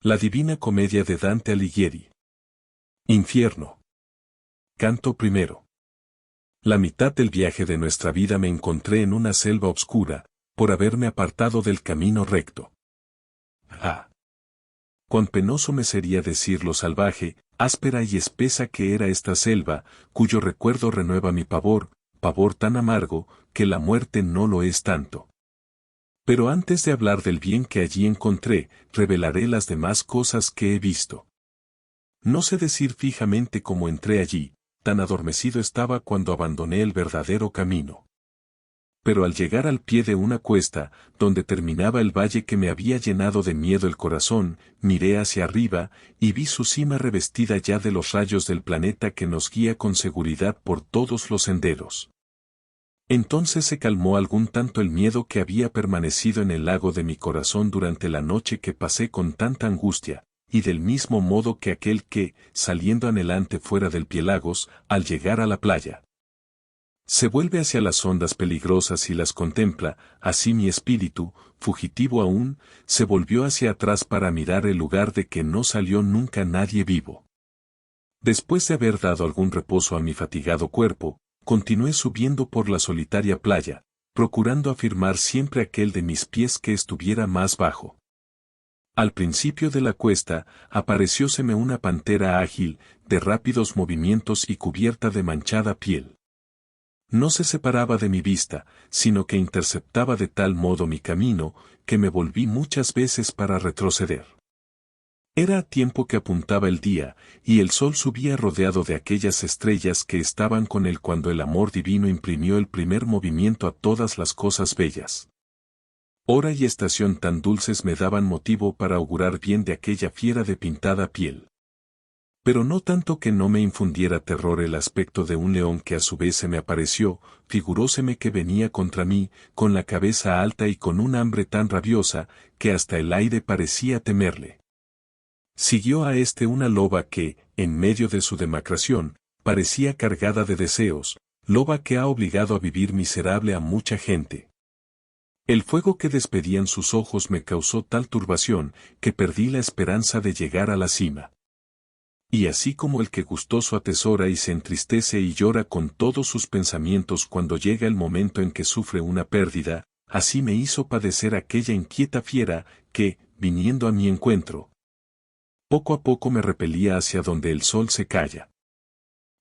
La Divina Comedia de Dante Alighieri. Infierno. Canto primero. La mitad del viaje de nuestra vida me encontré en una selva oscura, por haberme apartado del camino recto. Ah. Cuán penoso me sería decir lo salvaje, áspera y espesa que era esta selva, cuyo recuerdo renueva mi pavor, pavor tan amargo, que la muerte no lo es tanto. Pero antes de hablar del bien que allí encontré, revelaré las demás cosas que he visto. No sé decir fijamente cómo entré allí, tan adormecido estaba cuando abandoné el verdadero camino. Pero al llegar al pie de una cuesta, donde terminaba el valle que me había llenado de miedo el corazón, miré hacia arriba, y vi su cima revestida ya de los rayos del planeta que nos guía con seguridad por todos los senderos. Entonces se calmó algún tanto el miedo que había permanecido en el lago de mi corazón durante la noche que pasé con tanta angustia, y del mismo modo que aquel que, saliendo anhelante fuera del piélagos, al llegar a la playa, se vuelve hacia las ondas peligrosas y las contempla, así mi espíritu, fugitivo aún, se volvió hacia atrás para mirar el lugar de que no salió nunca nadie vivo. Después de haber dado algún reposo a mi fatigado cuerpo, continué subiendo por la solitaria playa, procurando afirmar siempre aquel de mis pies que estuviera más bajo. Al principio de la cuesta, aparecióseme una pantera ágil, de rápidos movimientos y cubierta de manchada piel. No se separaba de mi vista, sino que interceptaba de tal modo mi camino, que me volví muchas veces para retroceder. Era a tiempo que apuntaba el día, y el sol subía rodeado de aquellas estrellas que estaban con él cuando el amor divino imprimió el primer movimiento a todas las cosas bellas. Hora y estación tan dulces me daban motivo para augurar bien de aquella fiera de pintada piel. Pero no tanto que no me infundiera terror el aspecto de un león que a su vez se me apareció, figuróseme que venía contra mí, con la cabeza alta y con un hambre tan rabiosa, que hasta el aire parecía temerle. Siguió a este una loba que, en medio de su demacración, parecía cargada de deseos, loba que ha obligado a vivir miserable a mucha gente. El fuego que despedían sus ojos me causó tal turbación, que perdí la esperanza de llegar a la cima. Y así como el que gustoso atesora y se entristece y llora con todos sus pensamientos cuando llega el momento en que sufre una pérdida, así me hizo padecer aquella inquieta fiera, que, viniendo a mi encuentro, poco a poco me repelía hacia donde el sol se calla.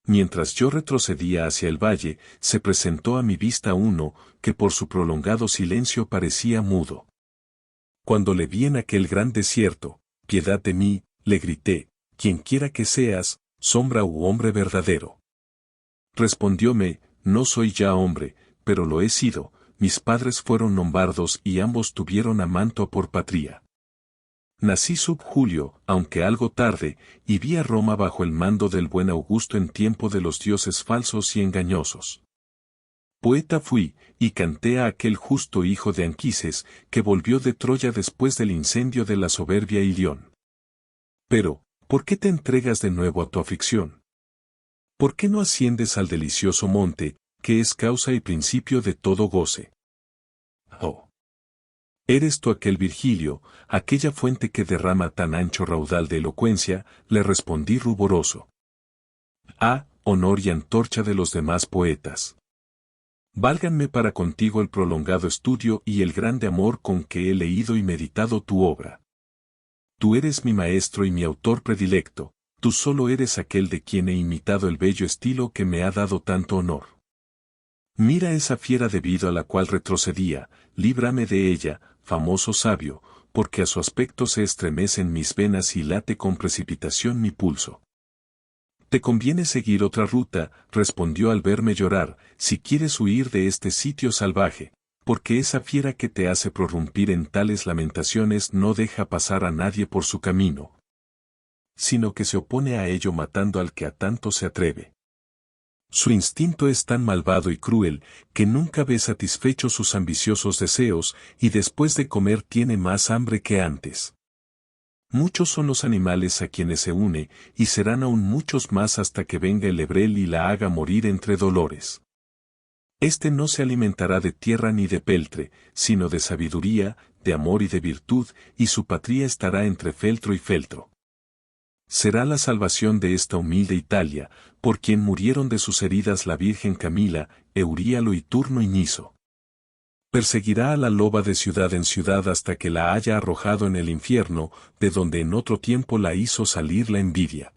Mientras yo retrocedía hacia el valle, se presentó a mi vista uno, que por su prolongado silencio parecía mudo. Cuando le vi en aquel gran desierto, piedad de mí, le grité, quienquiera que seas, sombra u hombre verdadero. Respondióme, no soy ya hombre, pero lo he sido, mis padres fueron lombardos y ambos tuvieron a Mantua por patria. Nací sub Julio, aunque algo tarde, y vi a Roma bajo el mando del buen Augusto en tiempo de los dioses falsos y engañosos. Poeta fui, y canté a aquel justo hijo de Anquises, que volvió de Troya después del incendio de la soberbia Ilión. Pero, ¿por qué te entregas de nuevo a tu aflicción? ¿Por qué no asciendes al delicioso monte, que es causa y principio de todo goce? Oh. ¿Eres tú aquel Virgilio, aquella fuente que derrama tan ancho raudal de elocuencia? Le respondí ruboroso. Ah, honor y antorcha de los demás poetas. Válganme para contigo el prolongado estudio y el grande amor con que he leído y meditado tu obra. Tú eres mi maestro y mi autor predilecto, tú solo eres aquel de quien he imitado el bello estilo que me ha dado tanto honor. Mira esa fiera debido a la cual retrocedía, líbrame de ella, famoso sabio, porque a su aspecto se estremecen mis venas y late con precipitación mi pulso. Te conviene seguir otra ruta, respondió al verme llorar, si quieres huir de este sitio salvaje, porque esa fiera que te hace prorrumpir en tales lamentaciones no deja pasar a nadie por su camino, sino que se opone a ello matando al que a tanto se atreve. Su instinto es tan malvado y cruel, que nunca ve satisfechos sus ambiciosos deseos, y después de comer tiene más hambre que antes. Muchos son los animales a quienes se une, y serán aún muchos más hasta que venga el lebrel y la haga morir entre dolores. Este no se alimentará de tierra ni de peltre, sino de sabiduría, de amor y de virtud, y su patria estará entre feltro y feltro. Será la salvación de esta humilde Italia, por quien murieron de sus heridas la Virgen Camila, Euríalo y Turno y Niso. Perseguirá a la loba de ciudad en ciudad hasta que la haya arrojado en el infierno, de donde en otro tiempo la hizo salir la envidia.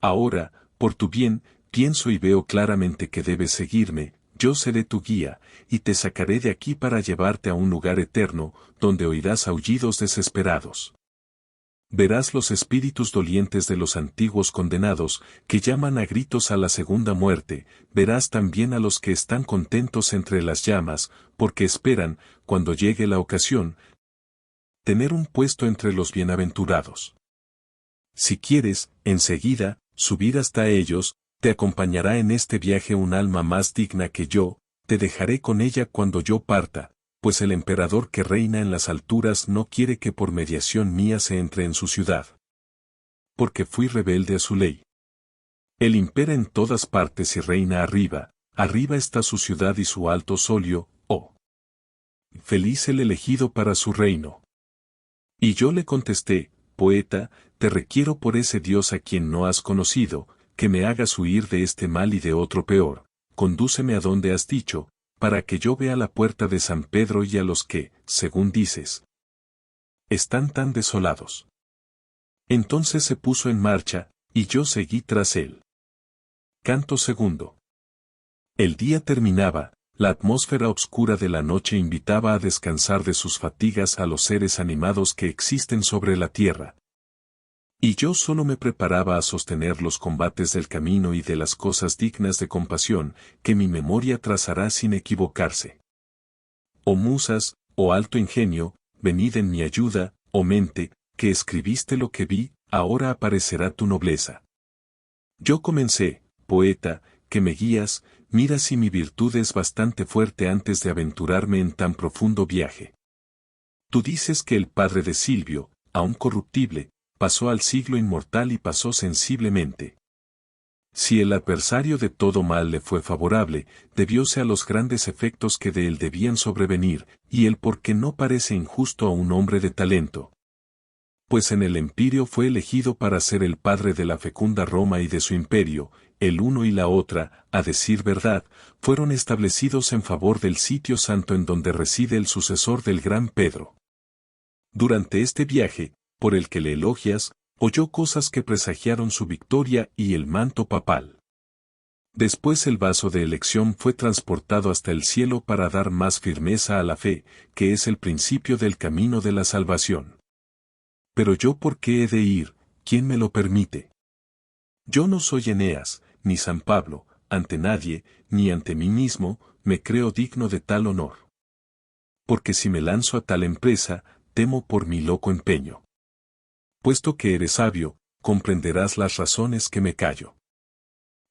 Ahora, por tu bien, pienso y veo claramente que debes seguirme, yo seré tu guía, y te sacaré de aquí para llevarte a un lugar eterno, donde oirás aullidos desesperados. Verás los espíritus dolientes de los antiguos condenados, que llaman a gritos a la segunda muerte, verás también a los que están contentos entre las llamas, porque esperan, cuando llegue la ocasión, tener un puesto entre los bienaventurados. Si quieres, enseguida, subir hasta ellos, te acompañará en este viaje un alma más digna que yo, te dejaré con ella cuando yo parta, pues el emperador que reina en las alturas no quiere que por mediación mía se entre en su ciudad. Porque fui rebelde a su ley. Él impera en todas partes y reina arriba, arriba está su ciudad y su alto solio, oh. Feliz el elegido para su reino. Y yo le contesté, poeta, te requiero por ese Dios a quien no has conocido, que me hagas huir de este mal y de otro peor, condúceme a donde has dicho, para que yo vea la puerta de San Pedro y a los que, según dices, están tan desolados. Entonces se puso en marcha, y yo seguí tras él. Canto segundo. El día terminaba, la atmósfera oscura de la noche invitaba a descansar de sus fatigas a los seres animados que existen sobre la tierra. Y yo solo me preparaba a sostener los combates del camino y de las cosas dignas de compasión, que mi memoria trazará sin equivocarse. Oh musas, oh alto ingenio, venid en mi ayuda, oh mente, que escribiste lo que vi, ahora aparecerá tu nobleza. Yo comencé, poeta, que me guías, mira si mi virtud es bastante fuerte antes de aventurarme en tan profundo viaje. Tú dices que el padre de Silvio, aún corruptible, pasó al siglo inmortal y pasó sensiblemente. Si el adversario de todo mal le fue favorable, debióse a los grandes efectos que de él debían sobrevenir, y el por qué no parece injusto a un hombre de talento. Pues en el Empirio fue elegido para ser el padre de la fecunda Roma y de su imperio, el uno y la otra, a decir verdad, fueron establecidos en favor del sitio santo en donde reside el sucesor del gran Pedro. Durante este viaje, por el que le elogias, oyó cosas que presagiaron su victoria y el manto papal. Después el vaso de elección fue transportado hasta el cielo para dar más firmeza a la fe, que es el principio del camino de la salvación. Pero yo, ¿por qué he de ir? ¿Quién me lo permite? Yo no soy Eneas, ni San Pablo, ante nadie, ni ante mí mismo, me creo digno de tal honor. Porque si me lanzo a tal empresa, temo por mi loco empeño. Puesto que eres sabio, comprenderás las razones que me callo.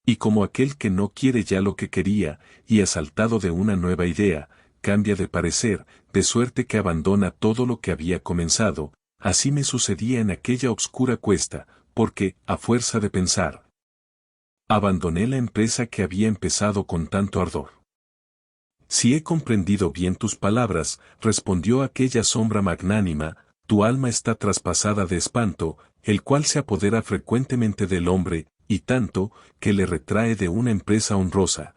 Y como aquel que no quiere ya lo que quería, y asaltado de una nueva idea, cambia de parecer, de suerte que abandona todo lo que había comenzado, así me sucedía en aquella obscura cuesta, porque, a fuerza de pensar, abandoné la empresa que había empezado con tanto ardor. Si he comprendido bien tus palabras, respondió aquella sombra magnánima, tu alma está traspasada de espanto, el cual se apodera frecuentemente del hombre, y tanto, que le retrae de una empresa honrosa.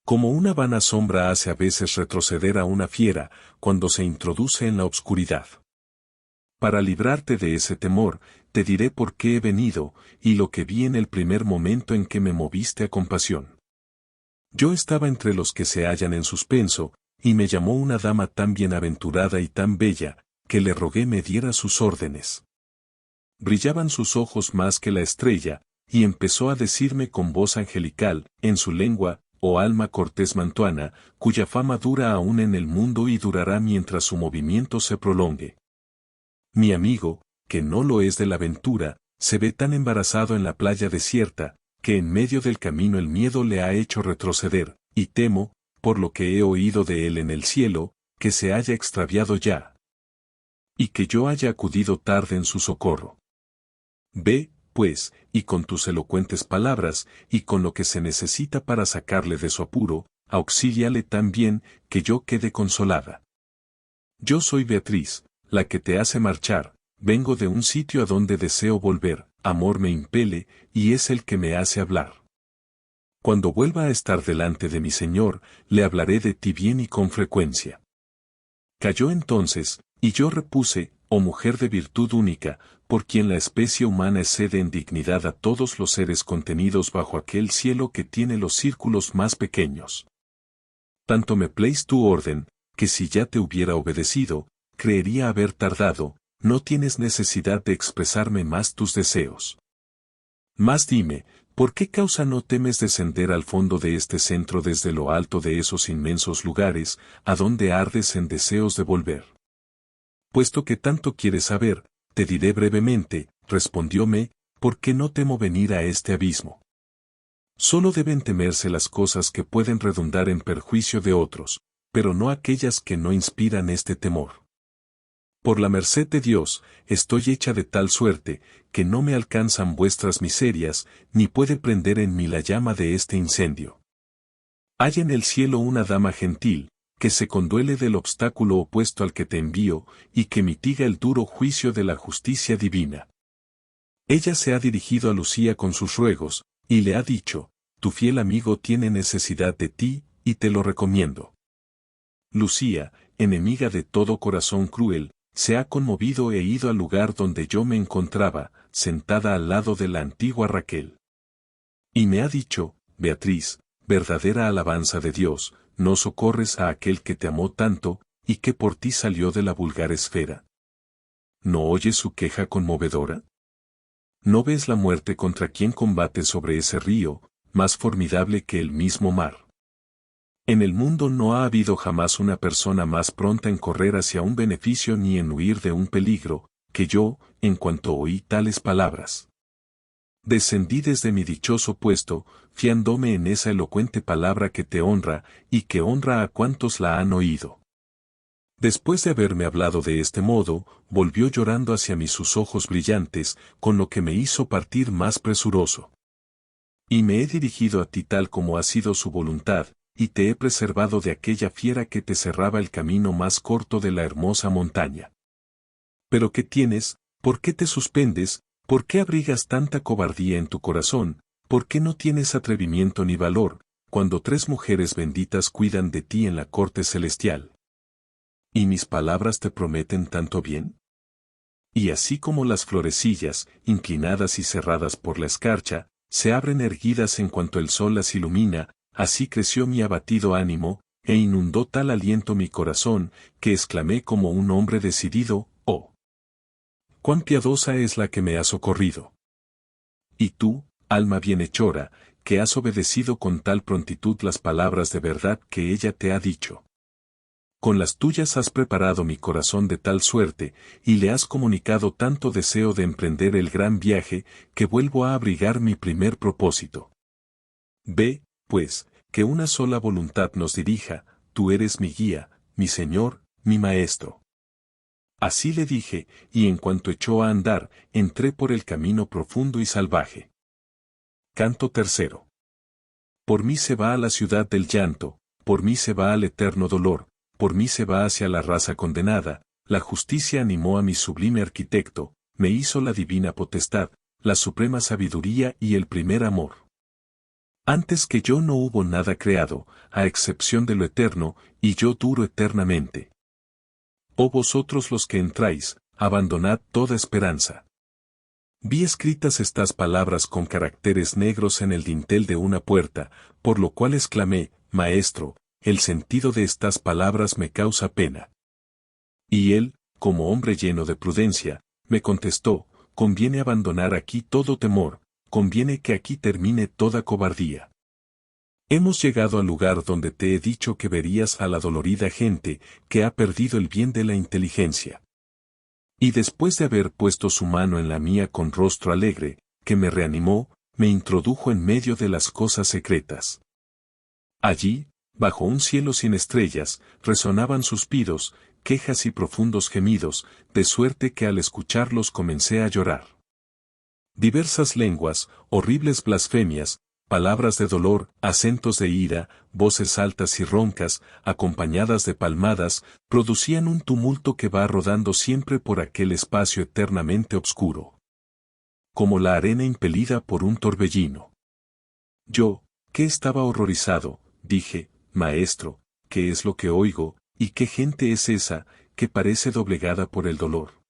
Como una vana sombra hace a veces retroceder a una fiera, cuando se introduce en la obscuridad. Para librarte de ese temor, te diré por qué he venido, y lo que vi en el primer momento en que me moviste a compasión. Yo estaba entre los que se hallan en suspenso, y me llamó una dama tan bienaventurada y tan bella, que le rogué me diera sus órdenes. Brillaban sus ojos más que la estrella, y empezó a decirme con voz angelical, en su lengua, oh alma cortés mantuana, cuya fama dura aún en el mundo y durará mientras su movimiento se prolongue. Mi amigo, que no lo es de la aventura, se ve tan embarazado en la playa desierta, que en medio del camino el miedo le ha hecho retroceder, y temo, por lo que he oído de él en el cielo, que se haya extraviado ya. Y que yo haya acudido tarde en su socorro. Ve, pues, y con tus elocuentes palabras, y con lo que se necesita para sacarle de su apuro, auxíliale tan bien, que yo quede consolada. Yo soy Beatriz, la que te hace marchar, vengo de un sitio a donde deseo volver, amor me impele, y es el que me hace hablar. Cuando vuelva a estar delante de mi Señor, le hablaré de ti bien y con frecuencia. Cayó entonces, y yo repuse, oh mujer de virtud única, por quien la especie humana excede en dignidad a todos los seres contenidos bajo aquel cielo que tiene los círculos más pequeños. Tanto me place tu orden, que si ya te hubiera obedecido, creería haber tardado, no tienes necesidad de expresarme más tus deseos. Mas dime, ¿por qué causa no temes descender al fondo de este centro desde lo alto de esos inmensos lugares, a donde ardes en deseos de volver? Puesto que tanto quieres saber, te diré brevemente, respondióme, ¿por qué no temo venir a este abismo? Solo deben temerse las cosas que pueden redundar en perjuicio de otros, pero no aquellas que no inspiran este temor. Por la merced de Dios, estoy hecha de tal suerte, que no me alcanzan vuestras miserias, ni puede prender en mí la llama de este incendio. Hay en el cielo una dama gentil, que se conduele del obstáculo opuesto al que te envío, y que mitiga el duro juicio de la justicia divina. Ella se ha dirigido a Lucía con sus ruegos, y le ha dicho, tu fiel amigo tiene necesidad de ti, y te lo recomiendo. Lucía, enemiga de todo corazón cruel, se ha conmovido e ido al lugar donde yo me encontraba, sentada al lado de la antigua Raquel. Y me ha dicho, Beatriz, verdadera alabanza de Dios, no socorres a aquel que te amó tanto, y que por ti salió de la vulgar esfera. ¿No oyes su queja conmovedora? ¿No ves la muerte contra quien combate sobre ese río, más formidable que el mismo mar? En el mundo no ha habido jamás una persona más pronta en correr hacia un beneficio ni en huir de un peligro, que yo, en cuanto oí tales palabras. Descendí desde mi dichoso puesto, fiándome en esa elocuente palabra que te honra, y que honra a cuantos la han oído. Después de haberme hablado de este modo, volvió llorando hacia mí sus ojos brillantes, con lo que me hizo partir más presuroso. Y me he dirigido a ti tal como ha sido su voluntad, y te he preservado de aquella fiera que te cerraba el camino más corto de la hermosa montaña. ¿Pero qué tienes? ¿Por qué te suspendes? ¿Por qué abrigas tanta cobardía en tu corazón? ¿Por qué no tienes atrevimiento ni valor, cuando 3 mujeres benditas cuidan de ti en la corte celestial? ¿Y mis palabras te prometen tanto bien? Y así como las florecillas, inclinadas y cerradas por la escarcha, se abren erguidas en cuanto el sol las ilumina, así creció mi abatido ánimo, e inundó tal aliento mi corazón, que exclamé como un hombre decidido, «Oh! ¡Cuán piadosa es la que me ha socorrido!» Y tú, alma bienhechora, que has obedecido con tal prontitud las palabras de verdad que ella te ha dicho. Con las tuyas has preparado mi corazón de tal suerte, y le has comunicado tanto deseo de emprender el gran viaje, que vuelvo a abrigar mi primer propósito. Ve, pues, que una sola voluntad nos dirija, tú eres mi guía, mi Señor, mi Maestro. Así le dije, y en cuanto echó a andar, entré por el camino profundo y salvaje. Canto tercero. Por mí se va a la ciudad del llanto, por mí se va al eterno dolor, por mí se va hacia la raza condenada, la justicia animó a mi sublime arquitecto, me hizo la divina potestad, la suprema sabiduría y el primer amor. Antes que yo no hubo nada creado, a excepción de lo eterno, y yo duro eternamente. Oh vosotros los que entráis, abandonad toda esperanza. Vi escritas estas palabras con caracteres negros en el dintel de una puerta, por lo cual exclamé, Maestro, el sentido de estas palabras me causa pena. Y él, como hombre lleno de prudencia, me contestó, conviene abandonar aquí todo temor, conviene que aquí termine toda cobardía. Hemos llegado al lugar donde te he dicho que verías a la dolorida gente que ha perdido el bien de la inteligencia. Y después de haber puesto su mano en la mía con rostro alegre, que me reanimó, me introdujo en medio de las cosas secretas. Allí, bajo un cielo sin estrellas, resonaban suspiros, quejas y profundos gemidos, de suerte que al escucharlos comencé a llorar. Diversas lenguas, horribles blasfemias, palabras de dolor, acentos de ira, voces altas y roncas, acompañadas de palmadas, producían un tumulto que va rodando siempre por aquel espacio eternamente oscuro. Como la arena impelida por un torbellino. Yo, que estaba horrorizado, dije, Maestro, ¿qué es lo que oigo, y qué gente es esa, que parece doblegada por el dolor?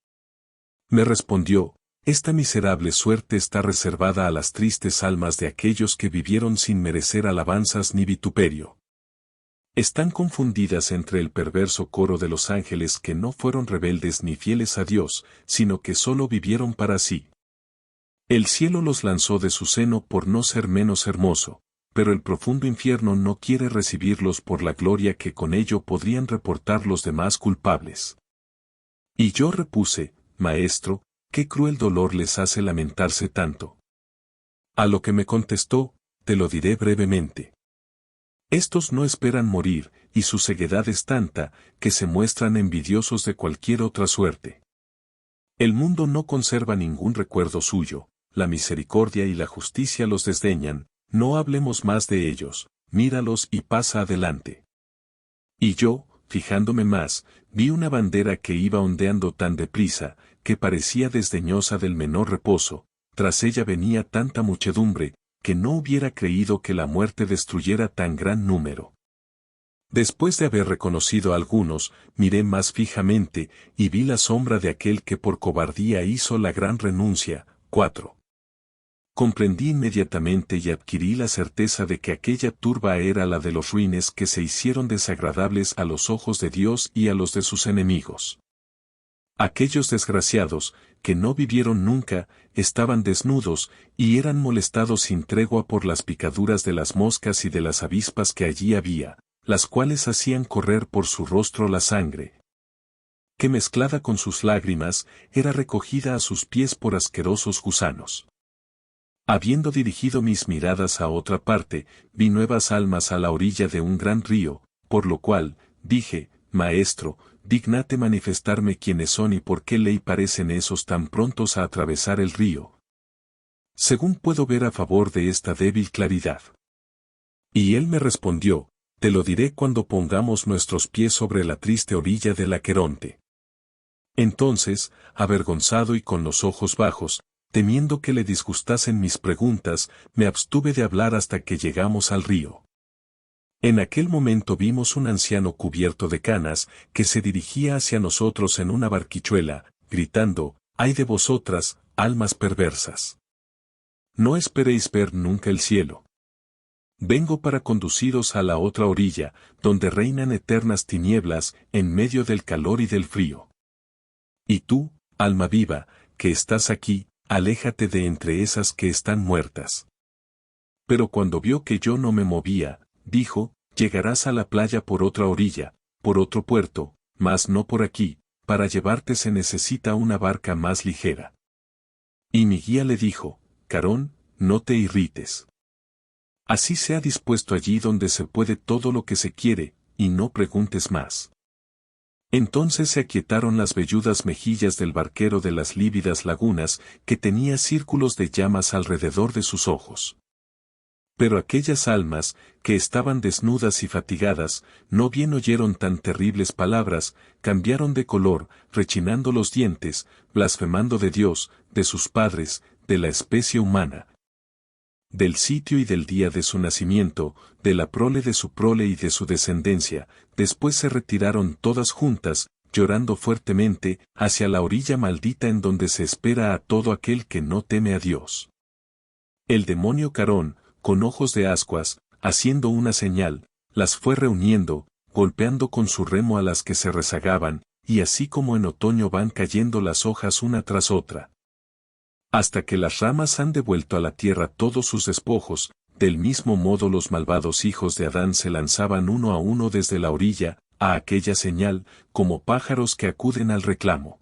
Me respondió, esta miserable suerte está reservada a las tristes almas de aquellos que vivieron sin merecer alabanzas ni vituperio. Están confundidas entre el perverso coro de los ángeles que no fueron rebeldes ni fieles a Dios, sino que solo vivieron para sí. El cielo los lanzó de su seno por no ser menos hermoso, pero el profundo infierno no quiere recibirlos por la gloria que con ello podrían reportar los demás culpables. Y yo repuse, Maestro, qué cruel dolor les hace lamentarse tanto. A lo que me contestó, te lo diré brevemente. Estos no esperan morir, y su ceguedad es tanta, que se muestran envidiosos de cualquier otra suerte. El mundo no conserva ningún recuerdo suyo, la misericordia y la justicia los desdeñan, no hablemos más de ellos, míralos y pasa adelante. Y yo, fijándome más, vi una bandera que iba ondeando tan deprisa, que parecía desdeñosa del menor reposo, tras ella venía tanta muchedumbre, que no hubiera creído que la muerte destruyera tan gran número. Después de haber reconocido a algunos, miré más fijamente, y vi la sombra de aquel que por cobardía hizo la gran renuncia. 4. Comprendí inmediatamente y adquirí la certeza de que aquella turba era la de los ruines que se hicieron desagradables a los ojos de Dios y a los de sus enemigos. Aquellos desgraciados, que no vivieron nunca, estaban desnudos, y eran molestados sin tregua por las picaduras de las moscas y de las avispas que allí había, las cuales hacían correr por su rostro la sangre, que mezclada con sus lágrimas, era recogida a sus pies por asquerosos gusanos. Habiendo dirigido mis miradas a otra parte, vi nuevas almas a la orilla de un gran río, por lo cual, dije, Maestro, dígnate manifestarme quiénes son y por qué ley parecen esos tan prontos a atravesar el río. Según puedo ver a favor de esta débil claridad. Y él me respondió, te lo diré cuando pongamos nuestros pies sobre la triste orilla del Aqueronte. Entonces, avergonzado y con los ojos bajos, temiendo que le disgustasen mis preguntas, me abstuve de hablar hasta que llegamos al río. En aquel momento vimos un anciano cubierto de canas, que se dirigía hacia nosotros en una barquichuela, gritando, ¡ay de vosotras, almas perversas! No esperéis ver nunca el cielo. Vengo para conduciros a la otra orilla, donde reinan eternas tinieblas, en medio del calor y del frío. Y tú, alma viva, que estás aquí, aléjate de entre esas que están muertas. Pero cuando vio que yo no me movía, dijo, llegarás a la playa por otra orilla, por otro puerto, mas no por aquí, para llevarte se necesita una barca más ligera. Y mi guía le dijo, Carón, no te irrites. Así se ha dispuesto allí donde se puede todo lo que se quiere, y no preguntes más. Entonces se aquietaron las velludas mejillas del barquero de las lívidas lagunas, que tenía círculos de llamas alrededor de sus ojos. Pero aquellas almas, que estaban desnudas y fatigadas, no bien oyeron tan terribles palabras, cambiaron de color, rechinando los dientes, blasfemando de Dios, de sus padres, de la especie humana, del sitio y del día de su nacimiento, de la prole de su prole y de su descendencia. Después se retiraron todas juntas, llorando fuertemente, hacia la orilla maldita en donde se espera a todo aquel que no teme a Dios. El demonio Carón, con ojos de ascuas, haciendo una señal, las fue reuniendo, golpeando con su remo a las que se rezagaban, y así como en otoño van cayendo las hojas una tras otra, hasta que las ramas han devuelto a la tierra todos sus despojos, del mismo modo los malvados hijos de Adán se lanzaban uno a uno desde la orilla, a aquella señal, como pájaros que acuden al reclamo.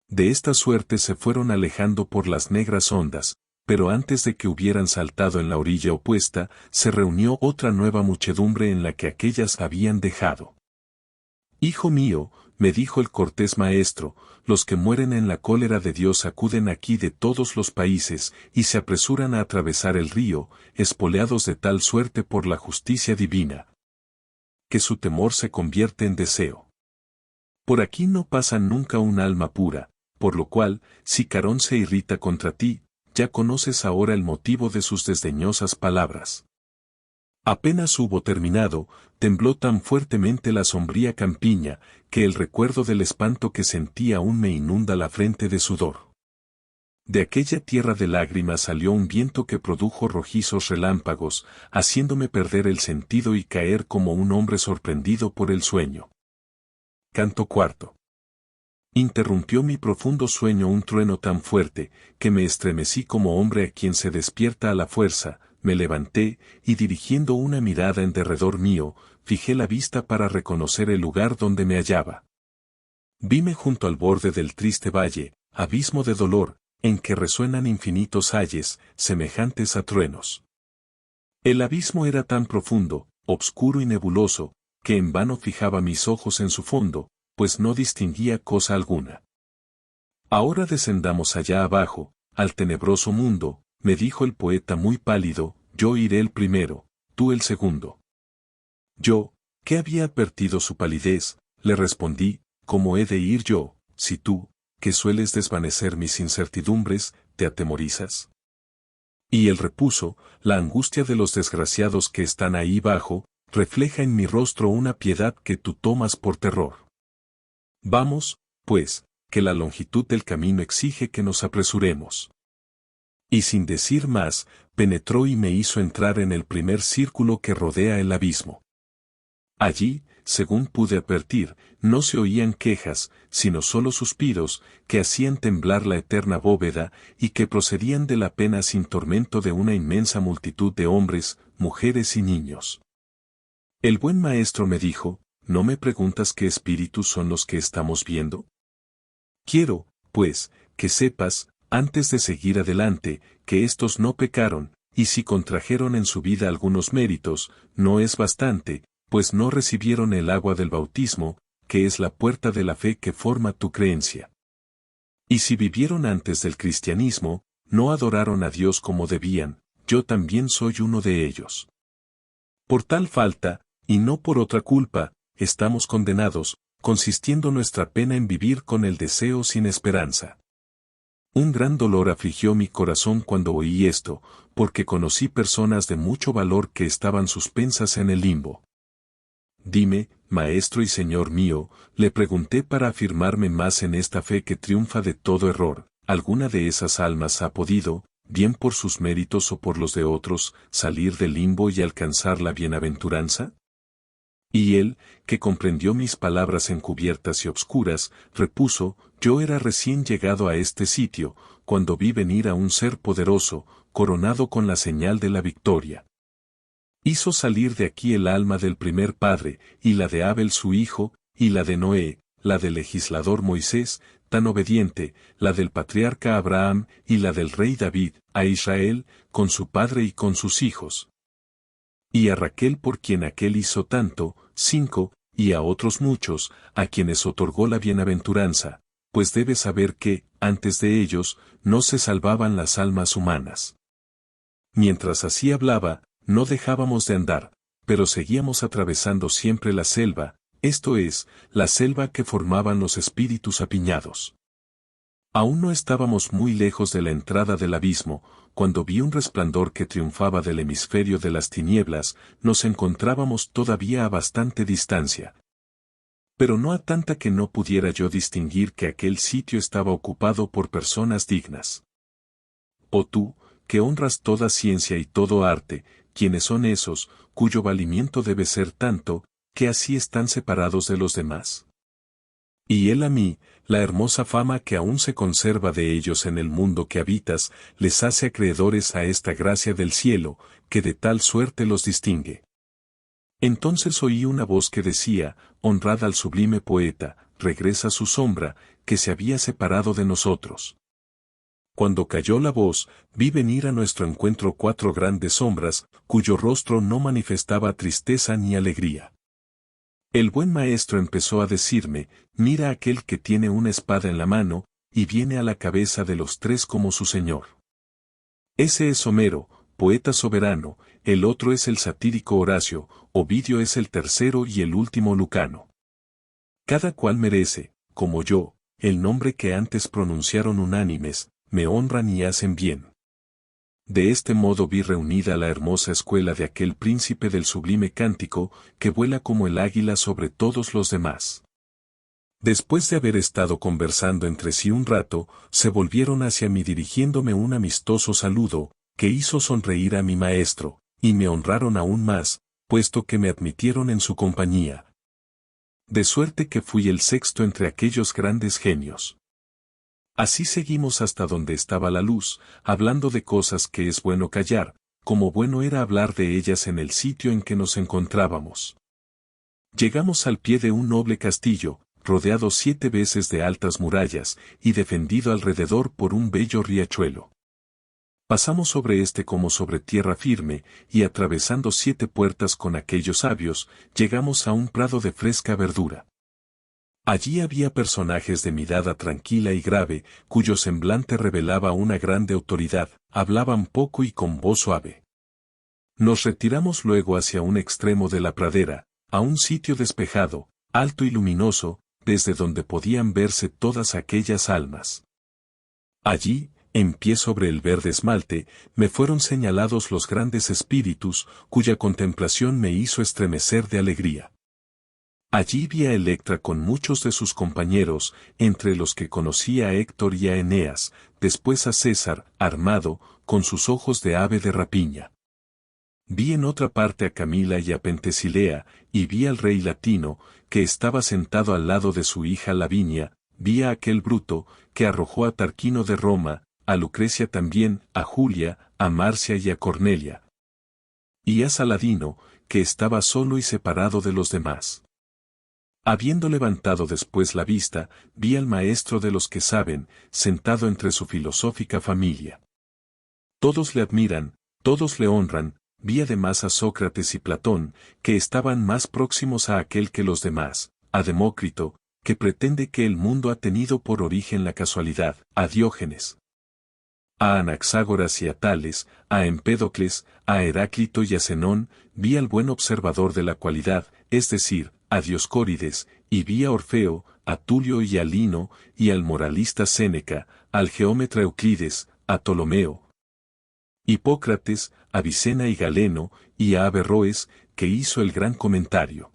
De esta suerte se fueron alejando por las negras ondas, pero antes de que hubieran saltado en la orilla opuesta, se reunió otra nueva muchedumbre en la que aquellas habían dejado. Hijo mío, me dijo el cortés maestro, los que mueren en la cólera de Dios acuden aquí de todos los países y se apresuran a atravesar el río, espoleados de tal suerte por la justicia divina, que su temor se convierte en deseo. Por aquí no pasa nunca un alma pura, por lo cual, si Carón se irrita contra ti, ya conoces ahora el motivo de sus desdeñosas palabras. Apenas hubo terminado, tembló tan fuertemente la sombría campiña, que el recuerdo del espanto que sentí aún me inunda la frente de sudor. De aquella tierra de lágrimas salió un viento que produjo rojizos relámpagos, haciéndome perder el sentido y caer como un hombre sorprendido por el sueño. Canto cuarto. Interrumpió mi profundo sueño un trueno tan fuerte, que me estremecí como hombre a quien se despierta a la fuerza. Me levanté, y dirigiendo una mirada en derredor mío, fijé la vista para reconocer el lugar donde me hallaba. Vime junto al borde del triste valle, abismo de dolor, en que resuenan infinitos ayes, semejantes a truenos. El abismo era tan profundo, obscuro y nebuloso, que en vano fijaba mis ojos en su fondo, pues no distinguía cosa alguna. Ahora descendamos allá abajo, al tenebroso mundo, me dijo el poeta muy pálido, yo iré el primero, tú el segundo. Yo, que había advertido su palidez, le respondí, ¿cómo he de ir yo, si tú, que sueles desvanecer mis incertidumbres, te atemorizas? Y él repuso, la angustia de los desgraciados que están ahí bajo, refleja en mi rostro una piedad que tú tomas por terror. Vamos, pues, que la longitud del camino exige que nos apresuremos. Y sin decir más, penetró y me hizo entrar en el primer círculo que rodea el abismo. Allí, según pude advertir, no se oían quejas, sino solo suspiros, que hacían temblar la eterna bóveda, y que procedían de la pena sin tormento de una inmensa multitud de hombres, mujeres y niños. El buen maestro me dijo, ¿no me preguntas qué espíritus son los que estamos viendo? Quiero, pues, que sepas, antes de seguir adelante, que éstos no pecaron, y si contrajeron en su vida algunos méritos, no es bastante, pues no recibieron el agua del bautismo, que es la puerta de la fe que forma tu creencia. Y si vivieron antes del cristianismo, no adoraron a Dios como debían, yo también soy uno de ellos. Por tal falta, y no por otra culpa, estamos condenados, consistiendo nuestra pena en vivir con el deseo sin esperanza. Un gran dolor afligió mi corazón cuando oí esto, porque conocí personas de mucho valor que estaban suspensas en el limbo. Dime, Maestro y Señor mío, le pregunté para afirmarme más en esta fe que triunfa de todo error, ¿alguna de esas almas ha podido, bien por sus méritos o por los de otros, salir del limbo y alcanzar la bienaventuranza? Y él, que comprendió mis palabras encubiertas y obscuras, repuso, yo era recién llegado a este sitio, cuando vi venir a un ser poderoso, coronado con la señal de la victoria. Hizo salir de aquí el alma del primer padre, y la de Abel su hijo, y la de Noé, la del legislador Moisés, tan obediente, la del patriarca Abraham, y la del rey David, a Israel, con su padre y con sus hijos. Y a Raquel por quien aquel hizo tanto, 5, y a otros muchos, a quienes otorgó la bienaventuranza, pues debes saber que, antes de ellos, no se salvaban las almas humanas. Mientras así hablaba, no dejábamos de andar, pero seguíamos atravesando siempre la selva, esto es, la selva que formaban los espíritus apiñados. Aún no estábamos muy lejos de la entrada del abismo, cuando vi un resplandor que triunfaba del hemisferio de las tinieblas, nos encontrábamos todavía a bastante distancia. Pero no a tanta que no pudiera yo distinguir que aquel sitio estaba ocupado por personas dignas. Oh tú, que honras toda ciencia y todo arte, ¿quiénes son esos, cuyo valimiento debe ser tanto, que así están separados de los demás? Y él a mí, la hermosa fama que aún se conserva de ellos en el mundo que habitas, les hace acreedores a esta gracia del cielo, que de tal suerte los distingue. Entonces oí una voz que decía, honrad al sublime poeta, regresa su sombra, que se había separado de nosotros. Cuando cayó la voz, vi venir a nuestro encuentro 4 grandes sombras, cuyo rostro no manifestaba tristeza ni alegría. El buen maestro empezó a decirme, mira aquel que tiene una espada en la mano, y viene a la cabeza de los tres como su señor. Ese es Homero, poeta soberano, el otro es el satírico Horacio, Ovidio es el tercero y el último Lucano. Cada cual merece, como yo, el nombre que antes pronunciaron unánimes, me honran y hacen bien. De este modo vi reunida la hermosa escuela de aquel príncipe del sublime cántico, que vuela como el águila sobre todos los demás. Después de haber estado conversando entre sí un rato, se volvieron hacia mí dirigiéndome un amistoso saludo, que hizo sonreír a mi maestro, y me honraron aún más, puesto que me admitieron en su compañía. De suerte que fui el sexto entre aquellos grandes genios. Así seguimos hasta donde estaba la luz, hablando de cosas que es bueno callar, como bueno era hablar de ellas en el sitio en que nos encontrábamos. Llegamos al pie de un noble castillo, rodeado 7 veces de altas murallas, y defendido alrededor por un bello riachuelo. Pasamos sobre este como sobre tierra firme, y atravesando 7 puertas con aquellos sabios, llegamos a un prado de fresca verdura. Allí había personajes de mirada tranquila y grave, cuyo semblante revelaba una grande autoridad, hablaban poco y con voz suave. Nos retiramos luego hacia un extremo de la pradera, a un sitio despejado, alto y luminoso, desde donde podían verse todas aquellas almas. Allí, en pie sobre el verde esmalte, me fueron señalados los grandes espíritus, cuya contemplación me hizo estremecer de alegría. Allí vi a Electra con muchos de sus compañeros, entre los que conocí a Héctor y a Eneas, después a César, armado, con sus ojos de ave de rapiña. Vi en otra parte a Camila y a Pentesilea, y vi al rey latino, que estaba sentado al lado de su hija Lavinia, vi a aquel Bruto, que arrojó a Tarquino de Roma, a Lucrecia también, a Julia, a Marcia y a Cornelia. Y a Saladino, que estaba solo y separado de los demás. Habiendo levantado después la vista, vi al maestro de los que saben, sentado entre su filosófica familia. Todos le admiran, todos le honran, vi además a Sócrates y Platón, que estaban más próximos a aquel que los demás, a Demócrito, que pretende que el mundo ha tenido por origen la casualidad, a Diógenes, a Anaxágoras y a Tales, a Empédocles, a Heráclito y a Zenón, vi al buen observador de la cualidad, es decir, a Dioscórides, y vi a Orfeo, a Tulio y a Lino, y al moralista Séneca, al geómetra Euclides, a Ptolomeo, Hipócrates, a Avicena y Galeno, y a Averroes, que hizo el gran comentario.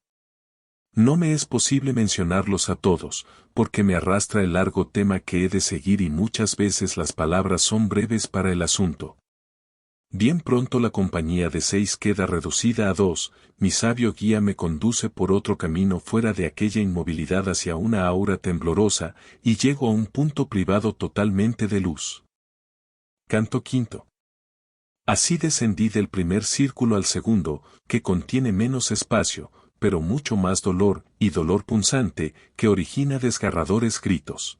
No me es posible mencionarlos a todos, porque me arrastra el largo tema que he de seguir y muchas veces las palabras son breves para el asunto. Bien pronto la compañía de 6 queda reducida a 2, mi sabio guía me conduce por otro camino fuera de aquella inmovilidad hacia una aura temblorosa, y llego a un punto privado totalmente de luz. Canto quinto. Así descendí del primer círculo al segundo, que contiene menos espacio, pero mucho más dolor, y dolor punzante, que origina desgarradores gritos.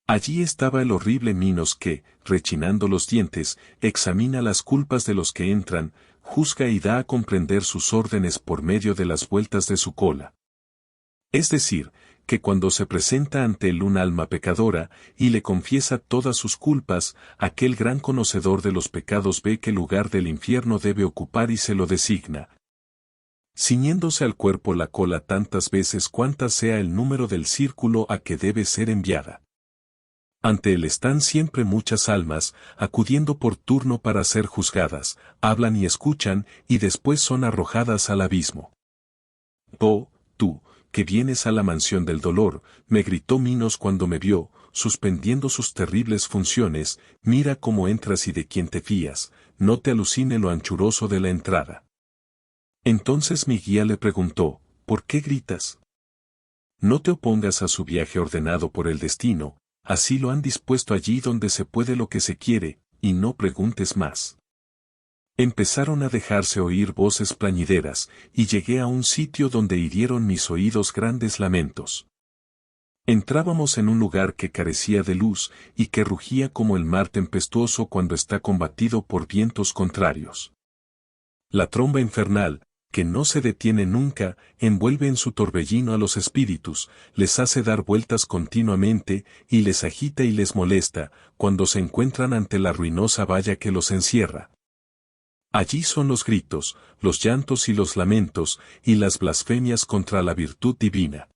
Allí estaba el horrible Minos que, rechinando los dientes, examina las culpas de los que entran, juzga y da a comprender sus órdenes por medio de las vueltas de su cola. Es decir, que cuando se presenta ante él un alma pecadora, y le confiesa todas sus culpas, aquel gran conocedor de los pecados ve qué lugar del infierno debe ocupar y se lo designa, ciñéndose al cuerpo la cola tantas veces cuantas sea el número del círculo a que debe ser enviada. Ante él están siempre muchas almas, acudiendo por turno para ser juzgadas, hablan y escuchan, y después son arrojadas al abismo. Oh, tú, que vienes a la mansión del dolor, me gritó Minos cuando me vio, suspendiendo sus terribles funciones, mira cómo entras y de quién te fías, no te alucine lo anchuroso de la entrada. Entonces mi guía le preguntó, ¿por qué gritas? No te opongas a su viaje ordenado por el destino, así lo han dispuesto allí donde se puede lo que se quiere, y no preguntes más. Empezaron a dejarse oír voces plañideras, y llegué a un sitio donde hirieron mis oídos grandes lamentos. Entrábamos en un lugar que carecía de luz, y que rugía como el mar tempestuoso cuando está combatido por vientos contrarios. La tromba infernal, que no se detiene nunca, envuelve en su torbellino a los espíritus, les hace dar vueltas continuamente, y les agita y les molesta, cuando se encuentran ante la ruinosa valla que los encierra. Allí son los gritos, los llantos y los lamentos, y las blasfemias contra la virtud divina.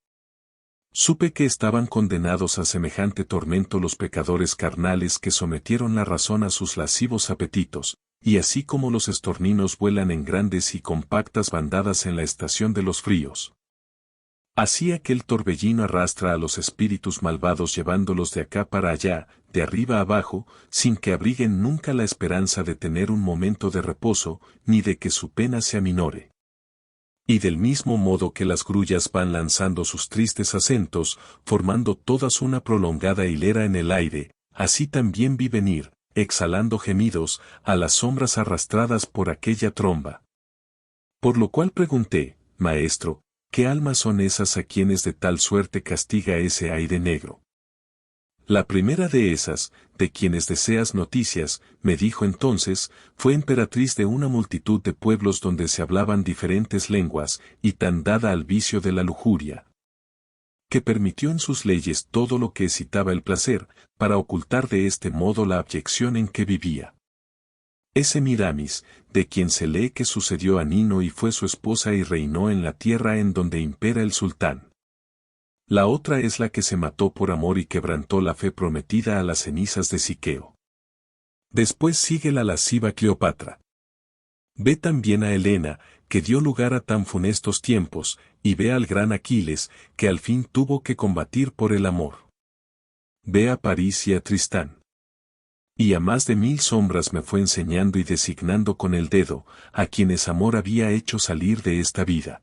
Supe que estaban condenados a semejante tormento los pecadores carnales que sometieron la razón a sus lascivos apetitos, y así como los estorninos vuelan en grandes y compactas bandadas en la estación de los fríos. Así aquel torbellino arrastra a los espíritus malvados llevándolos de acá para allá, de arriba abajo, sin que abriguen nunca la esperanza de tener un momento de reposo, ni de que su pena se aminore. Y del mismo modo que las grullas van lanzando sus tristes acentos, formando todas una prolongada hilera en el aire, así también vi venir, exhalando gemidos, a las sombras arrastradas por aquella tromba. Por lo cual pregunté, maestro, ¿qué almas son esas a quienes de tal suerte castiga ese aire negro? La primera de esas, de quienes deseas noticias, me dijo entonces, fue emperatriz de una multitud de pueblos donde se hablaban diferentes lenguas, y tan dada al vicio de la lujuria, que permitió en sus leyes todo lo que excitaba el placer, para ocultar de este modo la abyección en que vivía. Es Semíramis, de quien se lee que sucedió a Nino y fue su esposa y reinó en la tierra en donde impera el sultán. La otra es la que se mató por amor y quebrantó la fe prometida a las cenizas de Siqueo. Después sigue la lasciva Cleopatra. Ve también a Helena, que dio lugar a tan funestos tiempos, y ve al gran Aquiles, que al fin tuvo que combatir por el amor. Ve a París y a Tristán. Y a más de 1000 sombras me fue enseñando y designando con el dedo, a quienes amor había hecho salir de esta vida.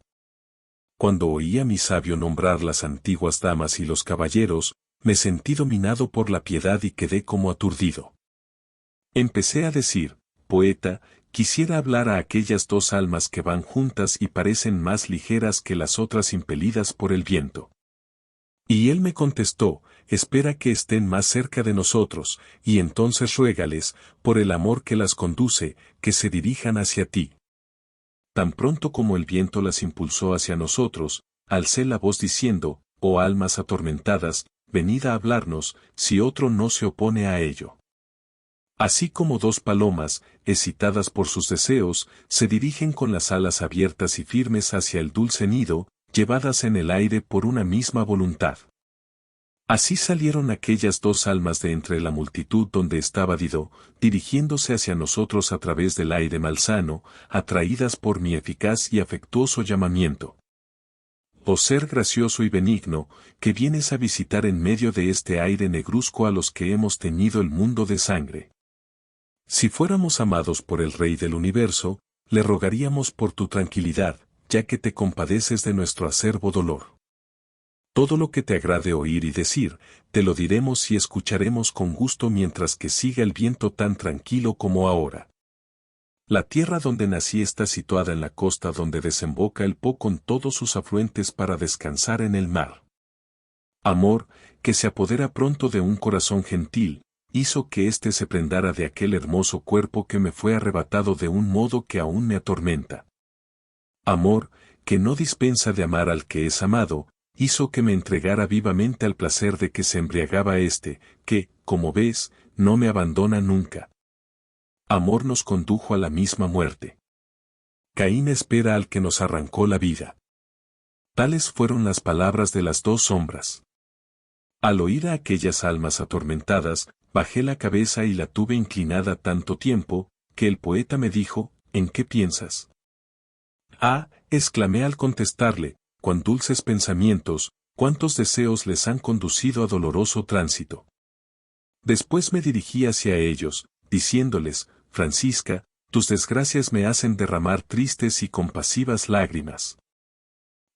Cuando oí a mi sabio nombrar las antiguas damas y los caballeros, me sentí dominado por la piedad y quedé como aturdido. Empecé a decir, poeta, quisiera hablar a aquellas dos almas que van juntas y parecen más ligeras que las otras impelidas por el viento. Y él me contestó, espera que estén más cerca de nosotros, y entonces ruégales, por el amor que las conduce, que se dirijan hacia ti. Tan pronto como el viento las impulsó hacia nosotros, alcé la voz diciendo, oh almas atormentadas, venid a hablarnos, si otro no se opone a ello. Así como dos palomas, excitadas por sus deseos, se dirigen con las alas abiertas y firmes hacia el dulce nido, llevadas en el aire por una misma voluntad. Así salieron aquellas dos almas de entre la multitud donde estaba Dido, dirigiéndose hacia nosotros a través del aire malsano, atraídas por mi eficaz y afectuoso llamamiento. Oh ser gracioso y benigno, que vienes a visitar en medio de este aire negruzco a los que hemos teñido el mundo de sangre. Si fuéramos amados por el Rey del Universo, le rogaríamos por tu tranquilidad, ya que te compadeces de nuestro acerbo dolor. Todo lo que te agrade oír y decir, te lo diremos y escucharemos con gusto mientras que siga el viento tan tranquilo como ahora. La tierra donde nací está situada en la costa donde desemboca el Po con todos sus afluentes para descansar en el mar. Amor, que se apodera pronto de un corazón gentil, hizo que éste se prendara de aquel hermoso cuerpo que me fue arrebatado de un modo que aún me atormenta. Amor, que no dispensa de amar al que es amado, hizo que me entregara vivamente al placer de que se embriagaba éste, que, como ves, no me abandona nunca. Amor nos condujo a la misma muerte. Caín espera al que nos arrancó la vida. Tales fueron las palabras de las dos sombras. Al oír a aquellas almas atormentadas, bajé la cabeza y la tuve inclinada tanto tiempo, que el poeta me dijo, ¿en qué piensas? Ah, exclamé al contestarle, cuán dulces pensamientos, cuántos deseos les han conducido a doloroso tránsito. Después me dirigí hacia ellos, diciéndoles, Francisca, tus desgracias me hacen derramar tristes y compasivas lágrimas.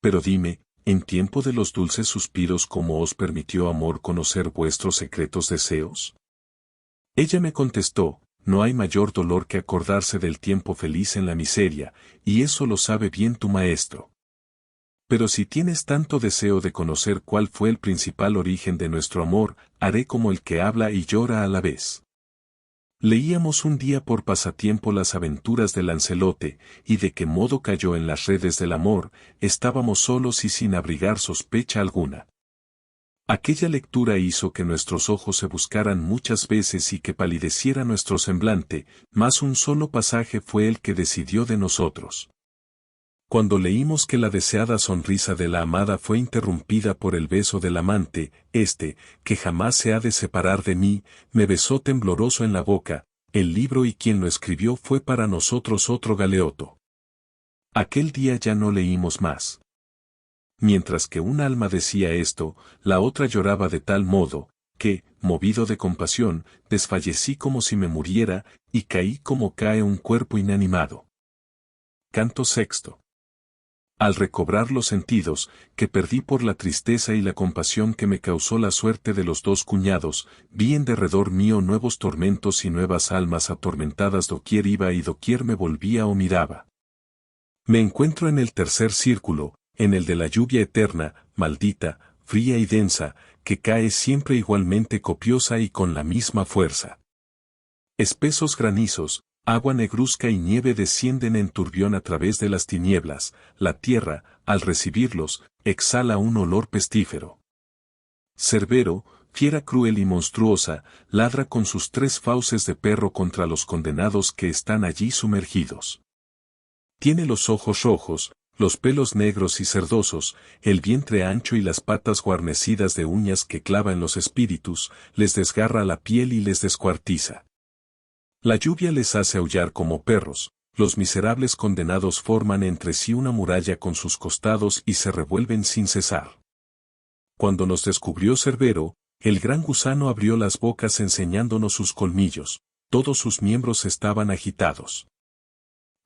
Pero dime, en tiempo de los dulces suspiros ¿cómo os permitió amor conocer vuestros secretos deseos? Ella me contestó, no hay mayor dolor que acordarse del tiempo feliz en la miseria, y eso lo sabe bien tu maestro. Pero si tienes tanto deseo de conocer cuál fue el principal origen de nuestro amor, haré como el que habla y llora a la vez. Leíamos un día por pasatiempo las aventuras de Lancelote, y de qué modo cayó en las redes del amor. Estábamos solos y sin abrigar sospecha alguna. Aquella lectura hizo que nuestros ojos se buscaran muchas veces y que palideciera nuestro semblante, mas un solo pasaje fue el que decidió de nosotros. Cuando leímos que la deseada sonrisa de la amada fue interrumpida por el beso del amante, que jamás se ha de separar de mí, me besó tembloroso en la boca. El libro y quien lo escribió fue para nosotros otro galeoto. Aquel día ya no leímos más. Mientras que un alma decía esto, la otra lloraba de tal modo, que, movido de compasión, desfallecí como si me muriera, y caí como cae un cuerpo inanimado. Canto sexto. Al recobrar los sentidos, que perdí por la tristeza y la compasión que me causó la suerte de los dos cuñados, vi en derredor mío nuevos tormentos y nuevas almas atormentadas doquier iba y doquier me volvía o miraba. Me encuentro en el tercer círculo, en el de la lluvia eterna, maldita, fría y densa, que cae siempre igualmente copiosa y con la misma fuerza. Espesos granizos, agua negruzca y nieve descienden en turbión a través de las tinieblas. La tierra, al recibirlos, exhala un olor pestífero. Cerbero, fiera cruel y monstruosa, ladra con sus tres fauces de perro contra los condenados que están allí sumergidos. Tiene los ojos rojos, los pelos negros y cerdosos, el vientre ancho y las patas guarnecidas de uñas que clava en los espíritus, les desgarra la piel y les descuartiza. La lluvia les hace aullar como perros, los miserables condenados forman entre sí una muralla con sus costados y se revuelven sin cesar. Cuando nos descubrió Cerbero, el gran gusano abrió las bocas enseñándonos sus colmillos, todos sus miembros estaban agitados.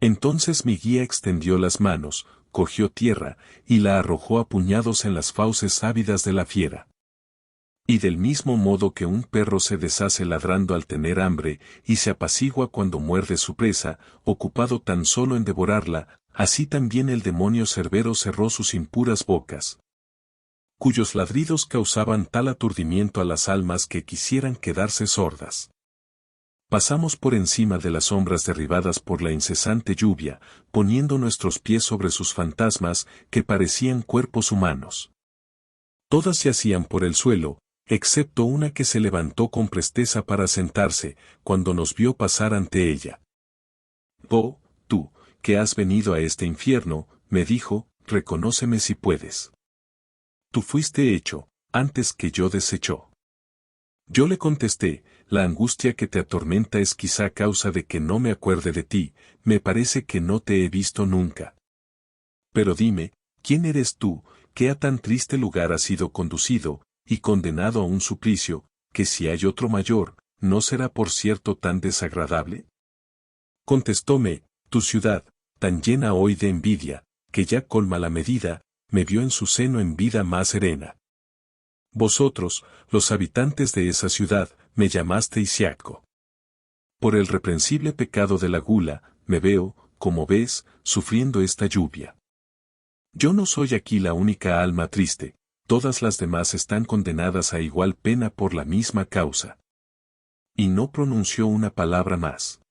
Entonces mi guía extendió las manos, cogió tierra, y la arrojó a puñados en las fauces ávidas de la fiera. Y del mismo modo que un perro se deshace ladrando al tener hambre, y se apacigua cuando muerde su presa, ocupado tan solo en devorarla, así también el demonio Cerbero cerró sus impuras bocas, cuyos ladridos causaban tal aturdimiento a las almas que quisieran quedarse sordas. Pasamos por encima de las sombras derribadas por la incesante lluvia, poniendo nuestros pies sobre sus fantasmas, que parecían cuerpos humanos. Todas yacían por el suelo, excepto una que se levantó con presteza para sentarse, cuando nos vio pasar ante ella. «Oh, tú, que has venido a este infierno», me dijo, «reconóceme si puedes. Tú fuiste hecho, antes que yo deshecho». Yo le contesté, «La angustia que te atormenta es quizá causa de que no me acuerde de ti, me parece que no te he visto nunca. Pero dime, ¿quién eres tú, que a tan triste lugar has sido conducido, y condenado a un suplicio, que si hay otro mayor, ¿no será por cierto tan desagradable?» Contestóme, «Tu ciudad, tan llena hoy de envidia, que ya colma la medida, me vio en su seno en vida más serena. Vosotros, los habitantes de esa ciudad, me llamasteis Siaco. Por el reprensible pecado de la gula, me veo, como ves, sufriendo esta lluvia. Yo no soy aquí la única alma triste, todas las demás están condenadas a igual pena por la misma causa». Y no pronunció una palabra más.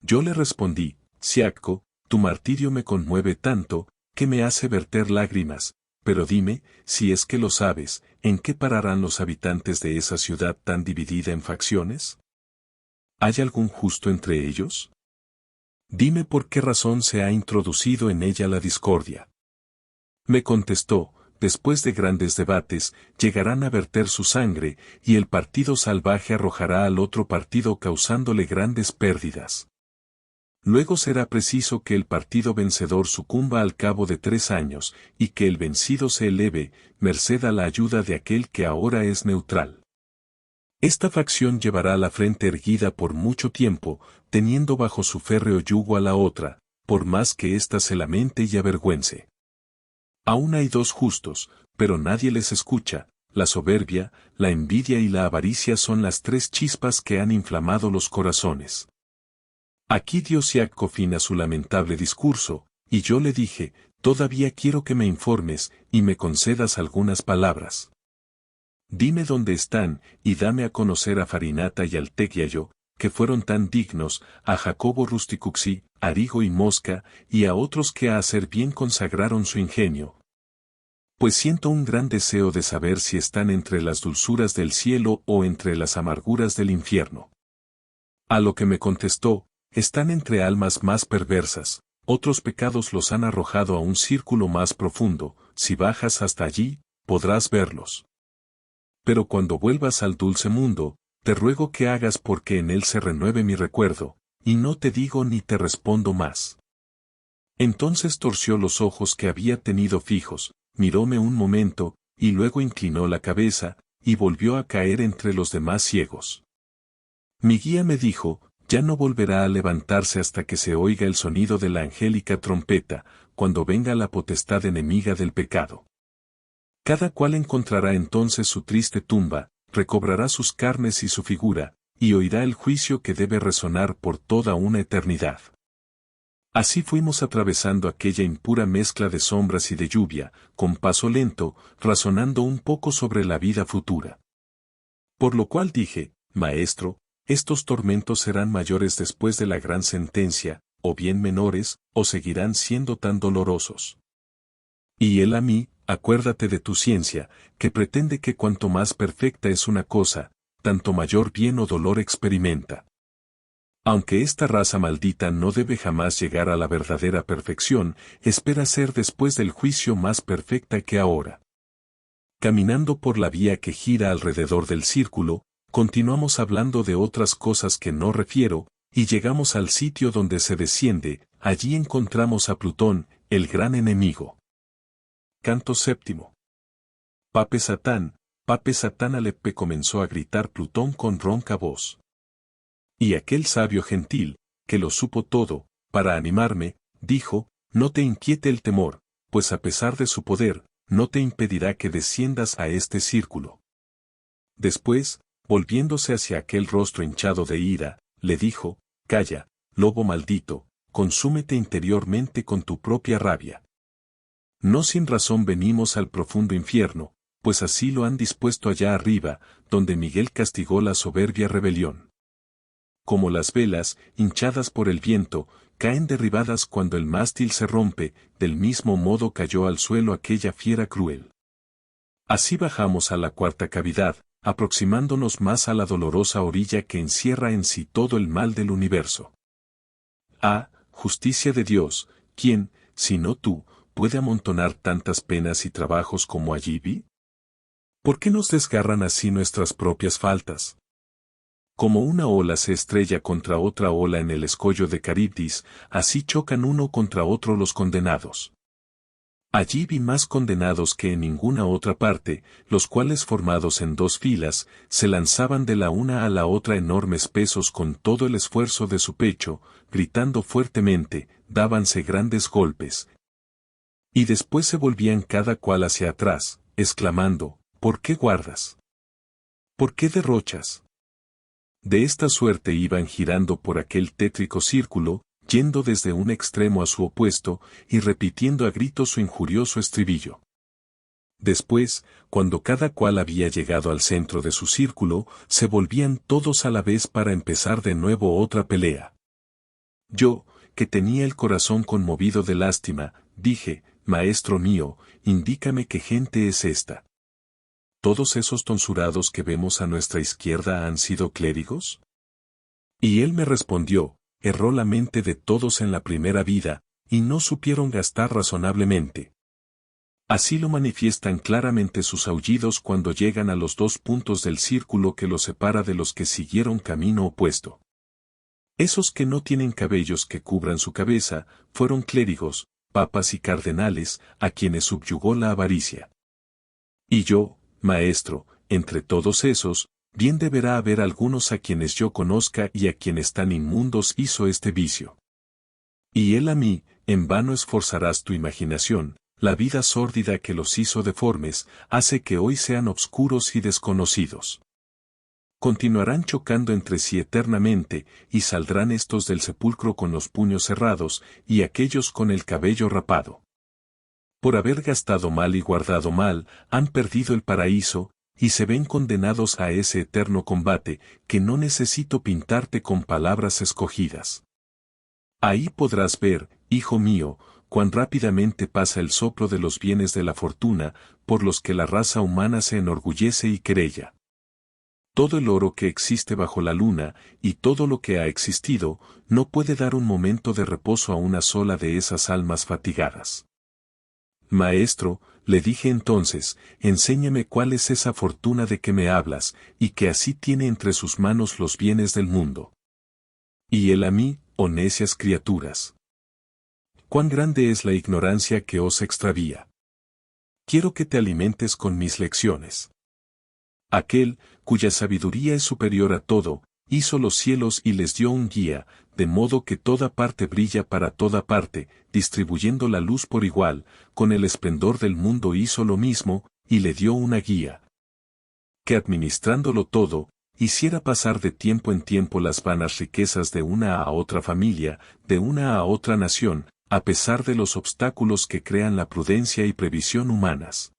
Yo le respondí, «Siaco, tu martirio me conmueve tanto, que me hace verter lágrimas, pero dime, si es que lo sabes, ¿en qué pararán los habitantes de esa ciudad tan dividida en facciones? ¿Hay algún justo entre ellos? Dime por qué razón se ha introducido en ella la discordia». Me contestó, «Después de grandes debates, llegarán a verter su sangre, y el partido salvaje arrojará al otro partido causándole grandes pérdidas. Luego será preciso que el partido vencedor sucumba al cabo de 3 años, y que el vencido se eleve, merced a la ayuda de aquel que ahora es neutral. Esta facción llevará la frente erguida por mucho tiempo, teniendo bajo su férreo yugo a la otra, por más que ésta se lamente y avergüence. Aún hay 2 justos, pero nadie les escucha, la soberbia, la envidia y la avaricia son las 3 chispas que han inflamado los corazones». Aquí dio Siaco fin a su lamentable discurso, y yo le dije, «Todavía quiero que me informes, y me concedas algunas palabras. Dime dónde están, y dame a conocer a Farinata y al Tequiayo, que fueron tan dignos, a Jacobo Rusticuxi, Arigo y Mosca, y a otros que a hacer bien consagraron su ingenio. Pues siento un gran deseo de saber si están entre las dulzuras del cielo o entre las amarguras del infierno. A lo que me contestó, están entre almas más perversas, otros pecados los han arrojado a un círculo más profundo, si bajas hasta allí, podrás verlos. Pero cuando vuelvas al dulce mundo, te ruego que hagas porque en él se renueve mi recuerdo, y no te digo ni te respondo más. Entonces torció los ojos que había tenido fijos, miróme un momento, y luego inclinó la cabeza, y volvió a caer entre los demás ciegos. Mi guía me dijo, ya no volverá a levantarse hasta que se oiga el sonido de la angélica trompeta, cuando venga la potestad enemiga del pecado. Cada cual encontrará entonces su triste tumba, recobrará sus carnes y su figura, y oirá el juicio que debe resonar por toda una eternidad. Así fuimos atravesando aquella impura mezcla de sombras y de lluvia, con paso lento, razonando un poco sobre la vida futura. Por lo cual dije, Maestro, estos tormentos serán mayores después de la gran sentencia, o bien menores, o seguirán siendo tan dolorosos. Y él a mí, acuérdate de tu ciencia, que pretende que cuanto más perfecta es una cosa, tanto mayor bien o dolor experimenta. Aunque esta raza maldita no debe jamás llegar a la verdadera perfección, espera ser después del juicio más perfecta que ahora. Caminando por la vía que gira alrededor del círculo, continuamos hablando de otras cosas que no refiero, y llegamos al sitio donde se desciende, allí encontramos a Plutón, el gran enemigo. Canto séptimo. Pape Satán, Alepe comenzó a gritar Plutón con ronca voz. Y aquel sabio gentil, que lo supo todo, para animarme, dijo, no te inquiete el temor, pues a pesar de su poder, no te impedirá que desciendas a este círculo. Después, volviéndose hacia aquel rostro hinchado de ira, le dijo, calla, lobo maldito, consúmete interiormente con tu propia rabia. No sin razón venimos al profundo infierno, pues así lo han dispuesto allá arriba, donde Miguel castigó la soberbia rebelión. Como las velas, hinchadas por el viento, caen derribadas cuando el mástil se rompe, del mismo modo cayó al suelo aquella fiera cruel. Así bajamos a la cuarta cavidad, aproximándonos más a la dolorosa orilla que encierra en sí todo el mal del universo. Ah, justicia de Dios, ¿quién, sino tú, puede amontonar tantas penas y trabajos como allí vi? ¿Por qué nos desgarran así nuestras propias faltas? Como una ola se estrella contra otra ola en el escollo de Caribdis, así chocan uno contra otro los condenados. Allí vi más condenados que en ninguna otra parte, los cuales formados en dos filas, se lanzaban de la una a la otra enormes pesos con todo el esfuerzo de su pecho, gritando fuertemente, dábanse grandes golpes. Y después se volvían cada cual hacia atrás, exclamando, ¿por qué guardas? ¿Por qué derrochas? De esta suerte iban girando por aquel tétrico círculo, yendo desde un extremo a su opuesto, y repitiendo a gritos su injurioso estribillo. Después, cuando cada cual había llegado al centro de su círculo, se volvían todos a la vez para empezar de nuevo otra pelea. Yo, que tenía el corazón conmovido de lástima, dije, Maestro mío, indícame qué gente es esta. ¿Todos esos tonsurados que vemos a nuestra izquierda han sido clérigos? Y él me respondió, erró la mente de todos en la primera vida, y no supieron gastar razonablemente. Así lo manifiestan claramente sus aullidos cuando llegan a los dos puntos del círculo que los separa de los que siguieron camino opuesto. Esos que no tienen cabellos que cubran su cabeza, fueron clérigos, papas y cardenales, a quienes subyugó la avaricia. Y yo, Maestro, entre todos esos, bien deberá haber algunos a quienes yo conozca y a quienes tan inmundos hizo este vicio. Y él a mí, en vano esforzarás tu imaginación, la vida sórdida que los hizo deformes, hace que hoy sean obscuros y desconocidos. Continuarán chocando entre sí eternamente, y saldrán estos del sepulcro con los puños cerrados, y aquellos con el cabello rapado. Por haber gastado mal y guardado mal, han perdido el paraíso, y se ven condenados a ese eterno combate, que no necesito pintarte con palabras escogidas. Ahí podrás ver, hijo mío, cuán rápidamente pasa el soplo de los bienes de la fortuna, por los que la raza humana se enorgullece y querella. Todo el oro que existe bajo la luna, y todo lo que ha existido, no puede dar un momento de reposo a una sola de esas almas fatigadas. Maestro, le dije entonces, enséñame cuál es esa fortuna de que me hablas, y que así tiene entre sus manos los bienes del mundo. Y él a mí, oh necias criaturas. Cuán grande es la ignorancia que os extravía. Quiero que te alimentes con mis lecciones. Aquel, cuya sabiduría es superior a todo, hizo los cielos y les dio un guía, de modo que toda parte brilla para toda parte, distribuyendo la luz por igual, con el esplendor del mundo hizo lo mismo, y le dio una guía. Que administrándolo todo, hiciera pasar de tiempo en tiempo las vanas riquezas de una a otra familia, de una a otra nación, a pesar de los obstáculos que crean la prudencia y previsión humanas.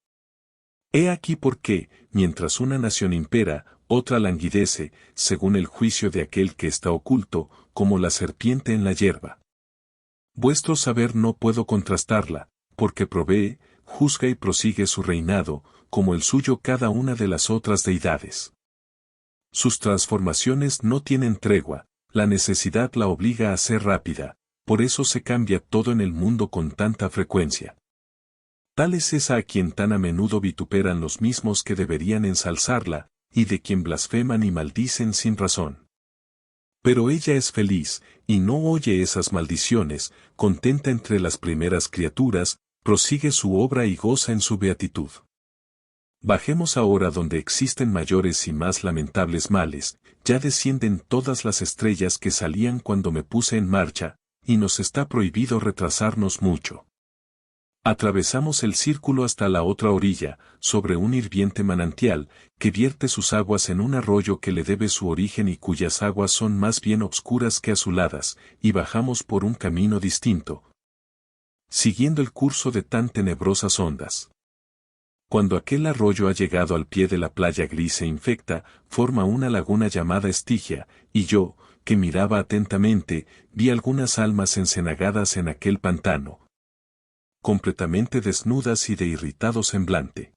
He aquí por qué, mientras una nación impera, otra languidece, según el juicio de aquel que está oculto, como la serpiente en la hierba. Vuestro saber no puedo contrastarla, porque provee, juzga y prosigue su reinado, como el suyo cada una de las otras deidades. Sus transformaciones no tienen tregua, la necesidad la obliga a ser rápida, por eso se cambia todo en el mundo con tanta frecuencia. Tal es esa a quien tan a menudo vituperan los mismos que deberían ensalzarla, y de quien blasfeman y maldicen sin razón. Pero ella es feliz, y no oye esas maldiciones, contenta entre las primeras criaturas, prosigue su obra y goza en su beatitud. Bajemos ahora donde existen mayores y más lamentables males, ya descienden todas las estrellas que salían cuando me puse en marcha, y nos está prohibido retrasarnos mucho. Atravesamos el círculo hasta la otra orilla, sobre un hirviente manantial, que vierte sus aguas en un arroyo que le debe su origen y cuyas aguas son más bien obscuras que azuladas, y bajamos por un camino distinto, siguiendo el curso de tan tenebrosas ondas. Cuando aquel arroyo ha llegado al pie de la playa gris e infecta, forma una laguna llamada Estigia, y yo, que miraba atentamente, vi algunas almas encenagadas en aquel pantano, completamente desnudas y de irritado semblante.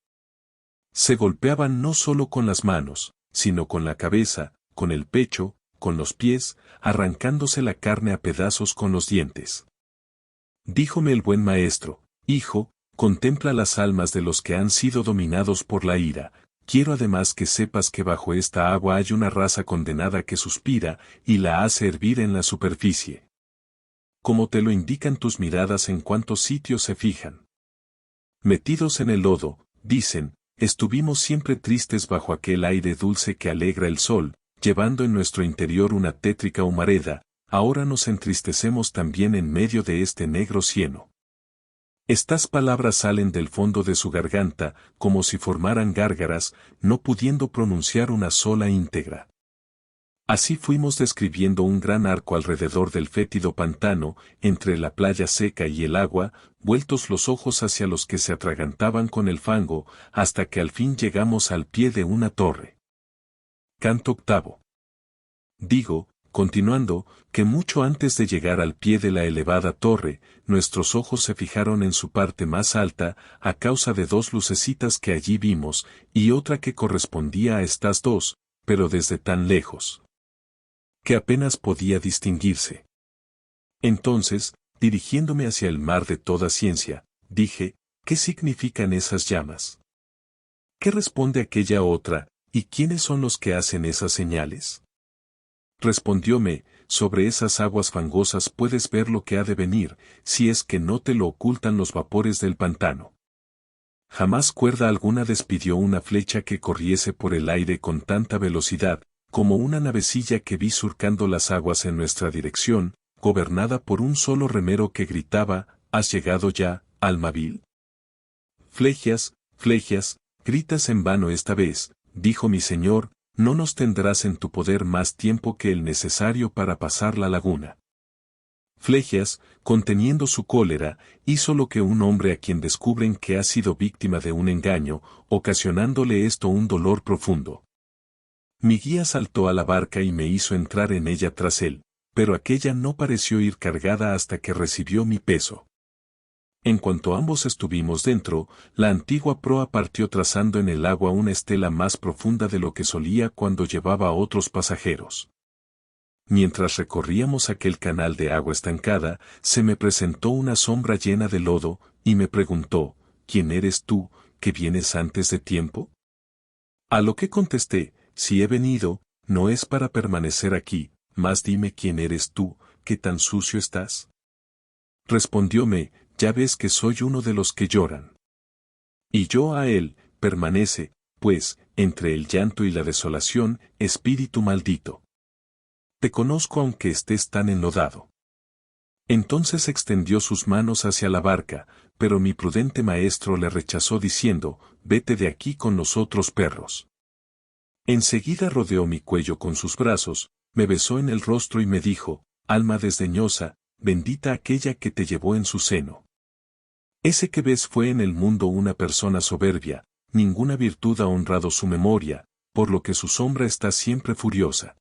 Se golpeaban no solo con las manos, sino con la cabeza, con el pecho, con los pies, arrancándose la carne a pedazos con los dientes. Díjome el buen maestro, hijo, contempla las almas de los que han sido dominados por la ira, quiero además que sepas que bajo esta agua hay una raza condenada que suspira, y la hace hervir en la superficie. Como te lo indican tus miradas en cuántos sitios se fijan. Metidos en el lodo, dicen, estuvimos siempre tristes bajo aquel aire dulce que alegra el sol, llevando en nuestro interior una tétrica humareda, ahora nos entristecemos también en medio de este negro cieno. Estas palabras salen del fondo de su garganta, como si formaran gárgaras, no pudiendo pronunciar una sola íntegra. Así fuimos describiendo un gran arco alrededor del fétido pantano, entre la playa seca y el agua, vueltos los ojos hacia los que se atragantaban con el fango, hasta que al fin llegamos al pie de una torre. Canto octavo. Digo, continuando, que mucho antes de llegar al pie de la elevada torre, nuestros ojos se fijaron en su parte más alta, a causa de dos lucecitas que allí vimos, y otra que correspondía a estas dos, pero desde tan lejos, que apenas podía distinguirse. Entonces, dirigiéndome hacia el mar de toda ciencia, dije, ¿qué significan esas llamas? ¿Qué responde aquella otra, y quiénes son los que hacen esas señales? Respondióme, sobre esas aguas fangosas puedes ver lo que ha de venir, si es que no te lo ocultan los vapores del pantano. Jamás cuerda alguna despidió una flecha que corriese por el aire con tanta velocidad, como una navecilla que vi surcando las aguas en nuestra dirección, gobernada por un solo remero que gritaba, ¿has llegado ya, Almabil? Flegias, Flegias, gritas en vano esta vez, dijo mi señor, no nos tendrás en tu poder más tiempo que el necesario para pasar la laguna. Flegias, conteniendo su cólera, hizo lo que un hombre a quien descubren que ha sido víctima de un engaño, ocasionándole esto un dolor profundo. Mi guía saltó a la barca y me hizo entrar en ella tras él, pero aquella no pareció ir cargada hasta que recibió mi peso. En cuanto ambos estuvimos dentro, la antigua proa partió trazando en el agua una estela más profunda de lo que solía cuando llevaba a otros pasajeros. Mientras recorríamos aquel canal de agua estancada, se me presentó una sombra llena de lodo, y me preguntó, ¿quién eres tú, que vienes antes de tiempo? A lo que contesté, si he venido, no es para permanecer aquí, mas dime quién eres tú, que tan sucio estás. Respondióme, ya ves que soy uno de los que lloran. Y yo a él, permanece, pues, entre el llanto y la desolación, espíritu maldito. Te conozco aunque estés tan enlodado. Entonces extendió sus manos hacia la barca, pero mi prudente maestro le rechazó diciendo, vete de aquí con los otros perros. Enseguida rodeó mi cuello con sus brazos, me besó en el rostro y me dijo, alma desdeñosa, bendita aquella que te llevó en su seno. Ese que ves fue en el mundo una persona soberbia, ninguna virtud ha honrado su memoria, por lo que su sombra está siempre furiosa.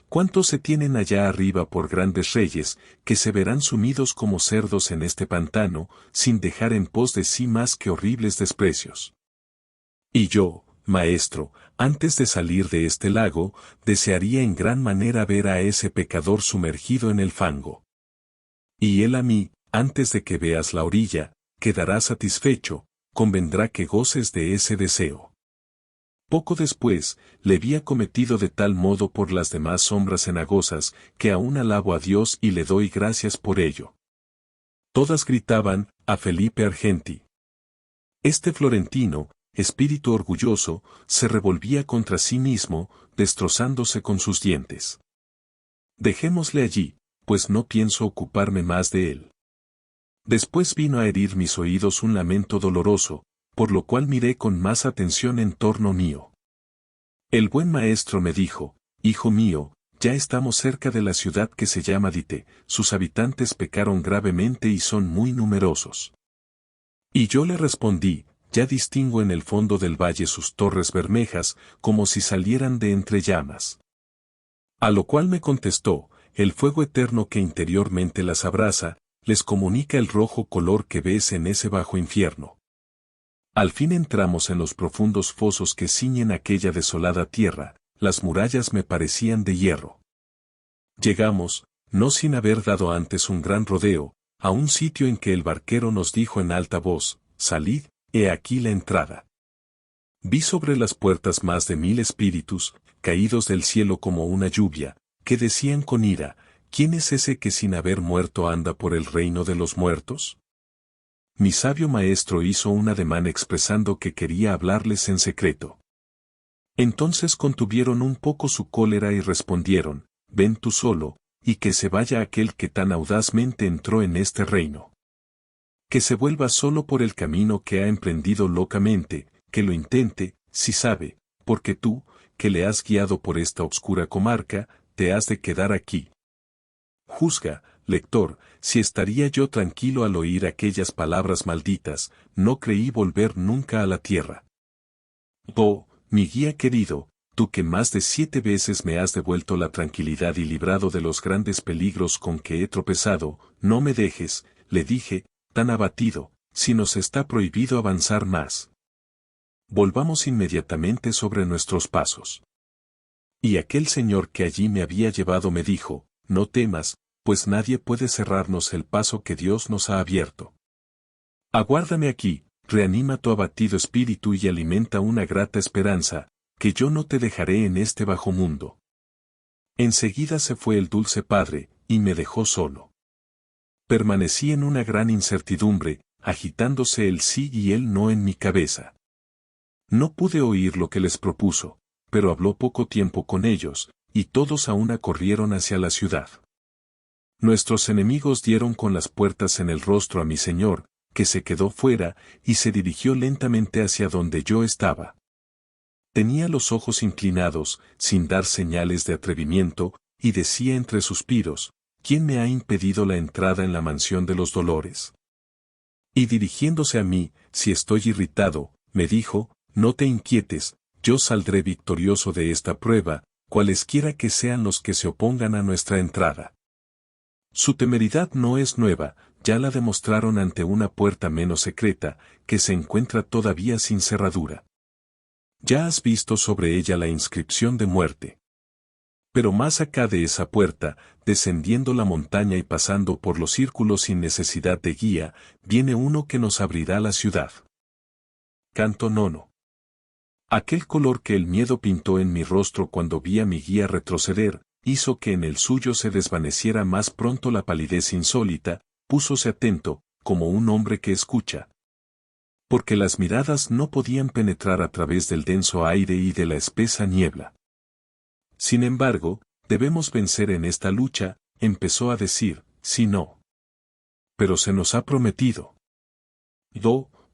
¿Cuántos se tienen allá arriba por grandes reyes, que se verán sumidos como cerdos en este pantano, sin dejar en pos de sí más que horribles desprecios? Y yo, maestro, antes de salir de este lago, desearía en gran manera ver a ese pecador sumergido en el fango. Y él a mí, antes de que veas la orilla, quedará satisfecho, convendrá que goces de ese deseo. Poco después, le vi acometido de tal modo por las demás sombras cenagosas, que aún alabo a Dios y le doy gracias por ello. Todas gritaban, a Felipe Argenti. Este florentino, espíritu orgulloso, se revolvía contra sí mismo, destrozándose con sus dientes. Dejémosle allí, pues no pienso ocuparme más de él. Después vino a herir mis oídos un lamento doloroso, por lo cual miré con más atención en torno mío. El buen maestro me dijo, hijo mío, ya estamos cerca de la ciudad que se llama Dite, sus habitantes pecaron gravemente y son muy numerosos. Y yo le respondí, ya distingo en el fondo del valle sus torres bermejas, como si salieran de entre llamas. A lo cual me contestó, el fuego eterno que interiormente las abraza, les comunica el rojo color que ves en ese bajo infierno. Al fin entramos en los profundos fosos que ciñen aquella desolada tierra, las murallas me parecían de hierro. Llegamos, no sin haber dado antes un gran rodeo, a un sitio en que el barquero nos dijo en alta voz, salid, he aquí la entrada. Vi sobre las puertas más de 1000 espíritus, caídos del cielo como una lluvia, que decían con ira, ¿quién es ese que sin haber muerto anda por el reino de los muertos? Mi sabio maestro hizo un ademán expresando que quería hablarles en secreto. Entonces contuvieron un poco su cólera y respondieron, ven tú solo, y que se vaya aquel que tan audazmente entró en este reino. Que se vuelva solo por el camino que ha emprendido locamente, que lo intente, si sabe, porque tú, que le has guiado por esta obscura comarca, te has de quedar aquí. Juzga, lector, si estaría yo tranquilo al oír aquellas palabras malditas, no creí volver nunca a la tierra. Oh, mi guía querido, tú que más de 7 veces me has devuelto la tranquilidad y librado de los grandes peligros con que he tropezado, no me dejes, le dije, tan abatido, si nos está prohibido avanzar más. Volvamos inmediatamente sobre nuestros pasos. Y aquel señor que allí me había llevado me dijo, no temas, pues nadie puede cerrarnos el paso que Dios nos ha abierto. Aguárdame aquí, reanima tu abatido espíritu y alimenta una grata esperanza, que yo no te dejaré en este bajo mundo. Enseguida se fue el dulce padre, y me dejó solo. Permanecí en una gran incertidumbre, agitándose el sí y el no en mi cabeza. No pude oír lo que les propuso, pero habló poco tiempo con ellos, y todos a una corrieron hacia la ciudad. Nuestros enemigos dieron con las puertas en el rostro a mi señor, que se quedó fuera, y se dirigió lentamente hacia donde yo estaba. Tenía los ojos inclinados, sin dar señales de atrevimiento, y decía entre suspiros, ¿quién me ha impedido la entrada en la mansión de los dolores? Y dirigiéndose a mí, si estoy irritado, me dijo, no te inquietes, yo saldré victorioso de esta prueba, cualesquiera que sean los que se opongan a nuestra entrada. Su temeridad no es nueva, ya la demostraron ante una puerta menos secreta, que se encuentra todavía sin cerradura. Ya has visto sobre ella la inscripción de muerte. Pero más acá de esa puerta, descendiendo la montaña y pasando por los círculos sin necesidad de guía, viene uno que nos abrirá la ciudad. Canto IX. Aquel color que el miedo pintó en mi rostro cuando vi a mi guía retroceder, hizo que en el suyo se desvaneciera más pronto la palidez insólita, púsose atento, como un hombre que escucha. Porque las miradas no podían penetrar a través del denso aire y de la espesa niebla. Sin embargo, debemos vencer en esta lucha, empezó a decir, si no. Pero se nos ha prometido.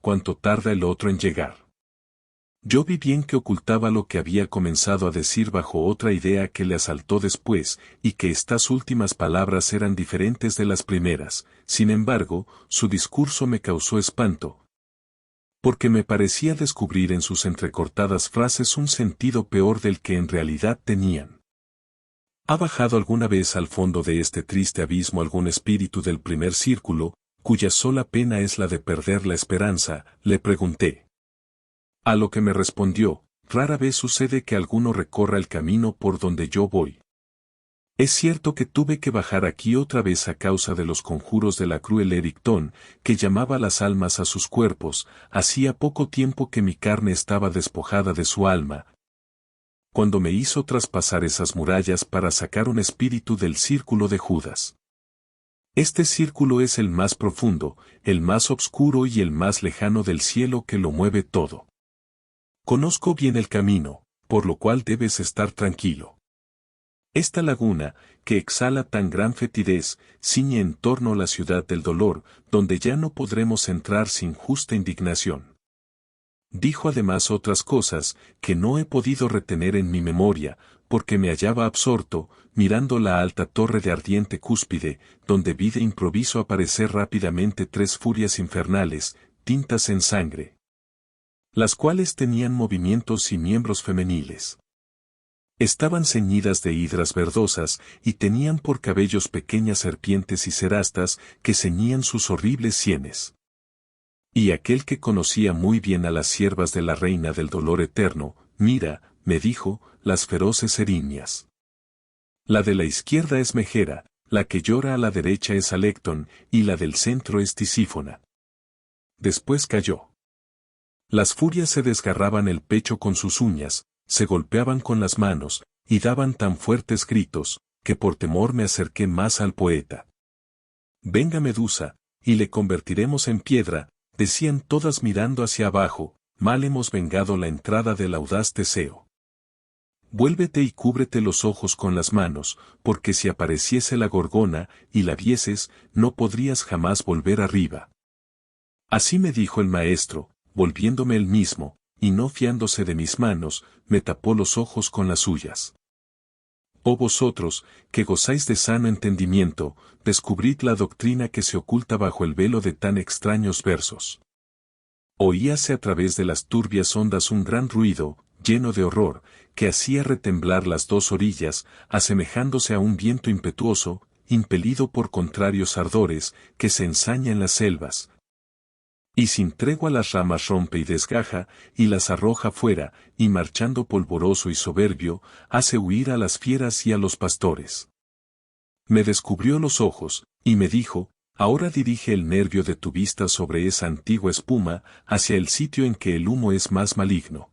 ¿Cuánto tarda el otro en llegar? Yo vi bien que ocultaba lo que había comenzado a decir bajo otra idea que le asaltó después, y que estas últimas palabras eran diferentes de las primeras. Sin embargo, su discurso me causó espanto, porque me parecía descubrir en sus entrecortadas frases un sentido peor del que en realidad tenían. ¿Ha bajado alguna vez al fondo de este triste abismo algún espíritu del primer círculo, cuya sola pena es la de perder la esperanza?, le pregunté. A lo que me respondió, rara vez sucede que alguno recorra el camino por donde yo voy. Es cierto que tuve que bajar aquí otra vez a causa de los conjuros de la cruel Erictón, que llamaba las almas a sus cuerpos, hacía poco tiempo que mi carne estaba despojada de su alma, cuando me hizo traspasar esas murallas para sacar un espíritu del círculo de Judas. Este círculo es el más profundo, el más oscuro y el más lejano del cielo que lo mueve todo. Conozco bien el camino, por lo cual debes estar tranquilo. Esta laguna, que exhala tan gran fetidez, ciñe en torno a la ciudad del dolor, donde ya no podremos entrar sin justa indignación. Dijo además otras cosas, que no he podido retener en mi memoria, porque me hallaba absorto, mirando la alta torre de ardiente cúspide, donde vi de improviso aparecer rápidamente tres furias infernales, tintas en sangre, las cuales tenían movimientos y miembros femeniles. Estaban ceñidas de hidras verdosas, y tenían por cabellos pequeñas serpientes y cerastas, que ceñían sus horribles sienes. Y aquel que conocía muy bien a las siervas de la reina del dolor eterno, mira, me dijo, las feroces erinias. La de la izquierda es Megera, la que llora a la derecha es Alectón, y la del centro es Tisífona. Después cayó. Las furias se desgarraban el pecho con sus uñas, se golpeaban con las manos, y daban tan fuertes gritos, que por temor me acerqué más al poeta. Venga Medusa, y le convertiremos en piedra, decían todas mirando hacia abajo, mal hemos vengado la entrada del audaz Teseo. Vuélvete y cúbrete los ojos con las manos, porque si apareciese la gorgona, y la vieses, no podrías jamás volver arriba. Así me dijo el maestro, volviéndome él mismo, y no fiándose de mis manos, me tapó los ojos con las suyas. Oh vosotros, que gozáis de sano entendimiento, descubrid la doctrina que se oculta bajo el velo de tan extraños versos. Oíase a través de las turbias ondas un gran ruido, lleno de horror, que hacía retemblar las dos orillas, asemejándose a un viento impetuoso, impelido por contrarios ardores, que se ensaña en las selvas, y sin tregua las ramas rompe y desgaja, y las arroja fuera, y marchando polvoroso y soberbio, hace huir a las fieras y a los pastores. Me descubrió los ojos, y me dijo, ahora dirige el nervio de tu vista sobre esa antigua espuma, hacia el sitio en que el humo es más maligno.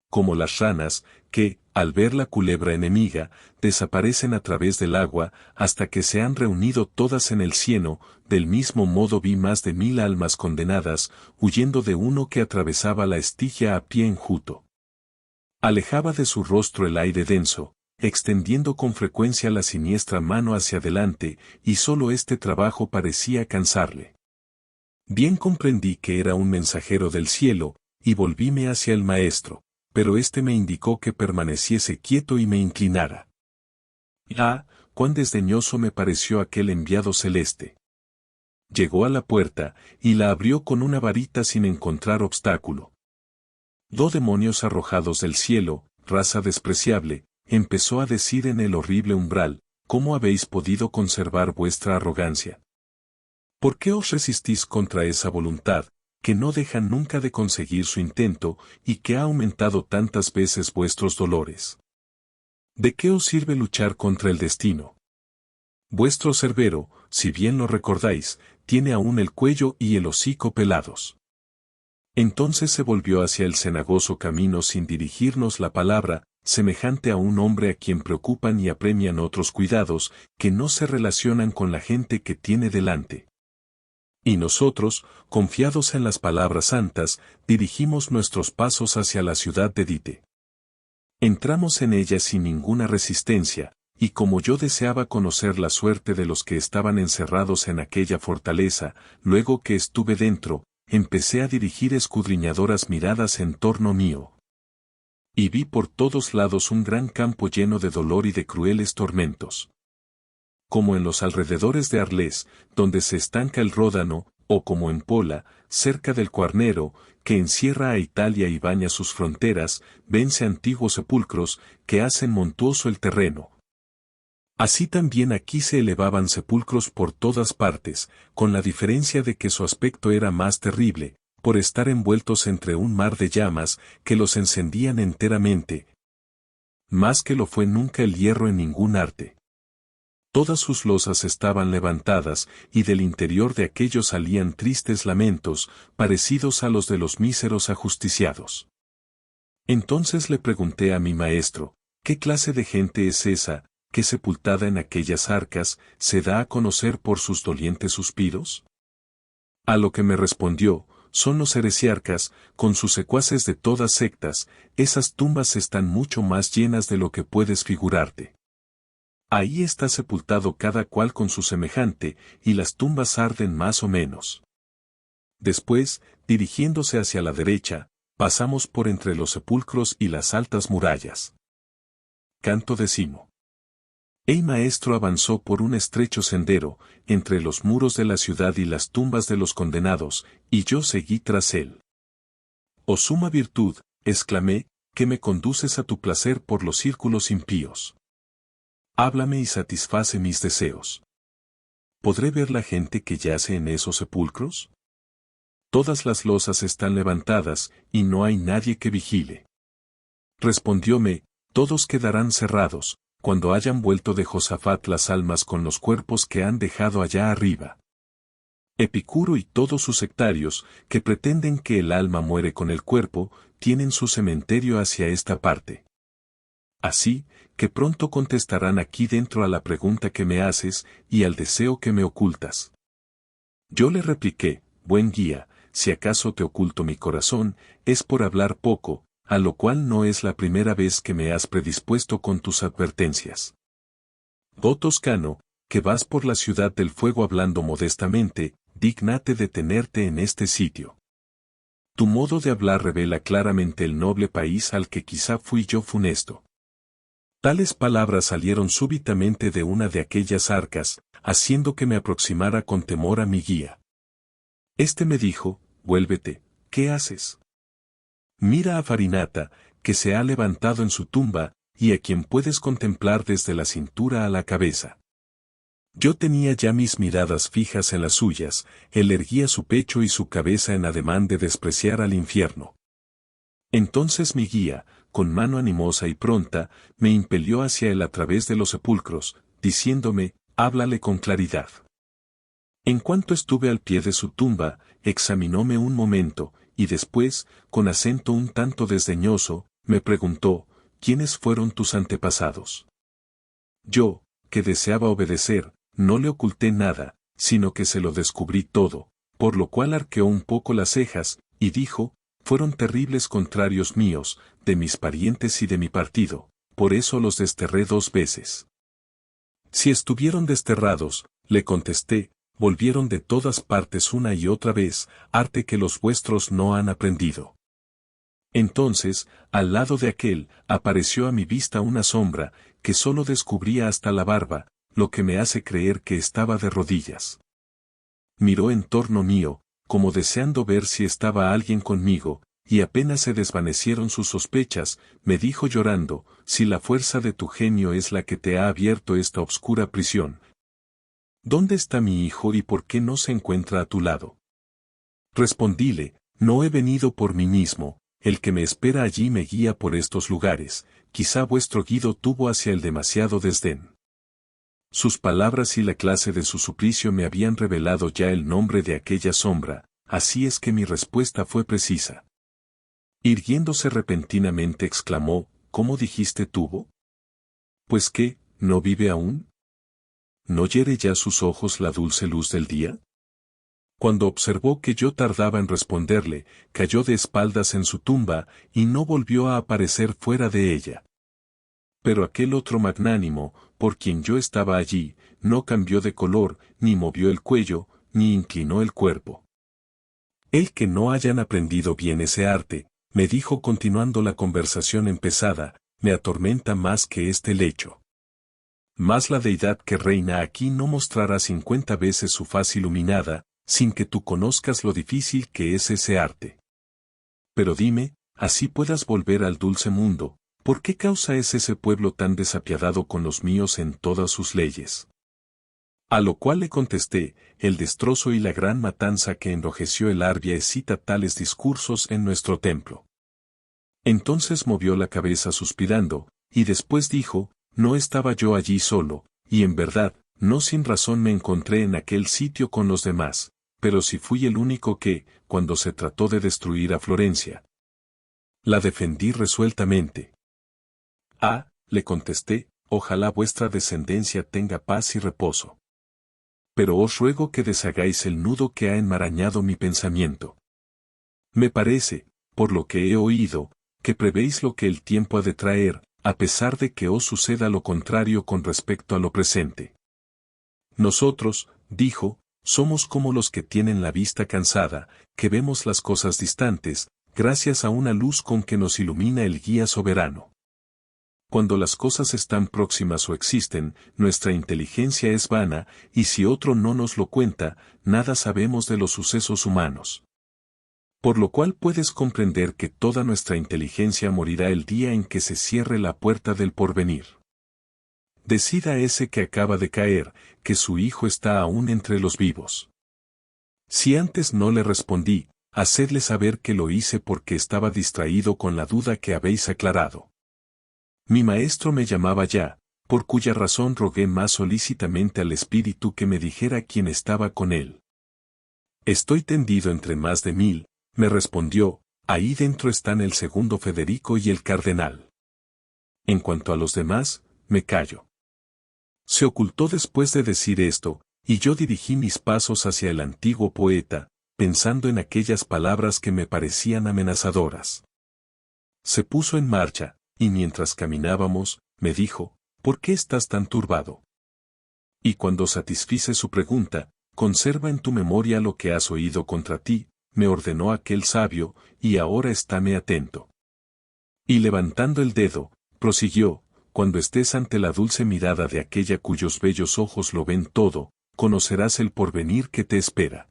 Como las ranas, que, al ver la culebra enemiga, desaparecen a través del agua, hasta que se han reunido todas en el cieno, del mismo modo vi más de 1000 almas condenadas, huyendo de uno que atravesaba la Estigia a pie enjuto. Alejaba de su rostro el aire denso, extendiendo con frecuencia la siniestra mano hacia adelante, y sólo este trabajo parecía cansarle. Bien comprendí que era un mensajero del cielo, y volvíme hacia el maestro, pero éste me indicó que permaneciese quieto y me inclinara. cuán desdeñoso me pareció aquel enviado celeste. Llegó a la puerta, y la abrió con una varita sin encontrar obstáculo. Demonios arrojados del cielo, raza despreciable, empezó a decir en el horrible umbral, ¿cómo habéis podido conservar vuestra arrogancia? ¿Por qué os resistís contra esa voluntad, que no deja nunca de conseguir su intento, y que ha aumentado tantas veces vuestros dolores? ¿De qué os sirve luchar contra el destino? Vuestro Cerbero, si bien lo recordáis, tiene aún el cuello y el hocico pelados. Entonces se volvió hacia el cenagoso camino sin dirigirnos la palabra, semejante a un hombre a quien preocupan y apremian otros cuidados, que no se relacionan con la gente que tiene delante. Y nosotros, confiados en las palabras santas, dirigimos nuestros pasos hacia la ciudad de Dite. Entramos en ella sin ninguna resistencia, y como yo deseaba conocer la suerte de los que estaban encerrados en aquella fortaleza, luego que estuve dentro, empecé a dirigir escudriñadoras miradas en torno mío. Y vi por todos lados un gran campo lleno de dolor y de crueles tormentos. Como en los alrededores de Arles, donde se estanca el Ródano, o como en Pola, cerca del Cuarnero, que encierra a Italia y baña sus fronteras, vence antiguos sepulcros, que hacen montuoso el terreno. Así también aquí se elevaban sepulcros por todas partes, con la diferencia de que su aspecto era más terrible, por estar envueltos entre un mar de llamas, que los encendían enteramente. Más que lo fue nunca el hierro en ningún arte. Todas sus losas estaban levantadas, y del interior de aquellos salían tristes lamentos, parecidos a los de los míseros ajusticiados. Entonces le pregunté a mi maestro, ¿qué clase de gente es esa, que sepultada en aquellas arcas, se da a conocer por sus dolientes suspiros? A lo que me respondió, son los heresiarcas, con sus secuaces de todas sectas, esas tumbas están mucho más llenas de lo que puedes figurarte. Ahí está sepultado cada cual con su semejante, y las tumbas arden más o menos. Después, dirigiéndose hacia la derecha, pasamos por entre los sepulcros y las altas murallas. Canto 10. El maestro avanzó por un estrecho sendero, entre los muros de la ciudad y las tumbas de los condenados, y yo seguí tras él. Oh suma virtud, exclamé, que me conduces a tu placer por los círculos impíos. Háblame y satisface mis deseos. ¿Podré ver la gente que yace en esos sepulcros? Todas las losas están levantadas, y no hay nadie que vigile. Respondióme, todos quedarán cerrados, cuando hayan vuelto de Josafat las almas con los cuerpos que han dejado allá arriba. Epicuro y todos sus sectarios, que pretenden que el alma muere con el cuerpo, tienen su cementerio hacia esta parte. Así, que pronto contestarán aquí dentro a la pregunta que me haces, y al deseo que me ocultas. Yo le repliqué, buen guía, si acaso te oculto mi corazón, es por hablar poco, a lo cual no es la primera vez que me has predispuesto con tus advertencias. Toscano, que vas por la ciudad del fuego hablando modestamente, dígnate detenerte en este sitio. Tu modo de hablar revela claramente el noble país al que quizá fui yo funesto. Tales palabras salieron súbitamente de una de aquellas arcas, haciendo que me aproximara con temor a mi guía. Este me dijo, vuélvete, ¿qué haces? Mira a Farinata, que se ha levantado en su tumba, y a quien puedes contemplar desde la cintura a la cabeza. Yo tenía ya mis miradas fijas en las suyas, él erguía su pecho y su cabeza en ademán de despreciar al infierno. Entonces mi guía, con mano animosa y pronta, me impelió hacia él a través de los sepulcros, diciéndome, háblale con claridad. En cuanto estuve al pie de su tumba, examinóme un momento, y después, con acento un tanto desdeñoso, me preguntó, ¿quiénes fueron tus antepasados? Yo, que deseaba obedecer, no le oculté nada, sino que se lo descubrí todo, por lo cual arqueó un poco las cejas, y dijo, fueron terribles contrarios míos, de mis parientes y de mi partido, por eso los desterré 2 veces. Si estuvieron desterrados, le contesté, volvieron de todas partes una y otra vez, arte que los vuestros no han aprendido. Entonces, al lado de aquel, apareció a mi vista una sombra, que solo descubría hasta la barba, lo que me hace creer que estaba de rodillas. Miró en torno mío, como deseando ver si estaba alguien conmigo, y apenas se desvanecieron sus sospechas, me dijo llorando, si la fuerza de tu genio es la que te ha abierto esta obscura prisión. ¿Dónde está mi hijo y por qué no se encuentra a tu lado? Respondíle, no he venido por mí mismo, el que me espera allí me guía por estos lugares, quizá vuestro guido tuvo hacia él demasiado desdén. Sus palabras y la clase de su suplicio me habían revelado ya el nombre de aquella sombra, así es que mi respuesta fue precisa. Irguiéndose repentinamente exclamó, ¿cómo dijiste tuvo? Pues qué, ¿no vive aún? ¿No hiere ya sus ojos la dulce luz del día? Cuando observó que yo tardaba en responderle, cayó de espaldas en su tumba, y no volvió a aparecer fuera de ella. Pero aquel otro magnánimo, por quien yo estaba allí, no cambió de color, ni movió el cuello, ni inclinó el cuerpo. El que no hayan aprendido bien ese arte, me dijo continuando la conversación empezada, me atormenta más que este lecho. Mas la deidad que reina aquí no mostrará 50 veces su faz iluminada, sin que tú conozcas lo difícil que es ese arte. Pero dime, así puedas volver al dulce mundo, ¿por qué causa es ese pueblo tan desapiadado con los míos en todas sus leyes? A lo cual le contesté, el destrozo y la gran matanza que enrojeció el Arbia excita tales discursos en nuestro templo. Entonces movió la cabeza suspirando, y después dijo, no estaba yo allí solo, y en verdad, no sin razón me encontré en aquel sitio con los demás, pero si fui el único que, cuando se trató de destruir a Florencia, la defendí resueltamente. Ah, le contesté, ojalá vuestra descendencia tenga paz y reposo. Pero os ruego que deshagáis el nudo que ha enmarañado mi pensamiento. Me parece, por lo que he oído, que prevéis lo que el tiempo ha de traer, a pesar de que os suceda lo contrario con respecto a lo presente. Nosotros, dijo, somos como los que tienen la vista cansada, que vemos las cosas distantes, gracias a una luz con que nos ilumina el guía soberano. Cuando las cosas están próximas o existen, nuestra inteligencia es vana, y si otro no nos lo cuenta, nada sabemos de los sucesos humanos. Por lo cual puedes comprender que toda nuestra inteligencia morirá el día en que se cierre la puerta del porvenir. Decida ese que acaba de caer, que su hijo está aún entre los vivos. Si antes no le respondí, hacedle saber que lo hice porque estaba distraído con la duda que habéis aclarado. Mi maestro me llamaba ya, por cuya razón rogué más solícitamente al espíritu que me dijera quién estaba con él. Estoy tendido entre más de 1000, me respondió, ahí dentro están el segundo Federico y el cardenal. En cuanto a los demás, me callo. Se ocultó después de decir esto, y yo dirigí mis pasos hacia el antiguo poeta, pensando en aquellas palabras que me parecían amenazadoras. Se puso en marcha, y mientras caminábamos, me dijo, ¿por qué estás tan turbado? Y cuando satisfice su pregunta, conserva en tu memoria lo que has oído contra ti, me ordenó aquel sabio, y ahora estáme atento. Y levantando el dedo, prosiguió, cuando estés ante la dulce mirada de aquella cuyos bellos ojos lo ven todo, conocerás el porvenir que te espera.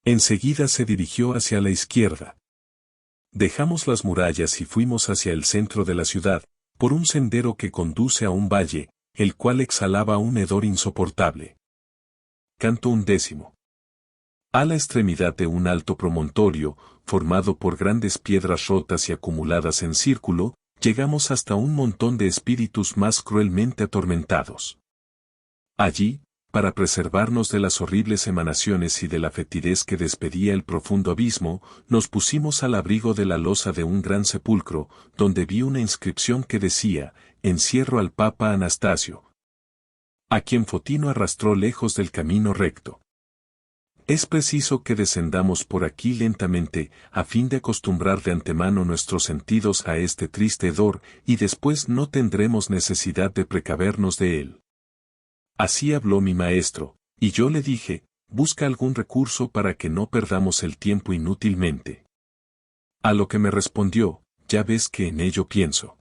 Enseguida se dirigió hacia la izquierda. Dejamos las murallas y fuimos hacia el centro de la ciudad, por un sendero que conduce a un valle, el cual exhalaba un hedor insoportable. Canto 11. A la extremidad de un alto promontorio, formado por grandes piedras rotas y acumuladas en círculo, llegamos hasta un montón de espíritus más cruelmente atormentados. Allí, para preservarnos de las horribles emanaciones y de la fetidez que despedía el profundo abismo, nos pusimos al abrigo de la losa de un gran sepulcro, donde vi una inscripción que decía, encierro al Papa Anastasio, a quien Fotino arrastró lejos del camino recto. Es preciso que descendamos por aquí lentamente, a fin de acostumbrar de antemano nuestros sentidos a este triste hedor, y después no tendremos necesidad de precavernos de él. Así habló mi maestro, y yo le dije, busca algún recurso para que no perdamos el tiempo inútilmente. A lo que me respondió, ya ves que en ello pienso.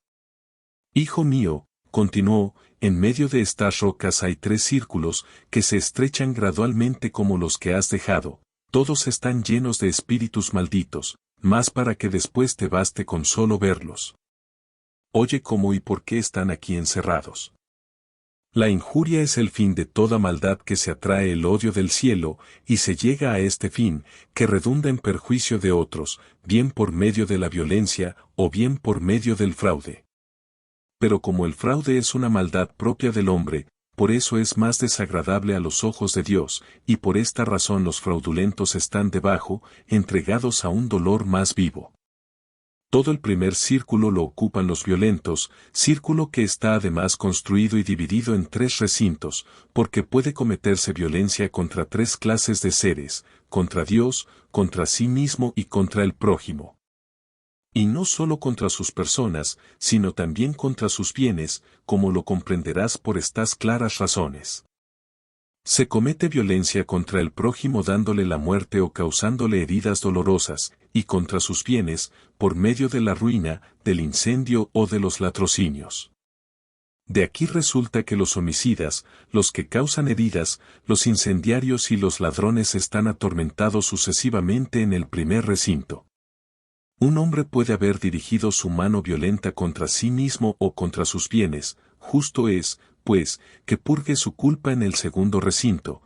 Hijo mío, continuó, en medio de estas rocas hay 3 círculos, que se estrechan gradualmente como los que has dejado, todos están llenos de espíritus malditos, más para que después te baste con solo verlos. Oye cómo y por qué están aquí encerrados. La injuria es el fin de toda maldad que se atrae el odio del cielo, y se llega a este fin, que redunda en perjuicio de otros, bien por medio de la violencia, o bien por medio del fraude. Pero como el fraude es una maldad propia del hombre, por eso es más desagradable a los ojos de Dios, y por esta razón los fraudulentos están debajo, entregados a un dolor más vivo. Todo el primer círculo lo ocupan los violentos, círculo que está además construido y dividido en 3 recintos, porque puede cometerse violencia contra 3 clases de seres, contra Dios, contra sí mismo y contra el prójimo. Y no solo contra sus personas, sino también contra sus bienes, como lo comprenderás por estas claras razones. Se comete violencia contra el prójimo dándole la muerte o causándole heridas dolorosas, y contra sus bienes, por medio de la ruina, del incendio o de los latrocinios. De aquí resulta que los homicidas, los que causan heridas, los incendiarios y los ladrones están atormentados sucesivamente en el primer recinto. Un hombre puede haber dirigido su mano violenta contra sí mismo o contra sus bienes, justo es, pues, que purgue su culpa en el segundo recinto.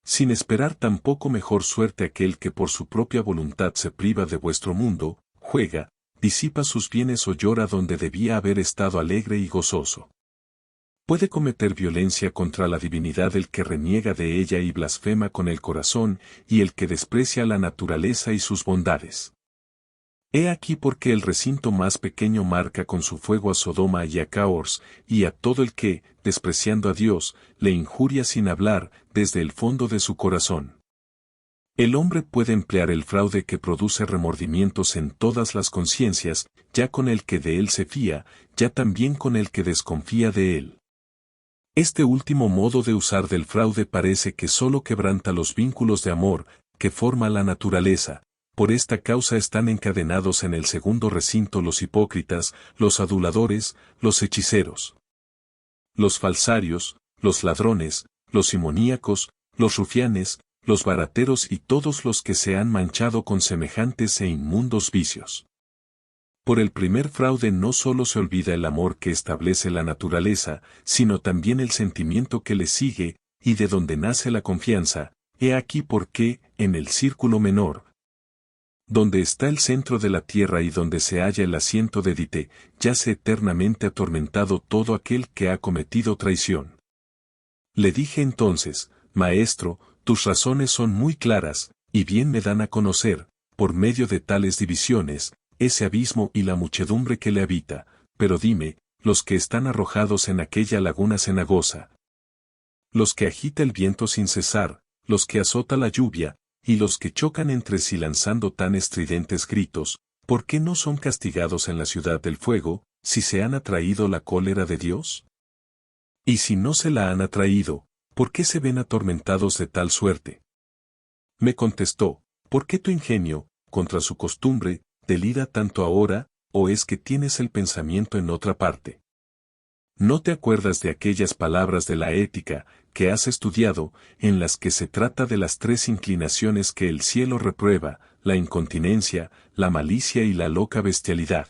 Sin esperar tampoco mejor suerte aquel que por su propia voluntad se priva de vuestro mundo, juega, disipa sus bienes o llora donde debía haber estado alegre y gozoso. Puede cometer violencia contra la divinidad el que reniega de ella y blasfema con el corazón, y el que desprecia la naturaleza y sus bondades. He aquí por qué el recinto más pequeño marca con su fuego a Sodoma y a Caors, y a todo el que, despreciando a Dios, le injuria sin hablar, desde el fondo de su corazón. El hombre puede emplear el fraude que produce remordimientos en todas las conciencias, ya con el que de él se fía, ya también con el que desconfía de él. Este último modo de usar del fraude parece que sólo quebranta los vínculos de amor, que forma la naturaleza. Por esta causa están encadenados en el segundo recinto los hipócritas, los aduladores, los hechiceros, los falsarios, los ladrones, los simoníacos, los rufianes, los barateros y todos los que se han manchado con semejantes e inmundos vicios. Por el primer fraude no solo se olvida el amor que establece la naturaleza, sino también el sentimiento que le sigue, y de donde nace la confianza. He aquí por qué, en el círculo menor, donde está el centro de la tierra y donde se halla el asiento de Dite, yace eternamente atormentado todo aquel que ha cometido traición. Le dije entonces, Maestro, tus razones son muy claras, y bien me dan a conocer, por medio de tales divisiones, ese abismo y la muchedumbre que le habita, pero dime, los que están arrojados en aquella laguna cenagosa, los que agita el viento sin cesar, los que azota la lluvia, y los que chocan entre sí lanzando tan estridentes gritos, ¿por qué no son castigados en la ciudad del fuego, si se han atraído la cólera de Dios? Y si no se la han atraído, ¿por qué se ven atormentados de tal suerte? Me contestó, ¿por qué tu ingenio, contra su costumbre, delira tanto ahora, o es que tienes el pensamiento en otra parte? ¿No te acuerdas de aquellas palabras de la ética, que has estudiado, en las que se trata de las 3 inclinaciones que el cielo reprueba, la incontinencia, la malicia y la loca bestialidad?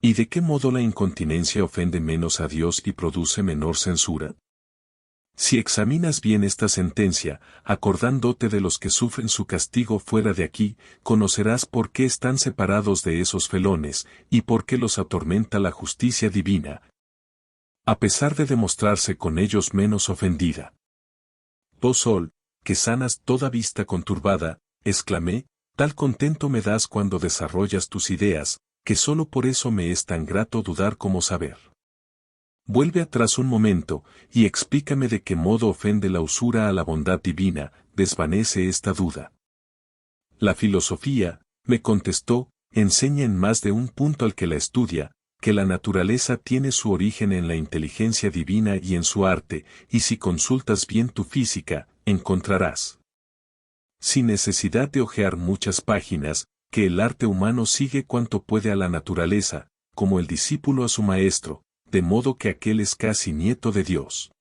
¿Y de qué modo la incontinencia ofende menos a Dios y produce menor censura? Si examinas bien esta sentencia, acordándote de los que sufren su castigo fuera de aquí, conocerás por qué están separados de esos felones, y por qué los atormenta la justicia divina, a pesar de demostrarse con ellos menos ofendida. Oh Sol, que sanas toda vista conturbada, exclamé, tal contento me das cuando desarrollas tus ideas, que solo por eso me es tan grato dudar como saber. Vuelve atrás un momento, y explícame de qué modo ofende la usura a la bondad divina, desvanece esta duda. La filosofía, me contestó, enseña en más de un punto al que la estudia, que la naturaleza tiene su origen en la inteligencia divina y en su arte, y si consultas bien tu física, encontrarás, sin necesidad de hojear muchas páginas, que el arte humano sigue cuanto puede a la naturaleza, como el discípulo a su maestro, de modo que aquel es casi nieto de Dios.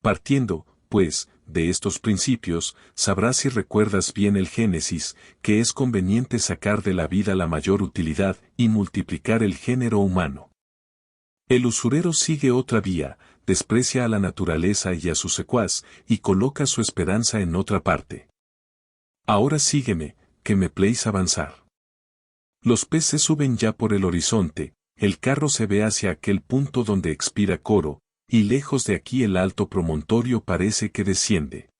Partiendo, pues, de estos principios, sabrás si recuerdas bien el Génesis, que es conveniente sacar de la vida la mayor utilidad y multiplicar el género humano. El usurero sigue otra vía, desprecia a la naturaleza y a su secuaz, y coloca su esperanza en otra parte. Ahora sígueme, que me place avanzar. Los peces suben ya por el horizonte, el carro se ve hacia aquel punto donde expira Coro, y lejos de aquí el alto promontorio parece que desciende.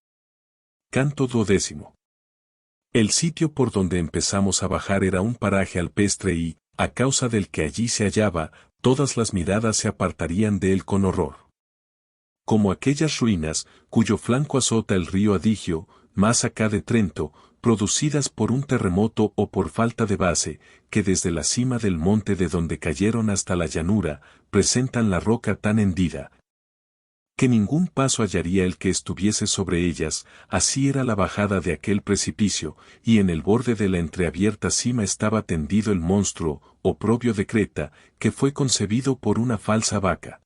Canto 12. El sitio por donde empezamos a bajar era un paraje alpestre y, a causa del que allí se hallaba, todas las miradas se apartarían de él con horror. Como aquellas ruinas, cuyo flanco azota el río Adigio, más acá de Trento, producidas por un terremoto o por falta de base, que desde la cima del monte de donde cayeron hasta la llanura, presentan la roca tan hendida, que ningún paso hallaría el que estuviese sobre ellas. Así era la bajada de aquel precipicio, y en el borde de la entreabierta cima estaba tendido el monstruo, oprobio de Creta, que fue concebido por una falsa vaca.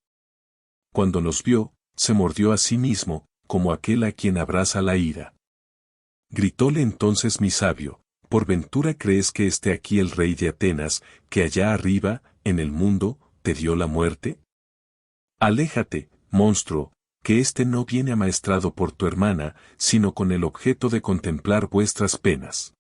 Cuando nos vio, se mordió a sí mismo, como aquel a quien abraza la ira. Gritóle entonces mi sabio: ¿por ventura crees que esté aquí el rey de Atenas, que allá arriba, en el mundo, te dio la muerte? Aléjate, monstruo, que éste no viene amaestrado por tu hermana, sino con el objeto de contemplar vuestras penas.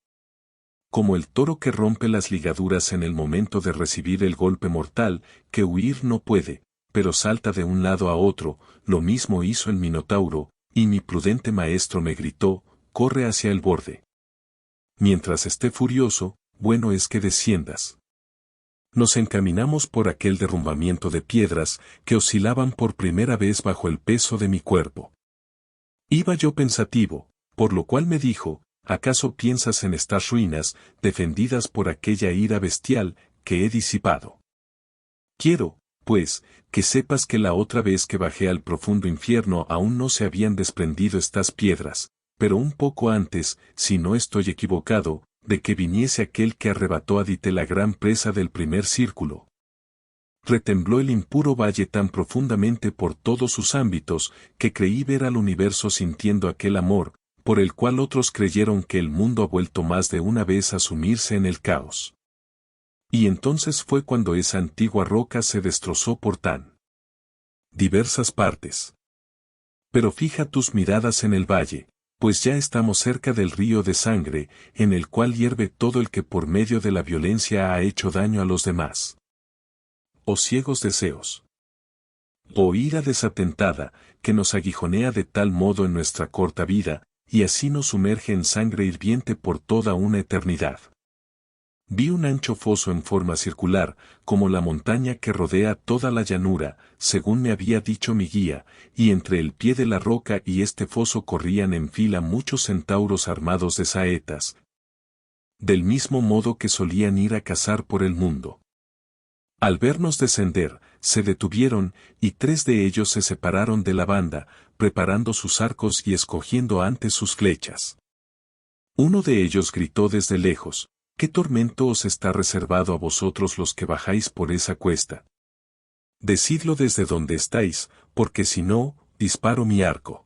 Como el toro que rompe las ligaduras en el momento de recibir el golpe mortal, que huir no puede, pero salta de un lado a otro, lo mismo hizo el Minotauro, y mi prudente maestro me gritó: corre hacia el borde. Mientras esté furioso, bueno es que desciendas. Nos encaminamos por aquel derrumbamiento de piedras que oscilaban por primera vez bajo el peso de mi cuerpo. Iba yo pensativo, por lo cual me dijo: ¿acaso piensas en estas ruinas, defendidas por aquella ira bestial, que he disipado? Quiero, pues, que sepas que la otra vez que bajé al profundo infierno aún no se habían desprendido estas piedras, pero un poco antes, si no estoy equivocado, de que viniese aquel que arrebató a Dite la gran presa del primer círculo. Retembló el impuro valle tan profundamente por todos sus ámbitos, que creí ver al universo sintiendo aquel amor, por el cual otros creyeron que el mundo ha vuelto más de una vez a sumirse en el caos. Y entonces fue cuando esa antigua roca se destrozó por tan diversas partes. Pero fija tus miradas en el valle, pues ya estamos cerca del río de sangre, en el cual hierve todo el que por medio de la violencia ha hecho daño a los demás. Oh ciegos deseos. Oh ira desatentada, que nos aguijonea de tal modo en nuestra corta vida, y así nos sumerge en sangre hirviente por toda una eternidad. Vi un ancho foso en forma circular, como la montaña que rodea toda la llanura, según me había dicho mi guía, y entre el pie de la roca y este foso corrían en fila muchos centauros armados de saetas, del mismo modo que solían ir a cazar por el mundo. Al vernos descender, se detuvieron, y 3 de ellos se separaron de la banda, preparando sus arcos y escogiendo antes sus flechas. Uno de ellos gritó desde lejos: ¿qué tormento os está reservado a vosotros los que bajáis por esa cuesta? Decidlo desde donde estáis, porque si no, disparo mi arco.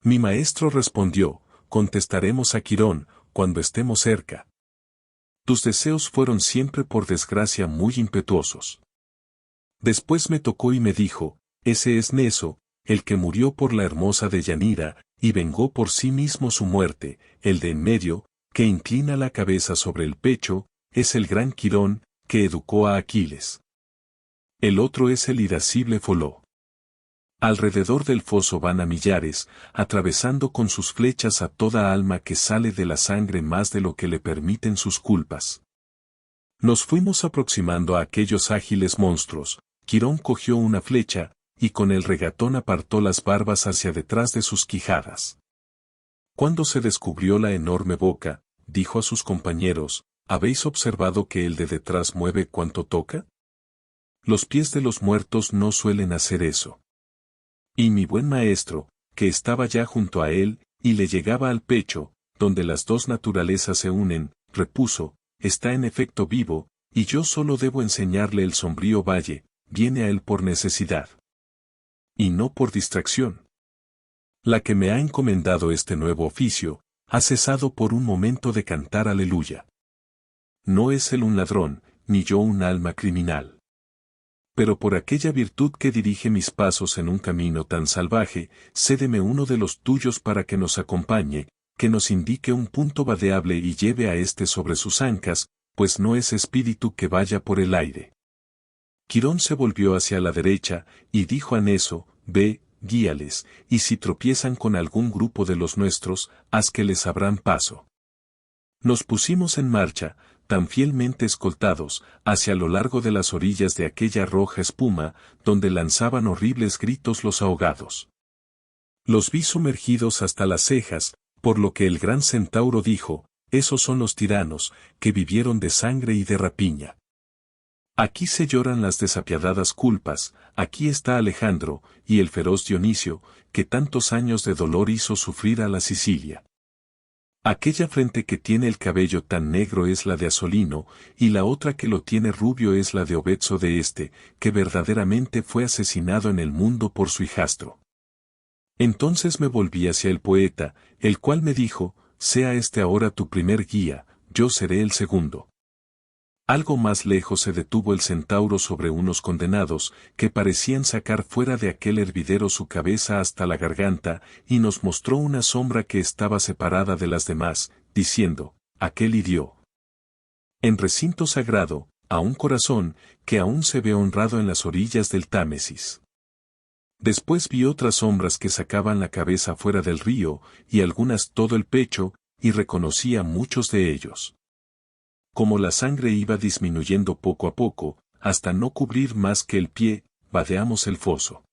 Mi maestro respondió: contestaremos a Quirón, cuando estemos cerca. Tus deseos fueron siempre por desgracia muy impetuosos. Después me tocó y me dijo: ese es Neso, el que murió por la hermosa Deyanira, y vengó por sí mismo su muerte. El de en medio, que inclina la cabeza sobre el pecho, es el gran Quirón, que educó a Aquiles. El otro es el irascible Foló. Alrededor del foso van a millares, atravesando con sus flechas a toda alma que sale de la sangre más de lo que le permiten sus culpas. Nos fuimos aproximando a aquellos ágiles monstruos. Quirón cogió una flecha, y con el regatón apartó las barbas hacia detrás de sus quijadas. Cuando se descubrió la enorme boca, dijo a sus compañeros: ¿habéis observado que el de detrás mueve cuanto toca? Los pies de los muertos no suelen hacer eso. Y mi buen maestro, que estaba ya junto a él, y le llegaba al pecho, donde las dos naturalezas se unen, repuso: está en efecto vivo, y yo solo debo enseñarle el sombrío valle, viene a él por necesidad. Y no por distracción. La que me ha encomendado este nuevo oficio, ha cesado por un momento de cantar aleluya. No es él un ladrón, ni yo un alma criminal. Pero por aquella virtud que dirige mis pasos en un camino tan salvaje, cédeme uno de los tuyos para que nos acompañe, que nos indique un punto vadeable y lleve a éste sobre sus ancas, pues no es espíritu que vaya por el aire. Quirón se volvió hacia la derecha, y dijo a Neso, ve, guíales, y si tropiezan con algún grupo de los nuestros, haz que les abran paso. Nos pusimos en marcha, tan fielmente escoltados, hacia lo largo de las orillas de aquella roja espuma, donde lanzaban horribles gritos los ahogados. Los vi sumergidos hasta las cejas, por lo que el gran centauro dijo, esos son los tiranos, que vivieron de sangre y de rapiña. Aquí se lloran las desapiadadas culpas, aquí está Alejandro, y el feroz Dionisio, que tantos años de dolor hizo sufrir a la Sicilia. Aquella frente que tiene el cabello tan negro es la de Asolino, y la otra que lo tiene rubio es la de Obetso de este, que verdaderamente fue asesinado en el mundo por su hijastro. Entonces me volví hacia el poeta, el cual me dijo, sea este ahora tu primer guía, yo seré el segundo. Algo más lejos se detuvo el centauro sobre unos condenados, que parecían sacar fuera de aquel hervidero su cabeza hasta la garganta, y nos mostró una sombra que estaba separada de las demás, diciendo, aquel hirió. En recinto sagrado, a un corazón, que aún se ve honrado en las orillas del Támesis. Después vi otras sombras que sacaban la cabeza fuera del río, y algunas todo el pecho, y reconocí a muchos de ellos. Como la sangre iba disminuyendo poco a poco, hasta no cubrir más que el pie, vadeamos el foso.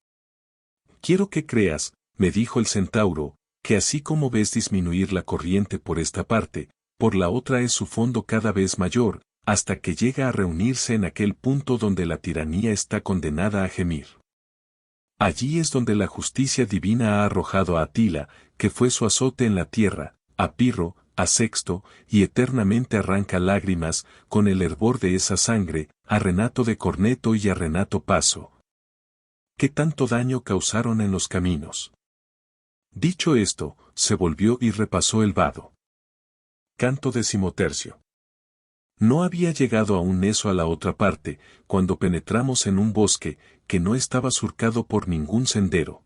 Quiero que creas, me dijo el centauro, que así como ves disminuir la corriente por esta parte, por la otra es su fondo cada vez mayor, hasta que llega a reunirse en aquel punto donde la tiranía está condenada a gemir. Allí es donde la justicia divina ha arrojado a Atila, que fue su azote en la tierra, a Pirro, a Sexto, y eternamente arranca lágrimas, con el hervor de esa sangre, a Renato de Corneto y a Renato Paso. ¿Qué tanto daño causaron en los caminos? Dicho esto, se volvió y repasó el vado. Canto 13. No había llegado aún eso a la otra parte, cuando penetramos en un bosque, que no estaba surcado por ningún sendero.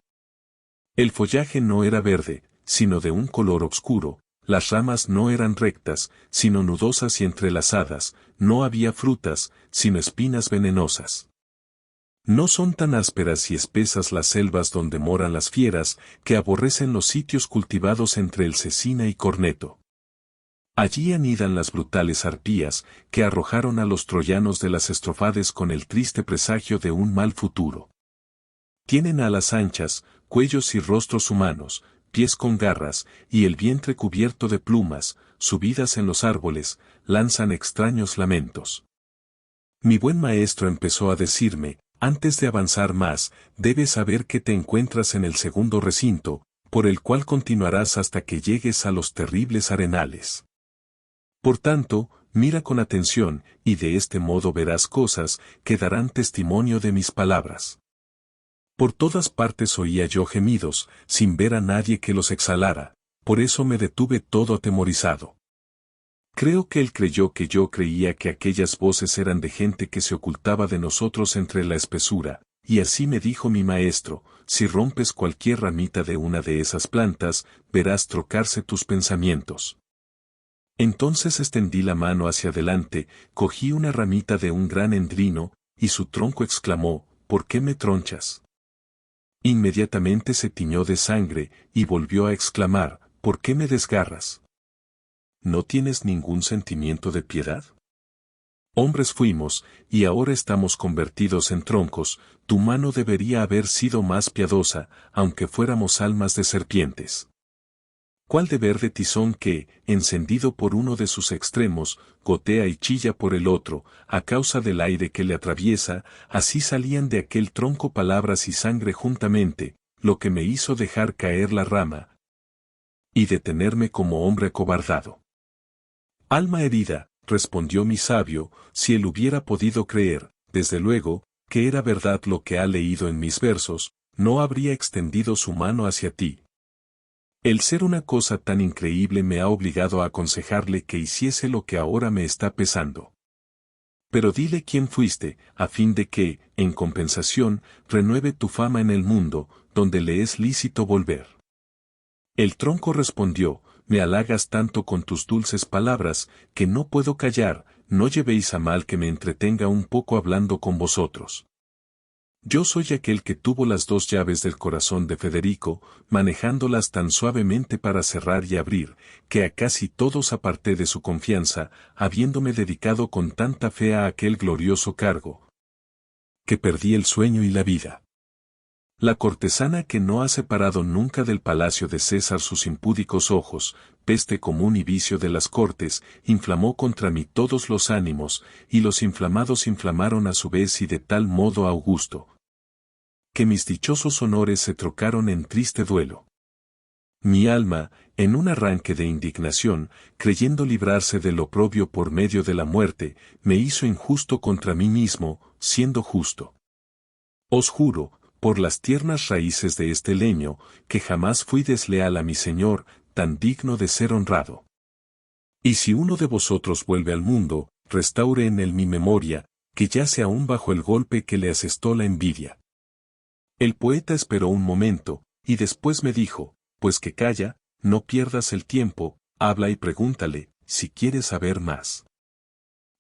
El follaje no era verde, sino de un color oscuro. Las ramas no eran rectas, sino nudosas y entrelazadas, no había frutas, sino espinas venenosas. No son tan ásperas y espesas las selvas donde moran las fieras, que aborrecen los sitios cultivados entre el Cecina y Corneto. Allí anidan las brutales arpías, que arrojaron a los troyanos de las estrofades con el triste presagio de un mal futuro. Tienen alas anchas, cuellos y rostros humanos, pies con garras, y el vientre cubierto de plumas, subidas en los árboles, lanzan extraños lamentos. Mi buen maestro empezó a decirme, antes de avanzar más, debes saber que te encuentras en el segundo recinto, por el cual continuarás hasta que llegues a los terribles arenales. Por tanto, mira con atención, y de este modo verás cosas que darán testimonio de mis palabras. Por todas partes oía yo gemidos, sin ver a nadie que los exhalara, por eso me detuve todo atemorizado. Creo que él creyó que yo creía que aquellas voces eran de gente que se ocultaba de nosotros entre la espesura, y así me dijo mi maestro, si rompes cualquier ramita de una de esas plantas, verás trocarse tus pensamientos. Entonces extendí la mano hacia adelante, cogí una ramita de un gran endrino, y su tronco exclamó, ¿por qué me tronchas? Inmediatamente se tiñó de sangre, y volvió a exclamar, ¿por qué me desgarras? ¿No tienes ningún sentimiento de piedad? Hombres fuimos, y ahora estamos convertidos en troncos, tu mano debería haber sido más piadosa, aunque fuéramos almas de serpientes. ¿Cuál de verde tizón que, encendido por uno de sus extremos, gotea y chilla por el otro, a causa del aire que le atraviesa, así salían de aquel tronco palabras y sangre juntamente, lo que me hizo dejar caer la rama y detenerme como hombre acobardado. Alma herida, respondió mi sabio, si él hubiera podido creer, desde luego, que era verdad lo que ha leído en mis versos, no habría extendido su mano hacia ti. El ser una cosa tan increíble me ha obligado a aconsejarle que hiciese lo que ahora me está pesando. Pero dile quién fuiste, a fin de que, en compensación, renueve tu fama en el mundo, donde le es lícito volver. El tronco respondió, me halagas tanto con tus dulces palabras, que no puedo callar, no llevéis a mal que me entretenga un poco hablando con vosotros. Yo soy aquel que tuvo las dos llaves del corazón de Federico, manejándolas tan suavemente para cerrar y abrir, que a casi todos aparté de su confianza, habiéndome dedicado con tanta fe a aquel glorioso cargo, que perdí el sueño y la vida. La cortesana que no ha separado nunca del palacio de César sus impúdicos ojos, peste común y vicio de las cortes, inflamó contra mí todos los ánimos, y los inflamados inflamaron a su vez y de tal modo a Augusto, que mis dichosos honores se trocaron en triste duelo. Mi alma, en un arranque de indignación, creyendo librarse del oprobio por medio de la muerte, me hizo injusto contra mí mismo, siendo justo. Os juro, por las tiernas raíces de este leño, que jamás fui desleal a mi Señor, tan digno de ser honrado. Y si uno de vosotros vuelve al mundo, restaure en él mi memoria, que yace aún bajo el golpe que le asestó la envidia. El poeta esperó un momento, y después me dijo, pues que calla, no pierdas el tiempo, habla y pregúntale, si quieres saber más.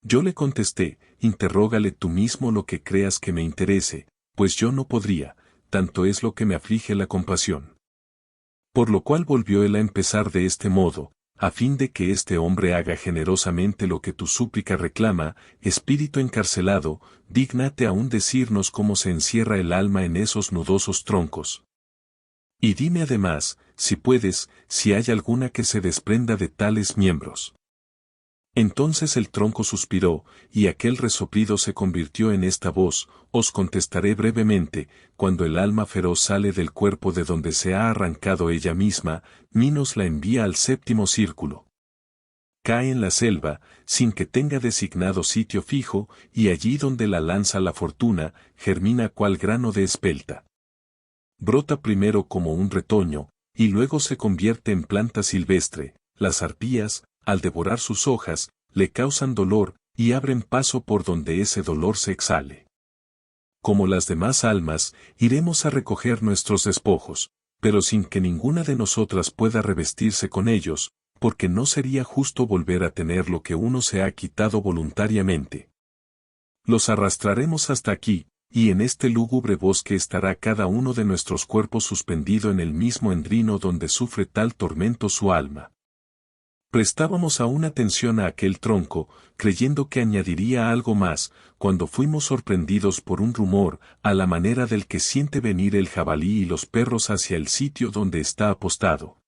Yo le contesté, interrógale tú mismo lo que creas que me interese, pues yo no podría, tanto es lo que me aflige la compasión. Por lo cual volvió él a empezar de este modo, a fin de que este hombre haga generosamente lo que tu súplica reclama, espíritu encarcelado, dígnate aún decirnos cómo se encierra el alma en esos nudosos troncos. Y dime además, si puedes, si hay alguna que se desprenda de tales miembros. Entonces el tronco suspiró, y aquel resoplido se convirtió en esta voz, os contestaré brevemente, cuando el alma feroz sale del cuerpo de donde se ha arrancado ella misma, Minos la envía al séptimo círculo. Cae en la selva, sin que tenga designado sitio fijo, y allí donde la lanza la fortuna, germina cual grano de espelta. Brota primero como un retoño, y luego se convierte en planta silvestre, las arpías, al devorar sus hojas, le causan dolor, y abren paso por donde ese dolor se exhale. Como las demás almas, iremos a recoger nuestros despojos, pero sin que ninguna de nosotras pueda revestirse con ellos, porque no sería justo volver a tener lo que uno se ha quitado voluntariamente. Los arrastraremos hasta aquí, y en este lúgubre bosque estará cada uno de nuestros cuerpos suspendido en el mismo endrino donde sufre tal tormento su alma. Prestábamos aún atención a aquel tronco, creyendo que añadiría algo más, cuando fuimos sorprendidos por un rumor, a la manera del que siente venir el jabalí y los perros hacia el sitio donde está apostado,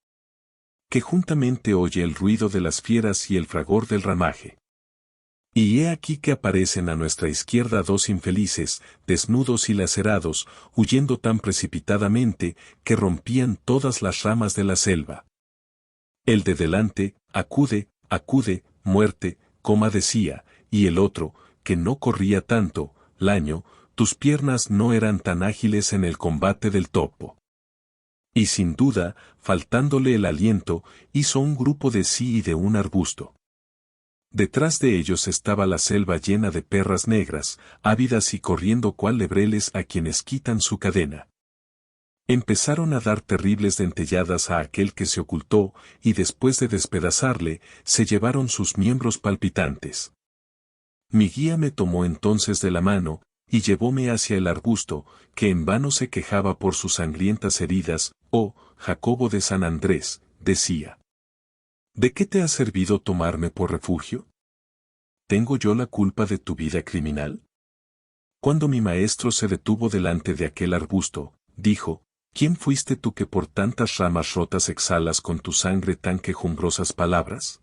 que juntamente oye el ruido de las fieras y el fragor del ramaje. Y he aquí que aparecen a nuestra izquierda dos infelices, desnudos y lacerados, huyendo tan precipitadamente, que rompían todas las ramas de la selva. El de delante, acude, acude, muerte, decía, y el otro, que no corría tanto, Laño, tus piernas no eran tan ágiles en el combate del topo. Y sin duda, faltándole el aliento, hizo un grupo de sí y de un arbusto. Detrás de ellos estaba la selva llena de perras negras, ávidas y corriendo cual lebreles a quienes quitan su cadena. Empezaron a dar terribles dentelladas a aquel que se ocultó, y después de despedazarle, se llevaron sus miembros palpitantes. Mi guía me tomó entonces de la mano, y llevóme hacia el arbusto, que en vano se quejaba por sus sangrientas heridas. Oh, Jacobo de San Andrés, decía. ¿De qué te ha servido tomarme por refugio? ¿Tengo yo la culpa de tu vida criminal? Cuando mi maestro se detuvo delante de aquel arbusto, dijo, ¿quién fuiste tú que por tantas ramas rotas exhalas con tu sangre tan quejumbrosas palabras?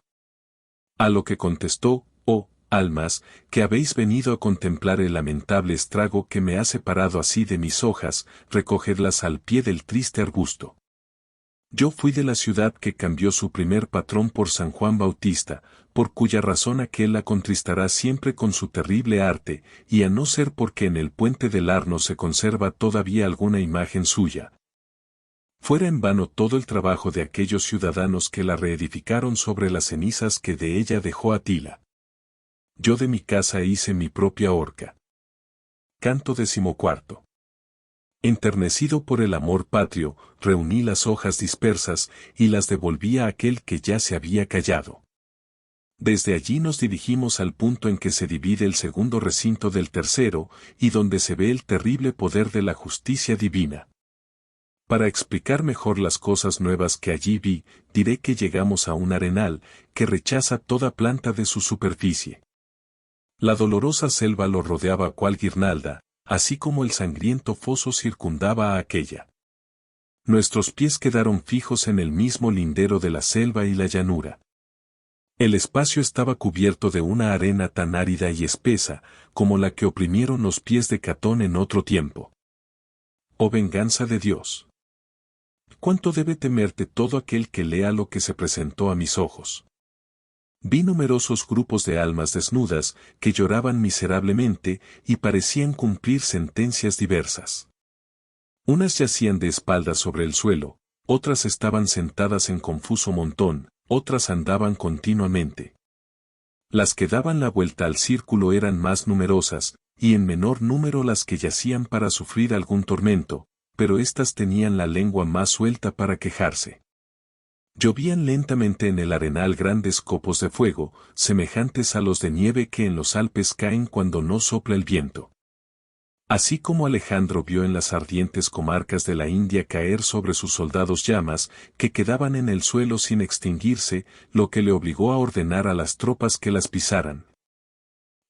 A lo que contestó, oh, almas, que habéis venido a contemplar el lamentable estrago que me ha separado así de mis hojas, recogedlas al pie del triste arbusto. Yo fui de la ciudad que cambió su primer patrón por San Juan Bautista, por cuya razón aquel la contristará siempre con su terrible arte, y a no ser porque en el puente del Arno se conserva todavía alguna imagen suya. Fuera en vano todo el trabajo de aquellos ciudadanos que la reedificaron sobre las cenizas que de ella dejó Atila. Yo de mi casa hice mi propia horca. Canto 14. Enternecido por el amor patrio, reuní las hojas dispersas y las devolví a aquel que ya se había callado. Desde allí nos dirigimos al punto en que se divide el segundo recinto del tercero y donde se ve el terrible poder de la justicia divina. Para explicar mejor las cosas nuevas que allí vi, diré que llegamos a un arenal que rechaza toda planta de su superficie. La dolorosa selva lo rodeaba cual guirnalda, así como el sangriento foso circundaba a aquella. Nuestros pies quedaron fijos en el mismo lindero de la selva y la llanura. El espacio estaba cubierto de una arena tan árida y espesa, como la que oprimieron los pies de Catón en otro tiempo. ¡Oh venganza de Dios! ¿Cuánto debe temerte todo aquel que lea lo que se presentó a mis ojos? Vi numerosos grupos de almas desnudas que lloraban miserablemente y parecían cumplir sentencias diversas. Unas yacían de espaldas sobre el suelo, otras estaban sentadas en confuso montón, otras andaban continuamente. Las que daban la vuelta al círculo eran más numerosas, y en menor número las que yacían para sufrir algún tormento, pero éstas tenían la lengua más suelta para quejarse. Llovían lentamente en el arenal grandes copos de fuego, semejantes a los de nieve que en los Alpes caen cuando no sopla el viento. Así como Alejandro vio en las ardientes comarcas de la India caer sobre sus soldados llamas que quedaban en el suelo sin extinguirse, lo que le obligó a ordenar a las tropas que las pisaran.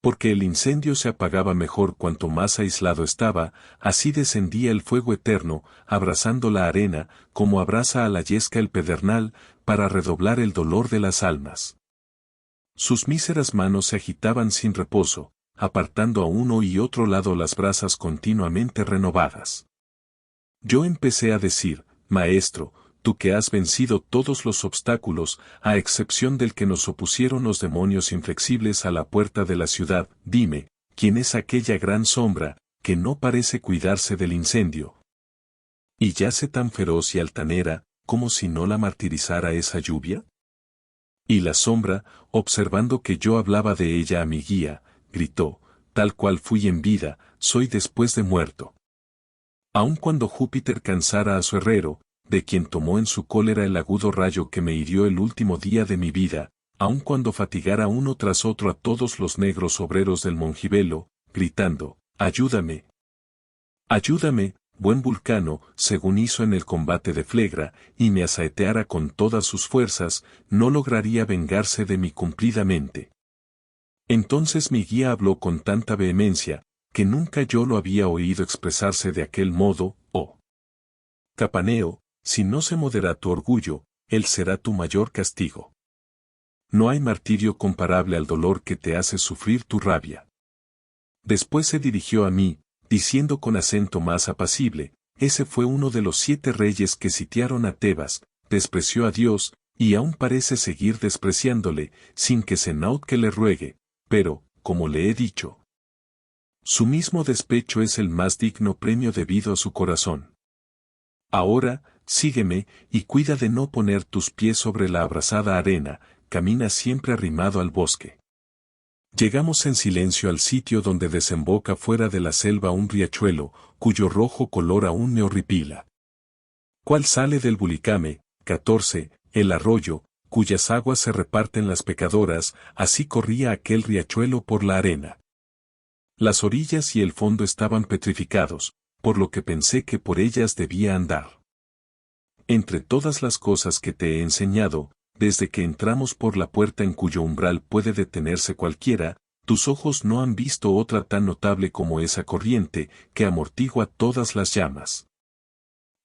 Porque el incendio se apagaba mejor cuanto más aislado estaba, así descendía el fuego eterno, abrasando la arena, como abrasa a la yesca el pedernal, para redoblar el dolor de las almas. Sus míseras manos se agitaban sin reposo, apartando a uno y otro lado las brasas continuamente renovadas. Yo empecé a decir, Maestro, tú que has vencido todos los obstáculos, a excepción del que nos opusieron los demonios inflexibles a la puerta de la ciudad, dime, ¿quién es aquella gran sombra, que no parece cuidarse del incendio? ¿Y yace tan feroz y altanera, como si no la martirizara esa lluvia? Y la sombra, observando que yo hablaba de ella a mi guía, gritó, tal cual fui en vida, soy después de muerto. Aun cuando Júpiter cansara a su herrero, de quien tomó en su cólera el agudo rayo que me hirió el último día de mi vida, aun cuando fatigara uno tras otro a todos los negros obreros del Mongibelo, gritando, ayúdame. Ayúdame, buen Vulcano, según hizo en el combate de Flegra, y me asaeteara con todas sus fuerzas, no lograría vengarse de mí cumplidamente. Entonces mi guía habló con tanta vehemencia, que nunca yo lo había oído expresarse de aquel modo, oh Capaneo, si no se modera tu orgullo, él será tu mayor castigo. No hay martirio comparable al dolor que te hace sufrir tu rabia. Después se dirigió a mí, diciendo con acento más apacible, ese fue uno de los 7 reyes que sitiaron a Tebas, despreció a Dios, y aún parece seguir despreciándole, sin que Senaut le ruegue, pero, como le he dicho, su mismo despecho es el más digno premio debido a su corazón. Ahora, sígueme, y cuida de no poner tus pies sobre la abrasada arena, camina siempre arrimado al bosque. Llegamos en silencio al sitio donde desemboca fuera de la selva un riachuelo, cuyo rojo color aún me horripila. ¿Cuál sale del Bulicame? 14, el arroyo, cuyas aguas se reparten las pecadoras, así corría aquel riachuelo por la arena. Las orillas y el fondo estaban petrificados, por lo que pensé que por ellas debía andar. Entre todas las cosas que te he enseñado, desde que entramos por la puerta en cuyo umbral puede detenerse cualquiera, tus ojos no han visto otra tan notable como esa corriente, que amortigua todas las llamas.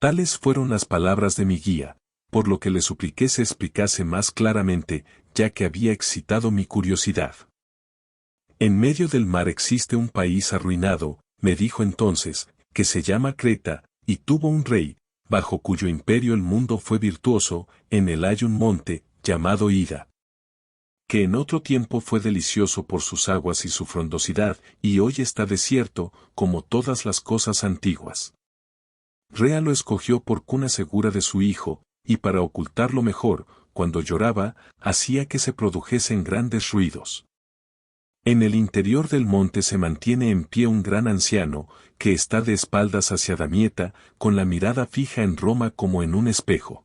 Tales fueron las palabras de mi guía, por lo que le supliqué se explicase más claramente, ya que había excitado mi curiosidad. En medio del mar existe un país arruinado, me dijo entonces, que se llama Creta, y tuvo un rey, bajo cuyo imperio el mundo fue virtuoso, en él hay un monte, llamado Ida, que en otro tiempo fue delicioso por sus aguas y su frondosidad, y hoy está desierto, como todas las cosas antiguas. Rea lo escogió por cuna segura de su hijo, y para ocultarlo mejor, cuando lloraba, hacía que se produjesen grandes ruidos. En el interior del monte se mantiene en pie un gran anciano, que está de espaldas hacia Damieta, con la mirada fija en Roma como en un espejo.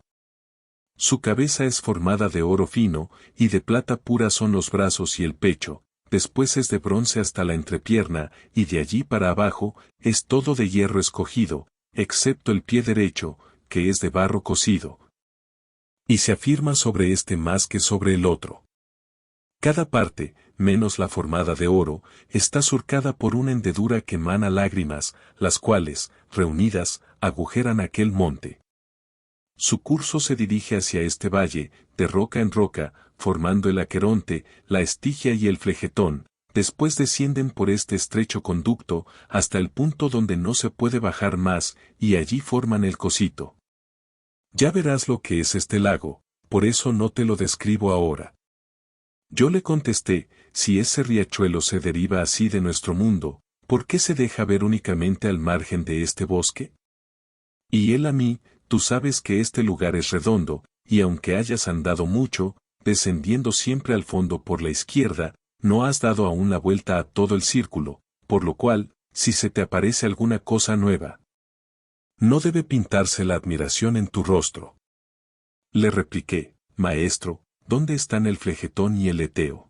Su cabeza es formada de oro fino, y de plata pura son los brazos y el pecho, después es de bronce hasta la entrepierna, y de allí para abajo, es todo de hierro escogido, excepto el pie derecho, que es de barro cocido. Y se afirma sobre este más que sobre el otro. Cada parte, menos la formada de oro, está surcada por una hendedura que emana lágrimas, las cuales, reunidas, agujeran aquel monte. Su curso se dirige hacia este valle, de roca en roca, formando el Aqueronte, la Estigia y el Flegetón, después descienden por este estrecho conducto, hasta el punto donde no se puede bajar más, y allí forman el Cosito. Ya verás lo que es este lago, por eso no te lo describo ahora. Yo le contesté, si ese riachuelo se deriva así de nuestro mundo, ¿por qué se deja ver únicamente al margen de este bosque? Y él a mí, tú sabes que este lugar es redondo, y aunque hayas andado mucho, descendiendo siempre al fondo por la izquierda, no has dado aún la vuelta a todo el círculo, por lo cual, si se te aparece alguna cosa nueva, no debe pintarse la admiración en tu rostro. Le repliqué, maestro, ¿dónde están el Flegetón y el Eteo?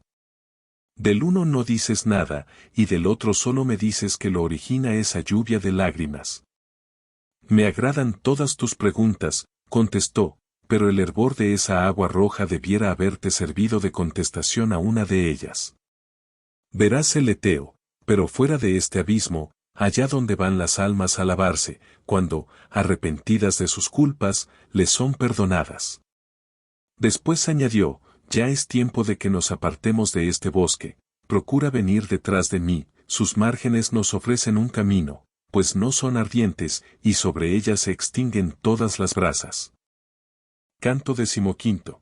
Del uno no dices nada, y del otro solo me dices que lo origina esa lluvia de lágrimas. Me agradan todas tus preguntas, contestó, pero el hervor de esa agua roja debiera haberte servido de contestación a una de ellas. Verás el Eteo, pero fuera de este abismo, allá donde van las almas a lavarse, cuando, arrepentidas de sus culpas, les son perdonadas. Después añadió, ya es tiempo de que nos apartemos de este bosque, procura venir detrás de mí, sus márgenes nos ofrecen un camino, pues no son ardientes, y sobre ellas se extinguen todas las brasas. Canto XV.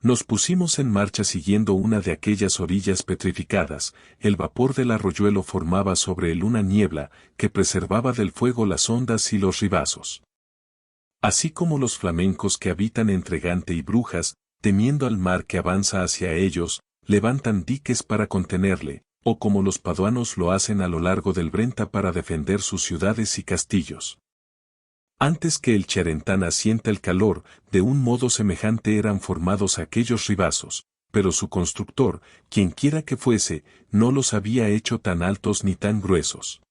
Nos pusimos en marcha siguiendo una de aquellas orillas petrificadas, el vapor del arroyuelo formaba sobre él una niebla, que preservaba del fuego las ondas y los ribazos. Así como los flamencos que habitan entre Gante y Brujas, temiendo al mar que avanza hacia ellos, levantan diques para contenerle, o como los paduanos lo hacen a lo largo del Brenta para defender sus ciudades y castillos. Antes que el Charentana sienta el calor, de un modo semejante eran formados aquellos ribazos, pero su constructor, quienquiera que fuese, no los había hecho tan altos ni tan gruesos.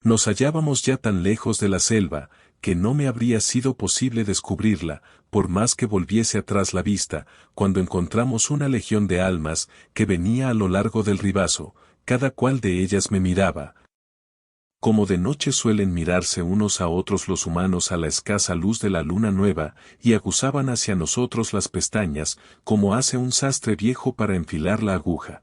Nos hallábamos ya tan lejos de la selva, que no me habría sido posible descubrirla, por más que volviese atrás la vista, cuando encontramos una legión de almas, que venía a lo largo del ribazo, cada cual de ellas me miraba. Como de noche suelen mirarse unos a otros los humanos a la escasa luz de la luna nueva, y aguzaban hacia nosotros las pestañas, como hace un sastre viejo para enfilar la aguja.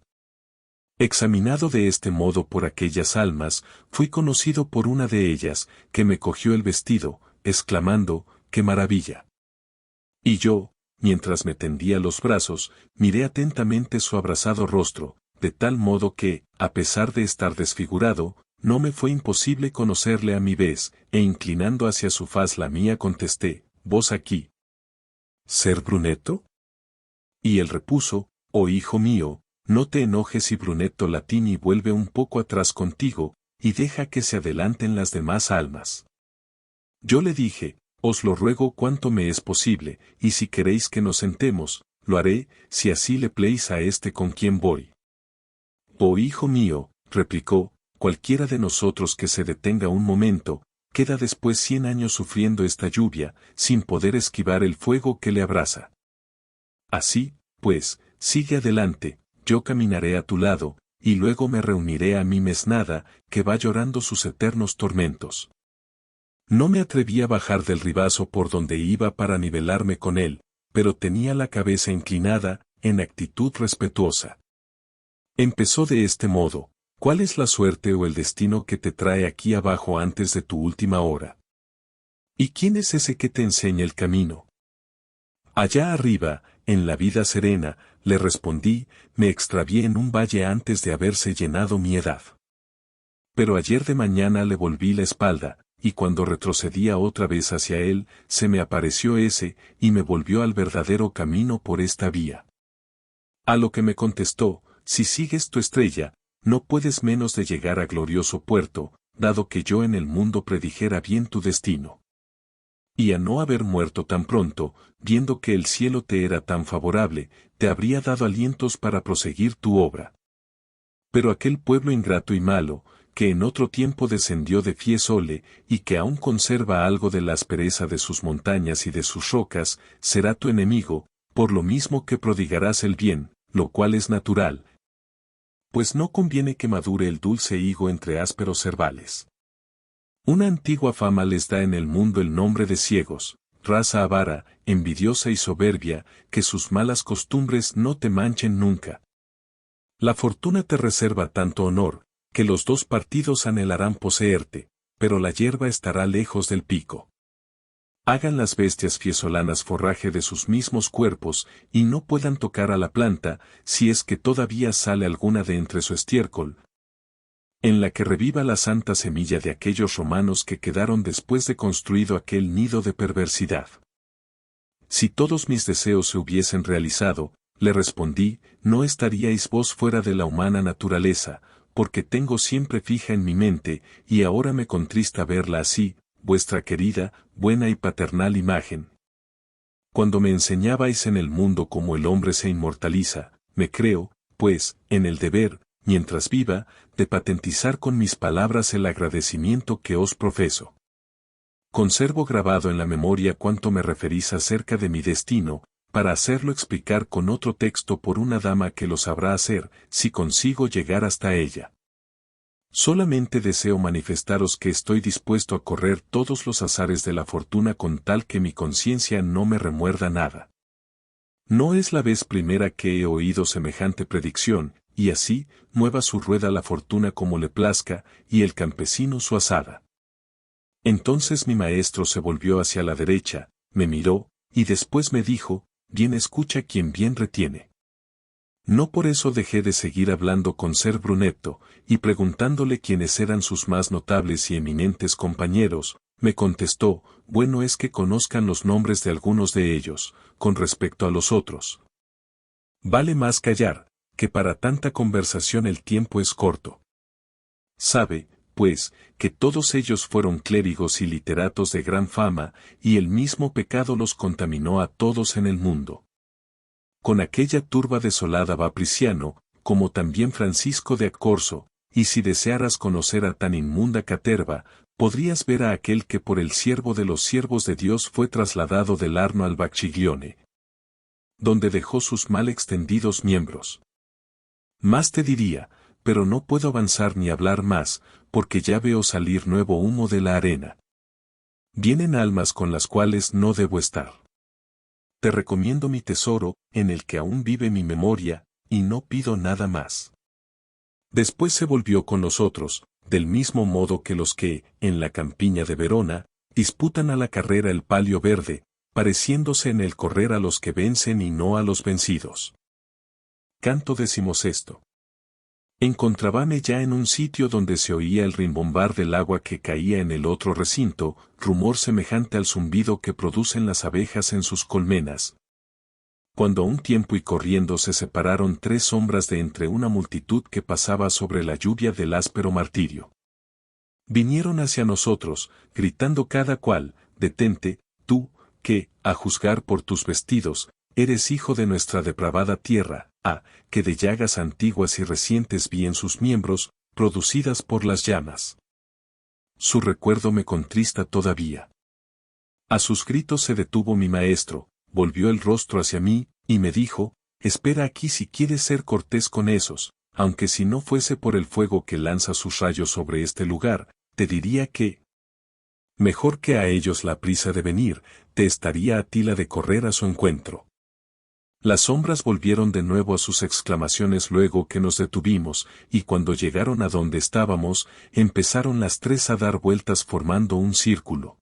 Examinado de este modo por aquellas almas, fui conocido por una de ellas, que me cogió el vestido, exclamando, ¡qué maravilla! Y yo, mientras me tendía los brazos, miré atentamente su abrasado rostro, de tal modo que, a pesar de estar desfigurado, no me fue imposible conocerle a mi vez, e inclinando hacia su faz la mía contesté, ¿vos aquí? ¿Ser Brunetto? Y él repuso, oh hijo mío, no te enojes si Brunetto Latini vuelve un poco atrás contigo, y deja que se adelanten las demás almas. Yo le dije, os lo ruego cuanto me es posible, y si queréis que nos sentemos, lo haré, si así le pléis a este con quien voy. Oh hijo mío, replicó, cualquiera de nosotros que se detenga un momento, queda después 100 años sufriendo esta lluvia, sin poder esquivar el fuego que le abrasa. Así, pues, sigue adelante, yo caminaré a tu lado, y luego me reuniré a mi mesnada, que va llorando sus eternos tormentos. No me atreví a bajar del ribazo por donde iba para nivelarme con él, pero tenía la cabeza inclinada, en actitud respetuosa. Empezó de este modo, ¿cuál es la suerte o el destino que te trae aquí abajo antes de tu última hora? ¿Y quién es ese que te enseña el camino? Allá arriba, en la vida serena, le respondí, me extravié en un valle antes de haberse llenado mi edad. Pero ayer de mañana le volví la espalda, y cuando retrocedía otra vez hacia él, se me apareció ese, y me volvió al verdadero camino por esta vía. A lo que me contestó, si sigues tu estrella, no puedes menos de llegar a glorioso puerto, dado que yo en el mundo predijera bien tu destino. Y a no haber muerto tan pronto, viendo que el cielo te era tan favorable, te habría dado alientos para proseguir tu obra. Pero aquel pueblo ingrato y malo, que en otro tiempo descendió de Fiesole, y que aún conserva algo de la aspereza de sus montañas y de sus rocas, será tu enemigo, por lo mismo que prodigarás el bien, lo cual es natural. Pues no conviene que madure el dulce higo entre ásperos cervales. Una antigua fama les da en el mundo el nombre de ciegos, raza avara, envidiosa y soberbia, que sus malas costumbres no te manchen nunca. La fortuna te reserva tanto honor, que los dos partidos anhelarán poseerte, pero la hierba estará lejos del pico. Hagan las bestias fiesolanas forraje de sus mismos cuerpos, y no puedan tocar a la planta, si es que todavía sale alguna de entre su estiércol, en la que reviva la santa semilla de aquellos romanos que quedaron después de construido aquel nido de perversidad. Si todos mis deseos se hubiesen realizado, le respondí, no estaríais vos fuera de la humana naturaleza, porque tengo siempre fija en mi mente, y ahora me contrista verla así, vuestra querida, buena y paternal imagen. Cuando me enseñabais en el mundo cómo el hombre se inmortaliza, me creo, pues, en el deber, mientras viva, de patentizar con mis palabras el agradecimiento que os profeso. Conservo grabado en la memoria cuanto me referís acerca de mi destino, para hacerlo explicar con otro texto por una dama que lo sabrá hacer, si consigo llegar hasta ella. Solamente deseo manifestaros que estoy dispuesto a correr todos los azares de la fortuna con tal que mi conciencia no me remuerda nada. No es la vez primera que he oído semejante predicción, y así, mueva su rueda la fortuna como le plazca, y el campesino su azada. Entonces mi maestro se volvió hacia la derecha, me miró, y después me dijo, bien escucha quien bien retiene. No por eso dejé de seguir hablando con Ser Brunetto, y preguntándole quiénes eran sus más notables y eminentes compañeros, me contestó, bueno es que conozcan los nombres de algunos de ellos, con respecto a los otros. Vale más callar, que para tanta conversación el tiempo es corto. Sabe, pues, que todos ellos fueron clérigos y literatos de gran fama, y el mismo pecado los contaminó a todos en el mundo. Con aquella turba desolada va Prisciano, como también Francisco de Accorso, y si desearas conocer a tan inmunda caterva, podrías ver a aquel que por el siervo de los siervos de Dios fue trasladado del Arno al Bacchiglione, donde dejó sus mal extendidos miembros. Más te diría, pero no puedo avanzar ni hablar más, porque ya veo salir nuevo humo de la arena. Vienen almas con las cuales no debo estar. Te recomiendo mi tesoro, en el que aún vive mi memoria, y no pido nada más. Después se volvió con los otros, del mismo modo que los que, en la campiña de Verona, disputan a la carrera el palio verde, pareciéndose en el correr a los que vencen y no a los vencidos. Canto XVI. Encontrábame ya en un sitio donde se oía el rimbombar del agua que caía en el otro recinto, rumor semejante al zumbido que producen las abejas en sus colmenas. Cuando a un tiempo y corriendo se separaron tres sombras de entre una multitud que pasaba sobre la lluvia del áspero martirio. Vinieron hacia nosotros, gritando cada cual, detente, tú, que, a juzgar por tus vestidos, eres hijo de nuestra depravada tierra, que de llagas antiguas y recientes vi en sus miembros, producidas por las llamas. Su recuerdo me contrista todavía. A sus gritos se detuvo mi maestro, volvió el rostro hacia mí, y me dijo, espera aquí si quieres ser cortés con esos, aunque si no fuese por el fuego que lanza sus rayos sobre este lugar, te diría que, mejor que a ellos la prisa de venir, te estaría a ti la de correr a su encuentro. Las sombras volvieron de nuevo a sus exclamaciones luego que nos detuvimos, y cuando llegaron a donde estábamos, empezaron las tres a dar vueltas formando un círculo.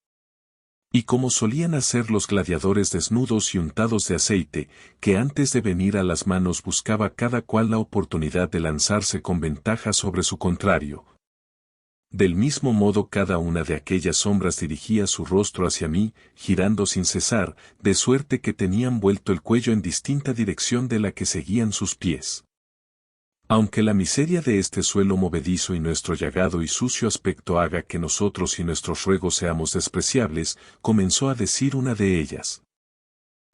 Y como solían hacer los gladiadores desnudos y untados de aceite, que antes de venir a las manos buscaba cada cual la oportunidad de lanzarse con ventaja sobre su contrario. Del mismo modo cada una de aquellas sombras dirigía su rostro hacia mí, girando sin cesar, de suerte que tenían vuelto el cuello en distinta dirección de la que seguían sus pies. Aunque la miseria de este suelo movedizo y nuestro llagado y sucio aspecto haga que nosotros y nuestros ruegos seamos despreciables, comenzó a decir una de ellas.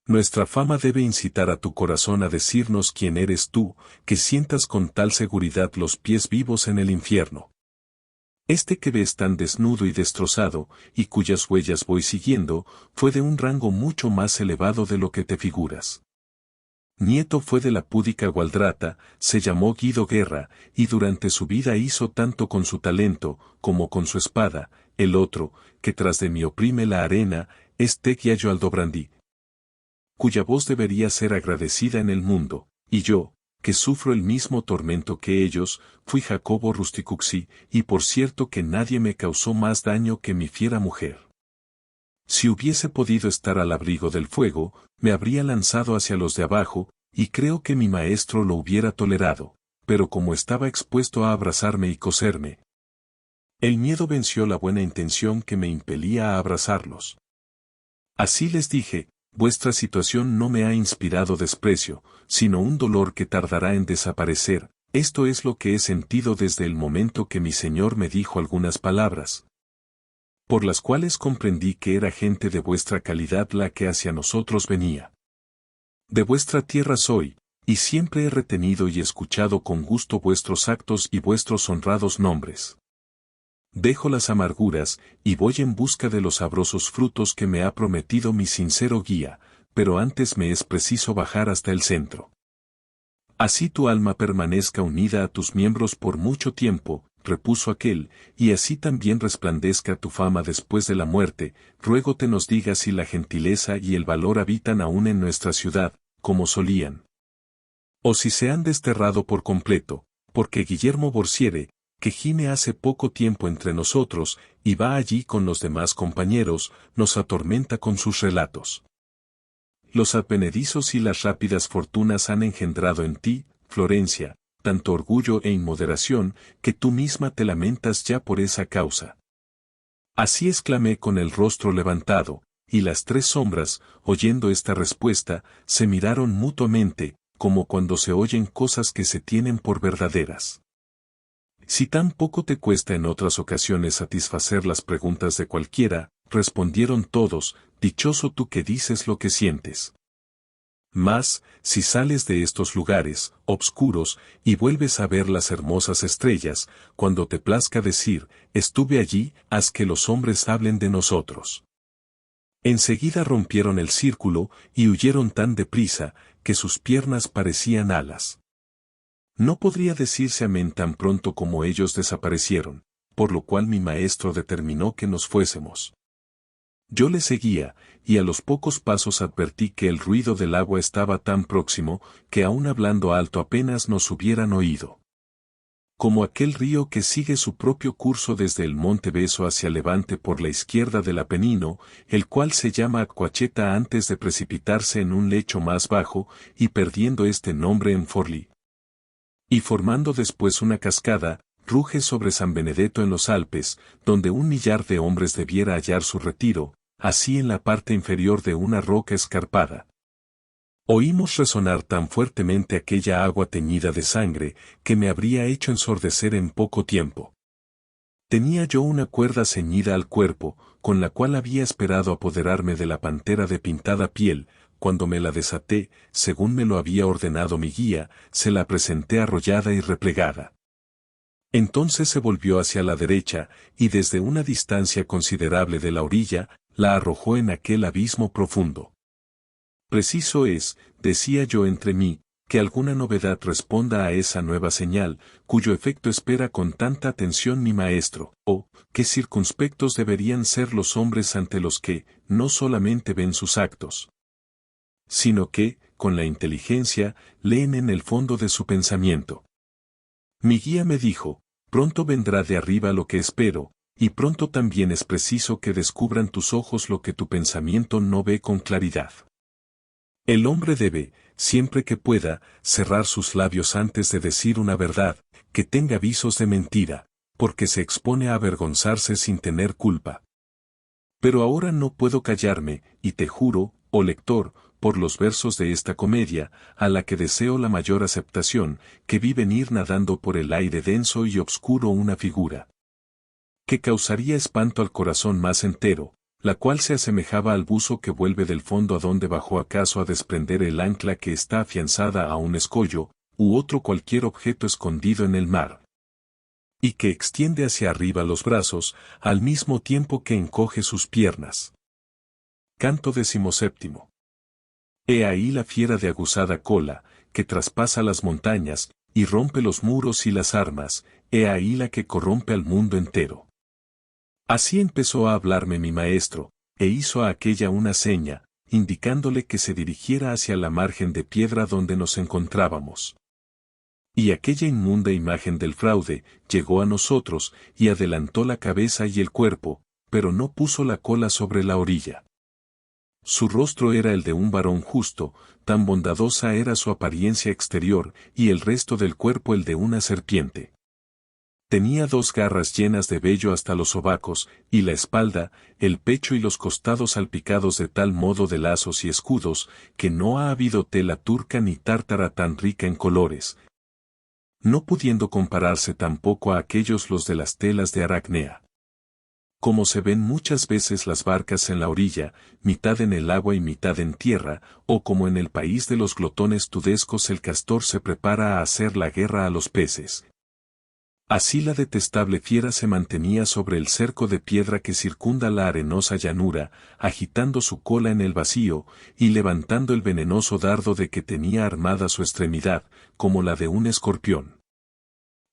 Nuestra fama debe incitar a tu corazón a decirnos quién eres tú, que sientas con tal seguridad los pies vivos en el infierno. Este que ves tan desnudo y destrozado, y cuyas huellas voy siguiendo, fue de un rango mucho más elevado de lo que te figuras. Nieto fue de la púdica Gualdrata, se llamó Guido Guerra, y durante su vida hizo tanto con su talento, como con su espada. El otro, que tras de mí oprime la arena, es Tegiayo Aldobrandí, cuya voz debería ser agradecida en el mundo, y yo, que sufro el mismo tormento que ellos, fui Jacobo Rusticuxi, y por cierto que nadie me causó más daño que mi fiera mujer. Si hubiese podido estar al abrigo del fuego, me habría lanzado hacia los de abajo, y creo que mi maestro lo hubiera tolerado, pero como estaba expuesto a abrazarme y coserme, el miedo venció la buena intención que me impelía a abrazarlos. Así les dije, vuestra situación no me ha inspirado desprecio, sino un dolor que tardará en desaparecer. Esto es lo que he sentido desde el momento que mi señor me dijo algunas palabras, por las cuales comprendí que era gente de vuestra calidad la que hacia nosotros venía. De vuestra tierra soy, y siempre he retenido y escuchado con gusto vuestros actos y vuestros honrados nombres. Dejo las amarguras, y voy en busca de los sabrosos frutos que me ha prometido mi sincero guía, pero antes me es preciso bajar hasta el centro. Así tu alma permanezca unida a tus miembros por mucho tiempo, repuso aquel, y así también resplandezca tu fama después de la muerte, ruego te nos digas si la gentileza y el valor habitan aún en nuestra ciudad, como solían. O si se han desterrado por completo, porque Guillermo Borsiere, que gime hace poco tiempo entre nosotros, y va allí con los demás compañeros, nos atormenta con sus relatos. Los advenedizos y las rápidas fortunas han engendrado en ti, Florencia, tanto orgullo e inmoderación, que tú misma te lamentas ya por esa causa. Así exclamé con el rostro levantado, y las tres sombras, oyendo esta respuesta, se miraron mutuamente, como cuando se oyen cosas que se tienen por verdaderas. Si tan poco te cuesta en otras ocasiones satisfacer las preguntas de cualquiera, respondieron todos, dichoso tú que dices lo que sientes. Mas, si sales de estos lugares, obscuros, y vuelves a ver las hermosas estrellas, cuando te plazca decir, estuve allí, haz que los hombres hablen de nosotros. Enseguida rompieron el círculo, y huyeron tan deprisa, que sus piernas parecían alas. No podría decirse amén tan pronto como ellos desaparecieron, por lo cual mi maestro determinó que nos fuésemos. Yo le seguía, y a los pocos pasos advertí que el ruido del agua estaba tan próximo, que aun hablando alto apenas nos hubieran oído. Como aquel río que sigue su propio curso desde el monte Beso hacia levante por la izquierda del Apenino, el cual se llama Aquacheta antes de precipitarse en un lecho más bajo, y perdiendo este nombre en Forlì, y formando después una cascada, ruge sobre San Benedetto en los Alpes, donde 1 millar de hombres debiera hallar su retiro, así en la parte inferior de una roca escarpada. Oímos resonar tan fuertemente aquella agua teñida de sangre, que me habría hecho ensordecer en poco tiempo. Tenía yo una cuerda ceñida al cuerpo, con la cual había esperado apoderarme de la pantera de pintada piel. Cuando me la desaté, según me lo había ordenado mi guía, se la presenté arrollada y replegada. Entonces se volvió hacia la derecha, y desde una distancia considerable de la orilla, la arrojó en aquel abismo profundo. Preciso es, decía yo entre mí, que alguna novedad responda a esa nueva señal, cuyo efecto espera con tanta atención mi maestro, o, qué circunspectos deberían ser los hombres ante los que, no solamente ven sus actos, sino que, con la inteligencia, leen en el fondo de su pensamiento. Mi guía me dijo, pronto vendrá de arriba lo que espero, y pronto también es preciso que descubran tus ojos lo que tu pensamiento no ve con claridad. El hombre debe, siempre que pueda, cerrar sus labios antes de decir una verdad, que tenga visos de mentira, porque se expone a avergonzarse sin tener culpa. Pero ahora no puedo callarme, y te juro, oh lector, por los versos de esta comedia, a la que deseo la mayor aceptación, que vi venir nadando por el aire denso y obscuro una figura que causaría espanto al corazón más entero, la cual se asemejaba al buzo que vuelve del fondo a donde bajó acaso a desprender el ancla que está afianzada a un escollo, u otro cualquier objeto escondido en el mar, y que extiende hacia arriba los brazos, al mismo tiempo que encoge sus piernas. Canto XVII. He ahí la fiera de aguzada cola, que traspasa las montañas, y rompe los muros y las armas, he ahí la que corrompe al mundo entero. Así empezó a hablarme mi maestro, e hizo a aquella una seña, indicándole que se dirigiera hacia la margen de piedra donde nos encontrábamos. Y aquella inmunda imagen del fraude llegó a nosotros, y adelantó la cabeza y el cuerpo, pero no puso la cola sobre la orilla. Su rostro era el de un varón justo, tan bondadosa era su apariencia exterior, y el resto del cuerpo el de una serpiente. Tenía 2 garras llenas de vello hasta los sobacos, y la espalda, el pecho y los costados salpicados de tal modo de lazos y escudos, que no ha habido tela turca ni tártara tan rica en colores, no pudiendo compararse tampoco a aquellos los de las telas de Aracnea. Como se ven muchas veces las barcas en la orilla, mitad en el agua y mitad en tierra, o como en el país de los glotones tudescos el castor se prepara a hacer la guerra a los peces. Así la detestable fiera se mantenía sobre el cerco de piedra que circunda la arenosa llanura, agitando su cola en el vacío, y levantando el venenoso dardo de que tenía armada su extremidad, como la de un escorpión.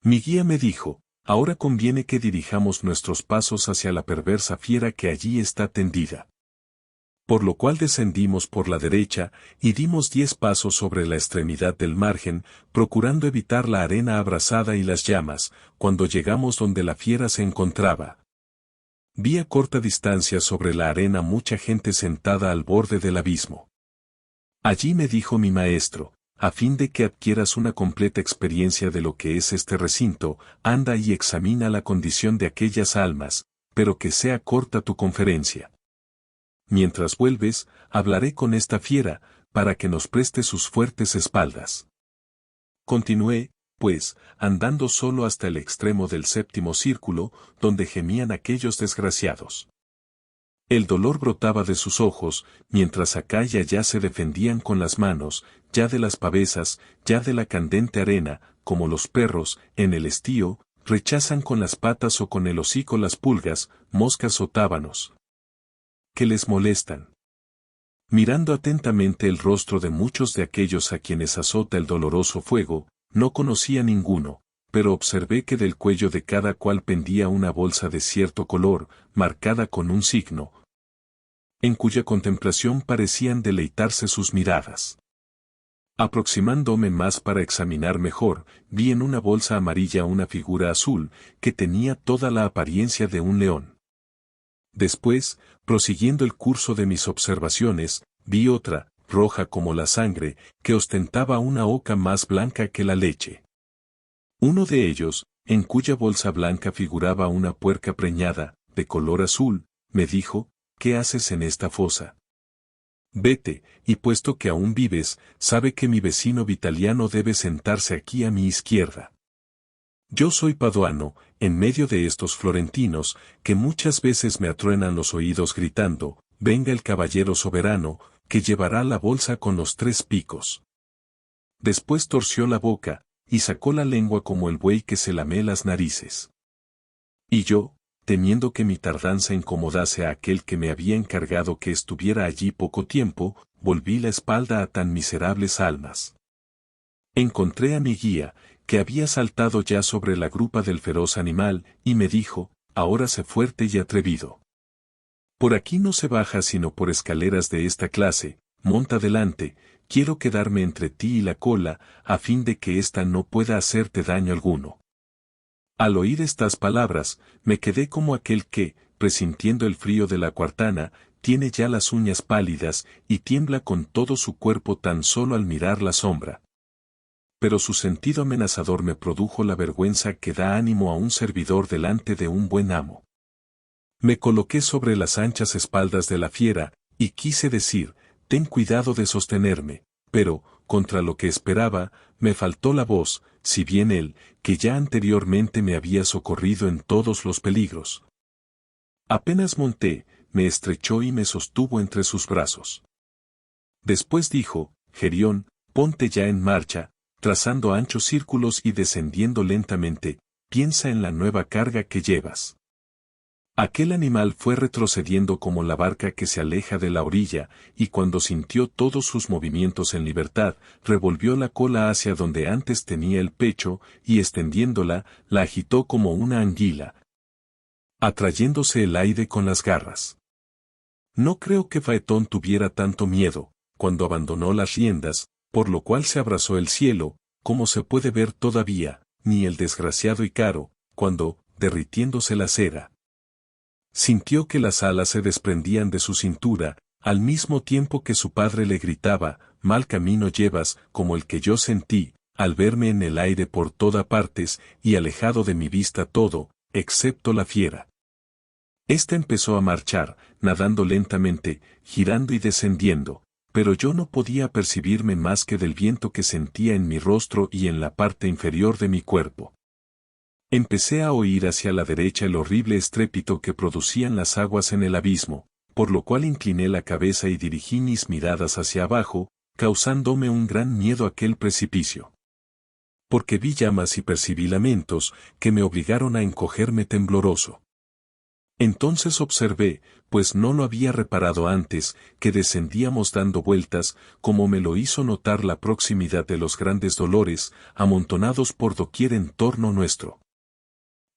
Mi guía me dijo, ahora conviene que dirijamos nuestros pasos hacia la perversa fiera que allí está tendida. Por lo cual descendimos por la derecha, y dimos 10 pasos sobre la extremidad del margen, procurando evitar la arena abrasada y las llamas, cuando llegamos donde la fiera se encontraba. Vi a corta distancia sobre la arena mucha gente sentada al borde del abismo. Allí me dijo mi maestro, a fin de que adquieras una completa experiencia de lo que es este recinto, anda y examina la condición de aquellas almas, pero que sea corta tu conferencia. Mientras vuelves, hablaré con esta fiera, para que nos preste sus fuertes espaldas. Continué, pues, andando solo hasta el extremo del 7º círculo, donde gemían aquellos desgraciados. El dolor brotaba de sus ojos, mientras acá y allá se defendían con las manos, ya de las pavesas, ya de la candente arena, como los perros, en el estío, rechazan con las patas o con el hocico las pulgas, moscas o tábanos que les molestan. Mirando atentamente el rostro de muchos de aquellos a quienes azota el doloroso fuego, no conocía ninguno, pero observé que del cuello de cada cual pendía una bolsa de cierto color, marcada con un signo, en cuya contemplación parecían deleitarse sus miradas. Aproximándome más para examinar mejor, vi en una bolsa amarilla una figura azul, que tenía toda la apariencia de un león. Después, prosiguiendo el curso de mis observaciones, vi otra, roja como la sangre, que ostentaba una oca más blanca que la leche. Uno de ellos, en cuya bolsa blanca figuraba una puerca preñada, de color azul, me dijo, ¿qué haces en esta fosa? Vete, y puesto que aún vives, sabe que mi vecino Vitaliano debe sentarse aquí a mi izquierda. Yo soy paduano, en medio de estos florentinos, que muchas veces me atruenan los oídos gritando, venga el caballero soberano, que llevará la bolsa con los 3 picos. Después torció la boca, y sacó la lengua como el buey que se lame las narices. Y yo, temiendo que mi tardanza incomodase a aquel que me había encargado que estuviera allí poco tiempo, volví la espalda a tan miserables almas. Encontré a mi guía, que había saltado ya sobre la grupa del feroz animal, y me dijo, ahora sé fuerte y atrevido. Por aquí no se baja sino por escaleras de esta clase, monta delante, quiero quedarme entre ti y la cola, a fin de que ésta no pueda hacerte daño alguno. Al oír estas palabras, me quedé como aquel que, presintiendo el frío de la cuartana, tiene ya las uñas pálidas y tiembla con todo su cuerpo tan solo al mirar la sombra. Pero su sentido amenazador me produjo la vergüenza que da ánimo a un servidor delante de un buen amo. Me coloqué sobre las anchas espaldas de la fiera, y quise decir, ten cuidado de sostenerme, pero, contra lo que esperaba, me faltó la voz, si bien él, que ya anteriormente me había socorrido en todos los peligros. Apenas monté, me estrechó y me sostuvo entre sus brazos. Después dijo, Gerión, ponte ya en marcha, trazando anchos círculos y descendiendo lentamente, piensa en la nueva carga que llevas. Aquel animal fue retrocediendo como la barca que se aleja de la orilla, y cuando sintió todos sus movimientos en libertad, revolvió la cola hacia donde antes tenía el pecho, y extendiéndola, la agitó como una anguila, atrayéndose el aire con las garras. No creo que Faetón tuviera tanto miedo, cuando abandonó las riendas, por lo cual se abrazó el cielo, como se puede ver todavía, ni el desgraciado Icaro, cuando, derritiéndose la cera, sintió que las alas se desprendían de su cintura, al mismo tiempo que su padre le gritaba, mal camino llevas, como el que yo sentí, al verme en el aire por todas partes, y alejado de mi vista todo, excepto la fiera. Ésta empezó a marchar, nadando lentamente, girando y descendiendo, pero yo no podía percibirme más que del viento que sentía en mi rostro y en la parte inferior de mi cuerpo. Empecé a oír hacia la derecha el horrible estrépito que producían las aguas en el abismo, por lo cual incliné la cabeza y dirigí mis miradas hacia abajo, causándome un gran miedo aquel precipicio. Porque vi llamas y percibí lamentos, que me obligaron a encogerme tembloroso. Entonces observé, pues no lo había reparado antes, que descendíamos dando vueltas, como me lo hizo notar la proximidad de los grandes dolores, amontonados por doquier en torno nuestro.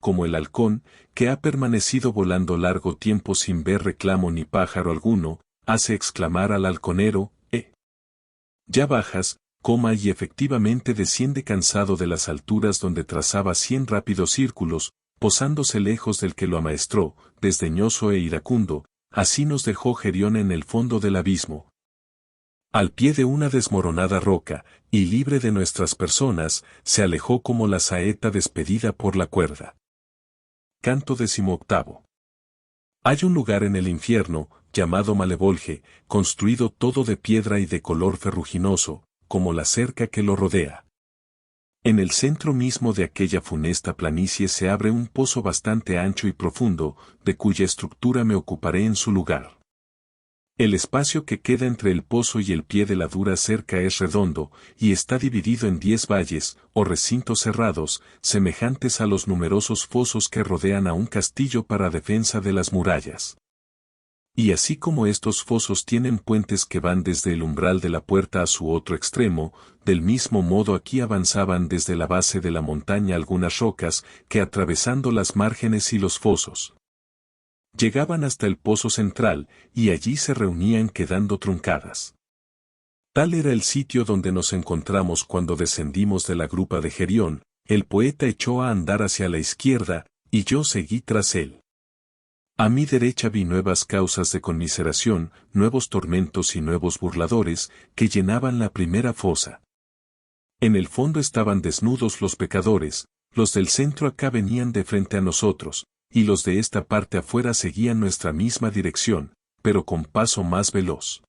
Como el halcón, que ha permanecido volando largo tiempo sin ver reclamo ni pájaro alguno, hace exclamar al halconero, ya bajas, y efectivamente desciende cansado de las alturas donde trazaba 100 rápidos círculos, posándose lejos del que lo amaestró, desdeñoso e iracundo, así nos dejó Gerión en el fondo del abismo, al pie de una desmoronada roca, y libre de nuestras personas, se alejó como la saeta despedida por la cuerda. Canto 18. Hay un lugar en el infierno, llamado Malevolge, construido todo de piedra y de color ferruginoso, como la cerca que lo rodea. En el centro mismo de aquella funesta planicie se abre un pozo bastante ancho y profundo, de cuya estructura me ocuparé en su lugar. El espacio que queda entre el pozo y el pie de la dura cerca es redondo, y está dividido en 10 valles, o recintos cerrados, semejantes a los numerosos fosos que rodean a un castillo para defensa de las murallas. Y así como estos fosos tienen puentes que van desde el umbral de la puerta a su otro extremo, del mismo modo aquí avanzaban desde la base de la montaña algunas rocas, que atravesando las márgenes y los fosos, llegaban hasta el pozo central, y allí se reunían quedando truncadas. Tal era el sitio donde nos encontramos cuando descendimos de la grupa de Gerión, el poeta echó a andar hacia la izquierda, y yo seguí tras él. A mi derecha vi nuevas causas de conmiseración, nuevos tormentos y nuevos burladores, que llenaban la primera fosa. En el fondo estaban desnudos los pecadores, los del centro acá venían de frente a nosotros, y los de esta parte afuera seguían nuestra misma dirección, pero con paso más veloz.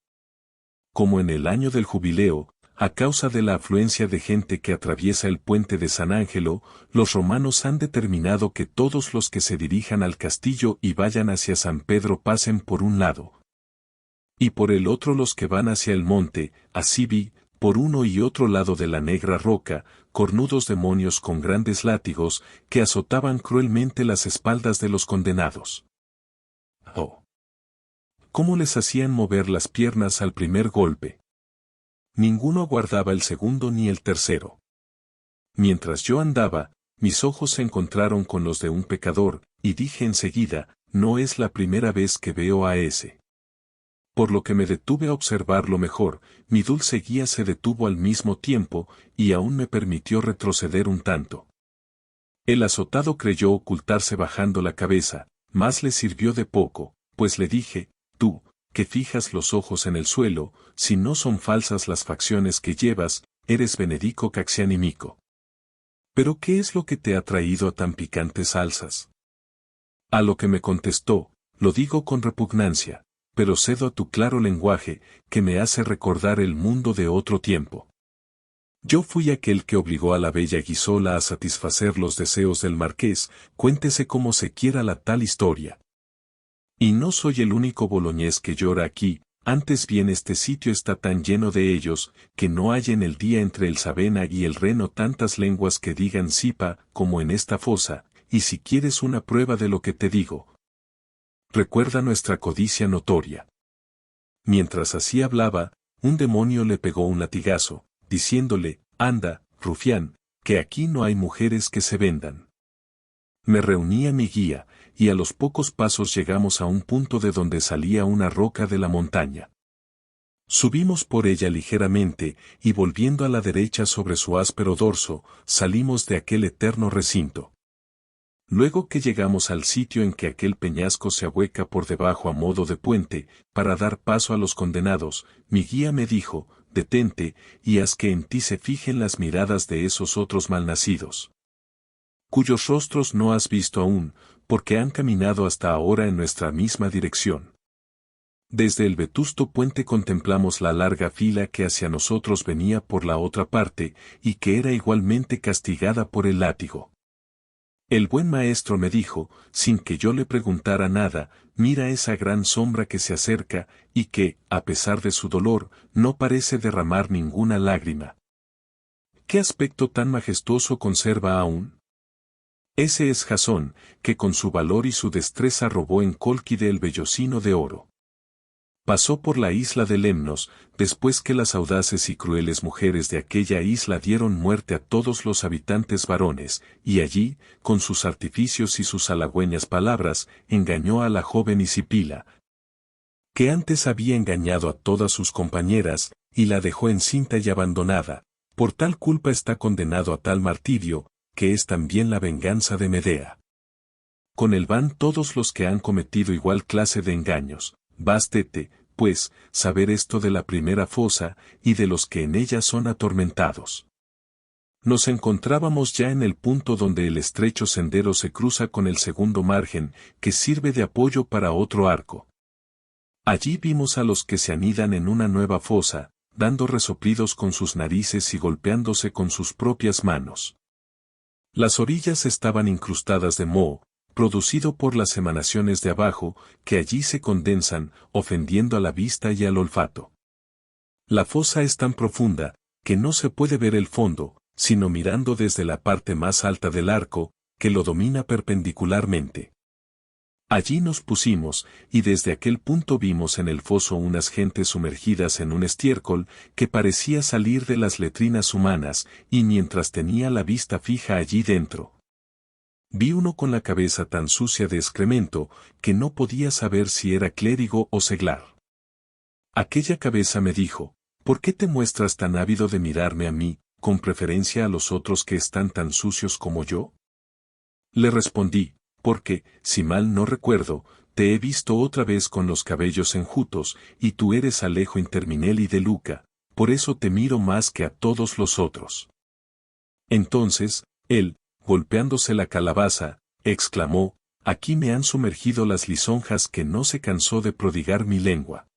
Como en el año del jubileo, a causa de la afluencia de gente que atraviesa el puente de San Ángelo, los romanos han determinado que todos los que se dirijan al castillo y vayan hacia San Pedro pasen por un lado, y por el otro los que van hacia el monte, así vi, por uno y otro lado de la negra roca, cornudos demonios con grandes látigos, que azotaban cruelmente las espaldas de los condenados. Oh, ¿cómo les hacían mover las piernas al primer golpe? Ninguno aguardaba el segundo ni el tercero. Mientras yo andaba, mis ojos se encontraron con los de un pecador, y dije enseguida, no es la primera vez que veo a ese. Por lo que me detuve a observarlo mejor, mi dulce guía se detuvo al mismo tiempo, y aún me permitió retroceder un tanto. El azotado creyó ocultarse bajando la cabeza, mas le sirvió de poco, pues le dije, tú, que fijas los ojos en el suelo, si no son falsas las facciones que llevas, eres Benedico Caxianimico. ¿Pero qué es lo que te ha traído a tan picantes salsas? A lo que me contestó, lo digo con repugnancia, pero cedo a tu claro lenguaje, que me hace recordar el mundo de otro tiempo. Yo fui aquel que obligó a la bella Guisola a satisfacer los deseos del marqués, cuéntese como se quiera la tal historia. Y no soy el único boloñés que llora aquí, antes bien este sitio está tan lleno de ellos, que no hay en el día entre el Sabena y el Reno tantas lenguas que digan sipa como en esta fosa, y si quieres una prueba de lo que te digo. Recuerda nuestra codicia notoria. Mientras así hablaba, un demonio le pegó un latigazo, diciéndole, anda, rufián, que aquí no hay mujeres que se vendan. Me reuní a mi guía, y a los pocos pasos llegamos a un punto de donde salía una roca de la montaña. Subimos por ella ligeramente, y volviendo a la derecha sobre su áspero dorso, salimos de aquel eterno recinto. Luego que llegamos al sitio en que aquel peñasco se ahueca por debajo a modo de puente, para dar paso a los condenados, mi guía me dijo, detente, y haz que en ti se fijen las miradas de esos otros malnacidos, cuyos rostros no has visto aún, porque han caminado hasta ahora en nuestra misma dirección. Desde el vetusto puente contemplamos la larga fila que hacia nosotros venía por la otra parte, y que era igualmente castigada por el látigo. El buen maestro me dijo, sin que yo le preguntara nada, mira esa gran sombra que se acerca, y que, a pesar de su dolor, no parece derramar ninguna lágrima. ¿Qué aspecto tan majestuoso conserva aún? Ese es Jasón, que con su valor y su destreza robó en Cólquide el vellocino de oro. Pasó por la isla de Lemnos, después que las audaces y crueles mujeres de aquella isla dieron muerte a todos los habitantes varones, y allí, con sus artificios y sus halagüeñas palabras, engañó a la joven Isipila, que antes había engañado a todas sus compañeras, y la dejó encinta y abandonada. Por tal culpa está condenado a tal martirio, que es también la venganza de Medea. Con él van todos los que han cometido igual clase de engaños. Bástete, pues, saber esto de la primera fosa, y de los que en ella son atormentados. Nos encontrábamos ya en el punto donde el estrecho sendero se cruza con el segundo margen, que sirve de apoyo para otro arco. Allí vimos a los que se anidan en una nueva fosa, dando resoplidos con sus narices y golpeándose con sus propias manos. Las orillas estaban incrustadas de moho, producido por las emanaciones de abajo, que allí se condensan, ofendiendo a la vista y al olfato. La fosa es tan profunda, que no se puede ver el fondo, sino mirando desde la parte más alta del arco, que lo domina perpendicularmente. Allí nos pusimos, y desde aquel punto vimos en el foso unas gentes sumergidas en un estiércol, que parecía salir de las letrinas humanas, y mientras tenía la vista fija allí dentro, vi uno con la cabeza tan sucia de excremento, que no podía saber si era clérigo o seglar. Aquella cabeza me dijo, ¿por qué te muestras tan ávido de mirarme a mí, con preferencia a los otros que están tan sucios como yo? Le respondí, porque, si mal no recuerdo, te he visto otra vez con los cabellos enjutos, y tú eres Alejo Interminelli de Luca, por eso te miro más que a todos los otros. Entonces, él, golpeándose la calabaza, exclamó, aquí me han sumergido las lisonjas que no se cansó de prodigar mi lengua.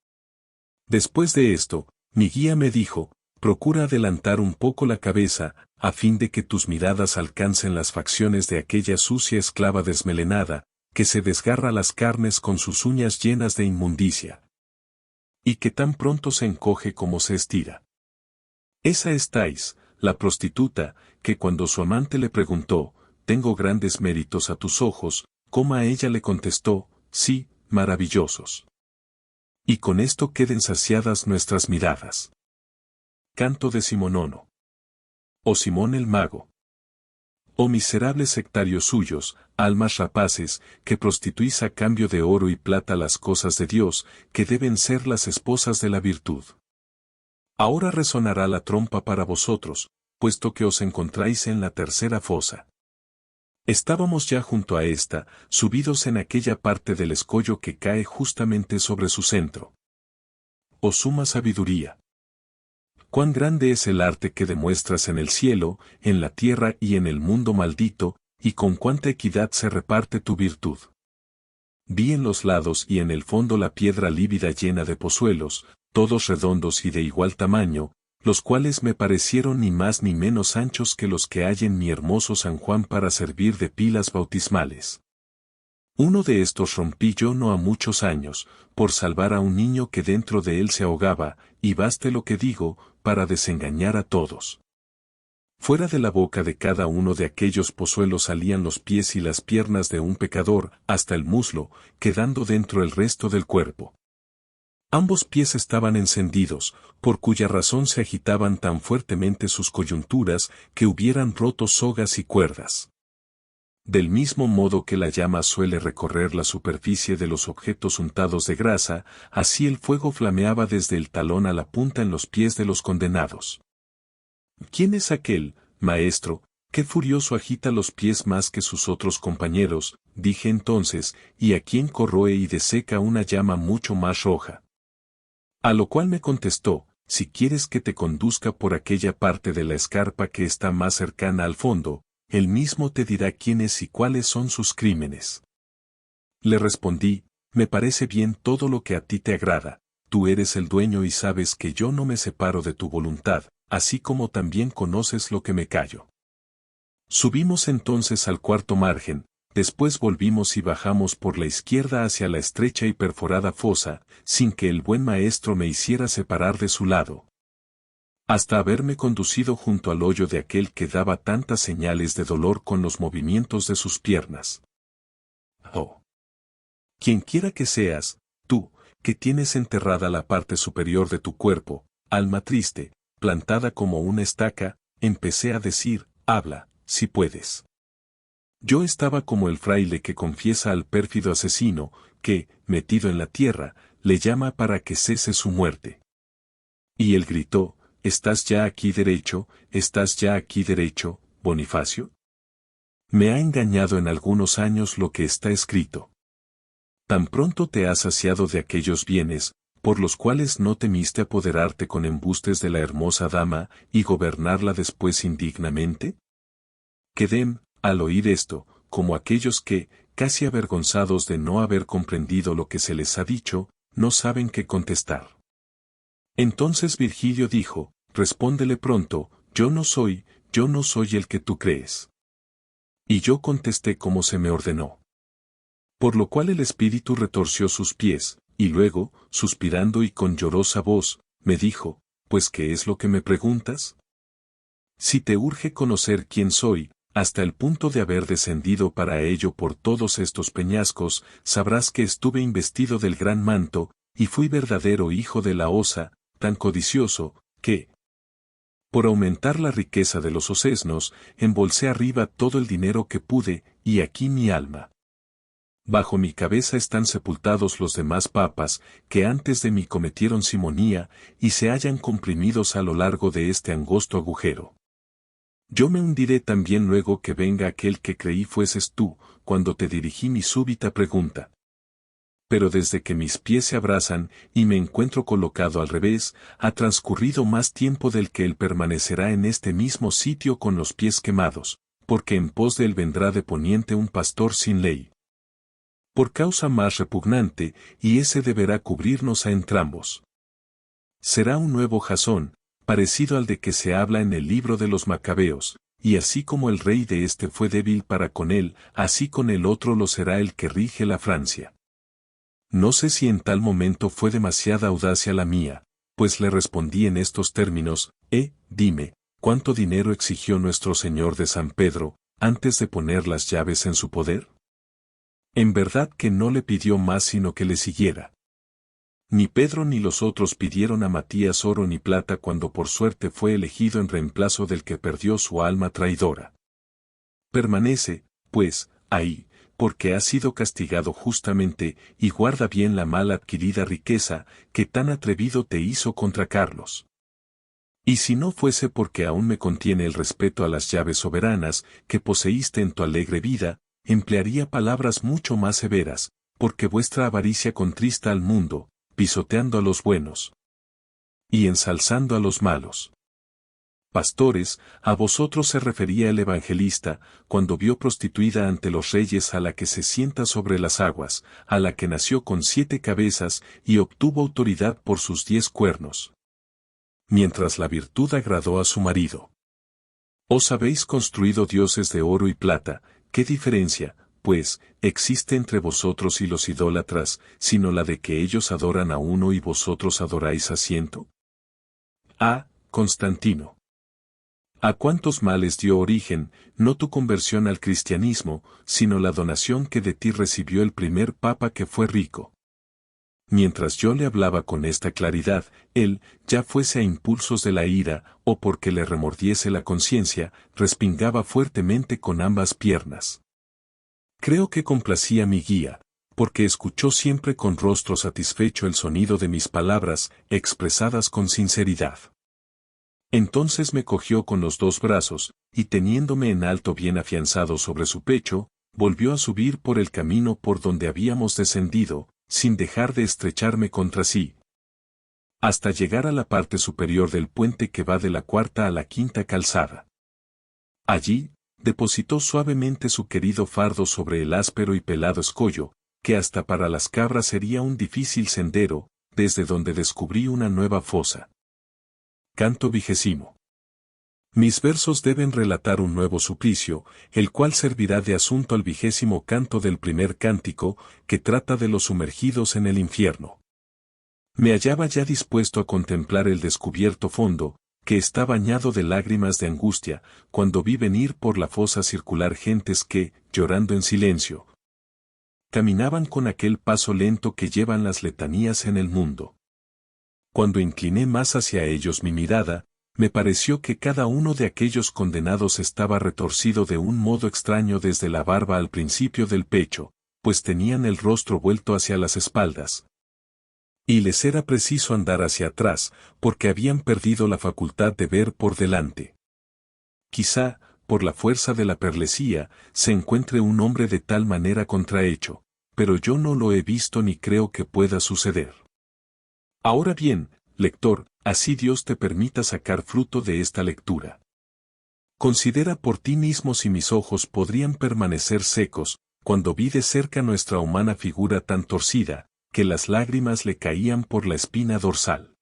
Después de esto, mi guía me dijo, procura adelantar un poco la cabeza, a fin de que tus miradas alcancen las facciones de aquella sucia esclava desmelenada, que se desgarra las carnes con sus uñas llenas de inmundicia, y que tan pronto se encoge como se estira. Esa es Thais, la prostituta, que cuando su amante le preguntó, tengo grandes méritos a tus ojos, como a ella le contestó, sí, maravillosos. Y con esto queden saciadas nuestras miradas. Canto XIX. Oh Simón el mago. Oh miserables sectarios suyos, almas rapaces, que prostituís a cambio de oro y plata las cosas de Dios, que deben ser las esposas de la virtud. Ahora resonará la trompa para vosotros, puesto que os encontráis en la tercera fosa. Estábamos ya junto a esta, subidos en aquella parte del escollo que cae justamente sobre su centro. Oh suma sabiduría. Cuán grande es el arte que demuestras en el cielo, en la tierra y en el mundo maldito, y con cuánta equidad se reparte tu virtud. Vi en los lados y en el fondo la piedra lívida llena de pozuelos, todos redondos y de igual tamaño, los cuales me parecieron ni más ni menos anchos que los que hay en mi hermoso San Juan para servir de pilas bautismales. Uno de estos rompí yo no ha muchos años, por salvar a un niño que dentro de él se ahogaba, y baste lo que digo, para desengañar a todos. Fuera de la boca de cada uno de aquellos pozuelos salían los pies y las piernas de un pecador, hasta el muslo, quedando dentro el resto del cuerpo. Ambos pies estaban encendidos, por cuya razón se agitaban tan fuertemente sus coyunturas que hubieran roto sogas y cuerdas. Del mismo modo que la llama suele recorrer la superficie de los objetos untados de grasa, así el fuego flameaba desde el talón a la punta en los pies de los condenados. ¿Quién es aquel, maestro, que furioso agita los pies más que sus otros compañeros? Dije entonces, y a quien corroe y deseca una llama mucho más roja. A lo cual me contestó, si quieres que te conduzca por aquella parte de la escarpa que está más cercana al fondo, él mismo te dirá quiénes y cuáles son sus crímenes. Le respondí, me parece bien todo lo que a ti te agrada, tú eres el dueño y sabes que yo no me separo de tu voluntad, así como también conoces lo que me callo. Subimos entonces al cuarto margen, después volvimos y bajamos por la izquierda hacia la estrecha y perforada fosa, sin que el buen maestro me hiciera separar de su lado. Hasta haberme conducido junto al hoyo de aquel que daba tantas señales de dolor con los movimientos de sus piernas. Oh. Quienquiera que seas, tú, que tienes enterrada la parte superior de tu cuerpo, alma triste, plantada como una estaca, empecé a decir, habla, si puedes. Yo estaba como el fraile que confiesa al pérfido asesino, que, metido en la tierra, le llama para que cese su muerte. Y él gritó, ¿estás ya aquí derecho, Bonifacio? Me ha engañado en algunos años lo que está escrito. Tan pronto te has saciado de aquellos bienes, por los cuales no temiste apoderarte con embustes de la hermosa dama y gobernarla después indignamente? Quedé, al oír esto, como aquellos que, casi avergonzados de no haber comprendido lo que se les ha dicho, no saben qué contestar. Entonces Virgilio dijo, respóndele pronto, yo no soy el que tú crees. Y yo contesté como se me ordenó. Por lo cual el espíritu retorció sus pies, y luego, suspirando y con llorosa voz, me dijo, ¿pues qué es lo que me preguntas? Si te urge conocer quién soy, hasta el punto de haber descendido para ello por todos estos peñascos, sabrás que estuve investido del gran manto, y fui verdadero hijo de la osa, tan codicioso, que, por aumentar la riqueza de los osesnos, embolsé arriba todo el dinero que pude, y aquí mi alma. Bajo mi cabeza están sepultados los demás papas, que antes de mí cometieron simonía, y se hallan comprimidos a lo largo de este angosto agujero. Yo me hundiré también luego que venga aquel que creí fueses tú, cuando te dirigí mi súbita pregunta. Pero desde que mis pies se abrazan y me encuentro colocado al revés, ha transcurrido más tiempo del que él permanecerá en este mismo sitio con los pies quemados, porque en pos de él vendrá de poniente un pastor sin ley. Por causa más repugnante, y ese deberá cubrirnos a entrambos. Será un nuevo Jasón, parecido al de que se habla en el libro de los Macabeos, y así como el rey de este fue débil para con él, así con el otro lo será el que rige la Francia. No sé si en tal momento fue demasiada audacia la mía, pues le respondí en estos términos, dime, ¿cuánto dinero exigió nuestro señor de San Pedro, antes de poner las llaves en su poder? En verdad que no le pidió más sino que le siguiera. Ni Pedro ni los otros pidieron a Matías oro ni plata cuando por suerte fue elegido en reemplazo del que perdió su alma traidora. Permanece, pues, ahí, porque ha sido castigado justamente, y guarda bien la mal adquirida riqueza, que tan atrevido te hizo contra Carlos. Y si no fuese porque aún me contiene el respeto a las llaves soberanas que poseíste en tu alegre vida, emplearía palabras mucho más severas, porque vuestra avaricia contrista al mundo, pisoteando a los buenos y ensalzando a los malos. Pastores, a vosotros se refería el evangelista, cuando vio prostituida ante los reyes a la que se sienta sobre las aguas, a la que nació con 7 cabezas y obtuvo autoridad por sus 10 cuernos. Mientras la virtud agradó a su marido. Os habéis construido dioses de oro y plata, ¿qué diferencia, pues, existe entre vosotros y los idólatras, sino la de que ellos adoran a uno y vosotros adoráis a 100? A. Constantino. ¿A cuántos males dio origen, no tu conversión al cristianismo, sino la donación que de ti recibió el primer papa que fue rico? Mientras yo le hablaba con esta claridad, él, ya fuese a impulsos de la ira, o porque le remordiese la conciencia, respingaba fuertemente con ambas piernas. Creo que complacía mi guía, porque escuchó siempre con rostro satisfecho el sonido de mis palabras, expresadas con sinceridad. Entonces me cogió con los 2 brazos, y teniéndome en alto bien afianzado sobre su pecho, volvió a subir por el camino por donde habíamos descendido, sin dejar de estrecharme contra sí, hasta llegar a la parte superior del puente que va de la 4ª a la 5ª calzada. Allí, depositó suavemente su querido fardo sobre el áspero y pelado escollo, que hasta para las cabras sería un difícil sendero, desde donde descubrí una nueva fosa. Canto 20. Mis versos deben relatar un nuevo suplicio, el cual servirá de asunto al 20º canto del primer cántico, que trata de los sumergidos en el infierno. Me hallaba ya dispuesto a contemplar el descubierto fondo, que está bañado de lágrimas de angustia, cuando vi venir por la fosa circular gentes que, llorando en silencio, caminaban con aquel paso lento que llevan las letanías en el mundo. Cuando incliné más hacia ellos mi mirada, me pareció que cada uno de aquellos condenados estaba retorcido de un modo extraño desde la barba al principio del pecho, pues tenían el rostro vuelto hacia las espaldas. Y les era preciso andar hacia atrás, porque habían perdido la facultad de ver por delante. Quizá, por la fuerza de la perlesía, se encuentre un hombre de tal manera contrahecho, pero yo no lo he visto ni creo que pueda suceder. Ahora bien, lector, así Dios te permita sacar fruto de esta lectura. Considera por ti mismo si mis ojos podrían permanecer secos, cuando vi de cerca nuestra humana figura tan torcida, que las lágrimas le caían por la espina dorsal.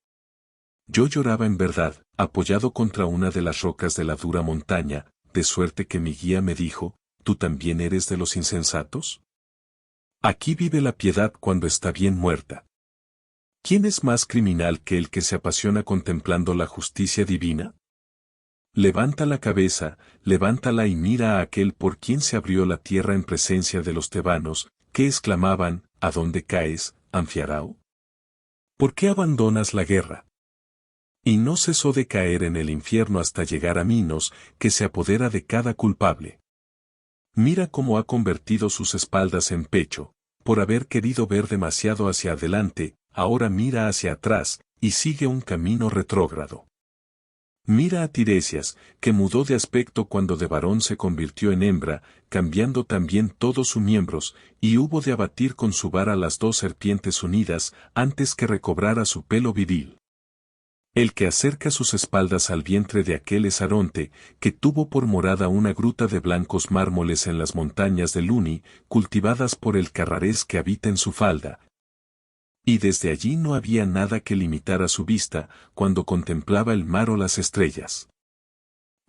Yo lloraba en verdad, apoyado contra una de las rocas de la dura montaña, de suerte que mi guía me dijo, ¿tú también eres de los insensatos? Aquí vive la piedad cuando está bien muerta. ¿Quién es más criminal que el que se apasiona contemplando la justicia divina? Levanta la cabeza, levántala y mira a aquel por quien se abrió la tierra en presencia de los tebanos, que exclamaban, ¿a dónde caes, Anfiarao? ¿Por qué abandonas la guerra? Y no cesó de caer en el infierno hasta llegar a Minos, que se apodera de cada culpable. Mira cómo ha convertido sus espaldas en pecho, por haber querido ver demasiado hacia adelante, ahora mira hacia atrás, y sigue un camino retrógrado. Mira a Tiresias, que mudó de aspecto cuando de varón se convirtió en hembra, cambiando también todos sus miembros, y hubo de abatir con su vara las 2 serpientes unidas, antes que recobrara su pelo viril. El que acerca sus espaldas al vientre de aquel Esaronte, que tuvo por morada una gruta de blancos mármoles en las montañas de Luni, cultivadas por el carrarés que habita en su falda. Y desde allí no había nada que limitara su vista, cuando contemplaba el mar o las estrellas.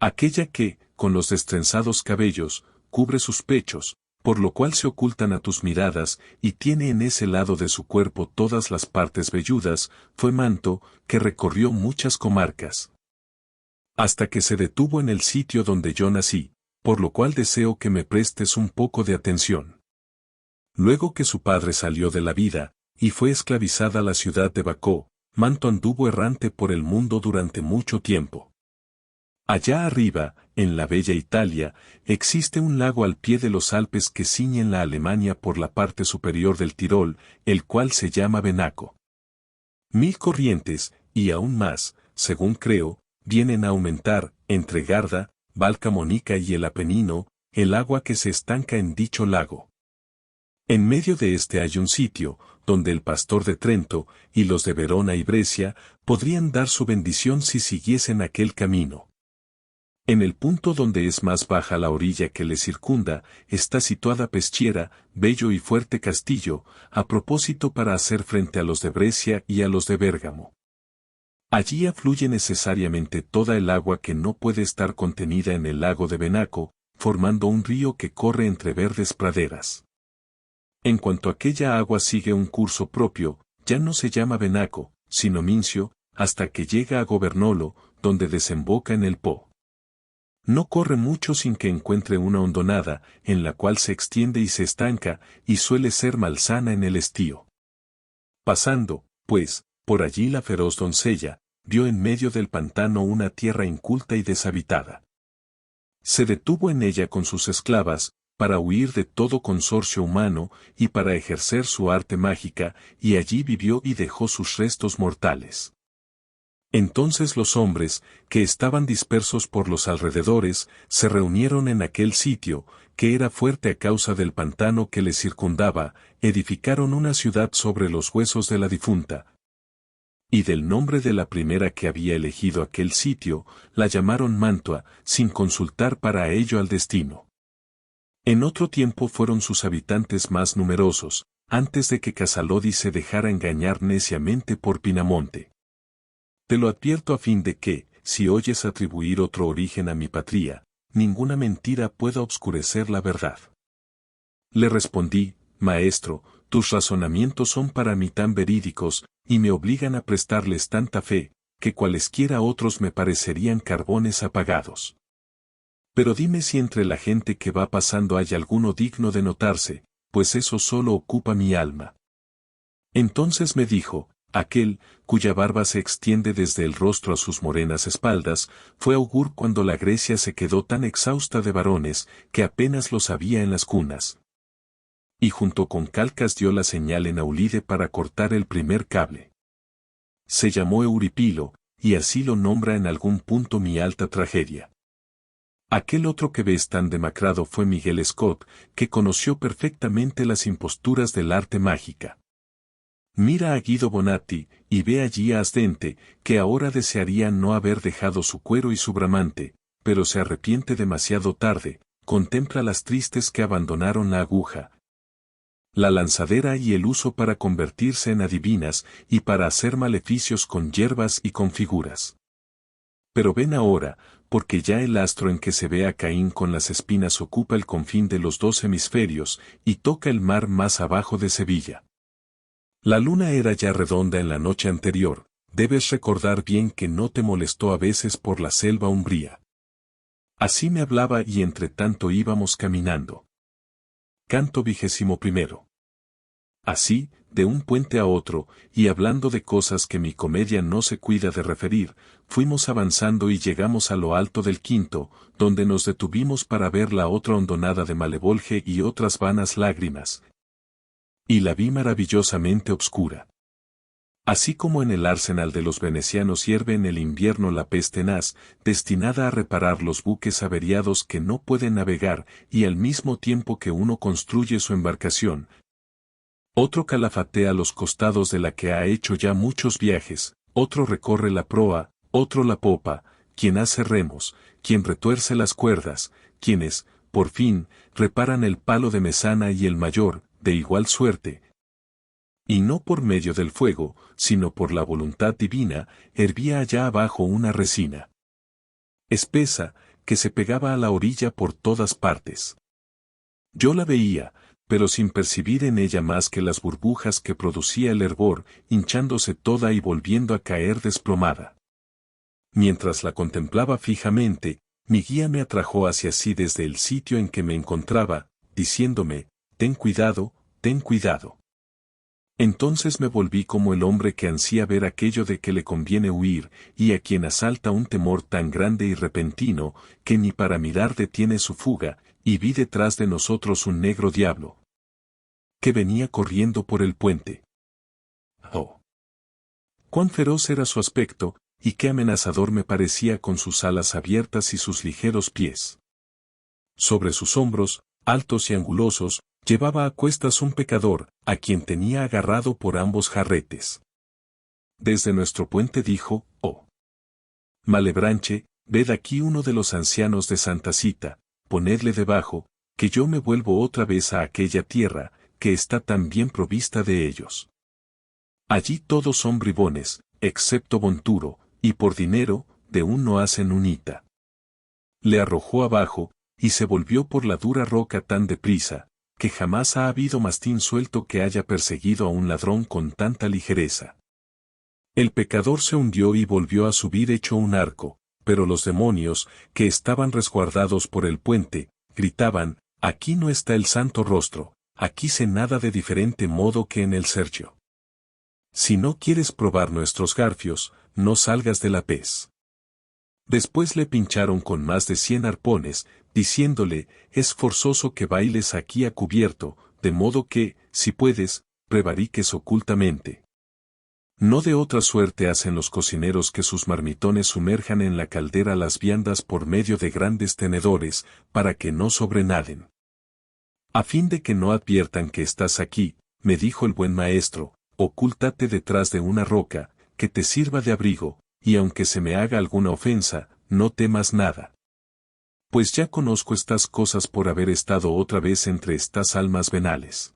Aquella que, con los destrenzados cabellos, cubre sus pechos, por lo cual se ocultan a tus miradas, y tiene en ese lado de su cuerpo todas las partes velludas, fue Manto, que recorrió muchas comarcas. Hasta que se detuvo en el sitio donde yo nací, por lo cual deseo que me prestes un poco de atención. Luego que su padre salió de la vida, y fue esclavizada la ciudad de Bacó, Manto anduvo errante por el mundo durante mucho tiempo. Allá arriba, en la bella Italia, existe un lago al pie de los Alpes que ciñen la Alemania por la parte superior del Tirol, el cual se llama Benaco. 1000 corrientes, y aún más, según creo, vienen a aumentar, entre Garda, Val Camonica y el Apenino, el agua que se estanca en dicho lago. En medio de este hay un sitio, donde el pastor de Trento, y los de Verona y Brescia, podrían dar su bendición si siguiesen aquel camino. En el punto donde es más baja la orilla que le circunda, está situada Peschiera, bello y fuerte castillo, a propósito para hacer frente a los de Brescia y a los de Bérgamo. Allí afluye necesariamente toda el agua que no puede estar contenida en el lago de Venaco, formando un río que corre entre verdes praderas. En cuanto aquella agua sigue un curso propio, ya no se llama Venaco, sino Mincio, hasta que llega a Governolo, donde desemboca en el Po. No corre mucho sin que encuentre una hondonada, en la cual se extiende y se estanca, y suele ser malsana en el estío. Pasando, pues, por allí la feroz doncella, vio en medio del pantano una tierra inculta y deshabitada. Se detuvo en ella con sus esclavas, para huir de todo consorcio humano, y para ejercer su arte mágica, y allí vivió y dejó sus restos mortales. Entonces los hombres, que estaban dispersos por los alrededores, se reunieron en aquel sitio, que era fuerte a causa del pantano que le circundaba, edificaron una ciudad sobre los huesos de la difunta. Y del nombre de la primera que había elegido aquel sitio, la llamaron Mantua, sin consultar para ello al destino. En otro tiempo fueron sus habitantes más numerosos, antes de que Casalodi se dejara engañar neciamente por Pinamonte. Te lo advierto a fin de que, si oyes atribuir otro origen a mi patria, ninguna mentira pueda obscurecer la verdad. Le respondí, maestro, tus razonamientos son para mí tan verídicos, y me obligan a prestarles tanta fe, que cualesquiera otros me parecerían carbones apagados. Pero dime si entre la gente que va pasando hay alguno digno de notarse, pues eso solo ocupa mi alma. Entonces me dijo, aquel, cuya barba se extiende desde el rostro a sus morenas espaldas, fue augur cuando la Grecia se quedó tan exhausta de varones, que apenas los había en las cunas. Y junto con Calcas dio la señal en Aulide para cortar el primer cable. Se llamó Euripilo, y así lo nombra en algún punto mi alta tragedia. Aquel otro que ves tan demacrado fue Miguel Scott, que conoció perfectamente las imposturas del arte mágica. Mira a Guido Bonatti, y ve allí a Asdente, que ahora desearía no haber dejado su cuero y su bramante, pero se arrepiente demasiado tarde, contempla las tristes que abandonaron la aguja, la lanzadera y el uso para convertirse en adivinas, y para hacer maleficios con hierbas y con figuras. Pero ven ahora, porque ya el astro en que se ve a Caín con las espinas ocupa el confín de los 2 hemisferios, y toca el mar más abajo de Sevilla. La luna era ya redonda en la noche anterior, debes recordar bien que no te molestó a veces por la selva umbría. Así me hablaba y entre tanto íbamos caminando. Canto 21. Así, de un puente a otro, y hablando de cosas que mi comedia no se cuida de referir, fuimos avanzando y llegamos a lo alto del Quinto, donde nos detuvimos para ver la otra hondonada de Malevolge y otras vanas lágrimas. Y la vi maravillosamente obscura. Así como en el arsenal de los venecianos hierve en el invierno la pez tenaz, destinada a reparar los buques averiados que no pueden navegar, y al mismo tiempo que uno construye su embarcación, otro calafatea los costados de la que ha hecho ya muchos viajes, otro recorre la proa, otro la popa, quien hace remos, quien retuerce las cuerdas, quienes, por fin, reparan el palo de mesana y el mayor, de igual suerte. Y no por medio del fuego, sino por la voluntad divina, hervía allá abajo una resina espesa, que se pegaba a la orilla por todas partes. Yo la veía, pero sin percibir en ella más que las burbujas que producía el hervor, hinchándose toda y volviendo a caer desplomada. Mientras la contemplaba fijamente, mi guía me atrajo hacia sí desde el sitio en que me encontraba, diciéndome, ten cuidado, ten cuidado. Entonces me volví como el hombre que ansía ver aquello de que le conviene huir, y a quien asalta un temor tan grande y repentino, que ni para mirar detiene su fuga, y vi detrás de nosotros un negro diablo, que venía corriendo por el puente. ¡Oh! Cuán feroz era su aspecto, y qué amenazador me parecía con sus alas abiertas y sus ligeros pies. Sobre sus hombros, altos y angulosos, llevaba a cuestas un pecador, a quien tenía agarrado por ambos jarretes. Desde nuestro puente dijo, «Oh Malebranche, ved aquí uno de los ancianos de Santa Cita, ponedle debajo, que yo me vuelvo otra vez a aquella tierra, que está tan bien provista de ellos. Allí todos son bribones, excepto Bonturo, y por dinero, de un no hacen unita». Le arrojó abajo, y se volvió por la dura roca tan deprisa, que jamás ha habido mastín suelto que haya perseguido a un ladrón con tanta ligereza. El pecador se hundió y volvió a subir hecho un arco, pero los demonios, que estaban resguardados por el puente, gritaban, «Aquí no está el santo rostro, aquí se nada de diferente modo que en el Sergio. Si no quieres probar nuestros garfios, no salgas de la pez». Después le pincharon con más de 100 arpones, diciéndole, «Es forzoso que bailes aquí a cubierto, de modo que, si puedes, prevariques ocultamente». No de otra suerte hacen los cocineros que sus marmitones sumerjan en la caldera las viandas por medio de grandes tenedores, para que no sobrenaden. «A fin de que no adviertan que estás aquí», me dijo el buen maestro, «ocúltate detrás de una roca, que te sirva de abrigo, y aunque se me haga alguna ofensa, no temas nada. Pues ya conozco estas cosas por haber estado otra vez entre estas almas venales».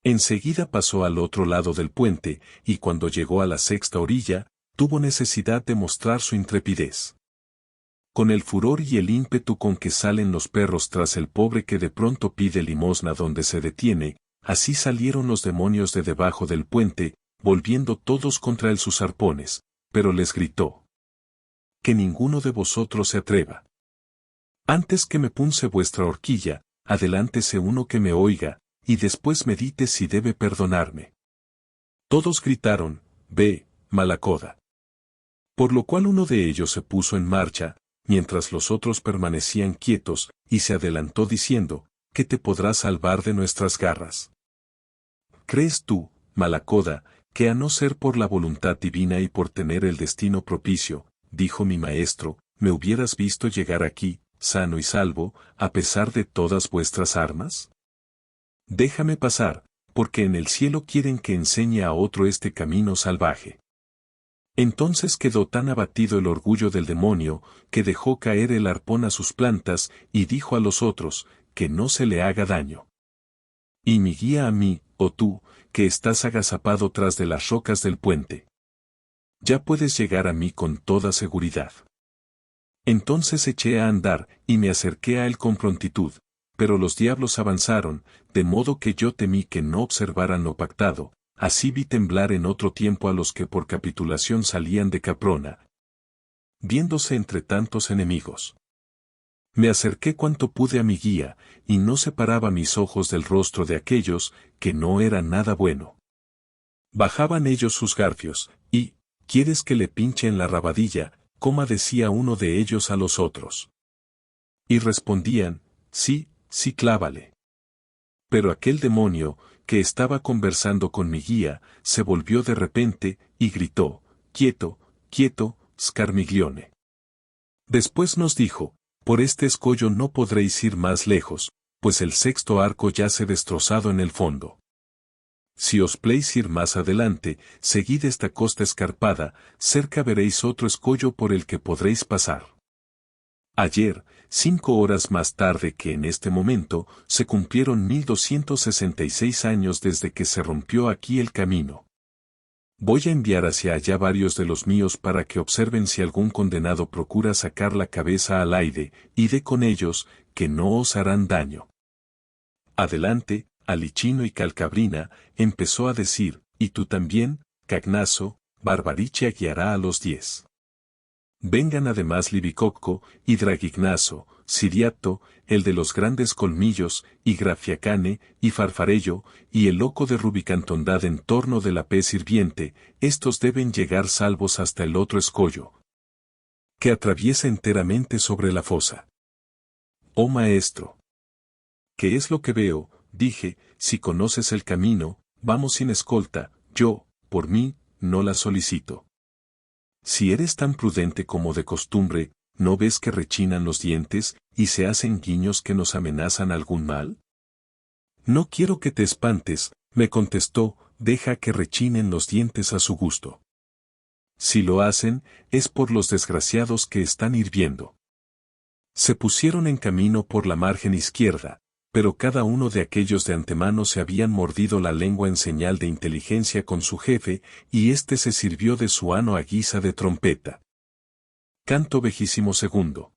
Enseguida pasó al otro lado del puente, y cuando llegó a la sexta orilla, tuvo necesidad de mostrar su intrepidez. Con el furor y el ímpetu con que salen los perros tras el pobre que de pronto pide limosna donde se detiene, así salieron los demonios de debajo del puente, volviendo todos contra él sus arpones, pero les gritó: «Que ninguno de vosotros se atreva. Antes que me punce vuestra horquilla, adelántese uno que me oiga, y después medite si debe perdonarme». Todos gritaron: «Ve, Malacoda». Por lo cual uno de ellos se puso en marcha, mientras los otros permanecían quietos, y se adelantó diciendo: «¿Qué te podrá salvar de nuestras garras? ¿Crees tú, Malacoda, que a no ser por la voluntad divina y por tener el destino propicio, dijo mi maestro, me hubieras visto llegar aquí, sano y salvo, a pesar de todas vuestras armas? Déjame pasar, porque en el cielo quieren que enseñe a otro este camino salvaje». Entonces quedó tan abatido el orgullo del demonio, que dejó caer el arpón a sus plantas, y dijo a los otros, que no se le haga daño. «Y mi guía a mí, oh tú, que estás agazapado tras de las rocas del puente. Ya puedes llegar a mí con toda seguridad». Entonces eché a andar, y me acerqué a él con prontitud, pero los diablos avanzaron, de modo que yo temí que no observaran lo pactado. Así vi temblar en otro tiempo a los que por capitulación salían de Caprona, viéndose entre tantos enemigos. Me acerqué cuanto pude a mi guía, y no separaba mis ojos del rostro de aquellos, que no era nada bueno. Bajaban ellos sus garfios, y, ¿quieres que le pinche en la rabadilla?, como decía uno de ellos a los otros. Y respondían: «Sí, sí, clávale». Pero aquel demonio, que estaba conversando con mi guía, se volvió de repente, y gritó: «Quieto, quieto, Scarmiglione». Después nos dijo: «Por este escollo no podréis ir más lejos, pues el sexto arco yace destrozado en el fondo. Si os pléis ir más adelante, seguid esta costa escarpada, cerca veréis otro escollo por el que podréis pasar». Ayer, 5 horas más tarde que en este momento, se cumplieron 1266 años desde que se rompió aquí el camino. Voy a enviar hacia allá varios de los míos para que observen si algún condenado procura sacar la cabeza al aire, y dé con ellos, que no os harán daño. Adelante, Alicino y Calcabrina, empezó a decir, y tú también, Cagnazo, Barbariche guiará a los 10. Vengan además Libicocco, y Dragignazo, Siriato, el de los grandes colmillos, y Grafiacane, y Farfarello, y el loco de Rubicantondad en torno de la pez hirviente, estos deben llegar salvos hasta el otro escollo, que atraviesa enteramente sobre la fosa. Oh maestro, ¿qué es lo que veo? Dije, si conoces el camino, vamos sin escolta, yo, por mí, no la solicito. Si eres tan prudente como de costumbre, ¿no ves que rechinan los dientes y se hacen guiños que nos amenazan algún mal? No quiero que te espantes, me contestó, deja que rechinen los dientes a su gusto. Si lo hacen, es por los desgraciados que están hirviendo. Se pusieron en camino por la margen izquierda, pero cada uno de aquellos de antemano se habían mordido la lengua en señal de inteligencia con su jefe, y éste se sirvió de su ano a guisa de trompeta. Canto XXII.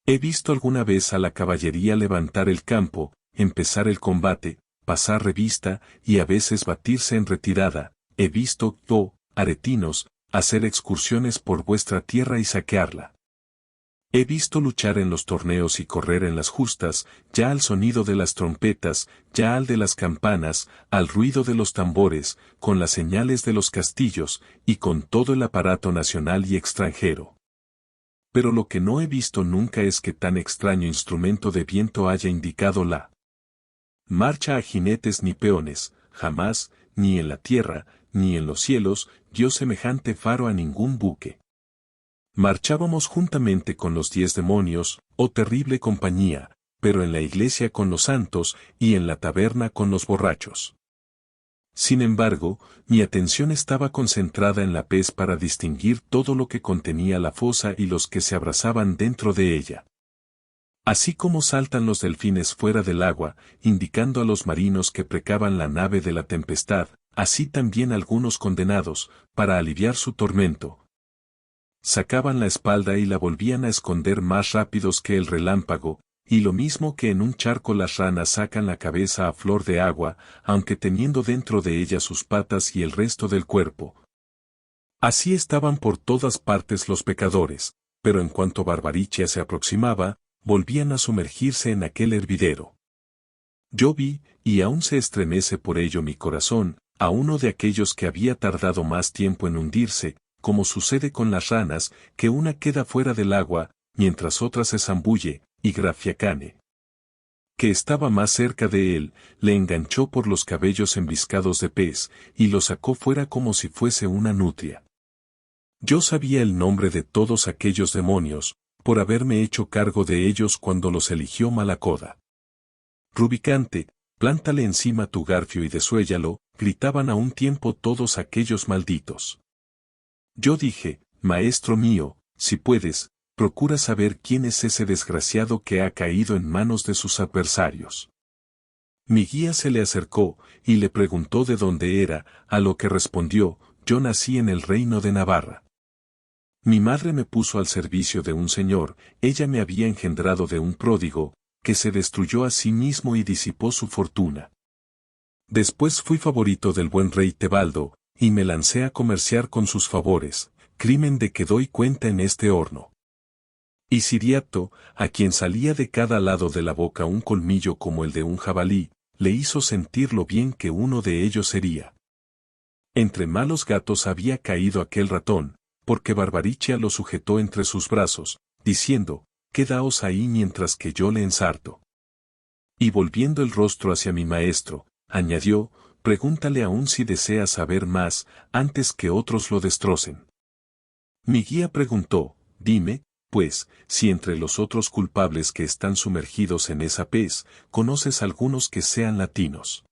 He visto alguna vez a la caballería levantar el campo, empezar el combate, pasar revista, y a veces batirse en retirada. He visto, aretinos, hacer excursiones por vuestra tierra y saquearla. He visto luchar en los torneos y correr en las justas, ya al sonido de las trompetas, ya al de las campanas, al ruido de los tambores, con las señales de los castillos, y con todo el aparato nacional y extranjero. Pero lo que no he visto nunca es que tan extraño instrumento de viento haya indicado la marcha a jinetes ni peones, jamás, ni en la tierra, ni en los cielos, dio semejante faro a ningún buque. Marchábamos juntamente con los 10 demonios, oh terrible compañía, pero en la iglesia con los santos y en la taberna con los borrachos. Sin embargo, mi atención estaba concentrada en la pez para distinguir todo lo que contenía la fosa y los que se abrazaban dentro de ella. Así como saltan los delfines fuera del agua, indicando a los marinos que precavan la nave de la tempestad, así también algunos condenados, para aliviar su tormento, sacaban la espalda y la volvían a esconder más rápidos que el relámpago, y lo mismo que en un charco las ranas sacan la cabeza a flor de agua, aunque teniendo dentro de ella sus patas y el resto del cuerpo. Así estaban por todas partes los pecadores, pero en cuanto Barbarichia se aproximaba, volvían a sumergirse en aquel hervidero. Yo vi, y aún se estremece por ello mi corazón, a uno de aquellos que había tardado más tiempo en hundirse, como sucede con las ranas, que una queda fuera del agua, mientras otra se zambulle, y Grafiacane, que estaba más cerca de él, le enganchó por los cabellos embiscados de pez, y lo sacó fuera como si fuese una nutria. Yo sabía el nombre de todos aquellos demonios, por haberme hecho cargo de ellos cuando los eligió Malacoda. Rubicante, plántale encima tu garfio y desuéllalo, gritaban a un tiempo todos aquellos malditos. Yo dije, maestro mío, si puedes, procura saber quién es ese desgraciado que ha caído en manos de sus adversarios. Mi guía se le acercó, y le preguntó de dónde era, a lo que respondió, yo nací en el reino de Navarra. Mi madre me puso al servicio de un señor, ella me había engendrado de un pródigo, que se destruyó a sí mismo y disipó su fortuna. Después fui favorito del buen rey Tebaldo, y me lancé a comerciar con sus favores, crimen de que doy cuenta en este horno. Y Siriato, a quien salía de cada lado de la boca un colmillo como el de un jabalí, le hizo sentir lo bien que uno de ellos sería. Entre malos gatos había caído aquel ratón, porque Barbarichia lo sujetó entre sus brazos, diciendo, quedaos ahí mientras que yo le ensarto. Y volviendo el rostro hacia mi maestro, añadió, pregúntale aún si desea saber más, antes que otros lo destrocen. Mi guía preguntó, dime, pues, si entre los otros culpables que están sumergidos en esa pez, conoces algunos que sean latinos.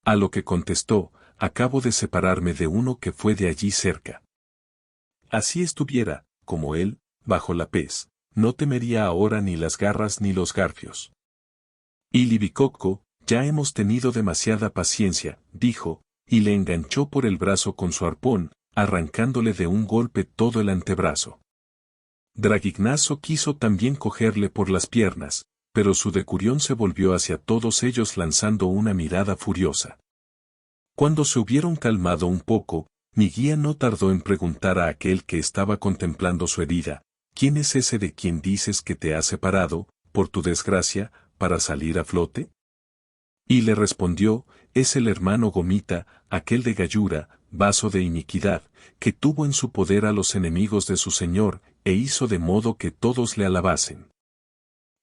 A lo que contestó, acabo de separarme de uno que fue de allí cerca. Así estuviera, como él, bajo la pez, no temería ahora ni las garras ni los garfios. Y Libicoco, ya hemos tenido demasiada paciencia, dijo, y le enganchó por el brazo con su arpón, arrancándole de un golpe todo el antebrazo. Dragignaso quiso también cogerle por las piernas, pero su decurión se volvió hacia todos ellos lanzando una mirada furiosa. Cuando se hubieron calmado un poco, mi guía no tardó en preguntar a aquel que estaba contemplando su herida, ¿quién es ese de quien dices que te ha separado, por tu desgracia, para salir a flote? Y le respondió, es el hermano Gomita, aquel de Gallura, vaso de iniquidad, que tuvo en su poder a los enemigos de su señor, e hizo de modo que todos le alabasen.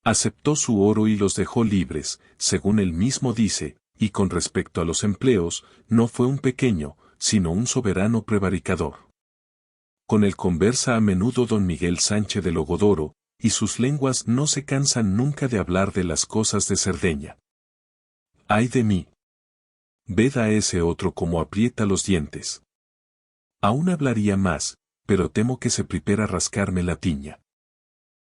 Aceptó su oro y los dejó libres, según él mismo dice, y con respecto a los empleos, no fue un pequeño, sino un soberano prevaricador. Con él conversa a menudo don Miguel Sánchez de Logodoro, y sus lenguas no se cansan nunca de hablar de las cosas de Cerdeña. ¡Ay de mí! Ved a ese otro como aprieta los dientes. Aún hablaría más, pero temo que se prepara rascarme la tiña.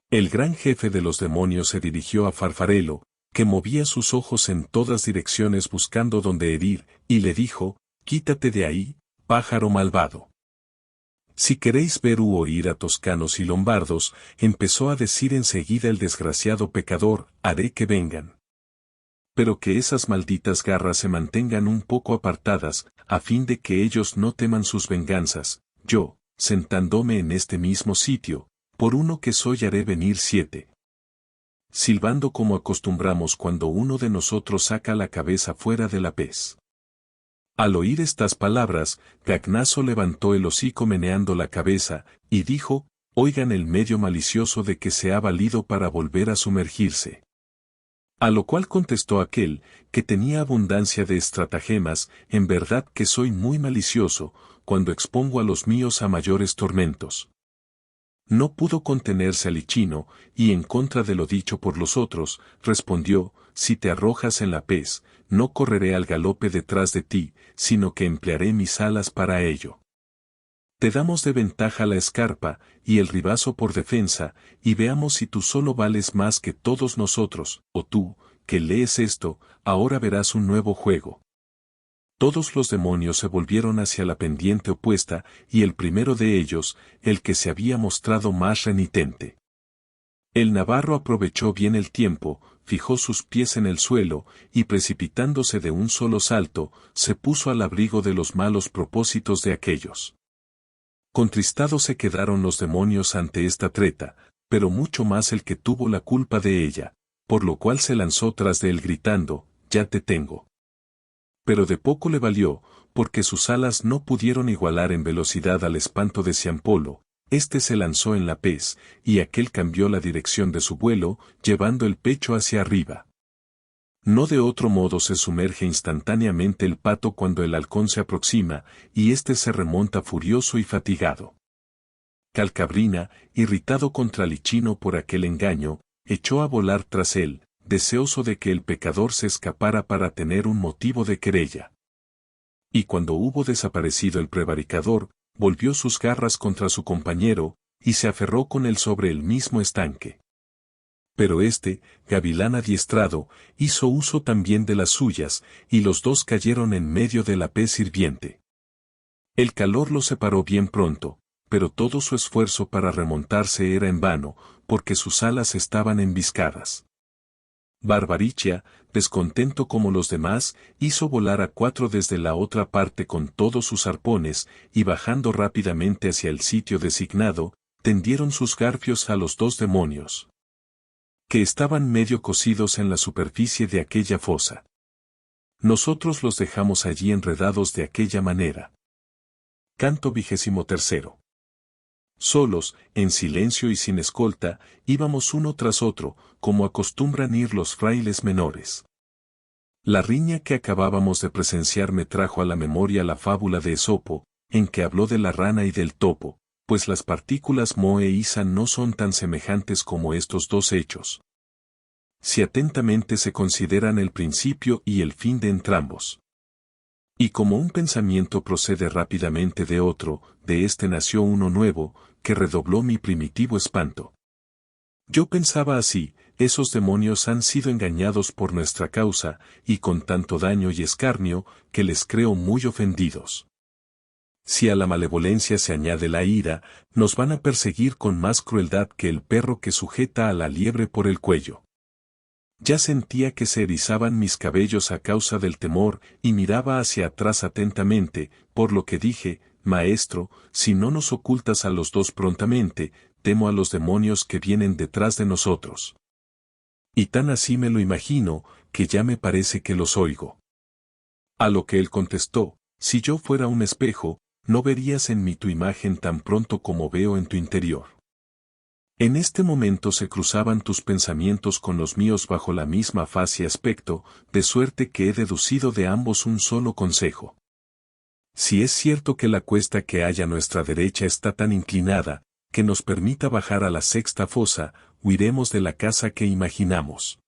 El gran jefe de los demonios se dirigió a Farfarelo, que movía sus ojos en todas direcciones buscando donde herir, y le dijo, «Quítate de ahí, pájaro malvado». «Si queréis ver u oír a toscanos y lombardos», empezó a decir enseguida el desgraciado pecador, «haré que vengan. Pero que esas malditas garras se mantengan un poco apartadas, a fin de que ellos no teman sus venganzas. Yo, sentándome en este mismo sitio, por uno que soy haré venir 7. Silbando como acostumbramos cuando uno de nosotros saca la cabeza fuera de la pez. Al oír estas palabras, Gagnazo levantó el hocico meneando la cabeza, y dijo, «Oigan el medio malicioso de que se ha valido para volver a sumergirse». A lo cual contestó aquel, que tenía abundancia de estratagemas, «En verdad que soy muy malicioso, cuando expongo a los míos a mayores tormentos». No pudo contenerse Alichino, y en contra de lo dicho por los otros, respondió, «Si te arrojas en la pez, no correré al galope detrás de ti, sino que emplearé mis alas para ello. Te damos de ventaja la escarpa, y el ribazo por defensa, y veamos si tú solo vales más que todos nosotros, o tú, que lees esto, ahora verás un nuevo juego». Todos los demonios se volvieron hacia la pendiente opuesta, y el primero de ellos, el que se había mostrado más renitente. El navarro aprovechó bien el tiempo, fijó sus pies en el suelo, y precipitándose de un solo salto, se puso al abrigo de los malos propósitos de aquellos. Contristados se quedaron los demonios ante esta treta, pero mucho más el que tuvo la culpa de ella, por lo cual se lanzó tras de él gritando, «Ya te tengo». Pero de poco le valió, porque sus alas no pudieron igualar en velocidad al espanto de Ciampolo. Este se lanzó en la pez, y aquel cambió la dirección de su vuelo, llevando el pecho hacia arriba. No de otro modo se sumerge instantáneamente el pato cuando el halcón se aproxima, y éste se remonta furioso y fatigado. Calcabrina, irritado contra Lichino por aquel engaño, echó a volar tras él, deseoso de que el pecador se escapara para tener un motivo de querella. Y cuando hubo desaparecido el prevaricador, volvió sus garras contra su compañero, y se aferró con él sobre el mismo estanque. Pero este, gavilán adiestrado, hizo uso también de las suyas, y los dos cayeron en medio de la pez hirviente. El calor los separó bien pronto, pero todo su esfuerzo para remontarse era en vano, porque sus alas estaban embiscadas. Barbarichia, descontento como los demás, hizo volar a 4 desde la otra parte con todos sus arpones, y bajando rápidamente hacia el sitio designado, tendieron sus garfios a los 2 demonios, que estaban medio cosidos en la superficie de aquella fosa. Nosotros los dejamos allí enredados de aquella manera. Canto 23. Solos, en silencio y sin escolta, íbamos uno tras otro, como acostumbran ir los frailes menores. La riña que acabábamos de presenciar me trajo a la memoria la fábula de Esopo, en que habló de la rana y del topo, pues las partículas Mo e Isa no son tan semejantes como estos dos hechos, si atentamente se consideran el principio y el fin de entrambos. Y como un pensamiento procede rápidamente de otro, de este nació uno nuevo, que redobló mi primitivo espanto. Yo pensaba así, esos demonios han sido engañados por nuestra causa, y con tanto daño y escarnio, que les creo muy ofendidos. Si a la malevolencia se añade la ira, nos van a perseguir con más crueldad que el perro que sujeta a la liebre por el cuello. Ya sentía que se erizaban mis cabellos a causa del temor, y miraba hacia atrás atentamente, por lo que dije, «Maestro, si no nos ocultas a los dos prontamente, temo a los demonios que vienen detrás de nosotros». Y tan así me lo imagino, que ya me parece que los oigo. A lo que él contestó, «Si yo fuera un espejo, no verías en mí tu imagen tan pronto como veo en tu interior. En este momento se cruzaban tus pensamientos con los míos bajo la misma faz y aspecto, de suerte que he deducido de ambos un solo consejo. Si es cierto que la cuesta que hay a nuestra derecha está tan inclinada, que nos permita bajar a la sexta fosa, huiremos de la casa que imaginamos.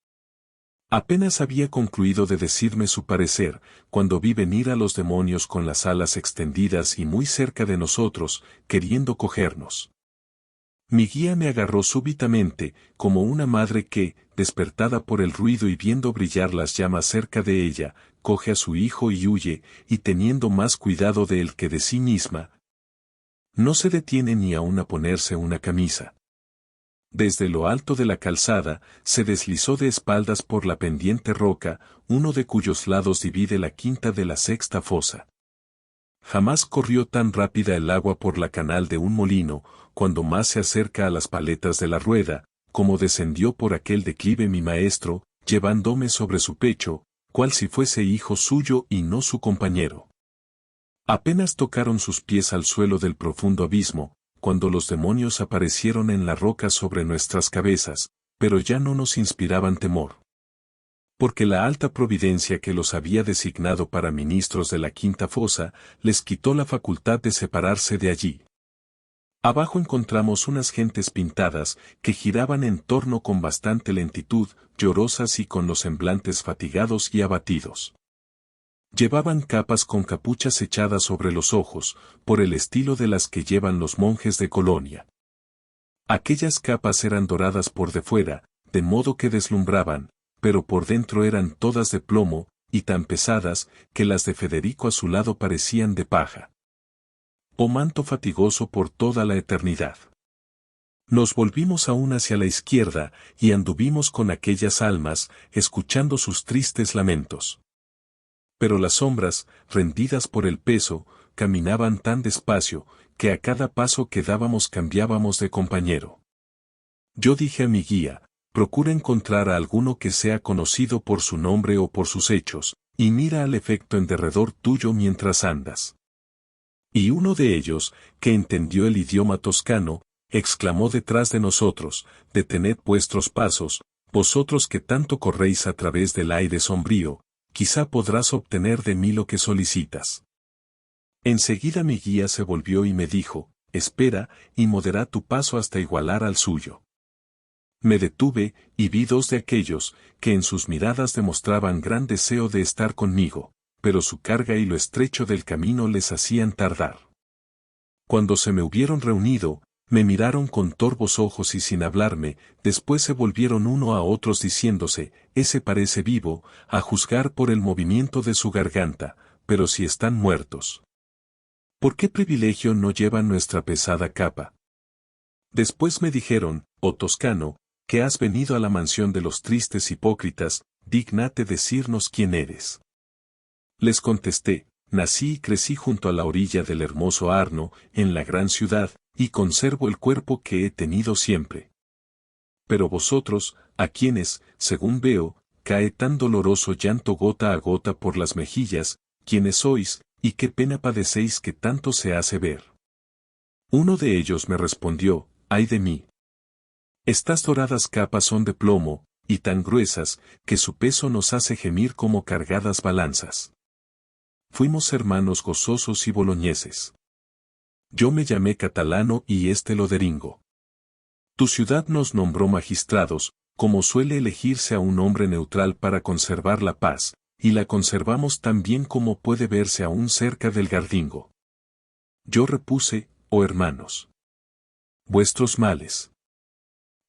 Apenas había concluido de decirme su parecer, cuando vi venir a los demonios con las alas extendidas y muy cerca de nosotros, queriendo cogernos. Mi guía me agarró súbitamente, como una madre que, despertada por el ruido y viendo brillar las llamas cerca de ella, coge a su hijo y huye, y teniendo más cuidado de él que de sí misma, no se detiene ni aun a ponerse una camisa. Desde lo alto de la calzada, se deslizó de espaldas por la pendiente roca, uno de cuyos lados divide la quinta de la sexta fosa. Jamás corrió tan rápida el agua por la canal de un molino, cuando más se acerca a las paletas de la rueda, como descendió por aquel declive mi maestro, llevándome sobre su pecho, cual si fuese hijo suyo y no su compañero. Apenas tocaron sus pies al suelo del profundo abismo, cuando los demonios aparecieron en la roca sobre nuestras cabezas, pero ya no nos inspiraban temor. Porque la alta providencia que los había designado para ministros de la quinta fosa, les quitó la facultad de separarse de allí. Abajo encontramos unas gentes pintadas, que giraban en torno con bastante lentitud, llorosas y con los semblantes fatigados y abatidos. Llevaban capas con capuchas echadas sobre los ojos, por el estilo de las que llevan los monjes de Colonia. Aquellas capas eran doradas por de fuera, de modo que deslumbraban, pero por dentro eran todas de plomo, y tan pesadas, que las de Federico a su lado parecían de paja. Oh manto fatigoso por toda la eternidad. Nos volvimos aún hacia la izquierda, y anduvimos con aquellas almas, escuchando sus tristes lamentos. Pero las sombras, rendidas por el peso, caminaban tan despacio, que a cada paso que dábamos cambiábamos de compañero. Yo dije a mi guía, procura encontrar a alguno que sea conocido por su nombre o por sus hechos, y mira al efecto en derredor tuyo mientras andas. Y uno de ellos, que entendió el idioma toscano, exclamó detrás de nosotros, detened vuestros pasos, vosotros que tanto corréis a través del aire sombrío, quizá podrás obtener de mí lo que solicitas. Enseguida mi guía se volvió y me dijo, espera, y modera tu paso hasta igualar al suyo. Me detuve, y vi dos de aquellos, que en sus miradas demostraban gran deseo de estar conmigo, pero su carga y lo estrecho del camino les hacían tardar. Cuando se me hubieron reunido, me miraron con torvos ojos y sin hablarme, después se volvieron uno a otros diciéndose, ese parece vivo, a juzgar por el movimiento de su garganta, pero si están muertos. ¿Por qué privilegio no llevan nuestra pesada capa? Después me dijeron, oh toscano, que has venido a la mansión de los tristes hipócritas, dígnate decirnos quién eres. Les contesté, nací y crecí junto a la orilla del hermoso Arno, en la gran ciudad, y conservo el cuerpo que he tenido siempre. Pero vosotros, a quienes, según veo, cae tan doloroso llanto gota a gota por las mejillas, ¿quiénes sois, y qué pena padecéis que tanto se hace ver? Uno de ellos me respondió, ay de mí. Estas doradas capas son de plomo, y tan gruesas, que su peso nos hace gemir como cargadas balanzas. Fuimos hermanos gozosos y boloñeses. Yo me llamé Catalano y este Loderingo. Tu ciudad nos nombró magistrados, como suele elegirse a un hombre neutral para conservar la paz, y la conservamos tan bien como puede verse aún cerca del Gardingo. Yo repuse, oh hermanos, vuestros males.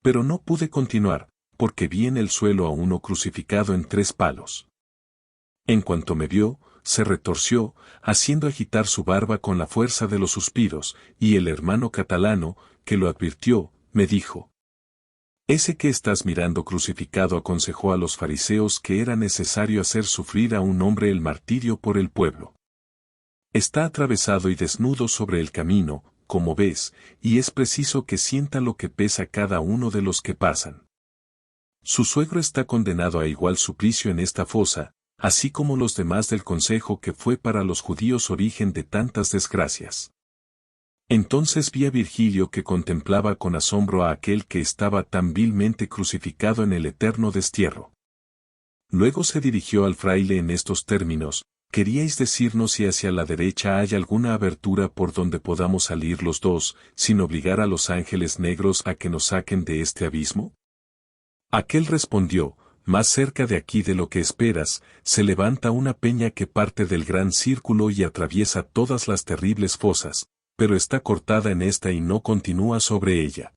Pero no pude continuar, porque vi en el suelo a uno crucificado en 3 palos. En cuanto me vio, se retorció, haciendo agitar su barba con la fuerza de los suspiros, y el hermano Catalano, que lo advirtió, me dijo: ese que estás mirando crucificado aconsejó a los fariseos que era necesario hacer sufrir a un hombre el martirio por el pueblo. Está atravesado y desnudo sobre el camino, como ves, y es preciso que sienta lo que pesa cada uno de los que pasan. Su suegro está condenado a igual suplicio en esta fosa, así como los demás del consejo que fue para los judíos origen de tantas desgracias. Entonces vi a Virgilio que contemplaba con asombro a aquel que estaba tan vilmente crucificado en el eterno destierro. Luego se dirigió al fraile en estos términos: ¿Queríais decirnos si hacia la derecha hay alguna abertura por donde podamos salir los dos, sin obligar a los ángeles negros a que nos saquen de este abismo? Aquel respondió, más cerca de aquí de lo que esperas, se levanta una peña que parte del gran círculo y atraviesa todas las terribles fosas, pero está cortada en esta y no continúa sobre ella.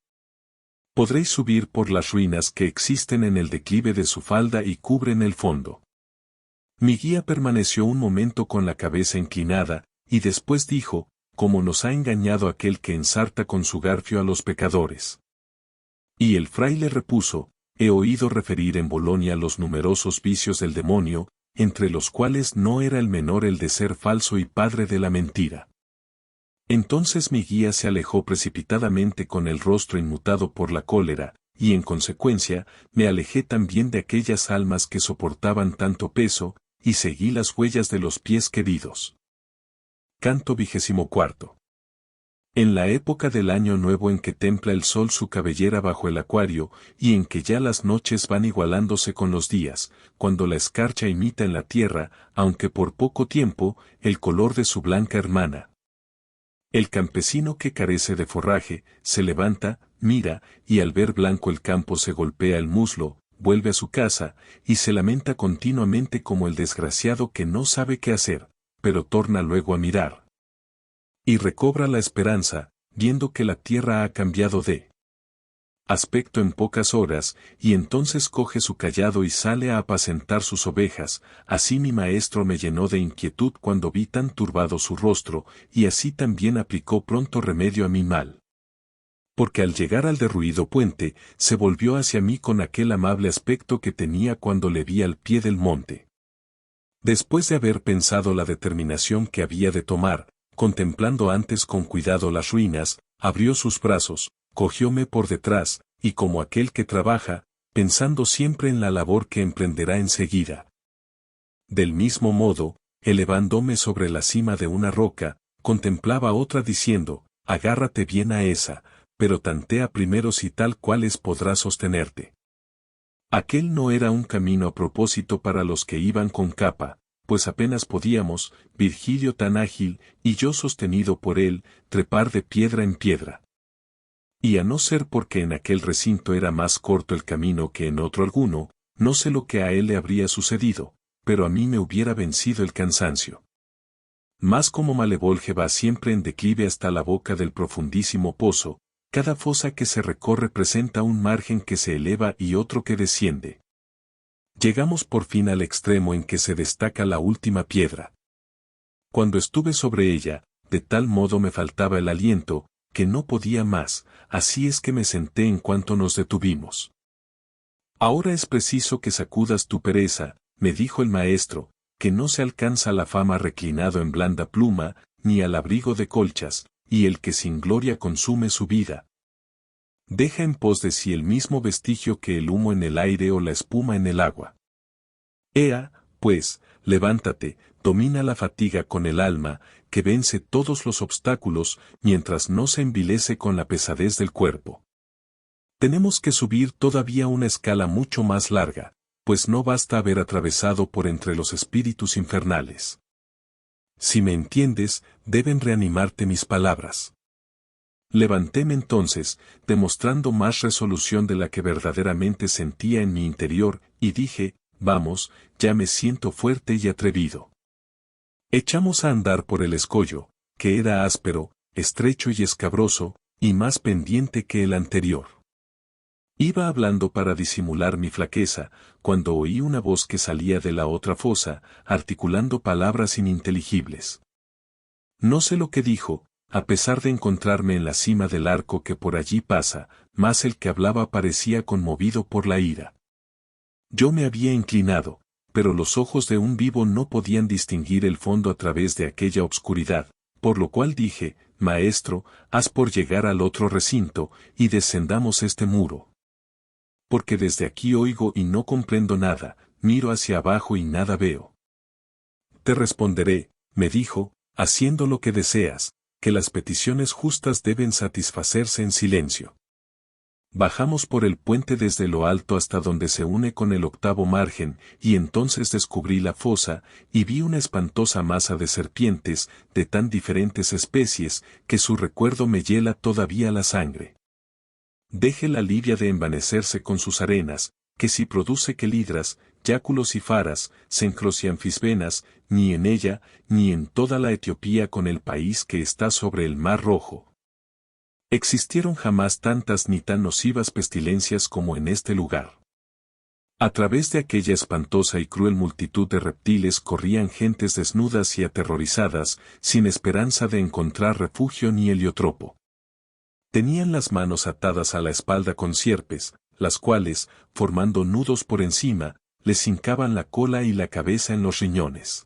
Podréis subir por las ruinas que existen en el declive de su falda y cubren el fondo. Mi guía permaneció un momento con la cabeza inclinada, y después dijo, como nos ha engañado aquel que ensarta con su garfio a los pecadores. Y el fraile repuso, he oído referir en Bolonia los numerosos vicios del demonio, entre los cuales no era el menor el de ser falso y padre de la mentira. Entonces mi guía se alejó precipitadamente con el rostro inmutado por la cólera, y en consecuencia, me alejé también de aquellas almas que soportaban tanto peso, y seguí las huellas de los pies queridos. Canto 24. En la época del año nuevo en que templa el sol su cabellera bajo el acuario, y en que ya las noches van igualándose con los días, cuando la escarcha imita en la tierra, aunque por poco tiempo, el color de su blanca hermana. El campesino que carece de forraje, se levanta, mira, y al ver blanco el campo se golpea el muslo, vuelve a su casa, y se lamenta continuamente como el desgraciado que no sabe qué hacer, pero torna luego a mirar. Y recobra la esperanza, viendo que la tierra ha cambiado de aspecto en pocas horas, y entonces coge su cayado y sale a apacentar sus ovejas. Así mi maestro me llenó de inquietud cuando vi tan turbado su rostro, y así también aplicó pronto remedio a mi mal. Porque al llegar al derruido puente, se volvió hacia mí con aquel amable aspecto que tenía cuando le vi al pie del monte. Después de haber pensado la determinación que había de tomar, contemplando antes con cuidado las ruinas, abrió sus brazos, cogióme por detrás, y como aquel que trabaja, pensando siempre en la labor que emprenderá enseguida. Del mismo modo, elevándome sobre la cima de una roca, contemplaba otra diciendo, agárrate bien a esa, pero tantea primero si tal cuales podrás sostenerte. Aquel no era un camino a propósito para los que iban con capa, pues apenas podíamos, Virgilio tan ágil, y yo sostenido por él, trepar de piedra en piedra. Y a no ser porque en aquel recinto era más corto el camino que en otro alguno, no sé lo que a él le habría sucedido, pero a mí me hubiera vencido el cansancio. Mas como Malevolge va siempre en declive hasta la boca del profundísimo pozo, cada fosa que se recorre presenta un margen que se eleva y otro que desciende. Llegamos por fin al extremo en que se destaca la última piedra. Cuando estuve sobre ella, de tal modo me faltaba el aliento, que no podía más, así es que me senté en cuanto nos detuvimos. Ahora es preciso que sacudas tu pereza, me dijo el maestro, que no se alcanza la fama reclinado en blanda pluma, ni al abrigo de colchas, y el que sin gloria consume su vida. Deja en pos de sí el mismo vestigio que el humo en el aire o la espuma en el agua. Ea, pues, levántate, domina la fatiga con el alma, que vence todos los obstáculos, mientras no se envilece con la pesadez del cuerpo. Tenemos que subir todavía una escala mucho más larga, pues no basta haber atravesado por entre los espíritus infernales. Si me entiendes, deben reanimarte mis palabras. Levantéme entonces, demostrando más resolución de la que verdaderamente sentía en mi interior, y dije, vamos, ya me siento fuerte y atrevido. Echamos a andar por el escollo, que era áspero, estrecho y escabroso, y más pendiente que el anterior. Iba hablando para disimular mi flaqueza, cuando oí una voz que salía de la otra fosa, articulando palabras ininteligibles. No sé lo que dijo, a pesar de encontrarme en la cima del arco que por allí pasa, mas el que hablaba parecía conmovido por la ira. Yo me había inclinado, pero los ojos de un vivo no podían distinguir el fondo a través de aquella obscuridad, por lo cual dije, maestro, haz por llegar al otro recinto, y descendamos este muro. Porque desde aquí oigo y no comprendo nada, miro hacia abajo y nada veo. Te responderé, me dijo, haciendo lo que deseas, que las peticiones justas deben satisfacerse en silencio. Bajamos por el puente desde lo alto hasta donde se une con el octavo margen, y entonces descubrí la fosa, y vi una espantosa masa de serpientes, de tan diferentes especies, que su recuerdo me hiela todavía la sangre. Deje la Libia de envanecerse con sus arenas, que si produce quelidras, yáculos y faras, cencros y anfisbenas, ni en ella, ni en toda la Etiopía con el país que está sobre el Mar Rojo. Existieron jamás tantas ni tan nocivas pestilencias como en este lugar. A través de aquella espantosa y cruel multitud de reptiles corrían gentes desnudas y aterrorizadas, sin esperanza de encontrar refugio ni heliotropo. Tenían las manos atadas a la espalda con sierpes, las cuales, formando nudos por encima, les hincaban la cola y la cabeza en los riñones.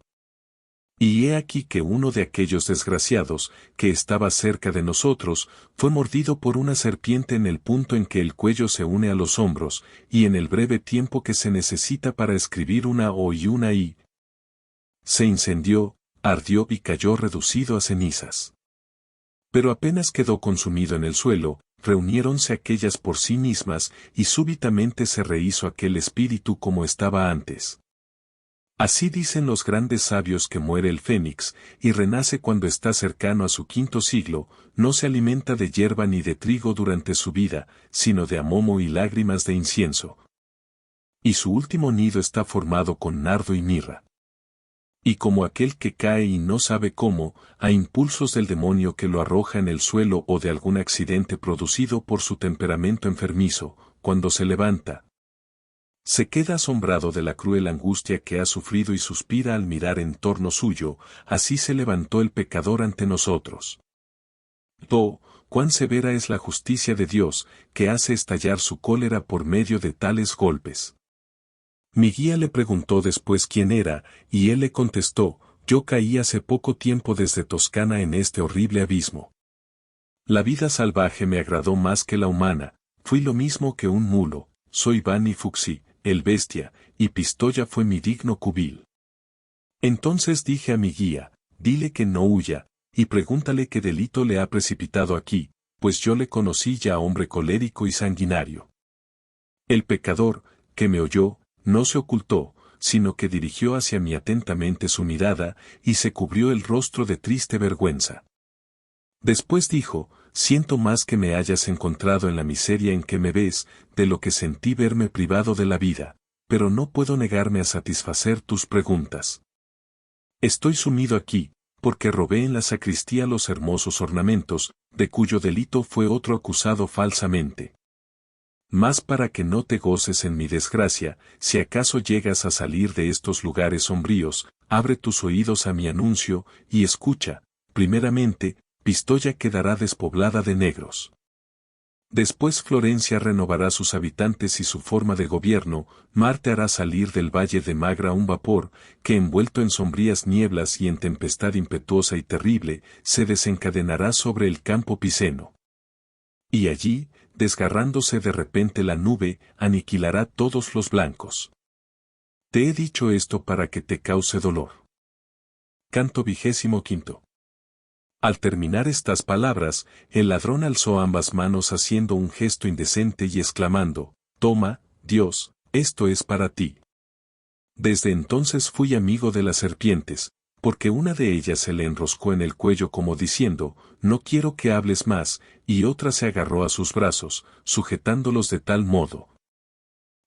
Y he aquí que uno de aquellos desgraciados, que estaba cerca de nosotros, fue mordido por una serpiente en el punto en que el cuello se une a los hombros, y en el breve tiempo que se necesita para escribir una O y una I. Se incendió, ardió y cayó reducido a cenizas. Pero apenas quedó consumido en el suelo, reuniéronse aquellas por sí mismas, y súbitamente se rehizo aquel espíritu como estaba antes. Así dicen los grandes sabios que muere el fénix, y renace cuando está cercano a su quinto siglo, no se alimenta de hierba ni de trigo durante su vida, sino de amomo y lágrimas de incienso. Y su último nido está formado con nardo y mirra. Y como aquel que cae y no sabe cómo, a impulsos del demonio que lo arroja en el suelo o de algún accidente producido por su temperamento enfermizo, cuando se levanta, se queda asombrado de la cruel angustia que ha sufrido y suspira al mirar en torno suyo, así se levantó el pecador ante nosotros. Oh, cuán severa es la justicia de Dios, que hace estallar su cólera por medio de tales golpes. Mi guía le preguntó después quién era, y él le contestó, yo caí hace poco tiempo desde Toscana en este horrible abismo. La vida salvaje me agradó más que la humana, fui lo mismo que un mulo, soy Vanni Fuxi, el bestia, y Pistoia fue mi digno cubil. Entonces dije a mi guía, dile que no huya, y pregúntale qué delito le ha precipitado aquí, pues yo le conocí ya hombre colérico y sanguinario. El pecador, que me oyó, no se ocultó, sino que dirigió hacia mí atentamente su mirada, y se cubrió el rostro de triste vergüenza. Después dijo, siento más que me hayas encontrado en la miseria en que me ves, de lo que sentí verme privado de la vida, pero no puedo negarme a satisfacer tus preguntas. Estoy sumido aquí, porque robé en la sacristía los hermosos ornamentos, de cuyo delito fue otro acusado falsamente. Mas para que no te goces en mi desgracia, si acaso llegas a salir de estos lugares sombríos, abre tus oídos a mi anuncio, y escucha, primeramente, Pistoia quedará despoblada de negros. Después Florencia renovará sus habitantes y su forma de gobierno, Marte hará salir del valle de Magra un vapor, que envuelto en sombrías nieblas y en tempestad impetuosa y terrible, se desencadenará sobre el campo piceno. Y allí, desgarrándose de repente la nube, aniquilará todos los blancos. Te he dicho esto para que te cause dolor. Canto 25. Al terminar estas palabras, el ladrón alzó ambas manos haciendo un gesto indecente y exclamando, toma, Dios, esto es para ti. Desde entonces fui amigo de las serpientes, porque una de ellas se le enroscó en el cuello como diciendo, no quiero que hables más, y otra se agarró a sus brazos, sujetándolos de tal modo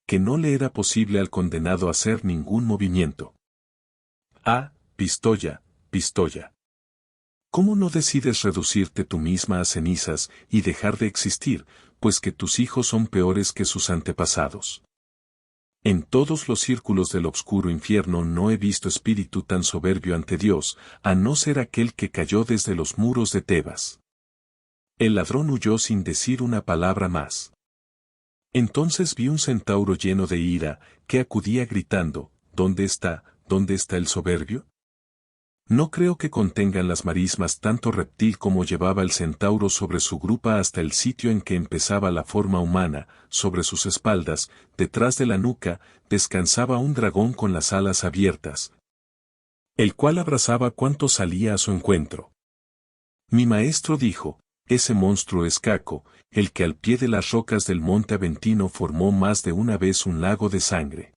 que no le era posible al condenado hacer ningún movimiento. Ah, Pistoia, Pistoia. ¿Cómo no decides reducirte tú misma a cenizas y dejar de existir, pues que tus hijos son peores que sus antepasados? En todos los círculos del obscuro infierno no he visto espíritu tan soberbio ante Dios, a no ser aquel que cayó desde los muros de Tebas. El ladrón huyó sin decir una palabra más. Entonces vi un centauro lleno de ira, que acudía gritando, ¿dónde está el soberbio? No creo que contengan las marismas tanto reptil como llevaba el centauro sobre su grupa hasta el sitio en que empezaba la forma humana, sobre sus espaldas, detrás de la nuca, descansaba un dragón con las alas abiertas, el cual abrazaba cuanto salía a su encuentro. Mi maestro dijo, ese monstruo es Caco, el que al pie de las rocas del monte Aventino formó más de una vez un lago de sangre.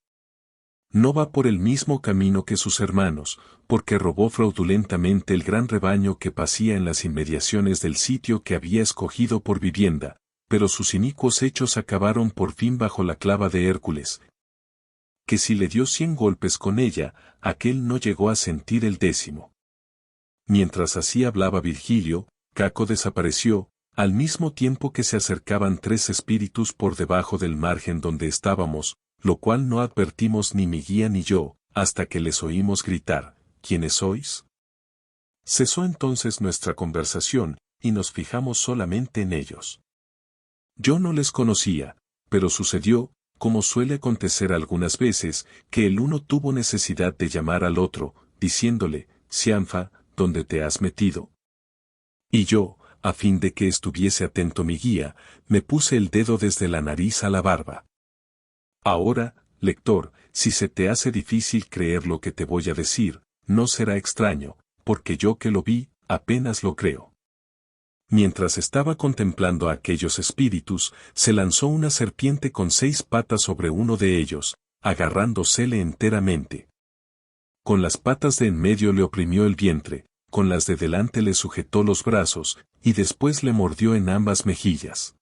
No va por el mismo camino que sus hermanos, porque robó fraudulentamente el gran rebaño que pacía en las inmediaciones del sitio que había escogido por vivienda, pero sus inicuos hechos acabaron por fin bajo la clava de Hércules, que si le dio 100 golpes con ella, aquel no llegó a sentir el 10º. Mientras así hablaba Virgilio, Caco desapareció, al mismo tiempo que se acercaban 3 espíritus por debajo del margen donde estábamos, lo cual no advertimos ni mi guía ni yo, hasta que les oímos gritar, ¿quiénes sois? Cesó entonces nuestra conversación, y nos fijamos solamente en ellos. Yo no les conocía, pero sucedió, como suele acontecer algunas veces, que el uno tuvo necesidad de llamar al otro, diciéndole, Cianfa, ¿dónde te has metido? Y yo, a fin de que estuviese atento mi guía, me puse el dedo desde la nariz a la barba. Ahora, lector, si se te hace difícil creer lo que te voy a decir, no será extraño, porque yo que lo vi, apenas lo creo. Mientras estaba contemplando a aquellos espíritus, se lanzó una serpiente con 6 patas sobre uno de ellos, agarrándosele enteramente. Con las patas de en medio le oprimió el vientre, con las de delante le sujetó los brazos, y después le mordió en ambas mejillas.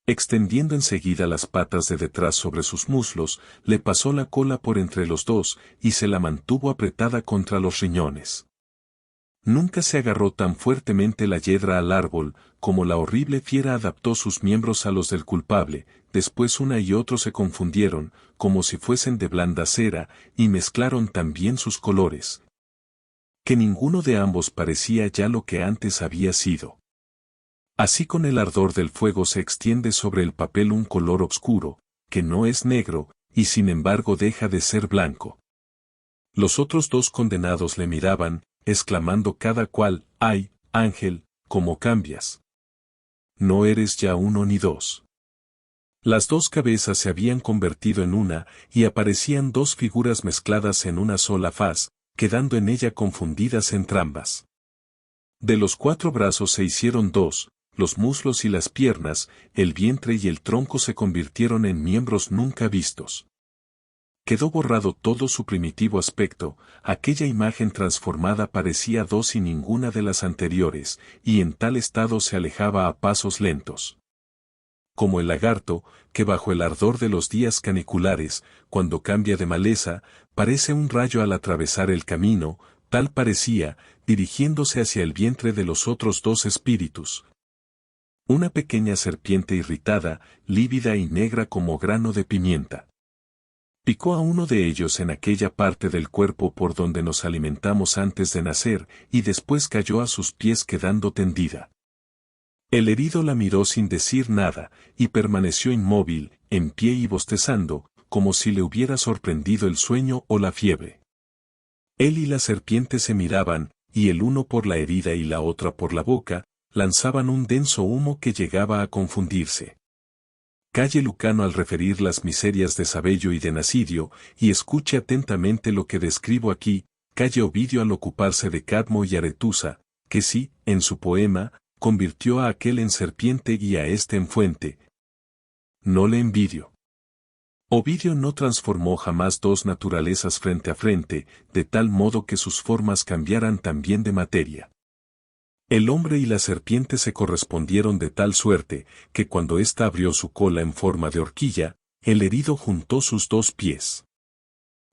Extendiendo enseguida las patas de detrás sobre sus muslos, le pasó la cola por entre los dos, y se la mantuvo apretada contra los riñones. Nunca se agarró tan fuertemente la hiedra al árbol, como la horrible fiera adaptó sus miembros a los del culpable, después una y otro se confundieron, como si fuesen de blanda cera, y mezclaron también sus colores. Que ninguno de ambos parecía ya lo que antes había sido. Así con el ardor del fuego se extiende sobre el papel un color oscuro, que no es negro, y sin embargo deja de ser blanco. Los otros 2 condenados le miraban, exclamando cada cual, ¡ay, ángel, cómo cambias! No eres ya 1 ni 2. Las 2 cabezas se habían convertido en una, y aparecían 2 figuras mezcladas en una sola faz, quedando en ella confundidas entrambas. De los 4 brazos se hicieron 2, los muslos y las piernas, el vientre y el tronco se convirtieron en miembros nunca vistos. Quedó borrado todo su primitivo aspecto, aquella imagen transformada parecía 2 y ninguna de las anteriores, y en tal estado se alejaba a pasos lentos. Como el lagarto, que bajo el ardor de los días caniculares, cuando cambia de maleza, parece un rayo al atravesar el camino, tal parecía, dirigiéndose hacia el vientre de los otros 2 espíritus. Una pequeña serpiente irritada, lívida y negra como grano de pimienta. Picó a uno de ellos en aquella parte del cuerpo por donde nos alimentamos antes de nacer, y después cayó a sus pies quedando tendida. El herido la miró sin decir nada, y permaneció inmóvil, en pie y bostezando, como si le hubiera sorprendido el sueño o la fiebre. Él y la serpiente se miraban, y el uno por la herida y la otra por la boca, lanzaban un denso humo que llegaba a confundirse. Calle Lucano al referir las miserias de Sabello y de Nasidio, y escuche atentamente lo que describo aquí, calle Ovidio al ocuparse de Cadmo y Aretusa, que sí, en su poema, convirtió a aquel en serpiente y a este en fuente. No le envidio. Ovidio no transformó jamás 2 naturalezas frente a frente, de tal modo que sus formas cambiaran también de materia. El hombre y la serpiente se correspondieron de tal suerte, que cuando ésta abrió su cola en forma de horquilla, el herido juntó sus 2 pies.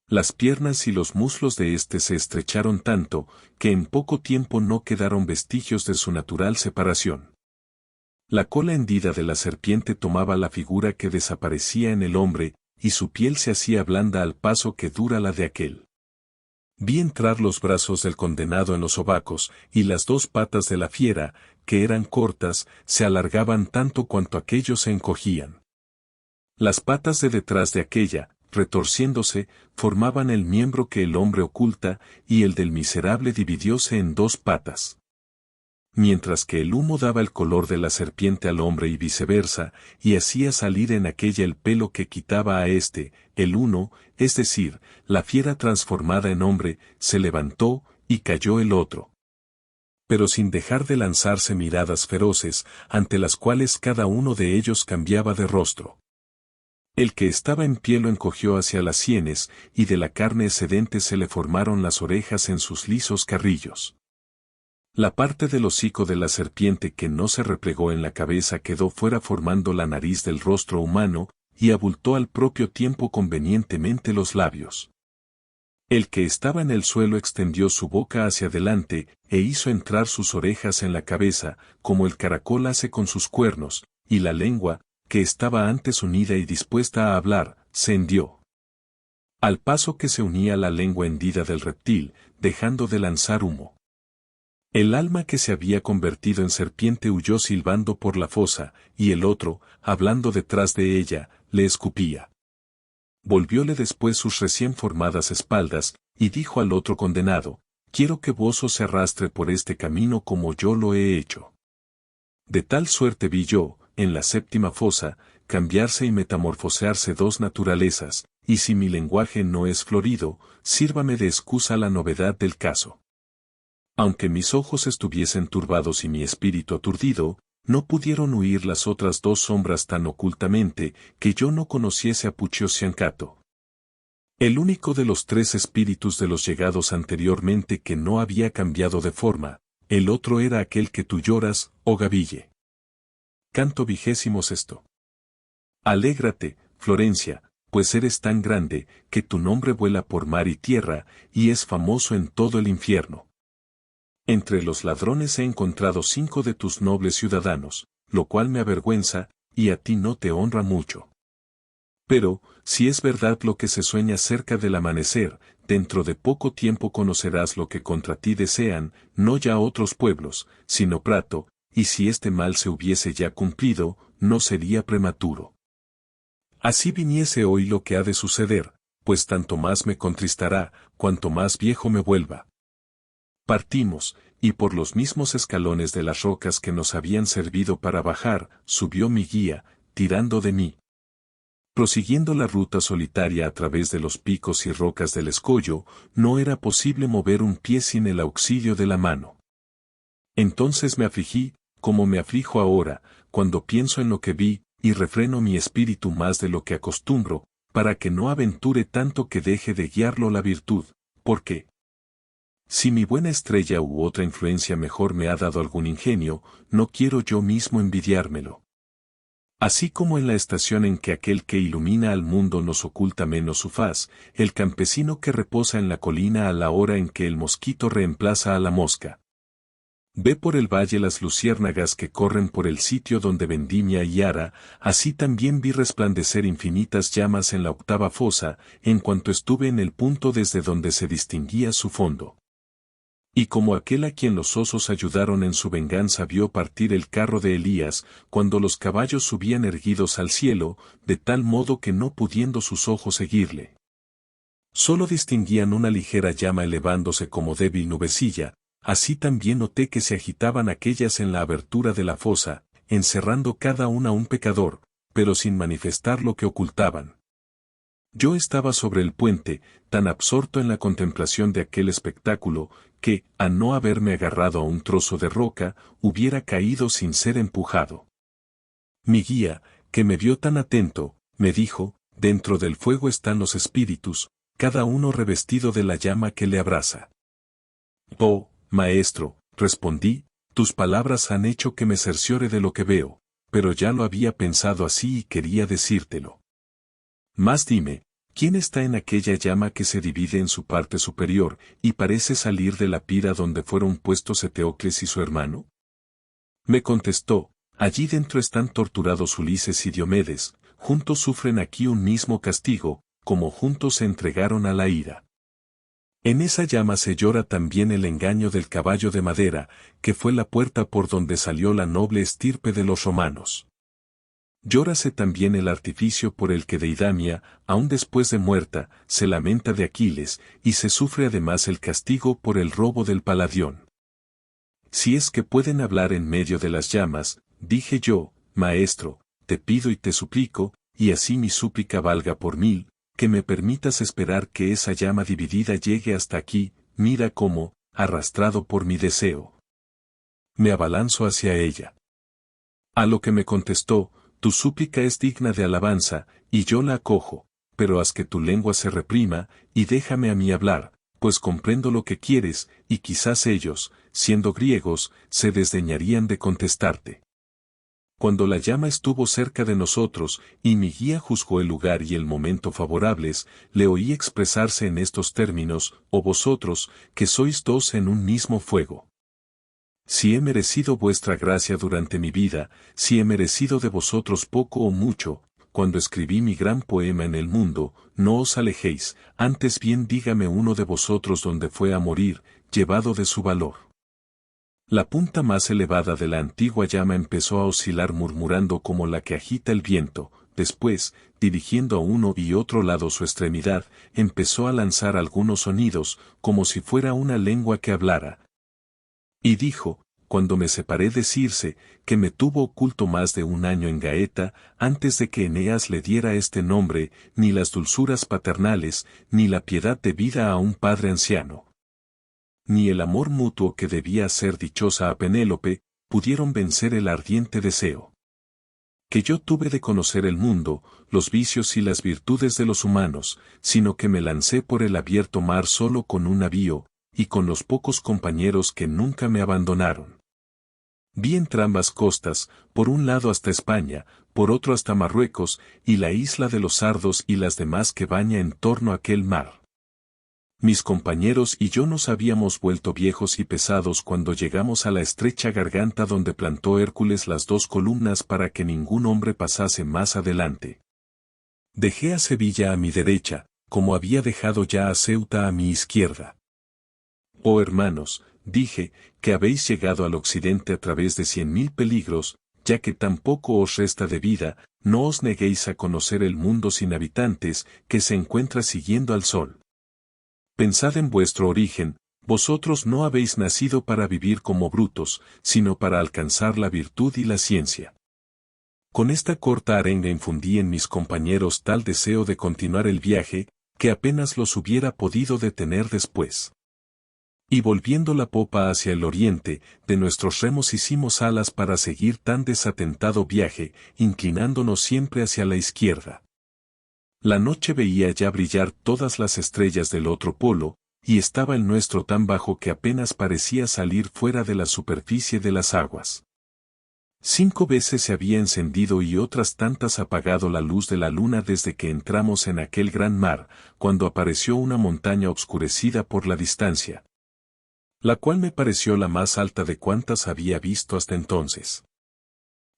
Las piernas y los muslos de éste se estrecharon tanto, que en poco tiempo no quedaron vestigios de su natural separación. La cola hendida de la serpiente tomaba la figura que desaparecía en el hombre, y su piel se hacía blanda al paso que dura la de aquel. Vi entrar los brazos del condenado en los sobacos, y las 2 patas de la fiera, que eran cortas, se alargaban tanto cuanto aquellos se encogían. Las patas de detrás de aquella, retorciéndose, formaban el miembro que el hombre oculta, y el del miserable dividióse en 2 patas. Mientras que el humo daba el color de la serpiente al hombre y viceversa, y hacía salir en aquella el pelo que quitaba a éste, el uno, es decir, la fiera transformada en hombre, se levantó, y cayó el otro. pero sin dejar de lanzarse miradas feroces, ante las cuales cada uno de ellos cambiaba de rostro. El que estaba en pie lo encogió hacia las sienes, y de la carne excedente se le formaron las orejas en sus lisos carrillos. La parte del hocico de la serpiente que no se replegó en la cabeza quedó fuera formando la nariz del rostro humano, y abultó al propio tiempo convenientemente los labios. El que estaba en el suelo extendió su boca hacia adelante, e hizo entrar sus orejas en la cabeza, como el caracol hace con sus cuernos, y la lengua, que estaba antes unida y dispuesta a hablar, se hendió. Al paso que se unía la lengua hendida del reptil, dejando de lanzar humo. El alma que se había convertido en serpiente huyó silbando por la fosa, y el otro, hablando detrás de ella, le escupía. Volvióle después sus recién formadas espaldas, y dijo al otro condenado, quiero que vos os arrastre por este camino como yo lo he hecho. De tal suerte vi yo, en la séptima fosa, cambiarse y metamorfosearse dos naturalezas, y si mi lenguaje no es florido, sírvame de excusa la novedad del caso. Aunque mis ojos estuviesen turbados y mi espíritu aturdido, no pudieron huir las otras dos sombras tan ocultamente, que yo no conociese a Puchiosiancato. El único de los tres espíritus de los llegados anteriormente que no había cambiado de forma, el otro era aquel que tú lloras, oh Gaville. Canto 26. Alégrate, Florencia, pues eres tan grande, que tu nombre vuela por mar y tierra, y es famoso en todo el infierno. Entre los ladrones he encontrado 5 de tus nobles ciudadanos, lo cual me avergüenza, y a ti no te honra mucho. Pero, si es verdad lo que se sueña cerca del amanecer, dentro de poco tiempo conocerás lo que contra ti desean, no ya otros pueblos, sino Prato, y si este mal se hubiese ya cumplido, no sería prematuro. Así viniese hoy lo que ha de suceder, pues tanto más me contristará, cuanto más viejo me vuelva. Partimos, y por los mismos escalones de las rocas que nos habían servido para bajar, subió mi guía, tirando de mí. Prosiguiendo la ruta solitaria a través de los picos y rocas del escollo, no era posible mover un pie sin el auxilio de la mano. Entonces me afligí, como me aflijo ahora, cuando pienso en lo que vi, y refreno mi espíritu más de lo que acostumbro, para que no aventure tanto que deje de guiarlo la virtud, porque, si mi buena estrella u otra influencia mejor me ha dado algún ingenio, no quiero yo mismo envidiármelo. Así como en la estación en que aquel que ilumina al mundo nos oculta menos su faz, el campesino que reposa en la colina a la hora en que el mosquito reemplaza a la mosca. Ve por el valle las luciérnagas que corren por el sitio donde vendimia y ara, así también vi resplandecer infinitas llamas en la octava fosa, en cuanto estuve en el punto desde donde se distinguía su fondo. Y como aquel a quien los osos ayudaron en su venganza vio partir el carro de Elías, cuando los caballos subían erguidos al cielo, de tal modo que no pudiendo sus ojos seguirle, solo distinguían una ligera llama elevándose como débil nubecilla, así también noté que se agitaban aquellas en la abertura de la fosa, encerrando cada una un pecador, pero sin manifestar lo que ocultaban. Yo estaba sobre el puente, tan absorto en la contemplación de aquel espectáculo, que, a no haberme agarrado a un trozo de roca, hubiera caído sin ser empujado. Mi guía, que me vio tan atento, me dijo, dentro del fuego están los espíritus, cada uno revestido de la llama que le abraza. Oh, maestro, respondí, tus palabras han hecho que me cerciore de lo que veo, pero ya lo había pensado así y quería decírtelo. Mas dime, ¿quién está en aquella llama que se divide en su parte superior, y parece salir de la pira donde fueron puestos Eteocles y su hermano? Me contestó, allí dentro están torturados Ulises y Diomedes, juntos sufren aquí un mismo castigo, como juntos se entregaron a la ira. En esa llama se llora también el engaño del caballo de madera, que fue la puerta por donde salió la noble estirpe de los romanos. Llórase también el artificio por el que Deidamia, aun después de muerta, se lamenta de Aquiles, y se sufre además el castigo por el robo del Paladión. Si es que pueden hablar en medio de las llamas, dije yo, maestro, te pido y te suplico, y así mi súplica valga por 1000, que me permitas esperar que esa llama dividida llegue hasta aquí, mira cómo, arrastrado por mi deseo. Me abalanzo hacia ella. A lo que me contestó, tu súplica es digna de alabanza, y yo la acojo, pero haz que tu lengua se reprima, y déjame a mí hablar, pues comprendo lo que quieres, y quizás ellos, siendo griegos, se desdeñarían de contestarte. Cuando la llama estuvo cerca de nosotros, y mi guía juzgó el lugar y el momento favorables, le oí expresarse en estos términos, o vosotros, que sois dos en un mismo fuego. Si he merecido vuestra gracia durante mi vida, si he merecido de vosotros poco o mucho, cuando escribí mi gran poema en el mundo, no os alejéis, antes bien dígame uno de vosotros dónde fue a morir, llevado de su valor. La punta más elevada de la antigua llama empezó a oscilar murmurando como la que agita el viento, después, dirigiendo a uno y otro lado su extremidad, empezó a lanzar algunos sonidos, como si fuera una lengua que hablara. Y dijo, cuando me separé de Circe, que me tuvo oculto más de un año en Gaeta, antes de que Eneas le diera este nombre, ni las dulzuras paternales, ni la piedad debida a un padre anciano, ni el amor mutuo que debía hacer dichosa a Penélope, pudieron vencer el ardiente deseo que yo tuve de conocer el mundo, los vicios y las virtudes de los humanos, sino que me lancé por el abierto mar solo con un navío, y con los pocos compañeros que nunca me abandonaron. Vi entrambas costas, por un lado hasta España, por otro hasta Marruecos, y la isla de los Sardos y las demás que baña en torno a aquel mar. Mis compañeros y yo nos habíamos vuelto viejos y pesados cuando llegamos a la estrecha garganta donde plantó Hércules las dos columnas para que ningún hombre pasase más adelante. Dejé a Sevilla a mi derecha, como había dejado ya a Ceuta a mi izquierda. Oh hermanos, dije, que habéis llegado al occidente a través de 100.000 peligros, ya que tampoco os resta de vida, no os neguéis a conocer el mundo sin habitantes, que se encuentra siguiendo al sol. Pensad en vuestro origen, vosotros no habéis nacido para vivir como brutos, sino para alcanzar la virtud y la ciencia. Con esta corta arenga infundí en mis compañeros tal deseo de continuar el viaje, que apenas los hubiera podido detener después. Y volviendo la popa hacia el oriente, de nuestros remos hicimos alas para seguir tan desatentado viaje, inclinándonos siempre hacia la izquierda. La noche veía ya brillar todas las estrellas del otro polo, y estaba el nuestro tan bajo que apenas parecía salir fuera de la superficie de las aguas. 5 veces se había encendido y otras tantas apagado la luz de la luna desde que entramos en aquel gran mar, cuando apareció una montaña obscurecida por la distancia, la cual me pareció la más alta de cuantas había visto hasta entonces.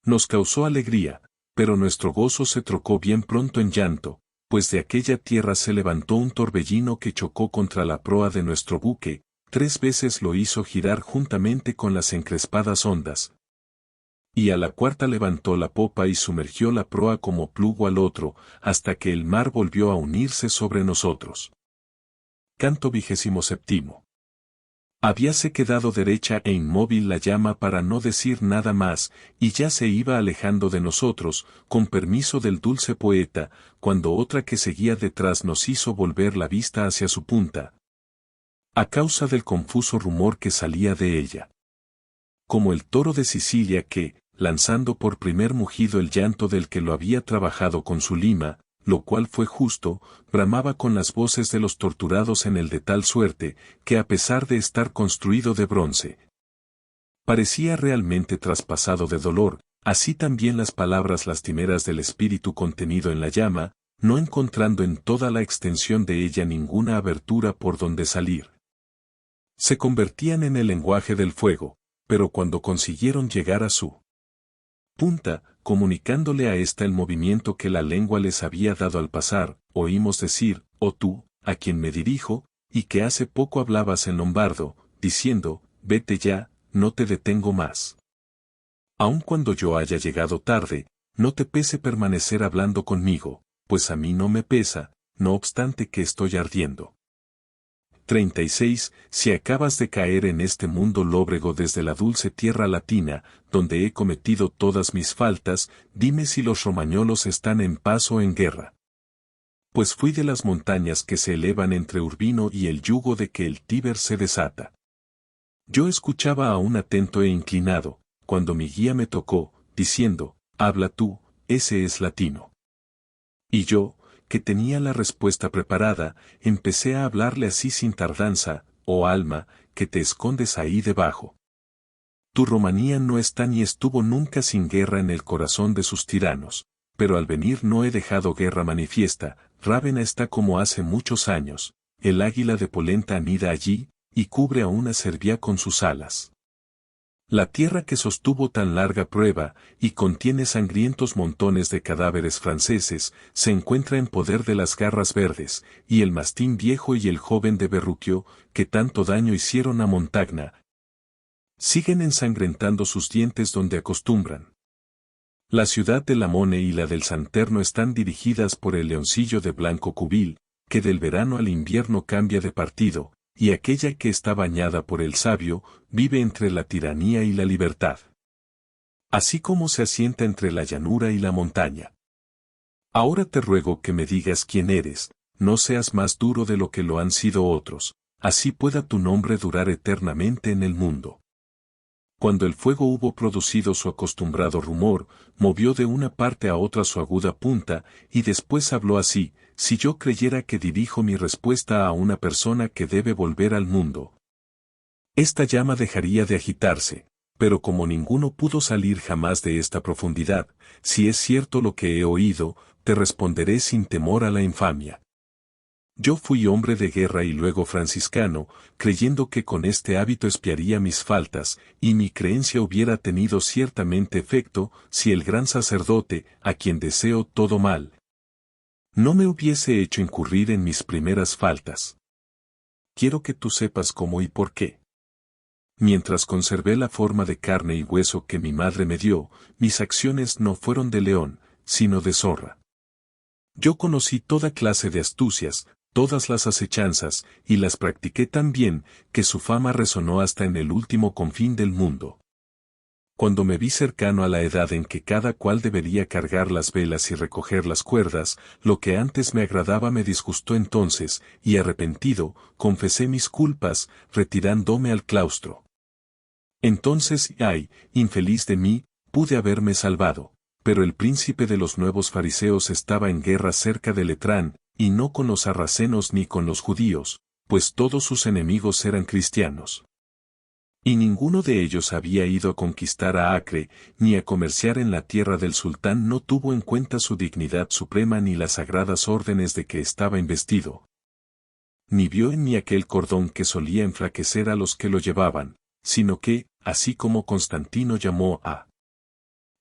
Nos causó alegría, pero nuestro gozo se trocó bien pronto en llanto, pues de aquella tierra se levantó un torbellino que chocó contra la proa de nuestro buque, 3 veces lo hizo girar juntamente con las encrespadas ondas, y a la cuarta levantó la popa y sumergió la proa como plugo al otro, hasta que el mar volvió a unirse sobre nosotros. Canto 27. Habíase quedado derecha e inmóvil la llama para no decir nada más, y ya se iba alejando de nosotros, con permiso del dulce poeta, cuando otra que seguía detrás nos hizo volver la vista hacia su punta, a causa del confuso rumor que salía de ella. Como el toro de Sicilia que, lanzando por primer mugido el llanto del que lo había trabajado con su lima, lo cual fue justo, bramaba con las voces de los torturados en el de tal suerte, que a pesar de estar construido de bronce, parecía realmente traspasado de dolor, así también las palabras lastimeras del espíritu contenido en la llama, no encontrando en toda la extensión de ella ninguna abertura por donde salir. Se convertían en el lenguaje del fuego, pero cuando consiguieron llegar a su punta, comunicándole a ésta el movimiento que la lengua les había dado al pasar, oímos decir, oh tú, a quien me dirijo, y que hace poco hablabas en lombardo, diciendo, vete ya, no te detengo más. Aun cuando yo haya llegado tarde, no te pese permanecer hablando conmigo, pues a mí no me pesa, no obstante que estoy ardiendo. 36. Si acabas de caer en este mundo lóbrego desde la dulce tierra latina, donde he cometido todas mis faltas, dime si los romañolos están en paz o en guerra. Pues fui de las montañas que se elevan entre Urbino y el yugo de que el Tíber se desata. Yo escuchaba aún atento e inclinado, cuando mi guía me tocó, diciendo, habla tú, ese es latino. Y yo, que tenía la respuesta preparada, empecé a hablarle así sin tardanza, oh alma, que te escondes ahí debajo. Tu Rumanía no está ni estuvo nunca sin guerra en el corazón de sus tiranos, pero al venir no he dejado guerra manifiesta, Rávena está como hace muchos años, el águila de polenta anida allí, y cubre a una Serbia con sus alas. La tierra que sostuvo tan larga prueba, y contiene sangrientos montones de cadáveres franceses, se encuentra en poder de las garras verdes, y el mastín viejo y el joven de Berruquio, que tanto daño hicieron a Montagna, siguen ensangrentando sus dientes donde acostumbran. La ciudad de Lamone y la del Santerno están dirigidas por el leoncillo de blanco cubil, que del verano al invierno cambia de partido, y aquella que está bañada por el sabio, vive entre la tiranía y la libertad. Así como se asienta entre la llanura y la montaña. Ahora te ruego que me digas quién eres, no seas más duro de lo que lo han sido otros, así pueda tu nombre durar eternamente en el mundo. Cuando el fuego hubo producido su acostumbrado rumor, movió de una parte a otra su aguda punta, y después habló así, si yo creyera que dirijo mi respuesta a una persona que debe volver al mundo. Esta llama dejaría de agitarse, pero como ninguno pudo salir jamás de esta profundidad, si es cierto lo que he oído, te responderé sin temor a la infamia. Yo fui hombre de guerra y luego franciscano, creyendo que con este hábito expiaría mis faltas, y mi creencia hubiera tenido ciertamente efecto, si el gran sacerdote, a quien deseo todo mal, no me hubiese hecho incurrir en mis primeras faltas. Quiero que tú sepas cómo y por qué. Mientras conservé la forma de carne y hueso que mi madre me dio, mis acciones no fueron de león, sino de zorra. Yo conocí toda clase de astucias, todas las acechanzas, y las practiqué tan bien, que su fama resonó hasta en el último confín del mundo. Cuando me vi cercano a la edad en que cada cual debería cargar las velas y recoger las cuerdas, lo que antes me agradaba me disgustó entonces, y arrepentido, confesé mis culpas, retirándome al claustro. Entonces, ay, infeliz de mí, pude haberme salvado, pero el príncipe de los nuevos fariseos estaba en guerra cerca de Letrán, y no con los sarracenos ni con los judíos, pues todos sus enemigos eran cristianos. Y ninguno de ellos había ido a conquistar a Acre, ni a comerciar en la tierra del sultán, no tuvo en cuenta su dignidad suprema ni las sagradas órdenes de que estaba investido. Ni vio en mí aquel cordón que solía enflaquecer a los que lo llevaban, sino que, así como Constantino llamó a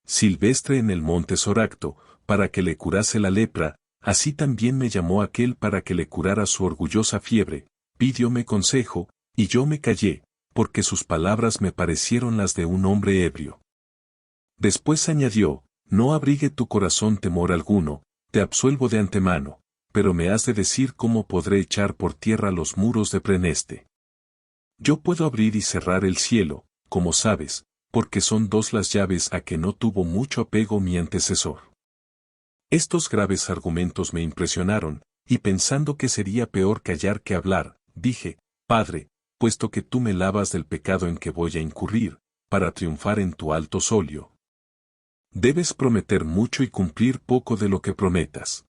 Silvestre en el monte Soracto, para que le curase la lepra, así también me llamó aquel para que le curara su orgullosa fiebre, pidióme consejo, y yo me callé, porque sus palabras me parecieron las de un hombre ebrio. Después añadió, no abrigue tu corazón temor alguno, te absuelvo de antemano, pero me has de decir cómo podré echar por tierra los muros de Preneste. Yo puedo abrir y cerrar el cielo, como sabes, porque son dos las llaves a que no tuvo mucho apego mi antecesor. Estos graves argumentos me impresionaron, y pensando que sería peor callar que hablar, dije, Padre, puesto que tú me lavas del pecado en que voy a incurrir, para triunfar en tu alto solio, debes prometer mucho y cumplir poco de lo que prometas.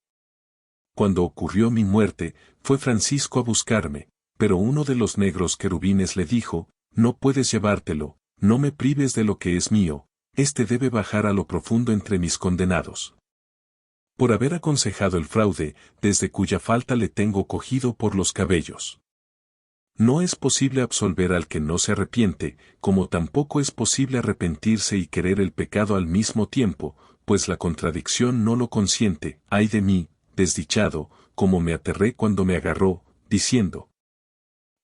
Cuando ocurrió mi muerte, fue Francisco a buscarme, pero uno de los negros querubines le dijo, no puedes llevártelo, no me prives de lo que es mío, este debe bajar a lo profundo entre mis condenados. Por haber aconsejado el fraude, desde cuya falta le tengo cogido por los cabellos. No es posible absolver al que no se arrepiente, como tampoco es posible arrepentirse y querer el pecado al mismo tiempo, pues la contradicción no lo consiente. Ay de mí, desdichado, como me aterré cuando me agarró, diciendo,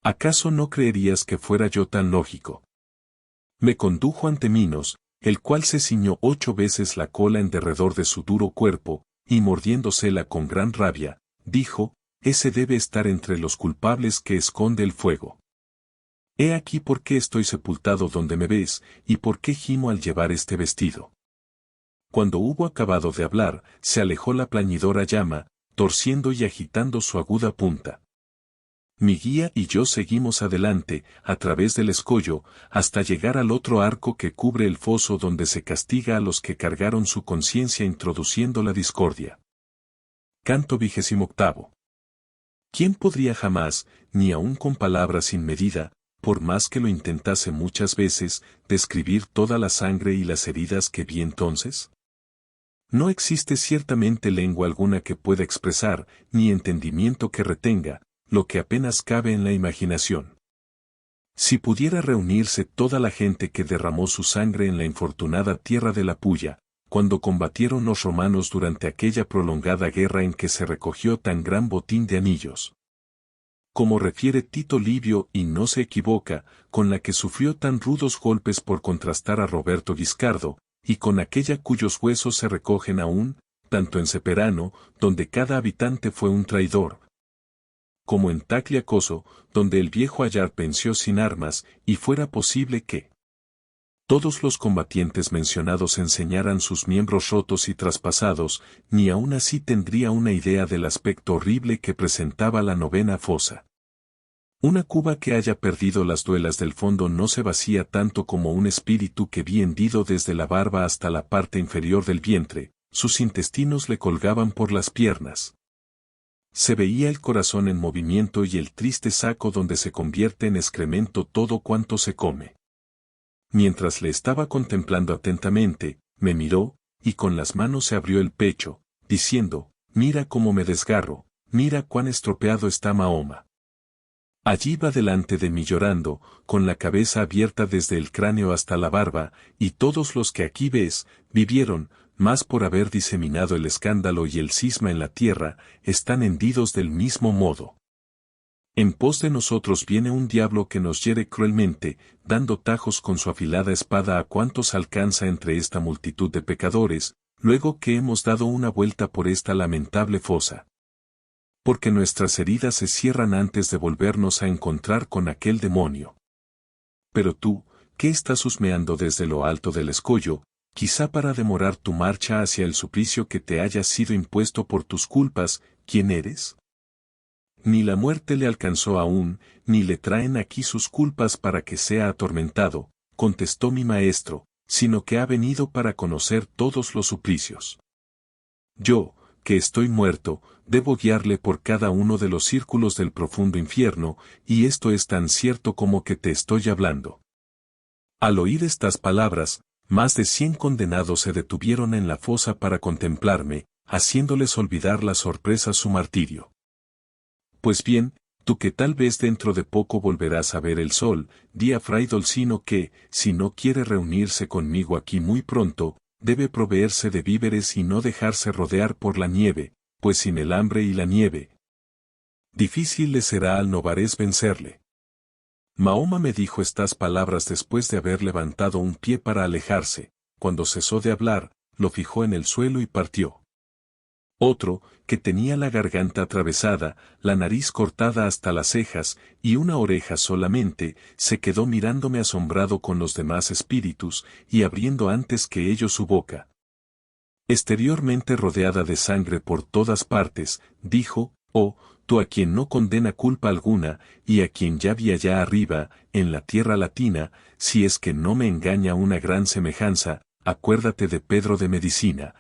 ¿acaso no creerías que fuera yo tan lógico? Me condujo ante Minos, el cual se ciñó 8 veces la cola en derredor de su duro cuerpo, y mordiéndosela con gran rabia, dijo, ese debe estar entre los culpables que esconde el fuego. He aquí por qué estoy sepultado donde me ves, y por qué gimo al llevar este vestido. Cuando hubo acabado de hablar, se alejó la plañidora llama, torciendo y agitando su aguda punta. Mi guía y yo seguimos adelante, a través del escollo, hasta llegar al otro arco que cubre el foso donde se castiga a los que cargaron su conciencia introduciendo la discordia. Canto 28. ¿Quién podría jamás, ni aun con palabras sin medida, por más que lo intentase muchas veces, describir toda la sangre y las heridas que vi entonces? No existe ciertamente lengua alguna que pueda expresar, ni entendimiento que retenga, lo que apenas cabe en la imaginación. Si pudiera reunirse toda la gente que derramó su sangre en la infortunada tierra de la Puya, cuando combatieron los romanos durante aquella prolongada guerra en que se recogió tan gran botín de anillos. Como refiere Tito Livio y no se equivoca, con la que sufrió tan rudos golpes por contrastar a Roberto Guiscardo, y con aquella cuyos huesos se recogen aún, tanto en Ceperano, donde cada habitante fue un traidor, como en Tacliacoso, donde el viejo Ayar venció sin armas, y fuera posible que todos los combatientes mencionados enseñaran sus miembros rotos y traspasados, ni aún así tendría una idea del aspecto horrible que presentaba la novena fosa. Una cuba que haya perdido las duelas del fondo no se vacía tanto como un espíritu que vi hendido desde la barba hasta la parte inferior del vientre, sus intestinos le colgaban por las piernas. Se veía el corazón en movimiento y el triste saco donde se convierte en excremento todo cuanto se come. Mientras le estaba contemplando atentamente, me miró, y con las manos se abrió el pecho, diciendo, «Mira cómo me desgarro, mira cuán estropeado está Mahoma». Allí va delante de mí llorando, con la cabeza abierta desde el cráneo hasta la barba, y todos los que aquí ves, vivieron, más por haber diseminado el escándalo y el cisma en la tierra, están hendidos del mismo modo. En pos de nosotros viene un diablo que nos hiere cruelmente, dando tajos con su afilada espada a cuantos alcanza entre esta multitud de pecadores, luego que hemos dado una vuelta por esta lamentable fosa. Porque nuestras heridas se cierran antes de volvernos a encontrar con aquel demonio. Pero tú, ¿qué estás husmeando desde lo alto del escollo? Quizá para demorar tu marcha hacia el suplicio que te haya sido impuesto por tus culpas, ¿quién eres? Ni la muerte le alcanzó aún, ni le traen aquí sus culpas para que sea atormentado, contestó mi maestro, sino que ha venido para conocer todos los suplicios. Yo, que estoy muerto, debo guiarle por cada uno de los círculos del profundo infierno, y esto es tan cierto como que te estoy hablando. Al oír estas palabras, más de 100 condenados se detuvieron en la fosa para contemplarme, haciéndoles olvidar la sorpresa su martirio. Pues bien, tú que tal vez dentro de poco volverás a ver el sol, di a Fray Dolcino que, si no quiere reunirse conmigo aquí muy pronto, debe proveerse de víveres y no dejarse rodear por la nieve, pues sin el hambre y la nieve, difícil le será al Novarés vencerle. Mahoma me dijo estas palabras después de haber levantado un pie para alejarse. Cuando cesó de hablar, lo fijó en el suelo y partió. Otro, que tenía la garganta atravesada, la nariz cortada hasta las cejas, y una oreja solamente, se quedó mirándome asombrado con los demás espíritus, y abriendo antes que ellos su boca. Exteriormente rodeada de sangre por todas partes, dijo, «Oh, tú a quien no condena culpa alguna, y a quien ya vi allá arriba, en la tierra latina, si es que no me engaña una gran semejanza, acuérdate de Pedro de Medicina.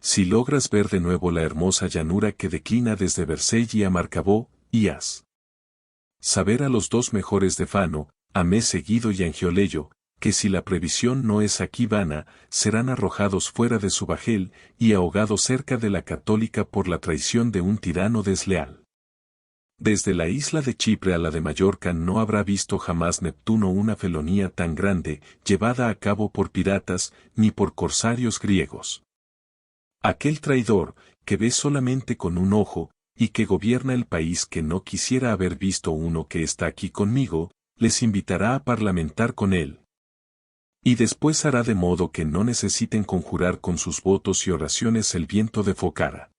Si logras ver de nuevo la hermosa llanura que declina desde Vercelli a Marcabó, y haz saber a los dos mejores de Fano, a Mes Seguido y Angioleyo, que si la previsión no es aquí vana, serán arrojados fuera de su bajel y ahogados cerca de la Católica por la traición de un tirano desleal. Desde la isla de Chipre a la de Mallorca no habrá visto jamás Neptuno una felonía tan grande, llevada a cabo por piratas, ni por corsarios griegos. Aquel traidor, que ve solamente con un ojo, y que gobierna el país que no quisiera haber visto uno que está aquí conmigo, les invitará a parlamentar con él. Y después hará de modo que no necesiten conjurar con sus votos y oraciones el viento de Focara.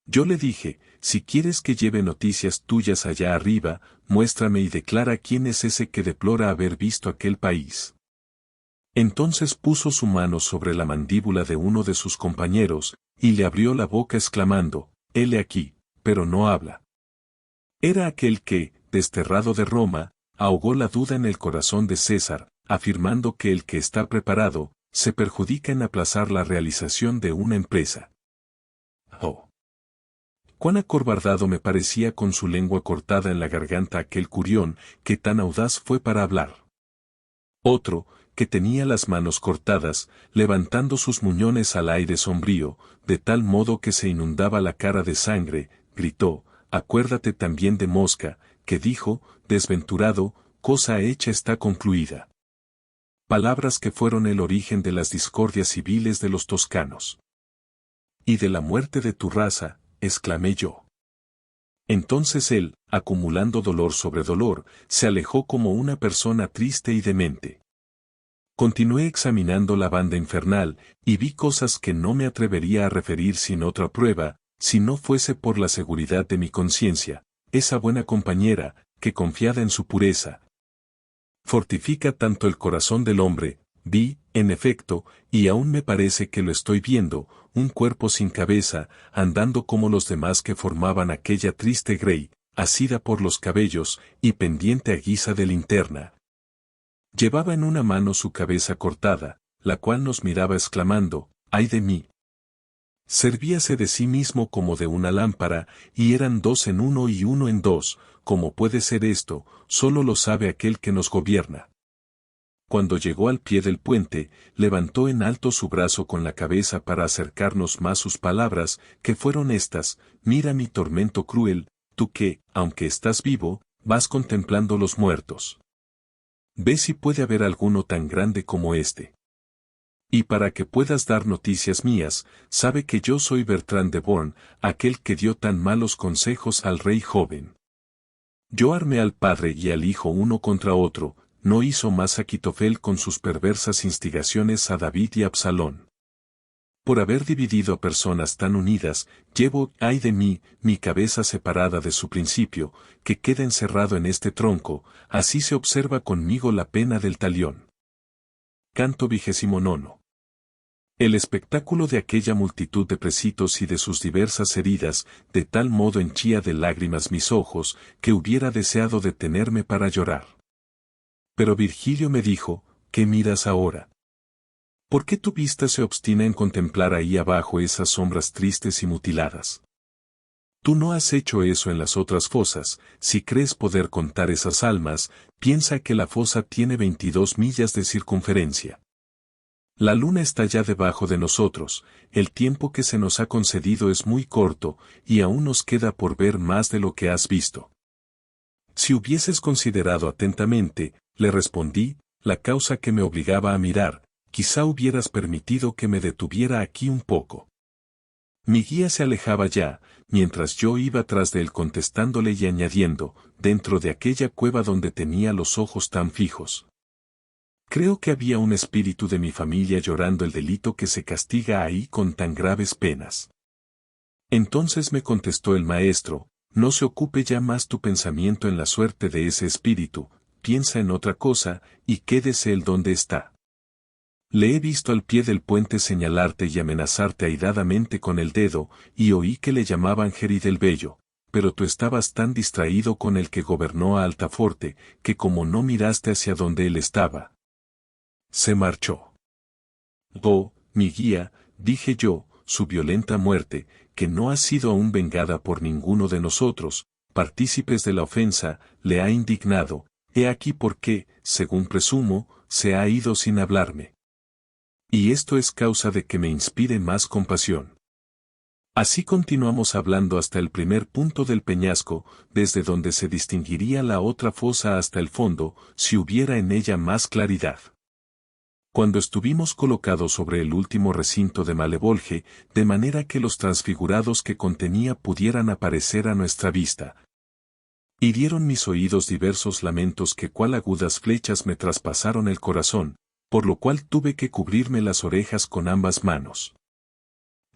Yo le dije, si quieres que lleve noticias tuyas allá arriba, muéstrame y declara quién es ese que deplora haber visto aquel país. Entonces puso su mano sobre la mandíbula de uno de sus compañeros, y le abrió la boca exclamando, «Hele aquí», pero no habla. Era aquel que, desterrado de Roma, ahogó la duda en el corazón de César, afirmando que el que está preparado, se perjudica en aplazar la realización de una empresa. Oh. Cuán acobardado me parecía con su lengua cortada en la garganta aquel Curión, que tan audaz fue para hablar. Otro, que tenía las manos cortadas, levantando sus muñones al aire sombrío, de tal modo que se inundaba la cara de sangre, gritó: acuérdate también de Mosca, que dijo: desventurado, cosa hecha está concluida. Palabras que fueron el origen de las discordias civiles de los toscanos. Y de la muerte de tu raza, exclamé yo. Entonces él, acumulando dolor sobre dolor, se alejó como una persona triste y demente. Continué examinando la banda infernal, y vi cosas que no me atrevería a referir sin otra prueba, si no fuese por la seguridad de mi conciencia, esa buena compañera, que confiada en su pureza, fortifica tanto el corazón del hombre. Vi, en efecto, y aún me parece que lo estoy viendo, un cuerpo sin cabeza, andando como los demás que formaban aquella triste grey, asida por los cabellos, y pendiente a guisa de linterna. Llevaba en una mano su cabeza cortada, la cual nos miraba exclamando: ¡ay de mí! Servíase de sí mismo como de una lámpara, y eran dos en uno y uno en dos. ¿Cómo puede ser esto? Solo lo sabe aquel que nos gobierna. Cuando llegó al pie del puente, levantó en alto su brazo con la cabeza para acercarnos más sus palabras, que fueron estas: mira mi tormento cruel, tú que, aunque estás vivo, vas contemplando los muertos. Ve si puede haber alguno tan grande como este. Y para que puedas dar noticias mías, sabe que yo soy Bertrand de Born, aquel que dio tan malos consejos al rey joven. Yo armé al padre y al hijo uno contra otro. No hizo más Achitofel con sus perversas instigaciones a David y Absalón. Por haber dividido a personas tan unidas, llevo, ay de mí, mi cabeza separada de su principio, que queda encerrado en este tronco. Así se observa conmigo la pena del talión. Canto 29. El espectáculo de aquella multitud de presitos y de sus diversas heridas, de tal modo henchía de lágrimas mis ojos, que hubiera deseado detenerme para llorar. Pero Virgilio me dijo: ¿qué miras ahora? ¿Por qué tu vista se obstina en contemplar ahí abajo esas sombras tristes y mutiladas? Tú no has hecho eso en las otras fosas. Si crees poder contar esas almas, piensa que la fosa tiene 22 millas de circunferencia. La luna está ya debajo de nosotros, el tiempo que se nos ha concedido es muy corto, y aún nos queda por ver más de lo que has visto. Si hubieses considerado atentamente, le respondí, la causa que me obligaba a mirar, quizá hubieras permitido que me detuviera aquí un poco. Mi guía se alejaba ya, mientras yo iba tras de él contestándole y añadiendo, dentro de aquella cueva donde tenía los ojos tan fijos. Creo que había un espíritu de mi familia llorando el delito que se castiga ahí con tan graves penas. Entonces me contestó el maestro: no se ocupe ya más tu pensamiento en la suerte de ese espíritu, piensa en otra cosa, y quédese él donde está. Le he visto al pie del puente señalarte y amenazarte airadamente con el dedo, y oí que le llamaban Geri del Bello, pero tú estabas tan distraído con el que gobernó a Altaforte, que como no miraste hacia donde él estaba, se marchó. Oh, mi guía, dije yo, su violenta muerte, que no ha sido aún vengada por ninguno de nosotros, partícipes de la ofensa, le ha indignado. He aquí por qué, según presumo, se ha ido sin hablarme. Y esto es causa de que me inspire más compasión. Así continuamos hablando hasta el primer punto del peñasco, desde donde se distinguiría la otra fosa hasta el fondo, si hubiera en ella más claridad. Cuando estuvimos colocados sobre el último recinto de Malevolge, de manera que los transfigurados que contenía pudieran aparecer a nuestra vista, hirieron mis oídos diversos lamentos que cual agudas flechas me traspasaron el corazón, por lo cual tuve que cubrirme las orejas con ambas manos.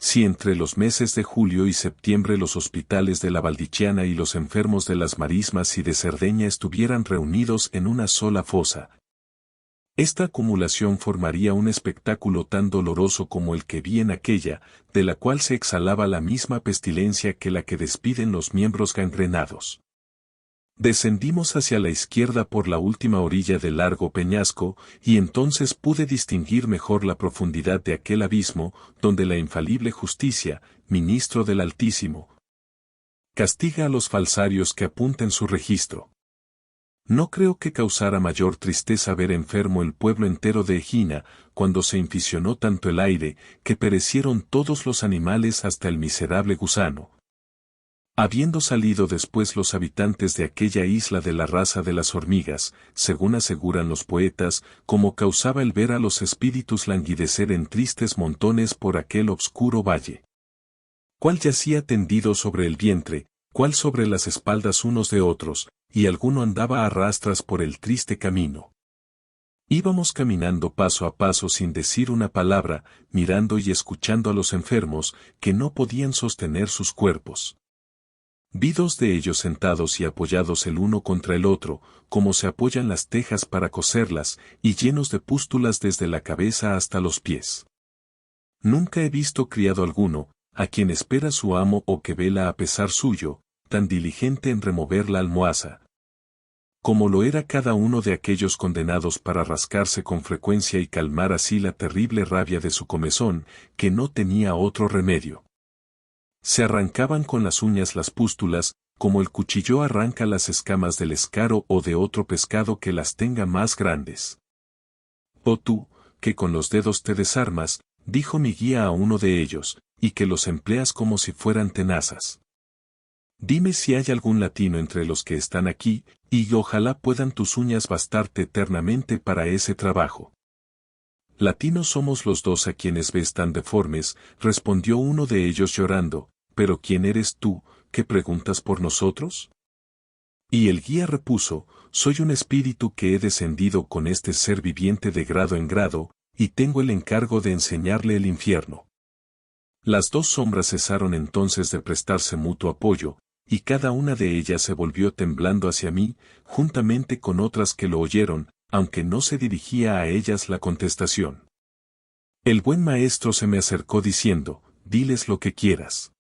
Si entre los meses de julio y septiembre los hospitales de la Valdichiana y los enfermos de las Marismas y de Cerdeña estuvieran reunidos en una sola fosa, esta acumulación formaría un espectáculo tan doloroso como el que vi en aquella, de la cual se exhalaba la misma pestilencia que la que despiden los miembros gangrenados. Descendimos hacia la izquierda por la última orilla del largo peñasco, y entonces pude distinguir mejor la profundidad de aquel abismo, donde la infalible justicia, ministro del Altísimo, castiga a los falsarios que apunten su registro. No creo que causara mayor tristeza ver enfermo el pueblo entero de Egina, cuando se inficionó tanto el aire, que perecieron todos los animales hasta el miserable gusano. Habiendo salido después los habitantes de aquella isla de la raza de las hormigas, según aseguran los poetas, como causaba el ver a los espíritus languidecer en tristes montones por aquel obscuro valle. Cuál yacía tendido sobre el vientre, cuál sobre las espaldas unos de otros, y alguno andaba a rastras por el triste camino. Íbamos caminando paso a paso sin decir una palabra, mirando y escuchando a los enfermos, que no podían sostener sus cuerpos. Vi dos de ellos sentados y apoyados el uno contra el otro, como se apoyan las tejas para coserlas, y llenos de pústulas desde la cabeza hasta los pies. Nunca he visto criado alguno, a quien espera su amo o que vela a pesar suyo, tan diligente en remover la almohaza, como lo era cada uno de aquellos condenados para rascarse con frecuencia y calmar así la terrible rabia de su comezón, que no tenía otro remedio. Se arrancaban con las uñas las pústulas, como el cuchillo arranca las escamas del escaro o de otro pescado que las tenga más grandes. «Oh tú, que con los dedos te desarmas», dijo mi guía a uno de ellos, «y que los empleas como si fueran tenazas. Dime si hay algún latino entre los que están aquí, y ojalá puedan tus uñas bastarte eternamente para ese trabajo». «Latinos somos los dos a quienes ves tan deformes», respondió uno de ellos llorando, «pero ¿quién eres tú, que preguntas por nosotros?» Y el guía repuso, «Soy un espíritu que he descendido con este ser viviente de grado en grado, y tengo el encargo de enseñarle el infierno». Las dos sombras cesaron entonces de prestarse mutuo apoyo, y cada una de ellas se volvió temblando hacia mí, juntamente con otras que lo oyeron, aunque no se dirigía a ellas la contestación. El buen maestro se me acercó diciendo, «Diles lo que quieras».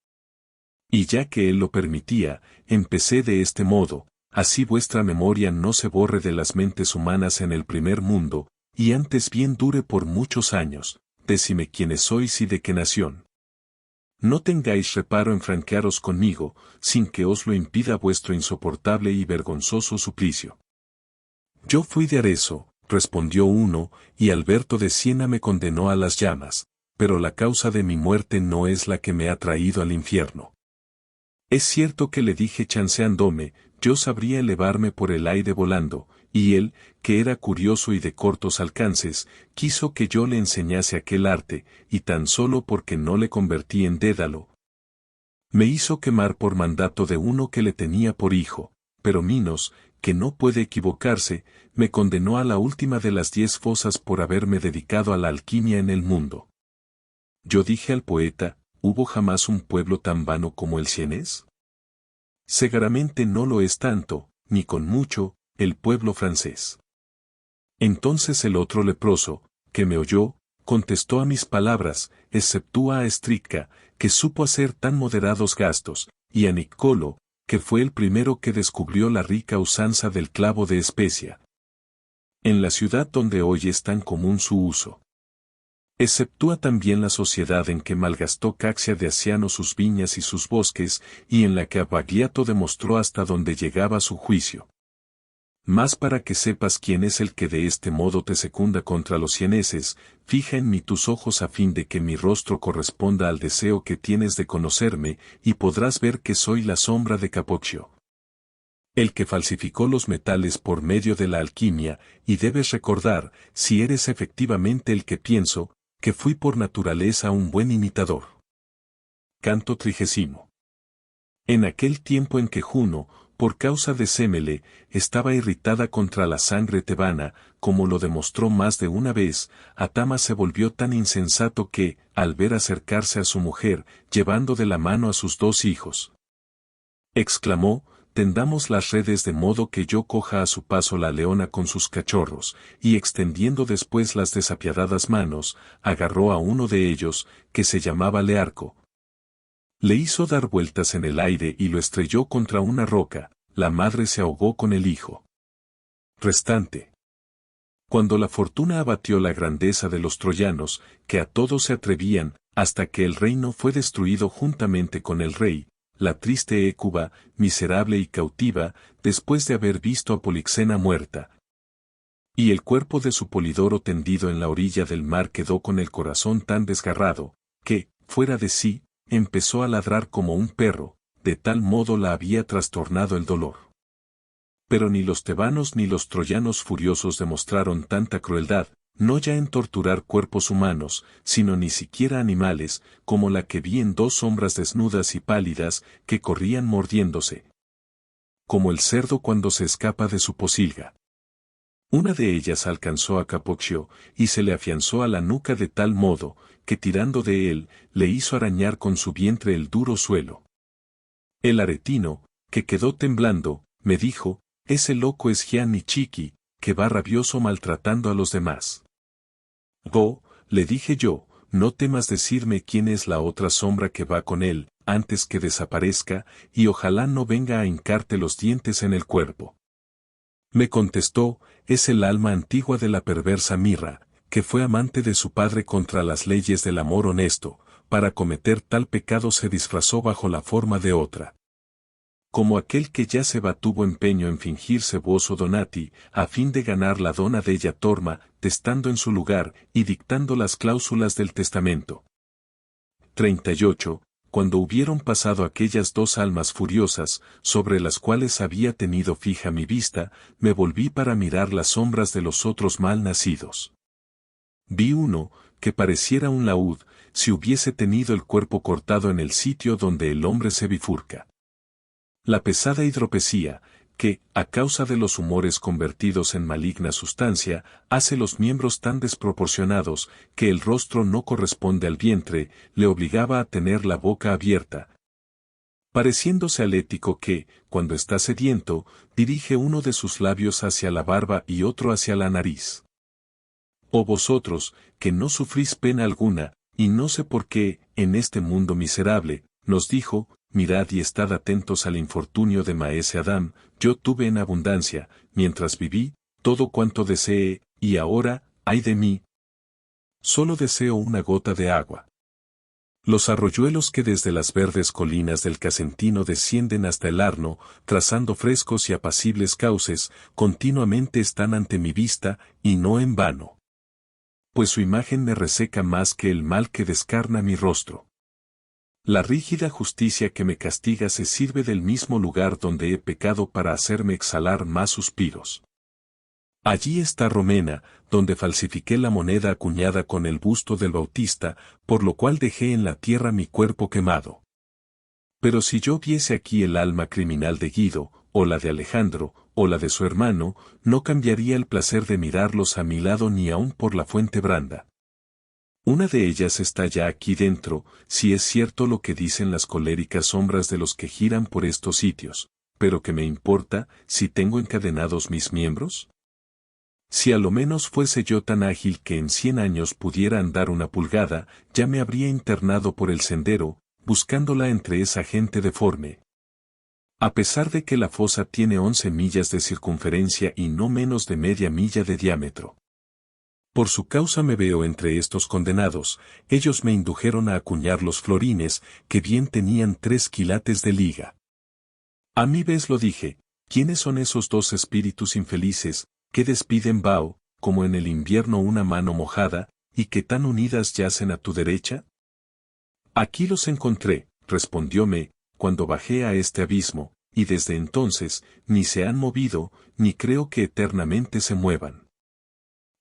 Y ya que él lo permitía, empecé de este modo, «Así vuestra memoria no se borre de las mentes humanas en el primer mundo, y antes bien dure por muchos años, decime quiénes sois y de qué nación. No tengáis reparo en franquearos conmigo, sin que os lo impida vuestro insoportable y vergonzoso suplicio». «Yo fui de Arezzo», respondió uno, «y Alberto de Siena me condenó a las llamas, pero la causa de mi muerte no es la que me ha traído al infierno. Es cierto que le dije chanceándome, yo sabría elevarme por el aire volando, y él, que era curioso y de cortos alcances, quiso que yo le enseñase aquel arte, y tan solo porque no le convertí en Dédalo, me hizo quemar por mandato de uno que le tenía por hijo, pero Minos, que no puede equivocarse, me condenó a la última de las 10 fosas por haberme dedicado a la alquimia en el mundo». Yo dije al poeta, ¿hubo jamás un pueblo tan vano como el sienés? Seguramente no lo es tanto, ni con mucho, el pueblo francés. Entonces el otro leproso, que me oyó, contestó a mis palabras, exceptúa a Estrica, que supo hacer tan moderados gastos, y a Nicolo, que fue el primero que descubrió la rica usanza del clavo de especia, en la ciudad donde hoy es tan común su uso. Exceptúa también la sociedad en que malgastó Caxia de Asiano sus viñas y sus bosques, y en la que Abagliato demostró hasta dónde llegaba su juicio. Mas para que sepas quién es el que de este modo te secunda contra los sieneses, fija en mí tus ojos a fin de que mi rostro corresponda al deseo que tienes de conocerme, y podrás ver que soy la sombra de Capocchio, el que falsificó los metales por medio de la alquimia, y debes recordar, si eres efectivamente el que pienso, que fui por naturaleza un buen imitador. Canto 30. En aquel tiempo en que Juno, por causa de Sémele, estaba irritada contra la sangre tebana, como lo demostró más de una vez, Atama se volvió tan insensato que, al ver acercarse a su mujer, llevando de la mano a sus 2 hijos, exclamó, «Tendamos las redes de modo que yo coja a su paso la leona con sus cachorros», y extendiendo después las desapiadadas manos, agarró a uno de ellos, que se llamaba Learco. Le hizo dar vueltas en el aire y lo estrelló contra una roca, la madre se ahogó con el hijo restante. Cuando la fortuna abatió la grandeza de los troyanos, que a todos se atrevían, hasta que el reino fue destruido juntamente con el rey, la triste Hécuba, miserable y cautiva, después de haber visto a Polixena muerta, y el cuerpo de su Polidoro tendido en la orilla del mar, quedó con el corazón tan desgarrado, que, fuera de sí, empezó a ladrar como un perro, de tal modo la había trastornado el dolor. Pero ni los tebanos ni los troyanos furiosos demostraron tanta crueldad, no ya en torturar cuerpos humanos, sino ni siquiera animales, como la que vi en dos sombras desnudas y pálidas, que corrían mordiéndose, como el cerdo cuando se escapa de su pocilga. Una de ellas alcanzó a Capocchio, y se le afianzó a la nuca de tal modo, que tirando de él, le hizo arañar con su vientre el duro suelo. El aretino, que quedó temblando, me dijo: ese loco es Gianni Chiqui, que va rabioso maltratando a los demás. Go, le dije yo, no temas decirme quién es la otra sombra que va con él, antes que desaparezca, y ojalá no venga a hincarte los dientes en el cuerpo. Me contestó: es el alma antigua de la perversa Mirra, que fue amante de su padre contra las leyes del amor honesto, para cometer tal pecado se disfrazó bajo la forma de otra. Como aquel que ya se va tuvo empeño en fingirse Boso Donati, a fin de ganar la dona della Torma, testando en su lugar, y dictando las cláusulas del testamento. 38. Cuando hubieron pasado aquellas dos almas furiosas, sobre las cuales había tenido fija mi vista, me volví para mirar las sombras de los otros mal nacidos. Vi uno, que pareciera un laúd, si hubiese tenido el cuerpo cortado en el sitio donde el hombre se bifurca. La pesada hidropesía, que, a causa de los humores convertidos en maligna sustancia, hace los miembros tan desproporcionados, que el rostro no corresponde al vientre, le obligaba a tener la boca abierta, pareciéndose al ético que, cuando está sediento, dirige uno de sus labios hacia la barba y otro hacia la nariz. Oh vosotros, que no sufrís pena alguna, y no sé por qué, en este mundo miserable, nos dijo: mirad y estad atentos al infortunio de Maese Adam, yo tuve en abundancia, mientras viví, todo cuanto deseé, y ahora, ay de mí, solo deseo una gota de agua. Los arroyuelos que desde las verdes colinas del Casentino descienden hasta el Arno, trazando frescos y apacibles cauces, continuamente están ante mi vista, y no en vano. Pues su imagen me reseca más que el mal que descarna mi rostro. La rígida justicia que me castiga se sirve del mismo lugar donde he pecado para hacerme exhalar más suspiros. Allí está Romena, donde falsifiqué la moneda acuñada con el busto del Bautista, por lo cual dejé en la tierra mi cuerpo quemado. Pero si yo viese aquí el alma criminal de Guido, o la de Alejandro, o la de su hermano, no cambiaría el placer de mirarlos a mi lado ni aun por la fuente branda. Una de ellas está ya aquí dentro, si es cierto lo que dicen las coléricas sombras de los que giran por estos sitios, pero ¿qué me importa, si tengo encadenados mis miembros? Si a lo menos fuese yo tan ágil que en 100 años pudiera andar una pulgada, ya me habría internado por el sendero, buscándola entre esa gente deforme. A pesar de que la fosa tiene 11 millas de circunferencia y no menos de media milla de diámetro. Por su causa me veo entre estos condenados, ellos me indujeron a acuñar los florines, que bien tenían 3 quilates de liga. A mi vez lo dije: ¿quiénes son esos dos espíritus infelices, que despiden vaho, como en el invierno una mano mojada, y que tan unidas yacen a tu derecha? Aquí los encontré, respondióme, cuando bajé a este abismo, y desde entonces, ni se han movido, ni creo que eternamente se muevan.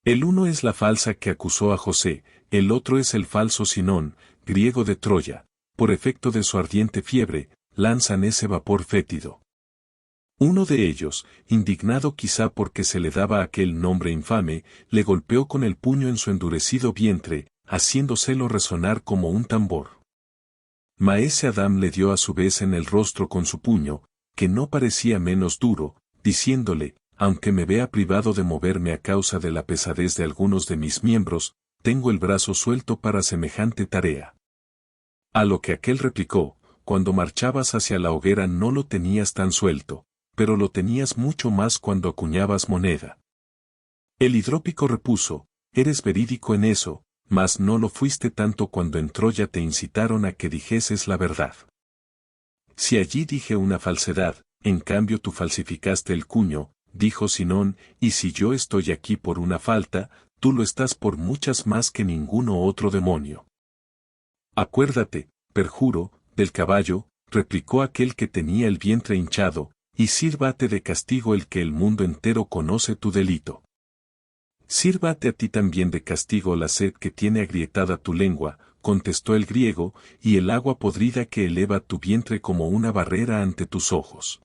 El uno es la falsa que acusó a José, el otro es el falso Sinón, griego de Troya, por efecto de su ardiente fiebre, lanzan ese vapor fétido. Uno de ellos, indignado quizá porque se le daba aquel nombre infame, le golpeó con el puño en su endurecido vientre, haciéndoselo resonar como un tambor. Maese Adam le dio a su vez en el rostro con su puño, que no parecía menos duro, diciéndole: aunque me vea privado de moverme a causa de la pesadez de algunos de mis miembros, tengo el brazo suelto para semejante tarea. A lo que aquel replicó: cuando marchabas hacia la hoguera no lo tenías tan suelto, pero lo tenías mucho más cuando acuñabas moneda. El hidrópico repuso, eres verídico en eso, mas no lo fuiste tanto cuando en Troya te incitaron a que dijeses la verdad. Si allí dije una falsedad, en cambio tú falsificaste el cuño, dijo Sinón, y si yo estoy aquí por una falta, tú lo estás por muchas más que ninguno otro demonio. Acuérdate, perjuro, del caballo, replicó aquel que tenía el vientre hinchado, y sírvate de castigo el que el mundo entero conoce tu delito. Sírvate a ti también de castigo la sed que tiene agrietada tu lengua, contestó el griego, y el agua podrida que eleva tu vientre como una barrera ante tus ojos.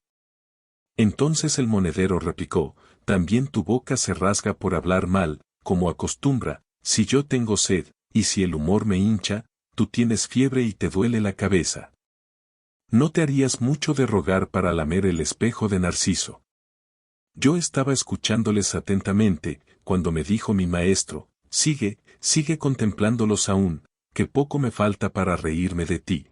Entonces el monedero replicó, también tu boca se rasga por hablar mal, como acostumbra, si yo tengo sed, y si el humor me hincha, tú tienes fiebre y te duele la cabeza. No te harías mucho de rogar para lamer el espejo de Narciso. Yo estaba escuchándoles atentamente, cuando me dijo mi maestro, sigue contemplándolos aún, que poco me falta para reírme de ti.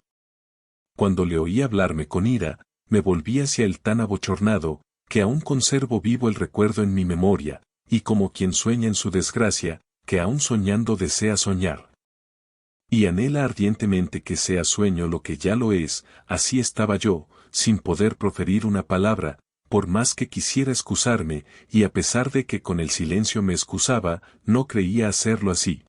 Cuando le oí hablarme con ira, me volví hacia él tan abochornado, que aún conservo vivo el recuerdo en mi memoria, y como quien sueña en su desgracia, que aún soñando desea soñar. Y anhela ardientemente que sea sueño lo que ya lo es, así estaba yo, sin poder proferir una palabra, por más que quisiera excusarme, y a pesar de que con el silencio me excusaba, no creía hacerlo así.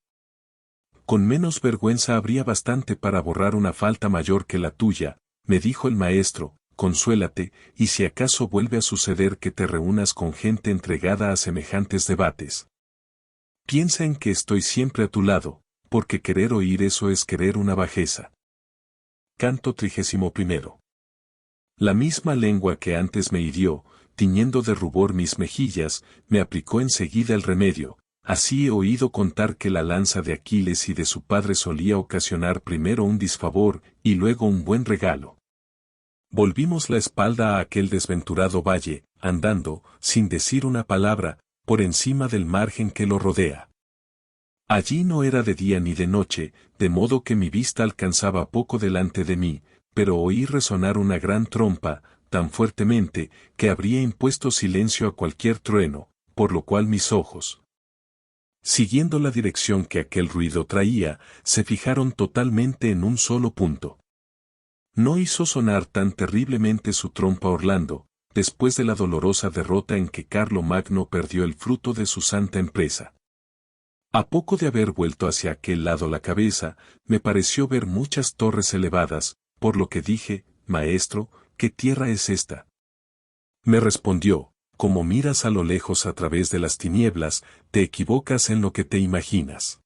Con menos vergüenza habría bastante para borrar una falta mayor que la tuya, me dijo el maestro, consuélate, y si acaso vuelve a suceder que te reúnas con gente entregada a semejantes debates. Piensa en que estoy siempre a tu lado, porque querer oír eso es querer una bajeza. Canto 31. La misma lengua que antes me hirió, tiñendo de rubor mis mejillas, me aplicó enseguida el remedio. Así he oído contar que la lanza de Aquiles y de su padre solía ocasionar primero un disfavor, y luego un buen regalo. Volvimos la espalda a aquel desventurado valle, andando, sin decir una palabra, por encima del margen que lo rodea. Allí no era de día ni de noche, de modo que mi vista alcanzaba poco delante de mí, pero oí resonar una gran trompa, tan fuertemente, que habría impuesto silencio a cualquier trueno, por lo cual mis ojos, siguiendo la dirección que aquel ruido traía, se fijaron totalmente en un solo punto. No hizo sonar tan terriblemente su trompa Orlando, después de la dolorosa derrota en que Carlomagno perdió el fruto de su santa empresa. A poco de haber vuelto hacia aquel lado la cabeza, me pareció ver muchas torres elevadas, por lo que dije, maestro, ¿qué tierra es esta? Me respondió, como miras a lo lejos a través de las tinieblas, te equivocas en lo que te imaginas.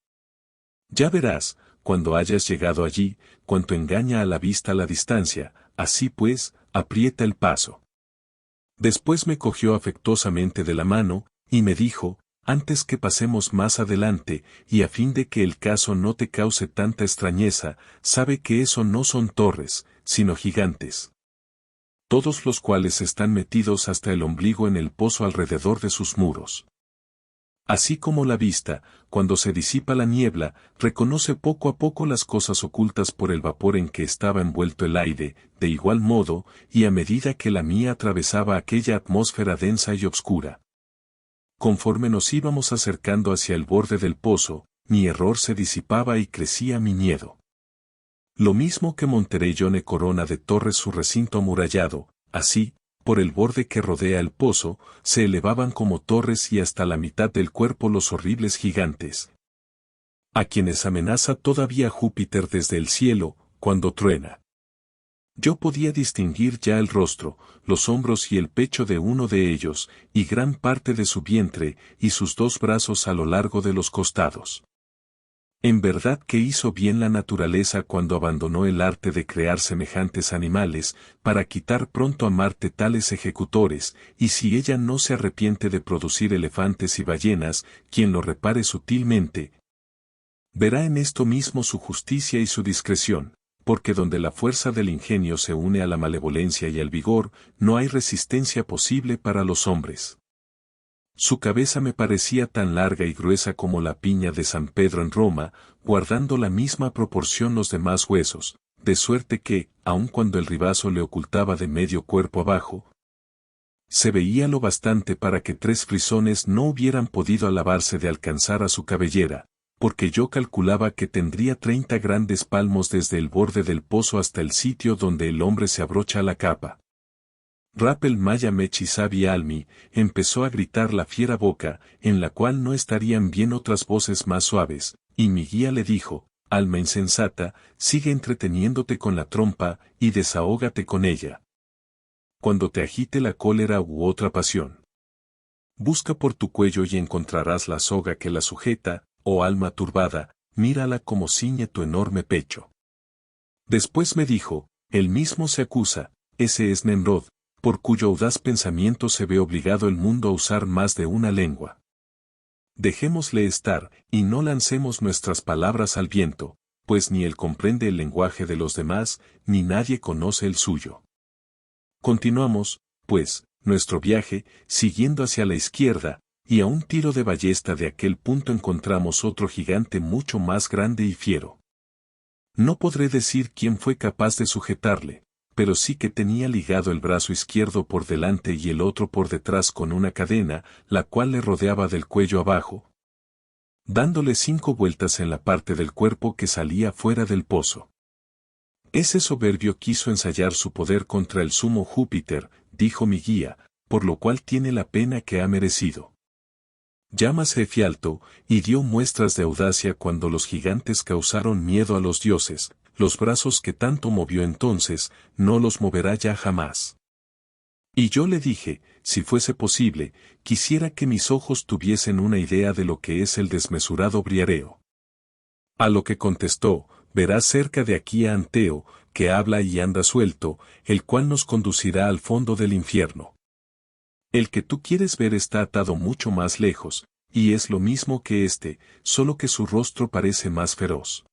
Ya verás, cuando hayas llegado allí, cuánto engaña a la vista la distancia, así pues, aprieta el paso. Después me cogió afectuosamente de la mano, y me dijo, antes que pasemos más adelante, y a fin de que el caso no te cause tanta extrañeza, sabe que eso no son torres, sino gigantes. Todos los cuales están metidos hasta el ombligo en el pozo alrededor de sus muros. Así como la vista, cuando se disipa la niebla, reconoce poco a poco las cosas ocultas por el vapor en que estaba envuelto el aire, de igual modo, y a medida que la mía atravesaba aquella atmósfera densa y obscura. Conforme nos íbamos acercando hacia el borde del pozo, mi error se disipaba y crecía mi miedo. Lo mismo que Montereyone corona de torres su recinto amurallado, así, por el borde que rodea el pozo, se elevaban como torres y hasta la mitad del cuerpo los horribles gigantes, a quienes amenaza todavía Júpiter desde el cielo, cuando truena. Yo podía distinguir ya el rostro, los hombros y el pecho de uno de ellos, y gran parte de su vientre, y sus dos brazos a lo largo de los costados. En verdad que hizo bien la naturaleza cuando abandonó el arte de crear semejantes animales, para quitar pronto a Marte tales ejecutores, y si ella no se arrepiente de producir elefantes y ballenas, quien lo repare sutilmente, verá en esto mismo su justicia y su discreción, porque donde la fuerza del ingenio se une a la malevolencia y al vigor, no hay resistencia posible para los hombres. Su cabeza me parecía tan larga y gruesa como la piña de San Pedro en Roma, guardando la misma proporción los demás huesos, de suerte que, aun cuando el ribazo le ocultaba de medio cuerpo abajo, Se veía lo bastante para que 3 frisones no hubieran podido alabarse de alcanzar a su cabellera, porque yo calculaba que tendría 30 grandes palmos desde el borde del pozo hasta el sitio donde el hombre se abrocha la capa. Rapel Maya Mechisabi Almi, empezó a gritar la fiera boca, en la cual no estarían bien otras voces más suaves, y mi guía le dijo, alma insensata, sigue entreteniéndote con la trompa, y desahógate con ella. Cuando te agite la cólera u otra pasión. Busca por tu cuello y encontrarás la soga que la sujeta, oh alma turbada, mírala como ciñe tu enorme pecho. Después me dijo, él mismo se acusa, ese es Nemrod, por cuyo audaz pensamiento se ve obligado el mundo a usar más de una lengua. Dejémosle estar, y no lancemos nuestras palabras al viento, pues ni él comprende el lenguaje de los demás, ni nadie conoce el suyo. Continuamos, pues, nuestro viaje, siguiendo hacia la izquierda, y a un tiro de ballesta de aquel punto encontramos otro gigante mucho más grande y fiero. No podré decir quién fue capaz de sujetarle, pero sí que tenía ligado el brazo izquierdo por delante y el otro por detrás con una cadena, la cual le rodeaba del cuello abajo, dándole 5 vueltas en la parte del cuerpo que salía fuera del pozo. Ese soberbio quiso ensayar su poder contra el sumo Júpiter, dijo mi guía, por lo cual tiene la pena que ha merecido. Llámase Efialto, y dio muestras de audacia cuando los gigantes causaron miedo a los dioses, los brazos que tanto movió entonces, no los moverá ya jamás. Y yo le dije, si fuese posible, quisiera que mis ojos tuviesen una idea de lo que es el desmesurado briareo. A lo que contestó, verás cerca de aquí a Anteo, que habla y anda suelto, el cual nos conducirá al fondo del infierno. El que tú quieres ver está atado mucho más lejos, y es lo mismo que este, solo que su rostro parece más feroz.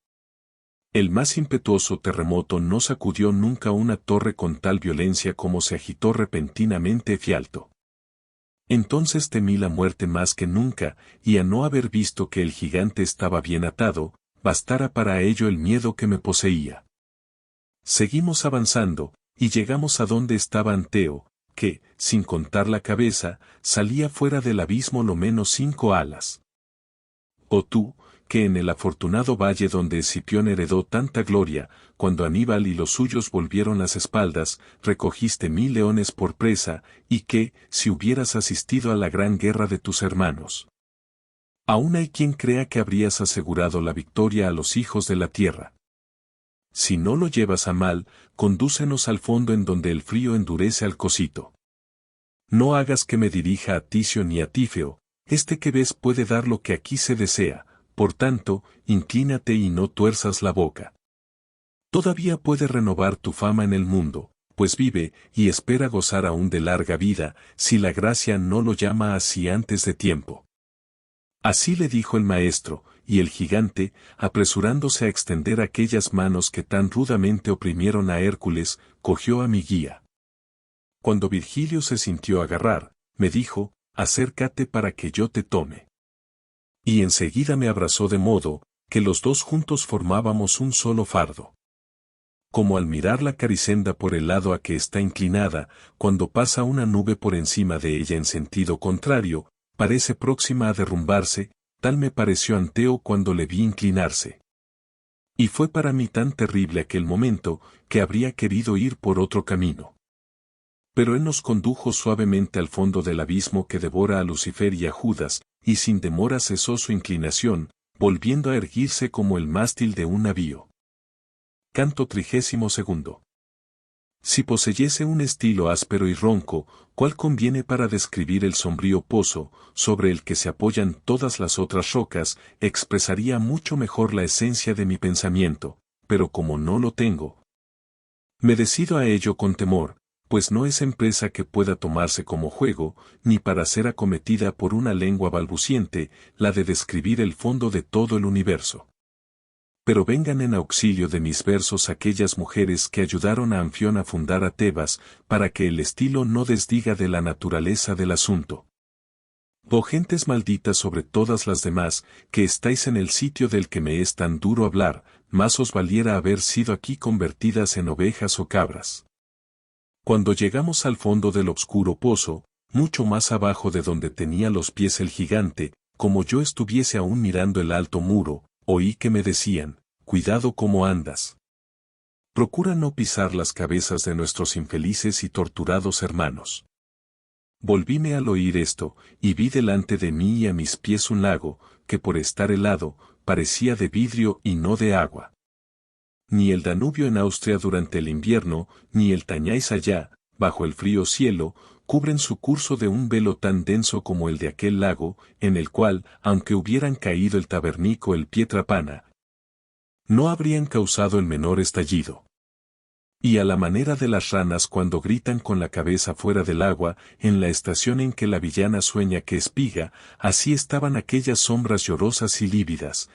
El más impetuoso terremoto no sacudió nunca una torre con tal violencia como se agitó repentinamente Efialto. Entonces temí la muerte más que nunca, y a no haber visto que el gigante estaba bien atado, bastara para ello el miedo que me poseía. Seguimos avanzando, y llegamos a donde estaba Anteo, que, sin contar la cabeza, salía fuera del abismo lo menos 5 alas. Oh tú, que en el afortunado valle donde Escipión heredó tanta gloria, cuando Aníbal y los suyos volvieron las espaldas, recogiste 1000 leones por presa, y que, si hubieras asistido a la gran guerra de tus hermanos. Aún hay quien crea que habrías asegurado la victoria a los hijos de la tierra. Si no lo llevas a mal, condúcenos al fondo en donde el frío endurece al cosito. No hagas que me dirija a Ticio ni a Tífeo, este que ves puede dar lo que aquí se desea, por tanto, inclínate y no tuerzas la boca. Todavía puede renovar tu fama en el mundo, pues vive y espera gozar aún de larga vida, si la gracia no lo llama así antes de tiempo. Así le dijo el maestro, y el gigante, apresurándose a extender aquellas manos que tan rudamente oprimieron a Hércules, cogió a mi guía. Cuando Virgilio se sintió agarrar, me dijo, acércate para que yo te tome. Y enseguida me abrazó de modo, que los dos juntos formábamos un solo fardo. Como al mirar la caricenda por el lado a que está inclinada, cuando pasa una nube por encima de ella en sentido contrario, parece próxima a derrumbarse, tal me pareció Anteo cuando le vi inclinarse. Y fue para mí tan terrible aquel momento, que habría querido ir por otro camino. Pero él nos condujo suavemente al fondo del abismo que devora a Lucifer y a Judas, y sin demora cesó su inclinación, volviendo a erguirse como el mástil de un navío. Canto 32. Si poseyese un estilo áspero y ronco, ¿cuál conviene para describir el sombrío pozo, sobre el que se apoyan todas las otras rocas, expresaría mucho mejor la esencia de mi pensamiento, pero como no lo tengo, me decido a ello con temor, pues no es empresa que pueda tomarse como juego, ni para ser acometida por una lengua balbuciente, la de describir el fondo de todo el universo. Pero vengan en auxilio de mis versos aquellas mujeres que ayudaron a Anfión a fundar a Tebas, para que el estilo no desdiga de la naturaleza del asunto. Oh gentes malditas sobre todas las demás, que estáis en el sitio del que me es tan duro hablar, más os valiera haber sido aquí convertidas en ovejas o cabras. Cuando llegamos al fondo del obscuro pozo, mucho más abajo de donde tenía los pies el gigante, como yo estuviese aún mirando el alto muro, oí que me decían, cuidado cómo andas. Procura no pisar las cabezas de nuestros infelices y torturados hermanos. Volvíme al oír esto, y vi delante de mí y a mis pies un lago, que por estar helado, parecía de vidrio y no de agua. Ni el Danubio en Austria durante el invierno, ni el Tañáis allá, bajo el frío cielo, cubren su curso de un velo tan denso como el de aquel lago, en el cual, aunque hubieran caído el Tabernico el Pietrapana, no habrían causado el menor estallido. Y a la manera de las ranas cuando gritan con la cabeza fuera del agua, en la estación en que la villana sueña que espiga, así estaban aquellas sombras llorosas y lívidas,